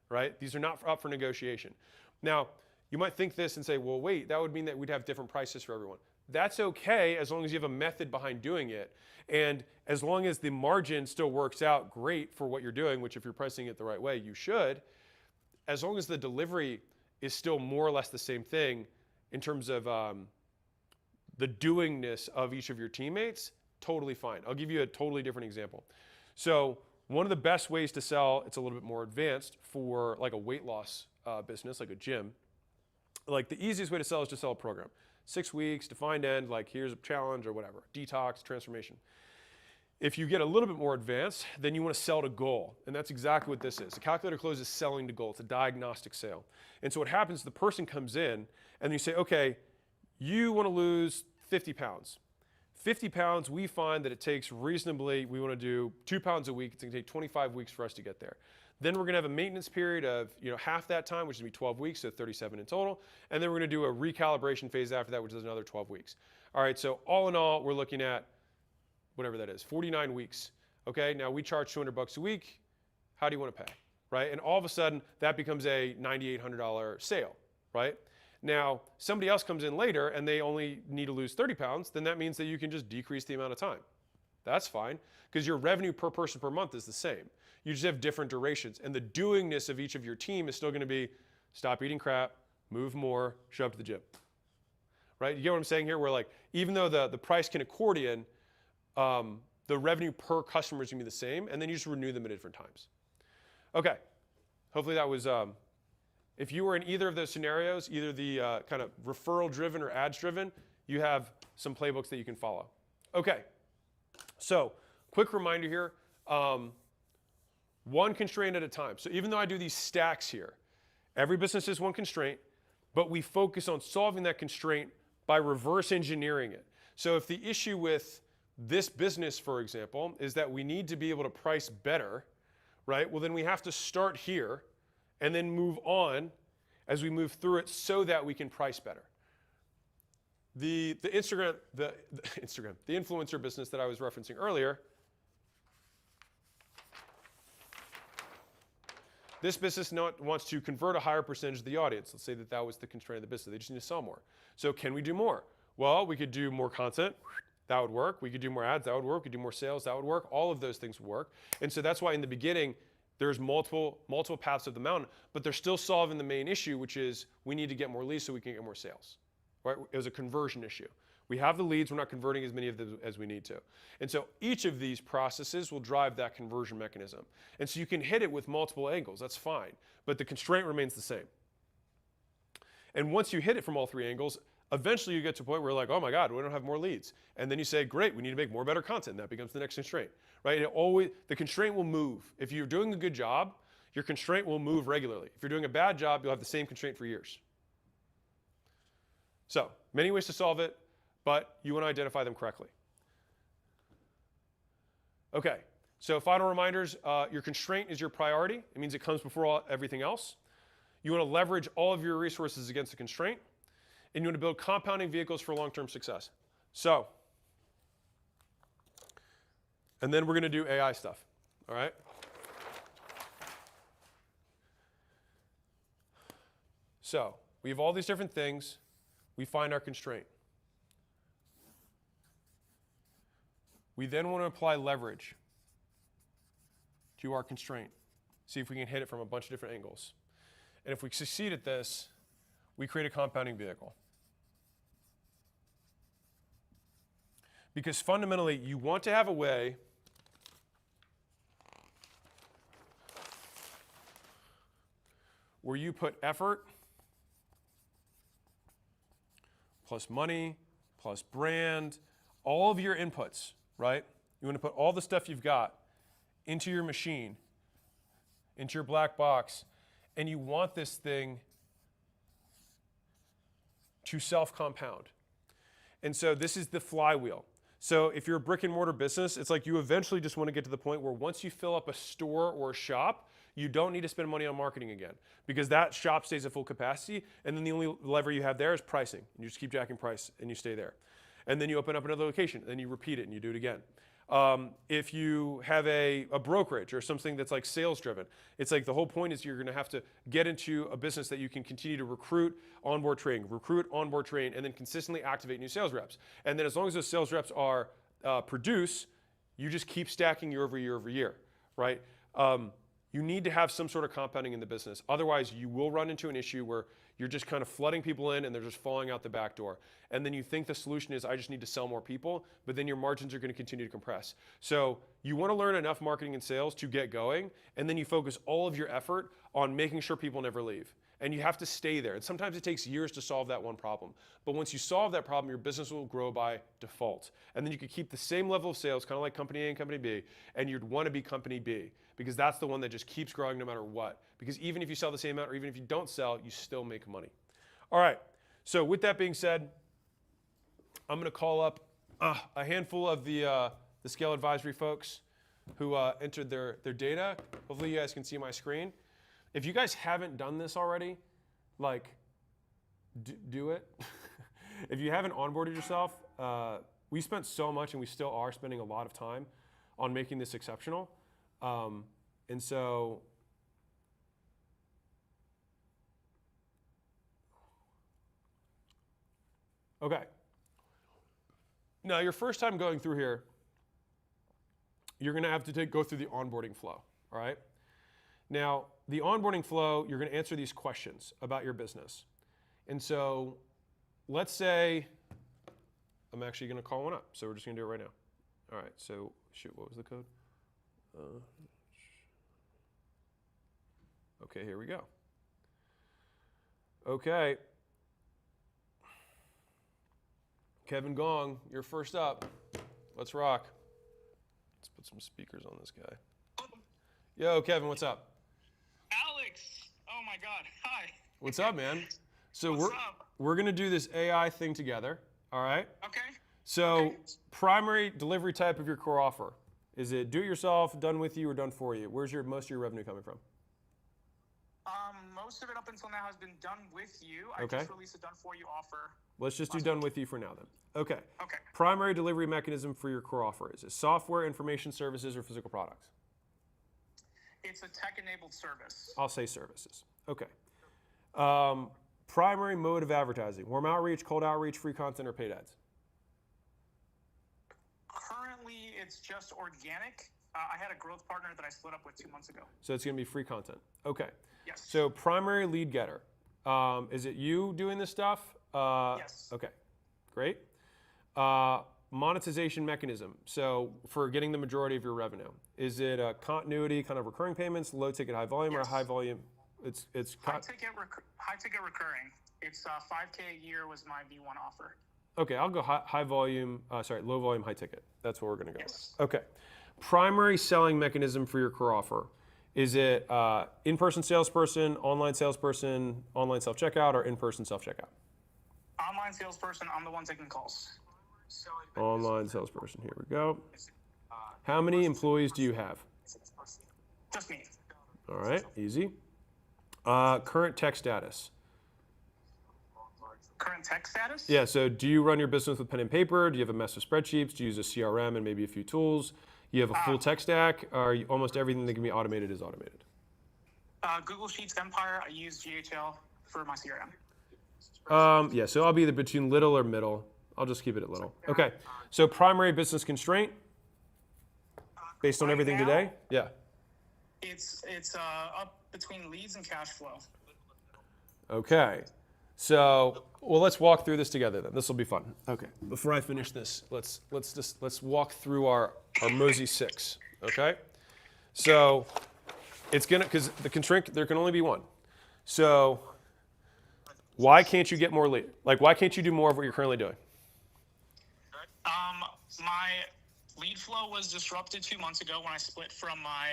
right? These are not up for negotiation. Now, you might think this and say, well, wait, that would mean that we'd have different prices for everyone. That's okay as long as you have a method behind doing it. And as long as the margin still works out great for what you're doing, which if you're pricing it the right way, you should, as long as the delivery is still more or less the same thing in terms of the doingness of each of your teammates, totally fine. I'll give you a totally different example. So one of the best ways to sell, it's a little bit more advanced for like a weight loss business, like a gym. Like the easiest way to sell is to sell a program. 6 weeks, defined end, like here's a challenge or whatever, detox, transformation. If you get a little bit more advanced, then you want to sell to goal. And that's exactly what this is. A calculator close is selling to goal. It's a diagnostic sale. And so what happens, the person comes in and you say, okay, you want to lose 50 pounds. 50 pounds, we find that it takes reasonably, we want to do 2 pounds a week. It's going to take 25 weeks for us to get there. Then we're going to have a maintenance period of half that time, which is going to be 12 weeks, so 37 in total. And then we're going to do a recalibration phase after that, which is another 12 weeks. All right, so all in all, we're looking at whatever that is, 49 weeks. Okay, now we charge $200 a week. How do you want to pay, right? And all of a sudden, that becomes a $9,800 sale, right? Now, somebody else comes in later and they only need to lose 30 pounds, then that means that you can just decrease the amount of time. That's fine, because your revenue per person per month is the same. You just have different durations. And the doingness of each of your team is still going to be stop eating crap, move more, show up to the gym. Right? You get what I'm saying here? Where like, even though the price can accordion, the revenue per customer is going to be the same, and then you just renew them at different times. Okay. Hopefully that was, if you were in either of those scenarios, either the kind of referral-driven or ads-driven, you have some playbooks that you can follow. Okay. So, quick reminder here, one constraint at a time. So even though I do these stacks here, every business has one constraint, but we focus on solving that constraint by reverse engineering it. So if the issue with this business, for example, is that we need to be able to price better, right? Well, then we have to start here and then move on as we move through it so that we can price better. The influencer business that I was referencing earlier, this business wants to convert a higher percentage of the audience. Let's say that that was the constraint of the business. They just need to sell more. So can we do more? Well, we could do more content. That would work. We could do more ads. That would work. We could do more sales. That would work. All of those things would work. And so that's why in the beginning, there's multiple paths of the mountain, but they're still solving the main issue, which is we need to get more leads so we can get more sales. Right? It was a conversion issue. We have the leads, we're not converting as many of them as we need to. And so each of these processes will drive that conversion mechanism. And so you can hit it with multiple angles, that's fine, but the constraint remains the same. And once you hit it from all three angles, eventually you get to a point where you're like, oh my God, we don't have more leads. And then you say, great, we need to make more better content. That becomes the next constraint, right? The constraint will move. If you're doing a good job, your constraint will move regularly. If you're doing a bad job, you'll have the same constraint for years. So, many ways to solve it, but you want to identify them correctly. Okay, so final reminders, your constraint is your priority. It means it comes before everything else. You want to leverage all of your resources against the constraint, and you want to build compounding vehicles for long-term success. So, And then we're going to do AI stuff, all right? So we have all these different things. We find our constraint. We then want to apply leverage to our constraint. See if we can hit it from a bunch of different angles. And if we succeed at this, we create a compounding vehicle. Because fundamentally, you want to have a way where you put effort plus money plus brand, all of your inputs, right? You want to put all the stuff you've got into your machine, into your black box, and you want this thing to self-compound. And so this is the flywheel. So if you're a brick and mortar business, it's like you eventually just want to get to the point where once you fill up a store or a shop, you don't need to spend money on marketing again because that shop stays at full capacity, and then the only lever you have there is pricing. And you just keep jacking price and you stay there. And then you open up another location, then you repeat it and you do it again. If you have a brokerage or something that's like sales driven, it's like the whole point is you're going to have to get into a business that you can continue to recruit, onboard, train, and then consistently activate new sales reps. And then as long as those sales reps are produce, you just keep stacking year over year over year, right? You need to have some sort of compounding in the business. Otherwise, you will run into an issue where you're just kind of flooding people in and they're just falling out the back door. And then you think the solution is, I just need to sell more people, but then your margins are going to continue to compress. So you want to learn enough marketing and sales to get going, and then you focus all of your effort on making sure people never leave. And you have to stay there. And sometimes it takes years to solve that one problem. But once you solve that problem, your business will grow by default. And then you could keep the same level of sales, kind of like company A and company B, and you'd want to be company B because that's the one that just keeps growing no matter what. Because even if you sell the same amount or even if you don't sell, you still make money. All right, so with that being said, I'm going to call up a handful of the Scale Advisory folks who entered their data. Hopefully you guys can see my screen. If you guys haven't done this already, like, do it. If you haven't onboarded yourself, we spent so much and we still are spending a lot of time on making this exceptional. And so, okay. Now, your first time going through here, you're going to have to go through the onboarding flow, all right? Now, the onboarding flow, you're going to answer these questions about your business. And so let's say I'm actually going to call one up. So we're just going to do it right now. All right, so shoot, what was the code? Okay, here we go. Okay. Kevin Gong, you're first up. Let's rock. Let's put some speakers on this guy. Yo, Kevin, what's up? Alex, oh my God, hi. What's up, man? So What's up? we're gonna do this AI thing together, all right? Okay. So Okay. primary delivery type of your core offer. Is it do it yourself, done with you, or done for you? Where's most of your revenue coming from? Most of it up until now has been done with you. I Okay. just released a done for you offer. Let's just do done with you for now then. Okay. Okay. Primary delivery mechanism for your core offer. Is it software, information services, or physical products? It's a tech-enabled service. I'll say services. Okay. Primary mode of advertising. Warm outreach, cold outreach, free content, or paid ads? Currently, it's just organic. I had a growth partner that I split up with 2 months ago. So it's going to be free content. Okay. Yes. So primary lead getter. Is it you doing this stuff? Yes. Okay. Great. Monetization mechanism. So for getting the majority of your revenue, is it a continuity, kind of recurring payments, low ticket, high volume, or Yes. high volume? It's high ticket recurring. It's 5K a year was my V1 offer. okay. I'll go high volume. Low volume, high ticket. That's what we're going to go Yes. with. Okay. Primary selling mechanism for your core offer. Is it in-person salesperson, online salesperson, online self-checkout, or in-person self-checkout? Online salesperson, I'm the one taking calls. Online salesperson. Here we go. How many employees do you have? Just me. All right, easy. Current tech status. Current tech status? Yeah, so do you run your business with pen and paper? Do you have a mess of spreadsheets? Do you use a CRM and maybe a few tools? You have a full tech stack, or almost everything that can be automated is automated? Google Sheets Empire, I use GHL for my CRM. Yeah, so I'll be either between little or middle. I'll just keep it at little. Okay, so primary business constraint, based on Right everything now, today? Yeah. It's up between leads and cash flow. Okay, so well, let's walk through this together then. This will be fun. Okay, before I finish this, let's walk through our Hormozi 6. Okay, so it's gonna, because the constraint, there can only be one. So why can't you get more lead? Like, why can't you do more of what you're currently doing? My lead flow was disrupted 2 months ago when I split from my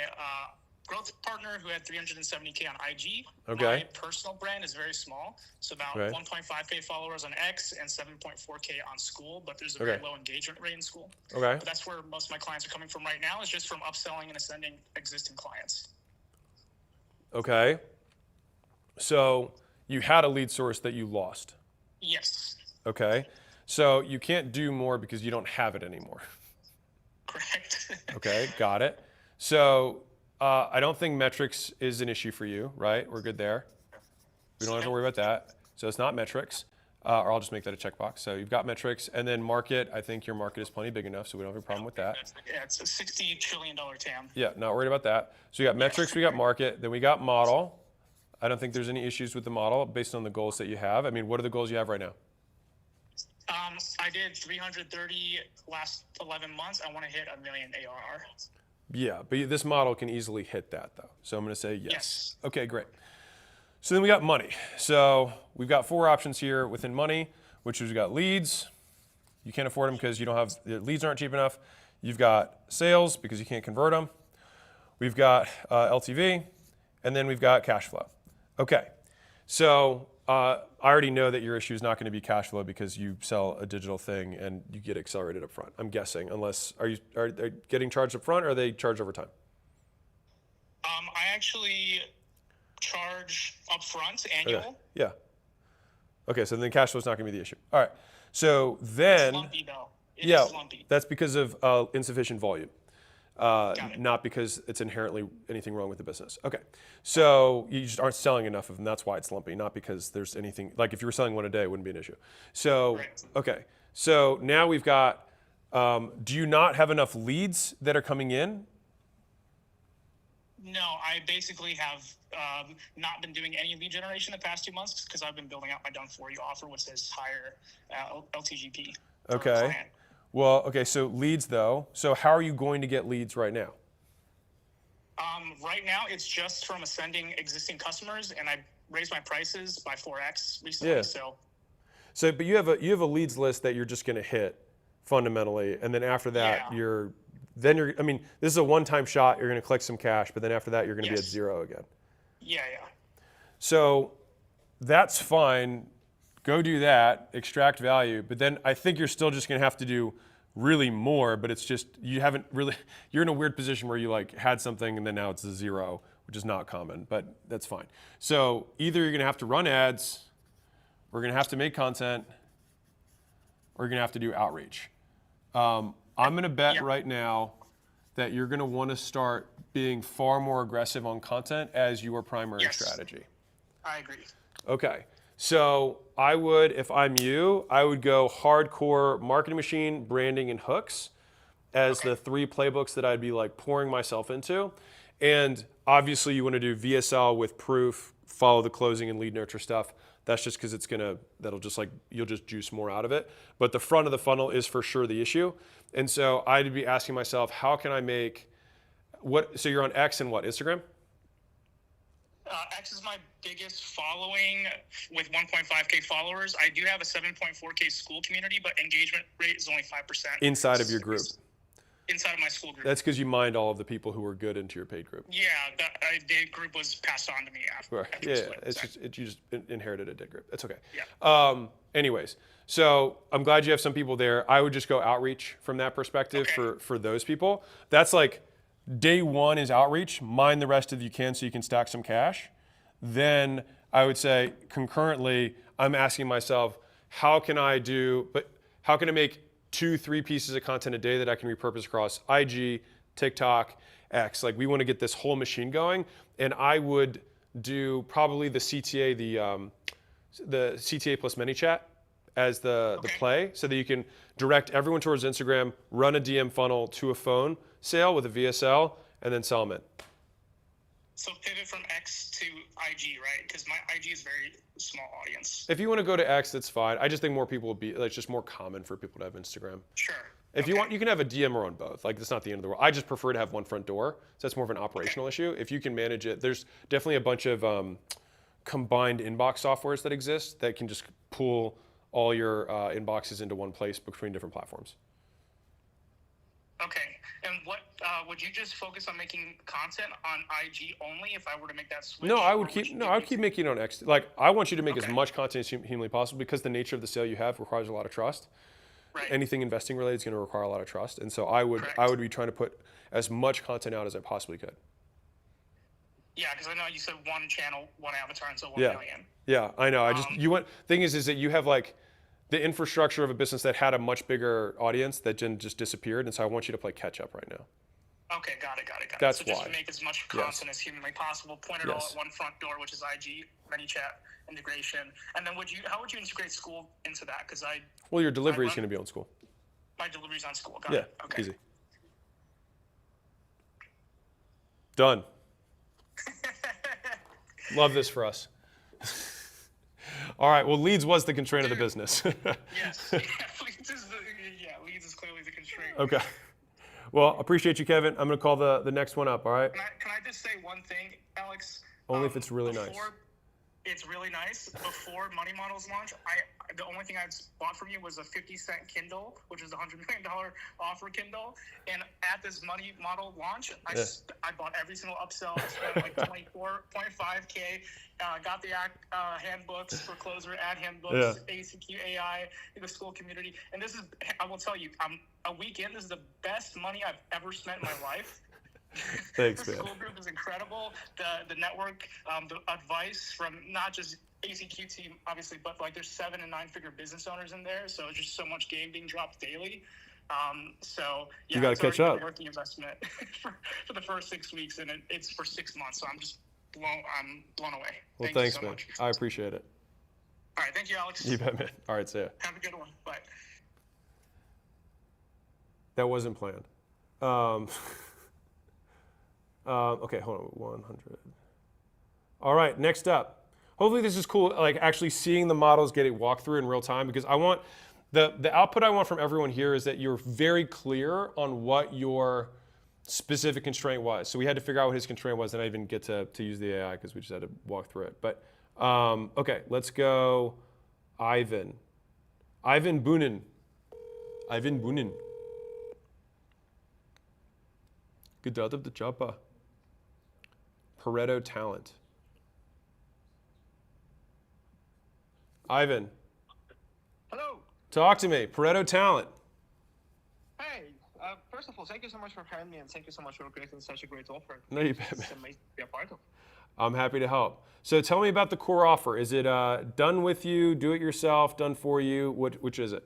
growth partner who had 370K on IG. Okay. My personal brand is very small. It's about Right. 1.5K followers on X and 7.4K on school, but there's a Okay. very low engagement rate in school. Okay. But that's where most of my clients are coming from right now, is just from upselling and ascending existing clients. Okay. So you had a lead source that you lost. Yes, Okay. So you can't do more because you don't have it anymore. correct. Okay, got it. So I don't think metrics is an issue for you, right? We're good there. We don't have to worry about that. So it's not metrics, or I'll just make that a checkbox. So you've got metrics, and then market. I think your market is plenty big enough, so we don't have a problem with that. Yeah, it's a $60 trillion TAM. Yeah, not worried about that. So we got metrics, we got market, then we got model. I don't think there's any issues with the model based on the goals that you have. I mean, what are the goals you have right now? I did 330 last 11 months. I want to hit $1 million ARR. Yeah, but this model can easily hit that though. So I'm going to say yes. Yes. Okay, great. So then we got money. So we've got 4 options here within money, which is we got leads. You can't afford them because you don't have, the leads aren't cheap enough. You've got sales because you can't convert them. We've got LTV, and then we've got cash flow. Okay, so I already know that your issue is not going to be cash flow because you sell a digital thing and you get accelerated up front. I'm guessing, unless are they getting charged up front or are they charged over time? I actually charge upfront annual. Okay. Yeah. Okay, so then cash flow is not going to be the issue. All right. So then, Lumpy though. It yeah, is lumpy. that's because of insufficient volume, it. not because it's inherently anything wrong with the business. Okay, so you just aren't selling enough of them. That's why it's lumpy, not because there's anything, like if you were selling one a day, it wouldn't be an issue. So, Right. okay, so now we've got, do you not have enough leads that are coming in? No, I basically have not been doing any lead generation the past 2 months because I've been building out my done for you offer, which is higher LTGP. per Okay. client. Well, okay, so leads though. So how are you going to get leads right now? Right now, it's just from ascending existing customers, and I raised my prices by 4x recently. Yeah. So But you have a leads list that you're just going to hit fundamentally, and then after that Yeah. I mean, this is a one-time shot. You're going to collect some cash, but then after that you're going to be at Yes. 0 again. yeah. So that's fine. Go do that, extract value, but then I think you're still just going to have to do really more, but it's just you haven't really, you're in a weird position where you like had something and then now it's a 0, which is not common, but that's fine. So either you're going to have to run ads, we're going to have to make content, or you're going to have to do outreach. I'm going to bet right now that you're going to want to start being far more aggressive on content as your primary Yes. strategy. I agree. Okay. So I would, if I'm you, I would go hardcore marketing machine, branding, and hooks as the 3 playbooks that I'd be like pouring myself into. And obviously you want to do VSL with proof, follow the closing and lead nurture stuff. That's just because that'll just like, you'll just juice more out of it. But the front of the funnel is for sure the issue. And so I'd be asking myself, how can I make so you're on X and what, Instagram? X is my biggest following with 1.5K followers. I do have a 7.4K school community, but engagement rate is only 5%. Inside of your group. Inside of my school group. That's because you mined all of the people who were good into your paid group. Yeah, the group was passed on to me after. Right. after Yeah, split. it's Sorry. just you just inherited a dead group. It's okay. Yeah. Anyways, so I'm glad you have some people there. I would just go outreach from that perspective Okay. for those people. That's like day 1 is outreach. Mine the rest of you can so you can stack some cash. Then I would say concurrently, I'm asking myself, how can I make 2-3 pieces of content a day that I can repurpose across IG, TikTok, X. Like we want to get this whole machine going, and I would do probably the CTA, the CTA plus ManyChat as the play, so that you can direct everyone towards Instagram, run a DM funnel to a phone sale with a VSL, and then sell them it. So pivot from X to IG, right? Because my IG is very small audience. If you want to go to X, that's fine. I just think more people will be, like, it's just more common for people to have Instagram. Sure. If you want, you can have a DMer on both. Like, that's not the end of the world. I just prefer to have one front door, so that's more of an operational issue. If you can manage it, there's definitely a bunch of combined inbox softwares that exist that can just pull all your inboxes into one place between different platforms. Okay. And what would you just focus on making content on IG only if I were to make that switch? No, I would keep making it on X. Like, I want you to make as Okay. much content as humanly possible, because the nature of the sale you have requires a lot of trust. Right. Anything investing related is going to require a lot of trust, and so I would be trying to put as much content out as I possibly could. Yeah, because I know you said one channel, one avatar, and so 1 Yeah. million. Yeah, I know. Thing is that you have like the infrastructure of a business that had a much bigger audience that just disappeared, and so I want you to play catch up right now. Okay, got it. That's so just why. make as much content as humanly possible. Point it all at one front door, which is IG, ManyChat integration. And then how would you integrate school into that? Because Well, your delivery is going to be on school. my delivery's on school. Got Yeah, it. Okay. easy. Done. Love this for us. All right. Well, leads was the constraint of the business. Yes. Leads is clearly the constraint. Okay. Well, appreciate you, Kevin. I'm going to call the next one up. All right. Can I just say one thing, Alex? Only if it's really nice. It's really nice. Before Money Models launch, the only thing I bought from you was a 50-cent Kindle, which is a $100 million offer Kindle. And at this Money Model launch, I bought every single upsell. I spent like $24.5K. Got the handbooks for closer, ad handbooks, ACQ AI, the school community. And this is, I will tell you, I'm a week in. This is the best money I've ever spent in my life. Thanks, the man. school group is incredible. The network, the advice from not just ACQ team, obviously, but like there's 7- and 9-figure business owners in there. So it's just so much game being dropped daily. So yeah, you got to catch up. Working investment for the first 6 weeks, and it's for 6 months. So I'm blown away. Well, Thank thanks, you so man. much. I appreciate it. All right, thank you, Alex. You bet, man. All right, see ya. Have a good one. Bye. That wasn't planned. Okay, hold on, 100. All right, next up. Hopefully this is cool, like actually seeing the models get a walkthrough in real time, because I want, the output I want from everyone here is that you're very clear on what your specific constraint was. So we had to figure out what his constraint was, and I didn't get to use the AI because we just had to walk through it. But okay, let's go Ivan. Ivan Bunin. Good of the Japa. Pareto talent. Ivan. Hello. Talk to me. Pareto talent. Hey. First of all, thank you so much for having me, and thank you so much for creating such a great offer. No, you bet, man. It's amazing to be a part of. I'm happy to help. So tell me about the core offer. Is it done with you, do it yourself, done for you? Which is it?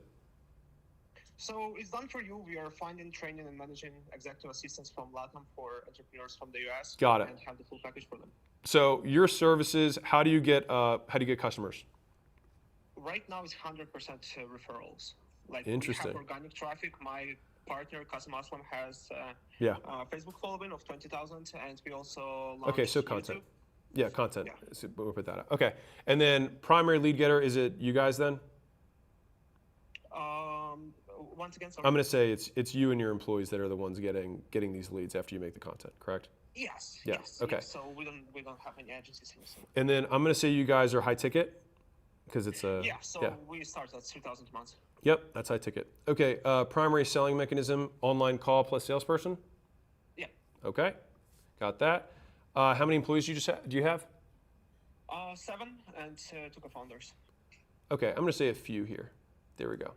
So it's done for you. We are finding, training, and managing executive assistants from LATAM for entrepreneurs from the US. Got it. And have the full package for them. So your services, how do you get customers? Right now, it's 100% referrals. Like Interesting. We have organic traffic. My partner, Kasim Aslam, has Facebook following of 20,000, and we also launched Okay, so YouTube. content. Yeah, content. Yeah. So we'll put that up. Okay, and then primary lead getter, is it you guys then? Once again, sorry. I'm going to say it's you and your employees that are the ones getting these leads after you make the content, correct? Yes. Yeah, Yes. okay. Yes. So we don't have any agencies here. So. And then I'm going to say you guys are high ticket because it's a Yeah. So we start at 3,000 a month. Yep, that's high ticket. Okay, primary selling mechanism, online call plus salesperson. Yeah. Okay, got that. How many employees do you have? 7 and 2 co-founders. Okay, I'm going to say a few here. There we go.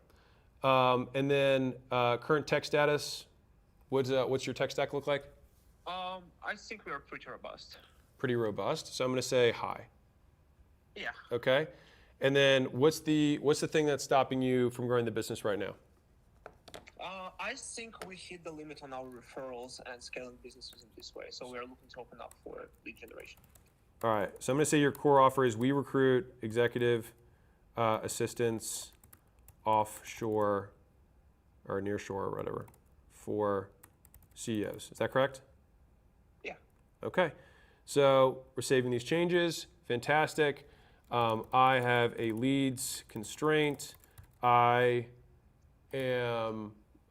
And then current tech status. What's your tech stack look like? I think we are pretty robust. Pretty robust. So I'm going to say high. Yeah. Okay. And then what's the thing that's stopping you from growing the business right now? I think we hit the limit on our referrals and scaling businesses in this way. So we are looking to open up for lead generation. All right. So I'm going to say your core offer is we recruit executive assistants offshore or nearshore or whatever for CEOs. Is that correct? Yeah. Okay. So we're saving these changes. Fantastic. I have a leads constraint. I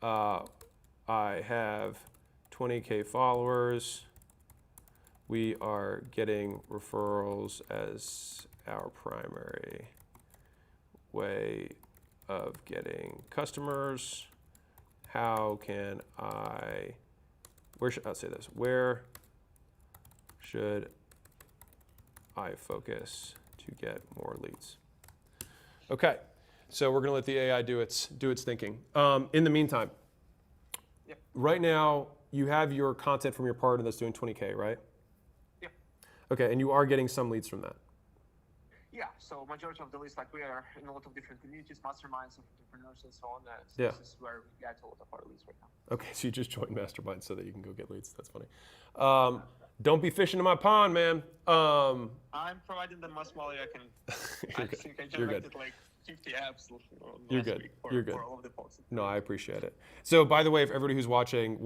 have 20K followers. We are getting referrals as our primary way of getting customers. How can I, I'll say this, where should I focus to get more leads? Okay, so we're gonna let the AI do its thinking. In the meantime, Yep. right now you have your content from your partner that's doing 20K, right? Yeah. Okay, and you are getting some leads from that. Yeah, so majority of the leads, like we are in a lot of different communities, masterminds of entrepreneurs and so on. And Yeah. This is where we get a lot of our leads right now. Okay, so you just joined Mastermind so that you can go get leads. That's funny. Don't be fishing in my pond, man. I'm providing the most value I can. You're I good. think I You're good. generated like 50 apps You're last good. week You're good. for all of the posts. No, I appreciate it. So, by the way, if everybody who's watching,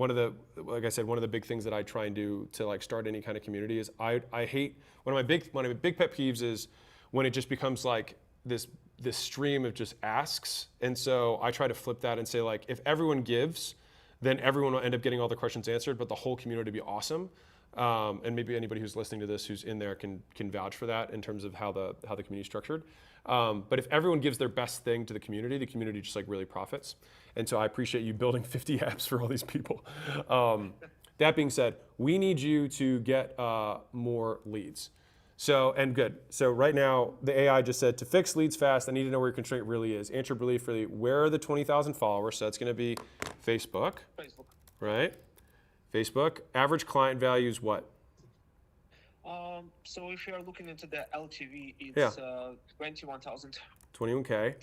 like I said, one of the big things that I try and do to like start any kind of community is I hate one of my big pet peeves is when it just becomes like this stream of just asks. And so I try to flip that and say like, if everyone gives, then everyone will end up getting all the questions answered, but the whole community will be awesome. And maybe anybody who's listening to this who's in there can vouch for that in terms of how the community is structured. But if everyone gives their best thing to the community just like really profits. And so I appreciate you building 50 apps for all these people. That being said, we need you to get more leads. So, and good. So right now, the AI just said, to fix leads fast, I need to know where your constraint really is. Answer briefly, where are the 20,000 followers? So that's going to be Facebook, Facebook. right? Facebook. Average client value is what? So if you are looking into the LTV, it's 21,000. 21K.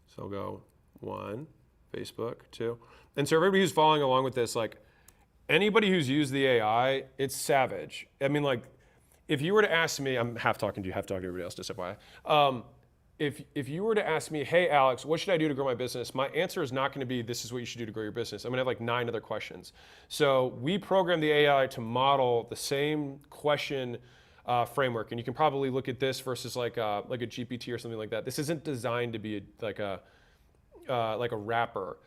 So I'll go 1, Facebook, 2. And so everybody who's following along with this, like anybody who's used the AI, it's savage. I mean, like, if you were to ask me, I'm half talking to you, half talking to everybody else, just FYI. If you were to ask me, hey, Alex, what should I do to grow my business? My answer is not going to be, this is what you should do to grow your business. I'm going to have like 9 other questions. So we programmed the AI to model the same question framework. And you can probably look at this versus like a GPT or something like that. This isn't designed to be like a wrapper.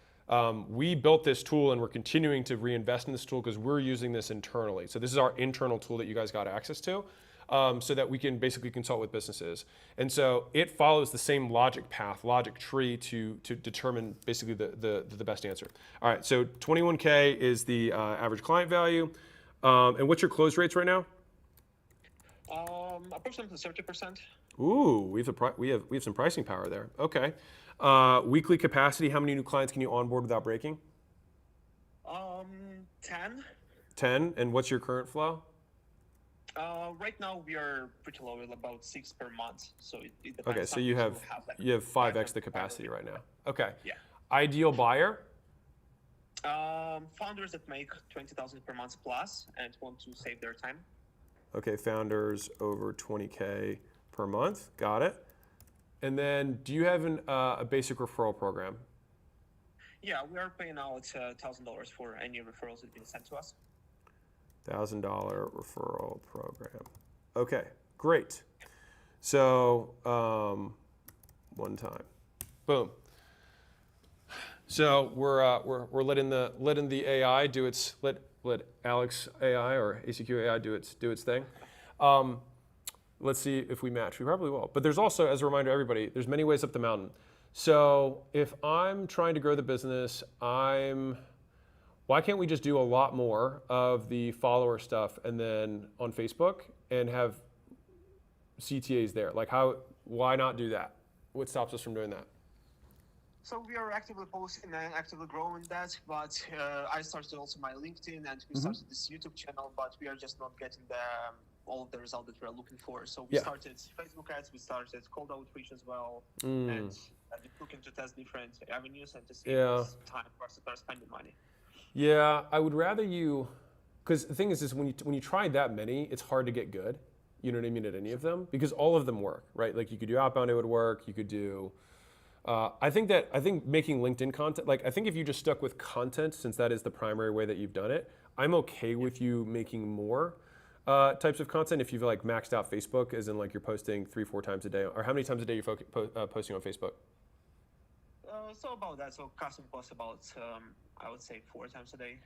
We built this tool and we're continuing to reinvest in this tool because we're using this internally. So this is our internal tool that you guys got access to so that we can basically consult with businesses. And so it follows the same logic path, logic tree to determine basically the best answer. All right, so 21K is the average client value. And what's your close rates right now? Approximately 30%. Ooh, we have some pricing power there. Okay. Weekly capacity, how many new clients can you onboard without breaking? 10. 10, and what's your current flow? Right now we are pretty low, at about 6 per month. So it depends. Okay, so Some you weeks have we'll you have 5x the 500, capacity right now. Okay. Yeah. Ideal buyer? Founders that make 20,000 per month plus and want to save their time. Okay, founders over 20K per month. Got it. And then, do you have a basic referral program? Yeah, we are paying out $1,000 for any referrals that have been sent to us. $1,000 referral program. Okay, great. So, one time, boom. So we're letting the AI do its let Alex AI or ACQ AI do its thing. Let's see if we match. We probably will. But there's also, as a reminder to everybody, there's many ways up the mountain. So if I'm trying to grow the business, why can't we just do a lot more of the follower stuff and then on Facebook and have CTAs there? Like why not do that? What stops us from doing that? So we are actively posting and actively growing that, but I started also my LinkedIn and we started this YouTube channel, but we are just not getting all of the result that we are looking for. So we started Facebook ads, we started cold outreach as well, and looking to test different avenues and to see Yeah. if it's time for us to start spending money. Yeah, I would rather you, because the thing is when you try that many, it's hard to get good. You know what I mean at any of them because all of them work, right? Like you could do outbound, it would work. You could do. I think making LinkedIn content, like I think if you just stuck with content, since that is the primary way that you've done it, I'm okay with you making more types of content if you've like maxed out Facebook, as in like you're posting 3-4 times a day, or how many times a day you're posting on Facebook? So about that, so custom posts about I would say 4 times a day.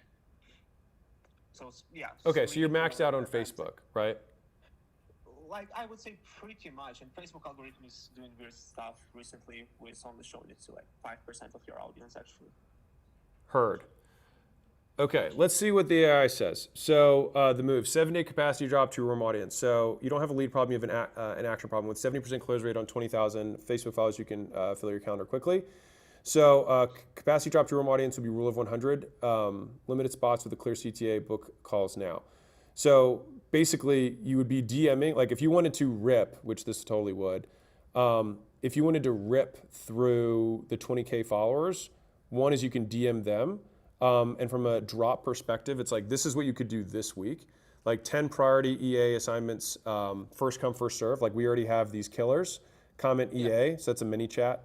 So yeah. Okay, so you're 3 to maxed out on 4 times. Facebook, right? Like I would say pretty much, and Facebook algorithm is doing weird stuff recently. With only showing it to like 5% of your audience actually. Heard. Okay, let's see what the AI says. So the move, 7-day capacity drop to warm audience. So you don't have a lead problem, you have an action problem. With 70% close rate on 20,000 Facebook followers, you can fill your calendar quickly. So capacity drop to warm audience would be rule of 100. Limited spots with a clear CTA, book calls now. So basically you would be DMing, like if you wanted to rip, which this totally would, if you wanted to rip through the 20K followers, one is you can DM them. And from a drop perspective, it's like, this is what you could do this week. Like 10 priority EA assignments, first come, first serve. Like we already have these killers, comment EA, so that's a mini chat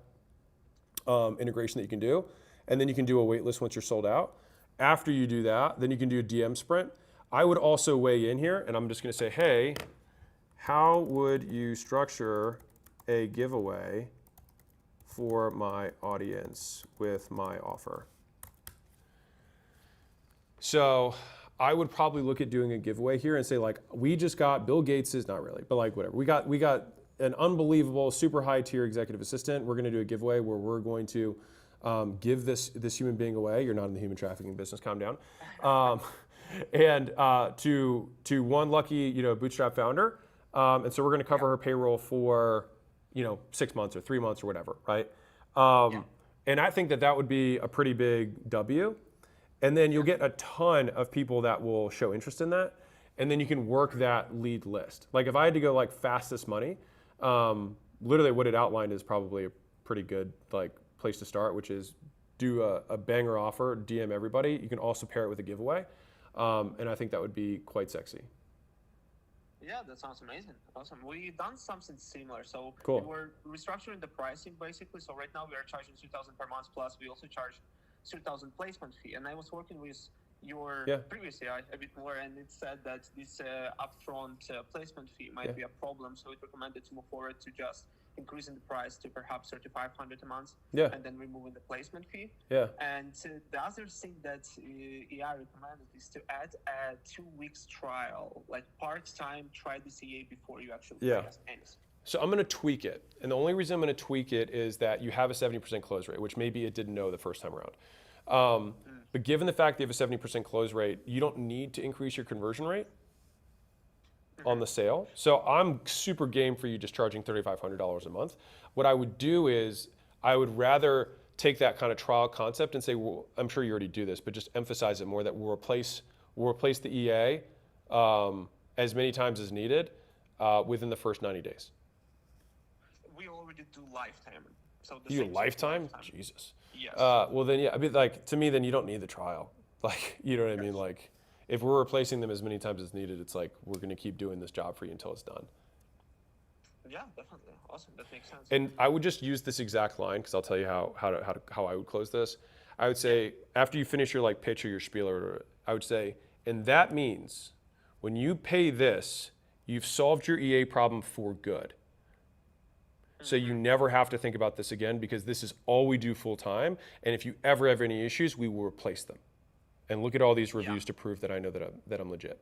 integration that you can do. And then you can do a wait list once you're sold out. After you do that, then you can do a DM sprint. I would also weigh in here, and I'm just gonna say, hey, how would you structure a giveaway for my audience with my offer? So I would probably look at doing a giveaway here and say like, we just got Bill Gates's, not really, but like whatever. We got an unbelievable, super high tier executive assistant. We're gonna do a giveaway where we're going to give this human being away. You're not in the human trafficking business, calm down. And to one lucky, bootstrap founder. And so we're gonna cover her payroll for, 6 months or 3 months or whatever, right? And I think that would be a pretty big W. And then you'll get a ton of people that will show interest in that. And then you can work that lead list. Like if I had to go like fastest money, literally what it outlined is probably a pretty good like place to start, which is do a banger offer, DM everybody. You can also pair it with a giveaway. And I think that would be quite sexy. Yeah, that sounds amazing. Awesome. We've done something similar. So Cool. we're restructuring the pricing basically. So right now we are charging 2,000 per month plus we also charge 2,000 placement fee. And I was working with your previous AI a bit more, and it said that this upfront placement fee might be a problem. So it recommended to move forward to just increasing the price to perhaps 3,500 a month, and then removing the placement fee. And the other thing that AI recommended is to add a 2 weeks trial, like part-time, try this EA before you actually pay us anything. So I'm going to tweak it. And the only reason I'm going to tweak it is that you have a 70% close rate, which maybe it didn't know the first time around. But given the fact that you have a 70% close rate, you don't need to increase your conversion rate on the sale. So I'm super game for you just charging $3,500 a month. What I would do is I would rather take that kind of trial concept and say, well, I'm sure you already do this, but just emphasize it more that we'll replace the EA as many times as needed within the first 90 days. We already do lifetime. So you do lifetime? Jesus. Yes. Well then, I mean, like to me, then you don't need the trial. Like, you know what I mean? Like, if we're replacing them as many times as needed, it's like we're going to keep doing this job for you until it's done. Yeah, definitely. Awesome. That makes sense. And I would just use this exact line because I'll tell you how I would close this. I would say after you finish your like pitch or your spiel, or I would say, and that means when you pay this, you've solved your EA problem for good. So you never have to think about this again because this is all we do full time. And if you ever have any issues, we will replace them. And look at all these reviews to prove that I know that I'm legit.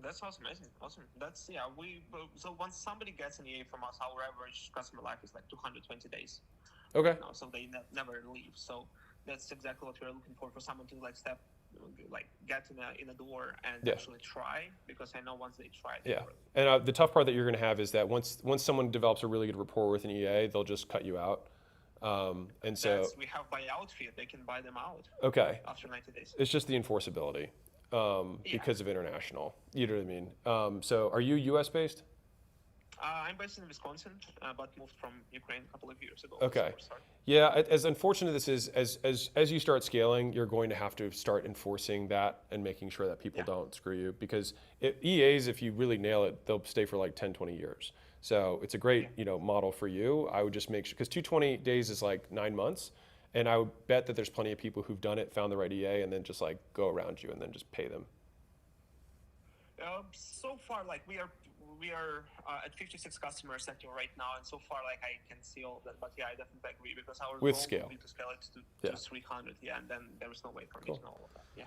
That sounds amazing. Awesome. That's so once somebody gets an EA from us, our average customer life is like 220 days. Okay. So they never leave. So that's exactly what we're looking for someone to get in a door and actually try, because I know once they try it. And the tough part that you're going to have is that once someone develops a really good rapport with an EA, they'll just cut you out. And so we have buyout fee. They can buy them out. Okay. After 90 days. It's just the enforceability because of international. You know what I mean? So are you US based? I'm based in Wisconsin, but moved from Ukraine a couple of years ago. Okay. So Yeah, as unfortunate this is, as you start scaling, you're going to have to start enforcing that and making sure that people don't screw you, because EAs, if you really nail it, they'll stay for like 10, 20 years. So it's a great, model for you. I would just make sure, because 220 days is like 9 months, and I would bet that there's plenty of people who've done it, found the right EA, and then just like go around you and then just pay them. So far, like we are at 56 customers active right now, and so far, like I can see all that. But yeah, I definitely agree, because our With goal scale. would be to scale it to 300. Yeah, and then there is no way for me to know all of that. Yeah.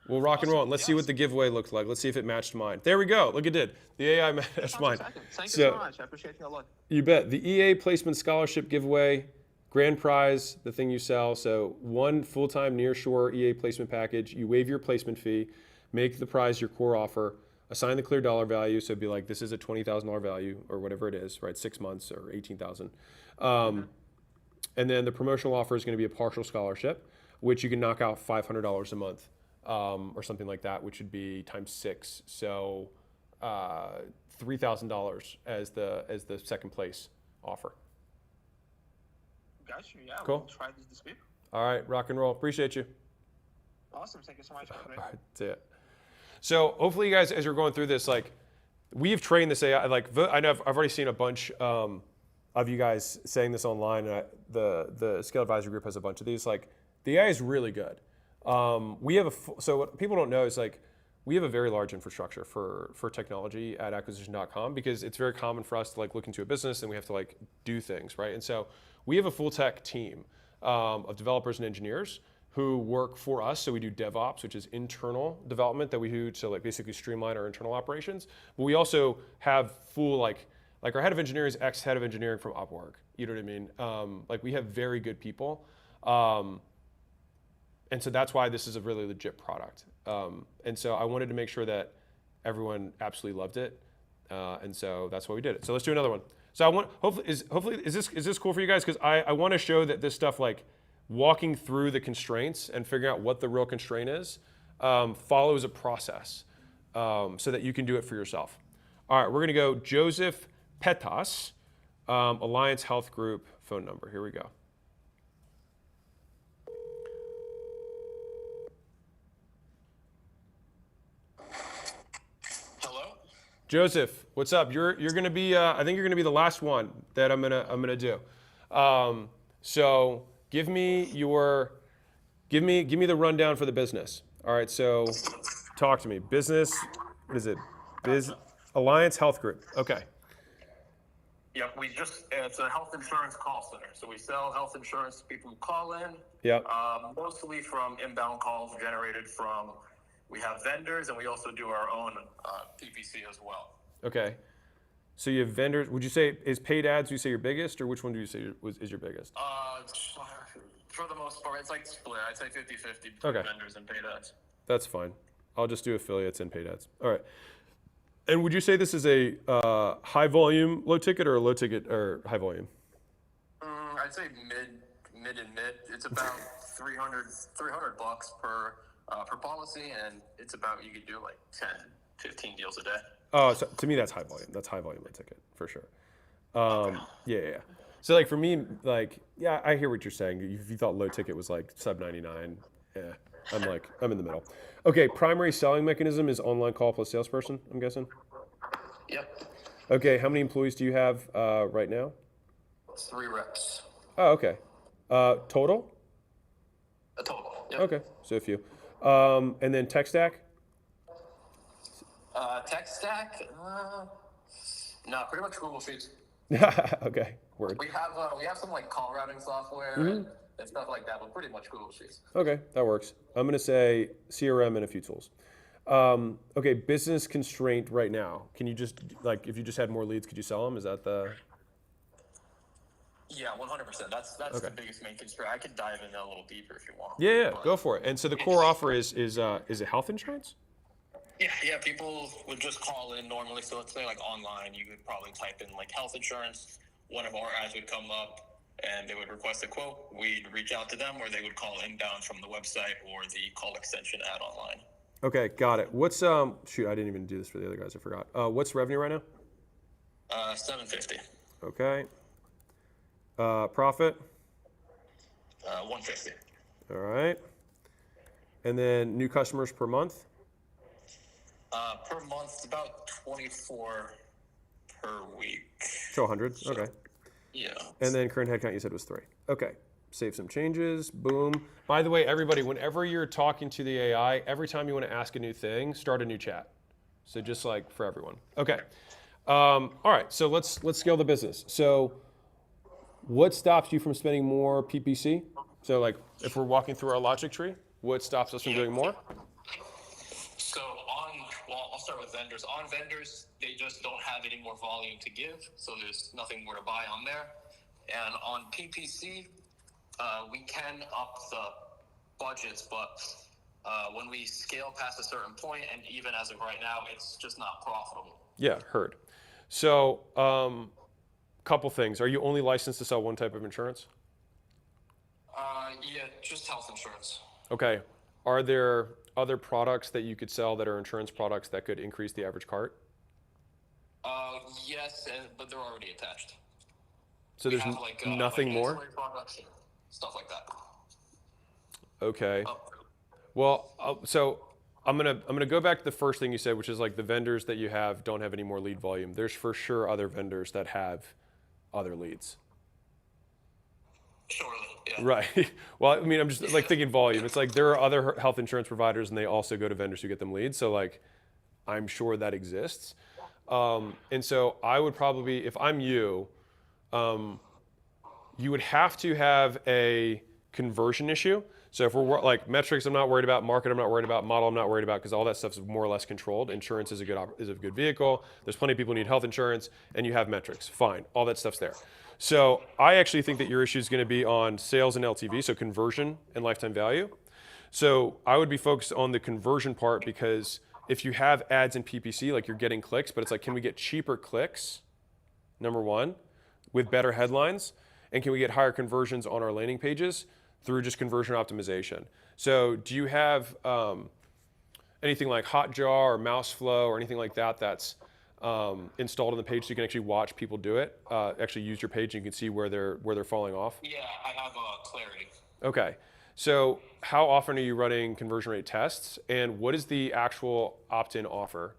Well, rock and roll. Let's see what the giveaway looks like. Let's see if it matched mine. There we go. Look, it did. The AI matched mine. Thank you so much. I appreciate it a lot. You bet. The EA Placement Scholarship giveaway, grand prize, the thing you sell. So 1 full-time nearshore EA placement package. You waive your placement fee, make the prize your core offer, assign the clear dollar value. So it'd be like, this is a $20,000 value or whatever it is, right? 6 months or 18,000. And then the promotional offer is going to be a partial scholarship, which you can knock out $500 a month. Or something like that, which would be times 6, so $3,000 as the second place offer. Got you. Yeah. Cool. We'll try this week. All right, rock and roll. Appreciate you. Awesome. Thank you so much. Have a great All right, that's it. So hopefully, you guys, as you're going through this, like we've trained this AI. Like I know I've already seen a bunch of you guys saying this online. And the Scale Advisory Group has a bunch of these. Like the AI is really good. We have so what people don't know is like we have a very large infrastructure for technology at acquisition.com, because it's very common for us to like look into a business and we have to like do things, right? And so we have a full tech team of developers and engineers who work for us. So we do DevOps, which is internal development that we do to like basically streamline our internal operations. But we also have full like our head of engineering is ex-head of engineering from Upwork. You know what I mean? Like we have very good people. And so that's why this is a really legit product. And so I wanted to make sure that everyone absolutely loved it. And so that's why we did it. So let's do another one. So I want, hopefully is this cool for you guys? Because I want to show that this stuff, like walking through the constraints and figuring out what the real constraint is, follows a process so that you can do it for yourself. All right, we're going to go Joseph Petas, Alliance Health Group phone number. Here we go. Joseph, what's up? You're gonna be I think you're gonna be the last one that I'm gonna do. So give me the rundown for the business. All right, so talk to me. Business, what is it? Alliance Health Group. Okay. Yep, it's a health insurance call center. So we sell health insurance to people who call in. Yep. Mostly from inbound calls generated from. We have vendors, and we also do our own PPC as well. Okay. So you have vendors. Would you say, is paid ads, you say your biggest, or which one do you say is your biggest? For the most part, it's like split. I'd say 50-50 between vendors and paid ads. That's fine. I'll just do affiliates and paid ads. All right. And would you say this is a high volume, low ticket, or a low ticket or high volume? I'd say mid. It's about $300 per policy, and it's about, you could do like 10, 15 deals a day. Oh, so to me that's high volume. That's high volume low ticket for sure. Yeah. So like for me, like, yeah, I hear what you're saying. If you thought low ticket was like sub 99, yeah, I'm in the middle. Okay, primary selling mechanism is online call plus salesperson, I'm guessing? Yep. Okay, how many employees do you have right now? 3 reps. Oh, okay. Total? A total. Yep. Okay, so a few. And then tech stack? Tech stack? No, pretty much Google Sheets. Okay, word. We have some like call routing software and stuff like that, but pretty much Google Sheets. Okay, that works. I'm gonna say CRM and a few tools. Okay, business constraint right now. Can you just, like, if you just had more leads, could you sell them? Is that the? Yeah, 100%. That's the biggest main constraint. I could dive in a little deeper if you want. Yeah, go for it. And so the core offer is it health insurance? Yeah, people would just call in normally. So let's say like online, you could probably type in like health insurance. One of our ads would come up and they would request a quote. We'd reach out to them, or they would call inbound from the website or the call extension ad online. Okay, got it. What's shoot, I didn't even do this for the other guys, I forgot. What's revenue right now? $750. Okay. Profit? 150. All right. And then new customers per month? Per month, it's about 24 per week. So 100. Okay. Yeah. And then current headcount you said was 3. Okay. Save some changes. Boom. By the way, everybody, whenever you're talking to the AI, every time you want to ask a new thing, start a new chat. So just like for everyone. Okay. All right. So let's scale the business. So what stops you from spending more PPC? So like if we're walking through our logic tree, what stops us from doing more? So I'll start with vendors. On vendors, they just don't have any more volume to give, so there's nothing more to buy on there. And on PPC, we can up the budgets, but when we scale past a certain point, and even as of right now, it's just not profitable. Yeah, heard. So couple things. Are you only licensed to sell one type of insurance? Yeah, just health insurance. Okay. Are there other products that you could sell that are insurance products that could increase the average cart? Yes, but they're already attached. So there's nothing more? Ancillary products, stuff like that. Okay. Well, so I'm gonna go back to the first thing you said, which is like the vendors that you have don't have any more lead volume. There's for sure other vendors that have other leads. Surely, yeah. Right. Well, I mean, I'm just like thinking volume. It's like there are other health insurance providers and they also go to vendors who get them leads. So like, I'm sure that exists. And so I would probably, if I'm you, you would have to have a conversion issue. So if we're like metrics, I'm not worried about. Market, I'm not worried about. Model, I'm not worried about, because all that stuff is more or less controlled. Insurance is a good vehicle. There's plenty of people who need health insurance, and you have metrics. Fine, all that stuff's there. So I actually think that your issue is going to be on sales and LTV, so conversion and lifetime value. So I would be focused on the conversion part, because if you have ads in PPC, like you're getting clicks, but it's like, can we get cheaper clicks? Number one, with better headlines, and can we get higher conversions on our landing pages through just conversion optimization? So do you have anything like Hotjar or Mouseflow or anything like that that's installed on the page so you can actually watch people do it? Actually use your page and you can see where they're falling off? Yeah, I have Clarity. Okay. So how often are you running conversion rate tests, and what is the actual opt-in offer?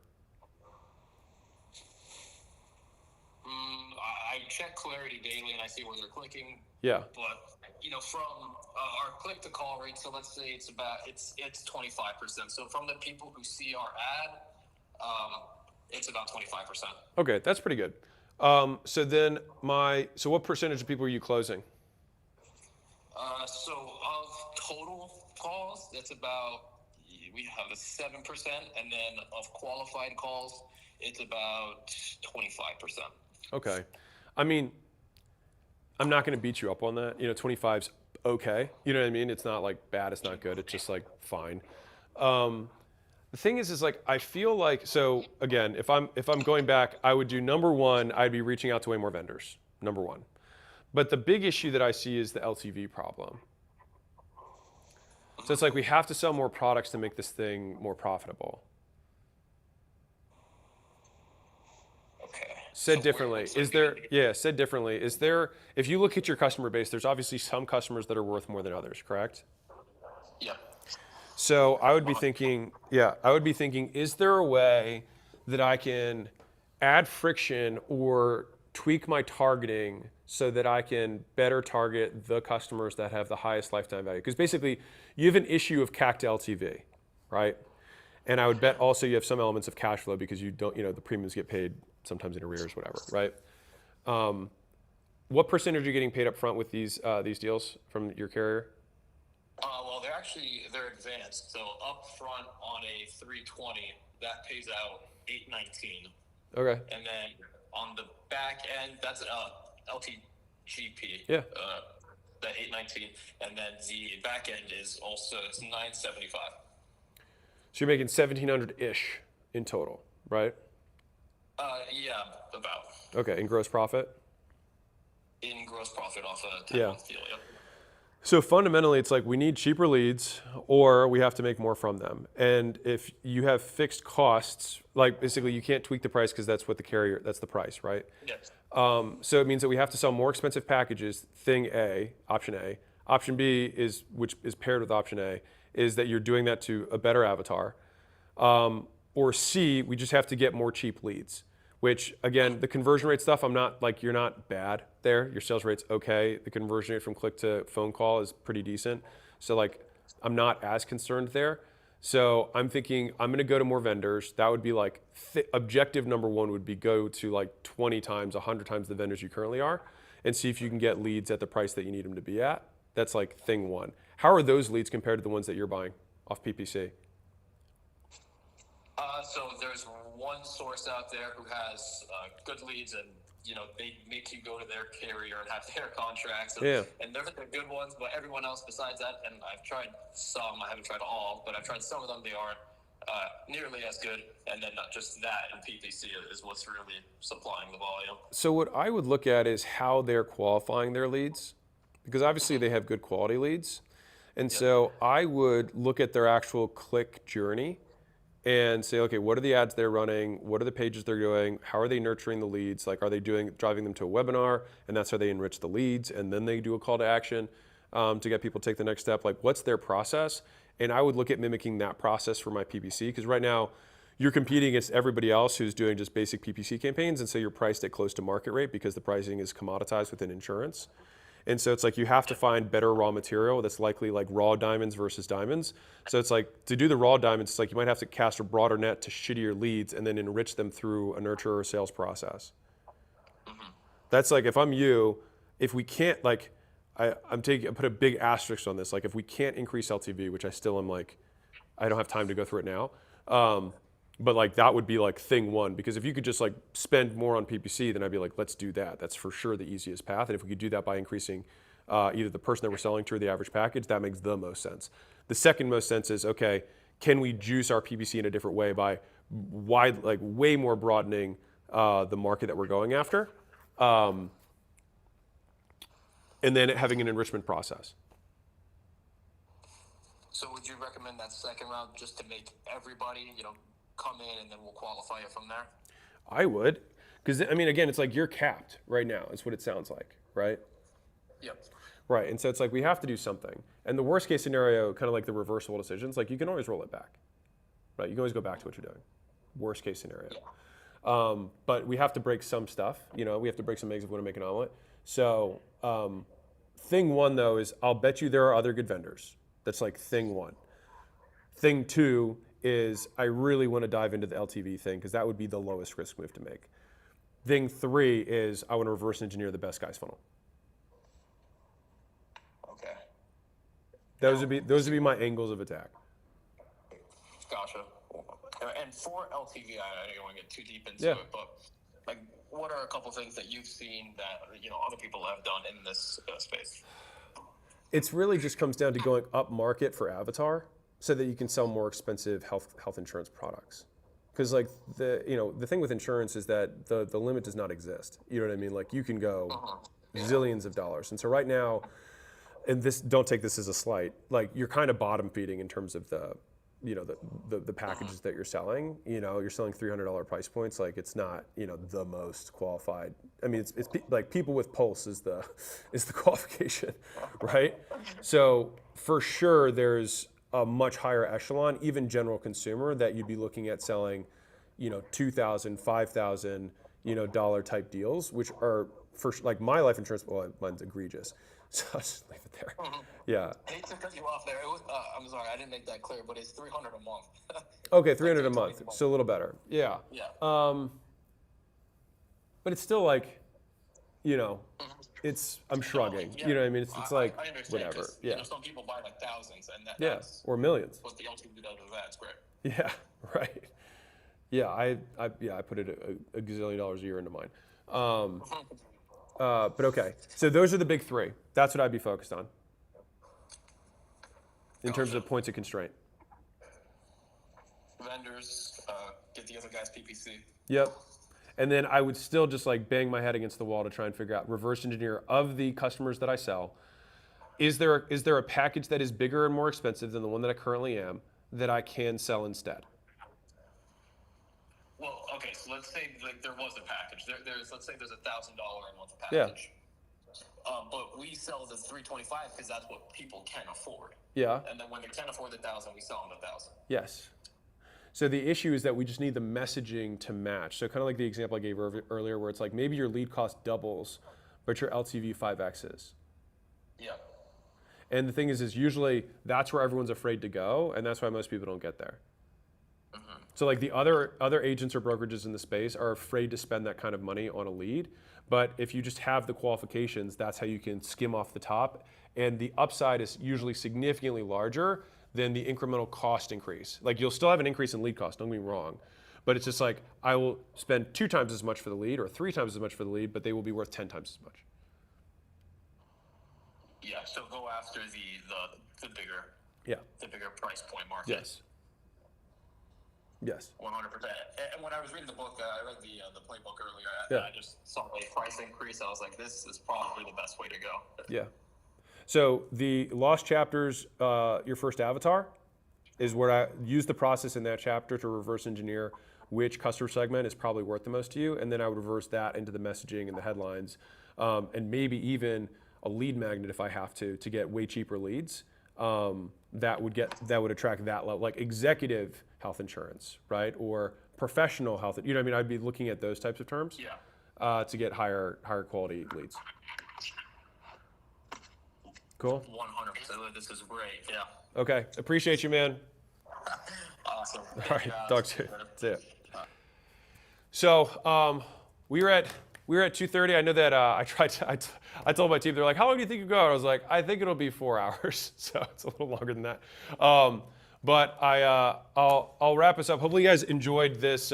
I check Clarity daily and I see where they're clicking. Yeah. But from our click to call rate, so let's say it's 25%. So from the people who see our ad, it's about 25%. Okay, that's pretty good. So what percentage of people are you closing? So of total calls, that's we have a 7%, and then of qualified calls, it's about 25%. Okay. I mean, I'm not going to beat you up on that. 25's okay. You know what I mean? It's not like bad, it's not good. It's just like fine. The thing is like, I feel like, so again, if I'm going back, I would do number one, I'd be reaching out to way more vendors, number one. But the big issue that I see is the LTV problem. So it's like we have to sell more products to make this thing more profitable. Okay. Said differently, if you look at your customer base, there's obviously some customers that are worth more than others, correct? Yeah. So I would be thinking, is there a way that I can add friction or tweak my targeting so that I can better target the customers that have the highest lifetime value? Because basically, you have an issue of CAC to LTV, right? And I would bet also you have some elements of cash flow because you don't, the premiums get paid sometimes in arrears, whatever, right? What percentage are you getting paid up front with these deals from your carrier? Well, they're advanced. So up front on a 320, that pays out $819. Okay. And then on the back end, that's LTGP. Yeah. The 819, and then the back end is also it's 975. So you're making 1,700-ish in total, right? Yeah, about. Okay, in gross profit? In gross profit off a 10-month deal, yep. So fundamentally, it's like we need cheaper leads or we have to make more from them. And if you have fixed costs, like basically you can't tweak the price because that's what that's the price, right? Yes. So it means that we have to sell more expensive packages, thing A, option A. Option B is, which is paired with option A, is that you're doing that to a better avatar. Or C, we just have to get more cheap leads, which again, the conversion rate stuff, I'm not like, you're not bad there. Your sales rate's okay. The conversion rate from click to phone call is pretty decent. So like, I'm not as concerned there. So I'm thinking I'm going to go to more vendors. That would be like, objective number one would be go to like 20 times, 100 times the vendors you currently are and see if you can get leads at the price that you need them to be at. That's like thing one. How are those leads compared to the ones that you're buying off PPC? So there's one source out there who has good leads, and they make you go to their carrier and have their contracts. And they're the good ones, but everyone else besides that, and I've tried some. I haven't tried all, but I've tried some of them. They aren't nearly as good. And then not just that, and PPC is what's really supplying the volume. So what I would look at is how they're qualifying their leads, because obviously they have good quality leads. And so I would look at their actual click journey and say, okay, what are the ads they're running? What are the pages they're doing? How are they nurturing the leads? Like, are they driving them to a webinar, and that's how they enrich the leads, and then they do a call to action to get people to take the next step? Like, what's their process? And I would look at mimicking that process for my PPC, because right now you're competing against everybody else who's doing just basic PPC campaigns, and so you're priced at close to market rate because the pricing is commoditized within insurance. And so it's like you have to find better raw material that's likely like raw diamonds versus diamonds. So it's like to do the raw diamonds, it's like you might have to cast a broader net to shittier leads and then enrich them through a nurture or sales process. That's like, if I'm you, if we can't, like, I put a big asterisk on this. Like, if we can't increase LTV, which I still am like, I don't have time to go through it now. But like that would be like thing one, because if you could just like spend more on PPC, then I'd be like, let's do that. That's for sure the easiest path. And if we could do that by increasing either the person that we're selling to or the average package, that makes the most sense. The second most sense is, okay, can we juice our PPC in a different way by way more broadening the market that we're going after, and then having an enrichment process. So would you recommend that second round just to make everybody, come in, and then we'll qualify it from there? I would, because I mean, again, it's like you're capped right now. Is what it sounds like, right? Yep. Right, and so it's like we have to do something. And the worst case scenario, kind of like the reversible decisions, like you can always roll it back, right? You can always go back to what you're doing. Worst case scenario. Yeah. But we have to break some stuff. We have to break some eggs if we want to make an omelet. So thing one though is I'll bet you there are other good vendors. That's like thing one. Thing two is I really want to dive into the LTV thing because that would be the lowest risk move to make. Thing three is I want to reverse engineer the best guys funnel. Okay. Those would be my angles of attack. Gotcha. And for LTV, I don't want to get too deep into it, but like, what are a couple things that you've seen that other people have done in this space? It's really just comes down to going up market for avatar, so that you can sell more expensive health insurance products. Because like the thing with insurance is that the limit does not exist. You know what I mean? Like you can go zillions of dollars. And so right now, and don't take this as a slight, like you're kind of bottom feeding in terms of the packages that you're selling. You're selling $300 price points. Like it's not the most qualified. I mean, it's like people with pulse is the qualification, right? So for sure, there's a much higher echelon, even general consumer, that you'd be looking at selling, $2,000, $5,000, dollar type deals, which are for like my life insurance. Well, mine's egregious, so I'll just leave it there. Yeah. I hate to cut you off there. I'm sorry, I didn't make that clear, but it's $300 a month. Okay, $300 a month, so a little better. Yeah. Yeah. But it's still like, I'm shrugging. Yeah. You know what I mean? It's like I understand, whatever. Yeah. Some people buy like thousands, and that's or millions. What the LTV does with that's great. Yeah. Right. Yeah. I put it a gazillion dollars a year into mine. But okay. So those are the big three. That's what I'd be focused on in terms of points of constraint. Vendors, get the other guys PPC. Yep. And then I would still just like bang my head against the wall to try and figure out reverse engineer of the customers that I sell. Is there a package that is bigger and more expensive than the one that I currently am that I can sell instead? Well, okay, so let's say like there was a package. Let's say there's $1,000 a month Yeah. package. But we sell the 325 because that's what people can afford. Yeah. And then when they can't afford the 1,000, we sell them the 1,000. Yes. So the issue is that we just need the messaging to match. So kind of like the example I gave earlier, where it's like maybe your lead cost doubles, but your LTV 5X's. Yeah. And the thing is usually that's where everyone's afraid to go, and that's why most people don't get there. Mm-hmm. So like the other agents or brokerages in the space are afraid to spend that kind of money on a lead. But if you just have the qualifications, that's how you can skim off the top. And the upside is usually significantly larger than the incremental cost increase. Like you'll still have an increase in lead cost, don't get me wrong. But it's just like, I will spend 2 times as much for the lead or 3 times as much for the lead, but they will be worth 10 times as much. Yeah, so go after the bigger price point market. Yes. Yes. 100%. And when I was reading the book, I read the playbook earlier. Yeah. I just saw the price increase. I was like, this is probably the best way to go. Yeah. So the lost chapters, your first avatar, is where I use the process in that chapter to reverse engineer which customer segment is probably worth the most to you, and then I would reverse that into the messaging and the headlines, and maybe even a lead magnet if I have to get way cheaper leads. That would attract that level, like executive health insurance, right, or professional health. You know what I mean? I'd be looking at those types of terms. Yeah. To get higher quality leads. Cool. 100%. This is great. Yeah. Okay. Appreciate you, man. Awesome. All right. Talk soon. See ya. So we were at 2:30. I know that I told my team, they're like, how long do you think you'll go? And I was like, I think it'll be 4 hours. So it's a little longer than that. But I'll wrap us up. Hopefully you guys enjoyed this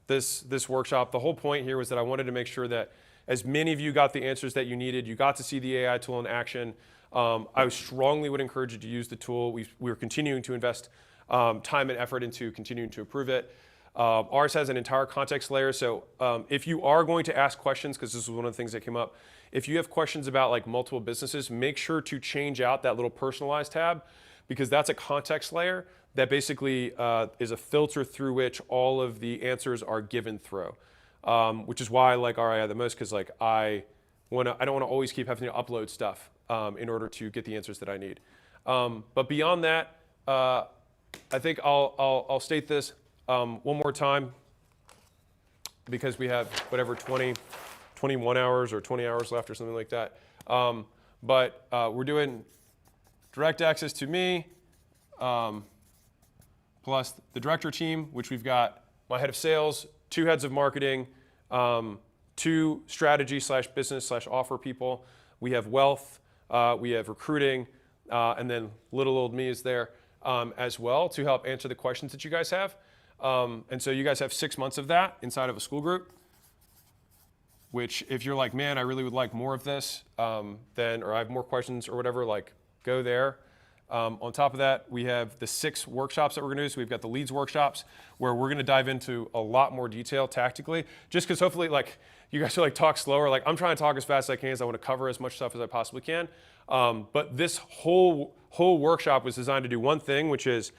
this workshop. The whole point here was that I wanted to make sure that as many of you got the answers that you needed, you got to see the AI tool in action. I strongly would encourage you to use the tool. We're continuing to invest time and effort into continuing to improve it. Ours has an entire context layer. So if you are going to ask questions, because this was one of the things that came up, if you have questions about like multiple businesses, make sure to change out that little personalized tab, because that's a context layer that basically is a filter through which all of the answers are given through. Which is why I like RII the most, because like I don't want to always keep having to upload stuff in order to get the answers that I need. But beyond that, I think I'll state this one more time, because we have whatever 21 hours or 20 hours left or something like that. But we're doing direct access to me, plus the director team, which we've got my head of sales, 2 heads of marketing, 2 strategy/business/offer people. We have wealth, we have recruiting, and then little old me is there as well to help answer the questions that you guys have. And so you guys have 6 months of that inside of a school group, which if you're like, man, I really would like more of this, or I have more questions or whatever, like go there. On top of that, we have the 6 workshops that we're gonna do. So we've got the leads workshops where we're gonna dive into a lot more detail tactically, just because hopefully like you guys are like talk slower. Like I'm trying to talk as fast as I can, as I wanna cover as much stuff as I possibly can. But this whole workshop was designed to do one thing, which is,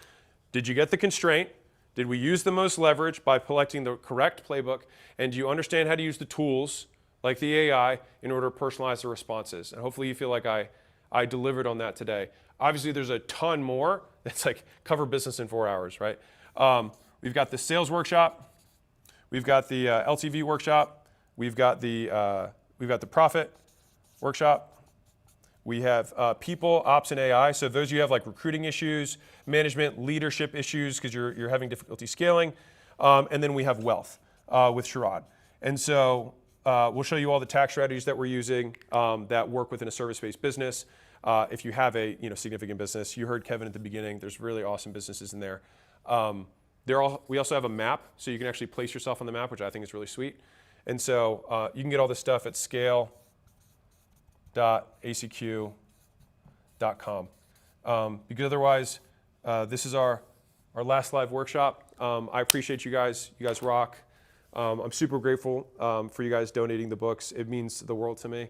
did you get the constraint? Did we use the most leverage by selecting the correct playbook? And do you understand how to use the tools like the AI in order to personalize the responses? And hopefully you feel like I delivered on that today. Obviously, there's a ton more that's like cover business in 4 hours, right? We've got the sales workshop, we've got the LTV workshop, we've got the profit workshop, we have people, ops, and AI. So those of you have like recruiting issues, management, leadership issues because you're having difficulty scaling, and then we have wealth with Sharad. And so we'll show you all the tax strategies that we're using that work within a service-based business. If you have a significant business, you heard Kevin at the beginning. There's really awesome businesses in there. We also have a map, so you can actually place yourself on the map, which I think is really sweet. And so you can get all this stuff at scale.acq.com. Because otherwise, this is our last live workshop. I appreciate you guys. You guys rock. I'm super grateful for you guys donating the books. It means the world to me.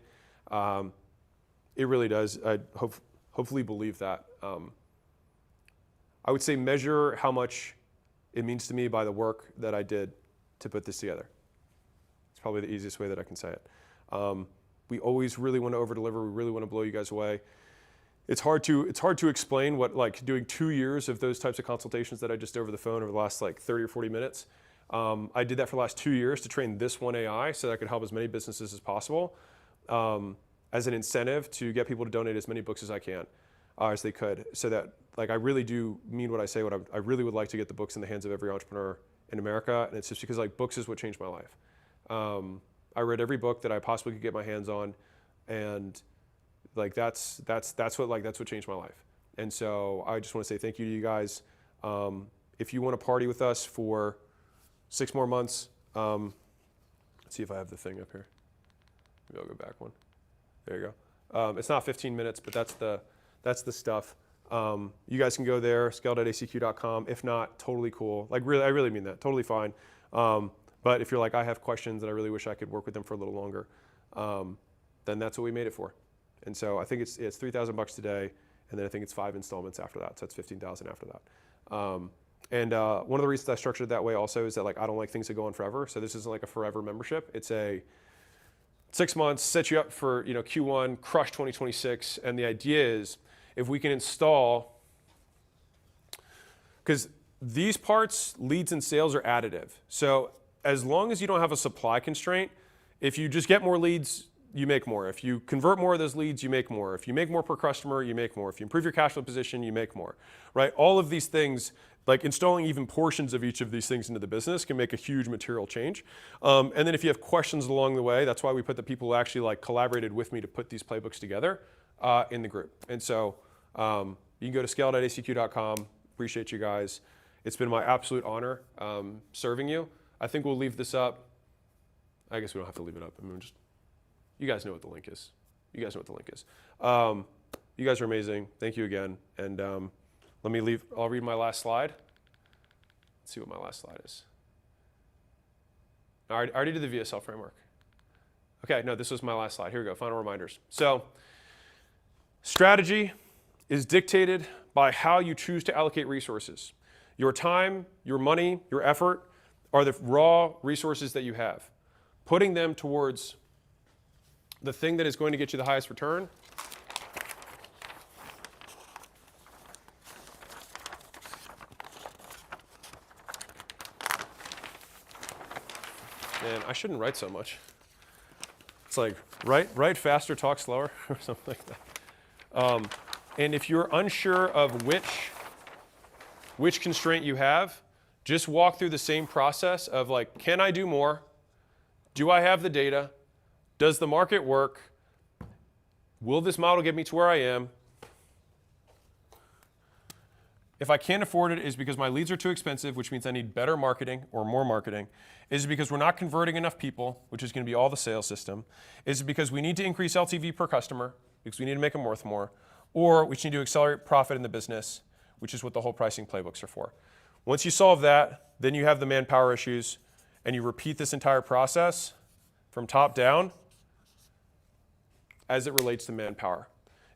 It really does. I hopefully believe that. I would say measure how much it means to me by the work that I did to put this together. It's probably the easiest way that I can say it. We always really want to over-deliver. We really want to blow you guys away. It's hard to explain what, like, doing 2 years of those types of consultations that I just did over the phone over the last like 30 or 40 minutes. I did that for the last 2 years to train this one AI so that I could help as many businesses as possible, as an incentive to get people to donate as many books as I can, as they could, so that, like, I really do mean what I say. I really would like to get the books in the hands of every entrepreneur in America, and it's just because, like, books is what changed my life. I read every book that I possibly could get my hands on, and like that's what changed my life. And so I just want to say thank you to you guys. If you want to party with us for 6 more months, let's see if I have the thing up here. Maybe I'll go back one. There you go. It's not 15 minutes, but that's the stuff. You guys can go there, scale.acq.com. If not, totally cool. Like, really, I really mean that. Totally fine. But if you're like, I have questions and I really wish I could work with them for a little longer, then that's what we made it for. And so I think it's $3,000 today, and then I think it's 5 installments after that. So that's $15,000 after that. And one of the reasons I structured it that way also is that, like, I don't like things to go on forever. So this isn't like a forever membership. It's a 6 months, set you up for, you know, Q1, crush 2026. And the idea is if we can install, because these parts, leads and sales, are additive. So as long as you don't have a supply constraint, if you just get more leads, you make more. If you convert more of those leads, you make more. If you make more per customer, you make more. If you improve your cash flow position, you make more, right? All of these things, like installing even portions of each of these things into the business, can make a huge material change. And then if you have questions along the way, that's why we put the people who actually, like, collaborated with me to put these playbooks together in the group. And so you can go to scale.acq.com. Appreciate you guys. It's been my absolute honor serving you. I think we'll leave this up. I guess we don't have to leave it up. I mean, you guys know what the link is. You guys know what the link is. You guys are amazing. Thank you again. And I'll read my last slide. Let's see what my last slide is. I already did the VSL framework. Okay, no, this was my last slide. Here we go, final reminders. So, strategy is dictated by how you choose to allocate resources. Your time, your money, your effort are the raw resources that you have. Putting them towards the thing that is going to get you the highest return and I shouldn't write so much. It's like write faster, talk slower, or something like that. And if you're unsure of which constraint you have, just walk through the same process of, like, can I do more? Do I have the data? Does the market work? Will this model get me to where I am? If I can't afford it, is because my leads are too expensive, which means I need better marketing or more marketing. Is it because we're not converting enough people, which is going to be all the sales system? Is it because we need to increase LTV per customer, because we need to make them worth more? Or we just need to accelerate profit in the business, which is what the whole pricing playbooks are for. Once you solve that, then you have the manpower issues, and you repeat this entire process from top down as it relates to manpower.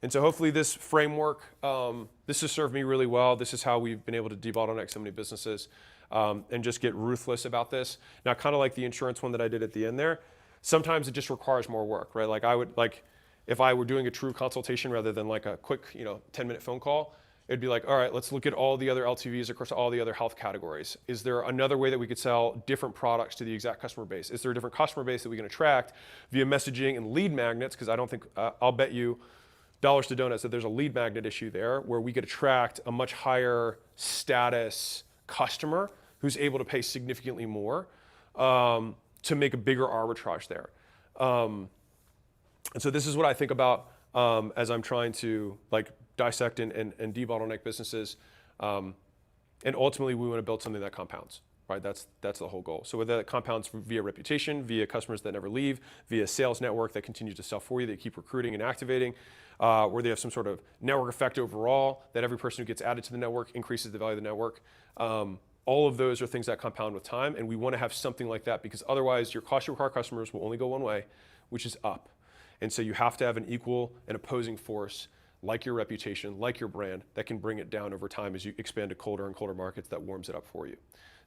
And so hopefully this framework, this has served me really well. This is how we've been able to debottleneck so many businesses and just get ruthless about this. Now, kind of like the insurance one that I did at the end there, sometimes it just requires more work, right? Like if I were doing a true consultation rather than like a quick, 10-minute phone call, it'd be like, all right, let's look at all the other LTVs across all the other health categories. Is there another way that we could sell different products to the exact customer base? Is there a different customer base that we can attract via messaging and lead magnets? Because I don't think, I'll bet you dollars to donuts that there's a lead magnet issue there where we could attract a much higher status customer who's able to pay significantly more to make a bigger arbitrage there. And so this is what I think about as I'm trying to dissect and debottleneck businesses. And ultimately, we want to build something that compounds, right? That's the whole goal. So whether that compounds via reputation, via customers that never leave, via sales network that continues to sell for you, that keep recruiting and activating, where they have some sort of network effect overall, that every person who gets added to the network increases the value of the network. All of those are things that compound with time, and we want to have something like that because otherwise your cost to acquire customers will only go one way, which is up. And so you have to have an equal and opposing force, like your reputation, like your brand, that can bring it down over time as you expand to colder and colder markets that warms it up for you.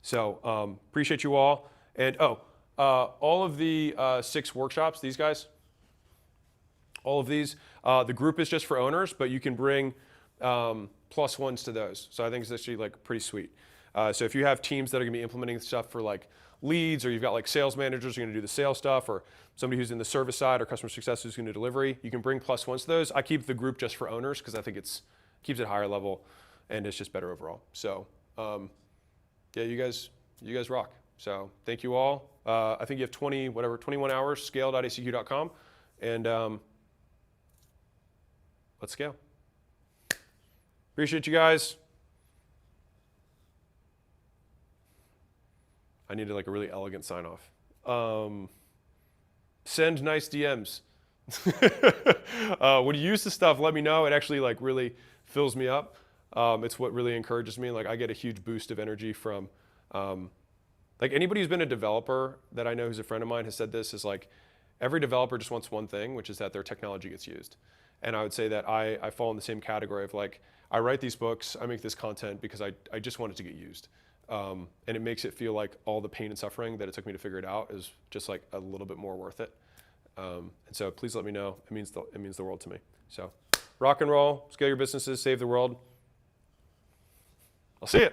So appreciate you all. And all of the 6 workshops, these guys, all of these, the group is just for owners, but you can bring +1s to those. So I think it's actually like pretty sweet. So if you have teams that are gonna be implementing stuff for like leads, or you've got like sales managers who are gonna do the sales stuff, or somebody who's in the service side or customer success who's gonna do delivery, you can bring +1s to those. I keep the group just for owners because I think it keeps it higher level and it's just better overall. So yeah, you guys rock. So thank you all. I think you have 21 hours, scale.acq.com, and let's scale. Appreciate you guys. I needed like a really elegant sign off. Send nice DMs. When you use this stuff, let me know. It actually like really fills me up. It's what really encourages me. Like I get a huge boost of energy from, like anybody who's been a developer that I know who's a friend of mine has said this, is like every developer just wants one thing, which is that their technology gets used. And I would say that I fall in the same category of like, I write these books, I make this content because I just want it to get used. And it makes it feel like all the pain and suffering that it took me to figure it out is just like a little bit more worth it. And so please let me know. It means the world to me. So rock and roll, scale your businesses, save the world. I'll see you.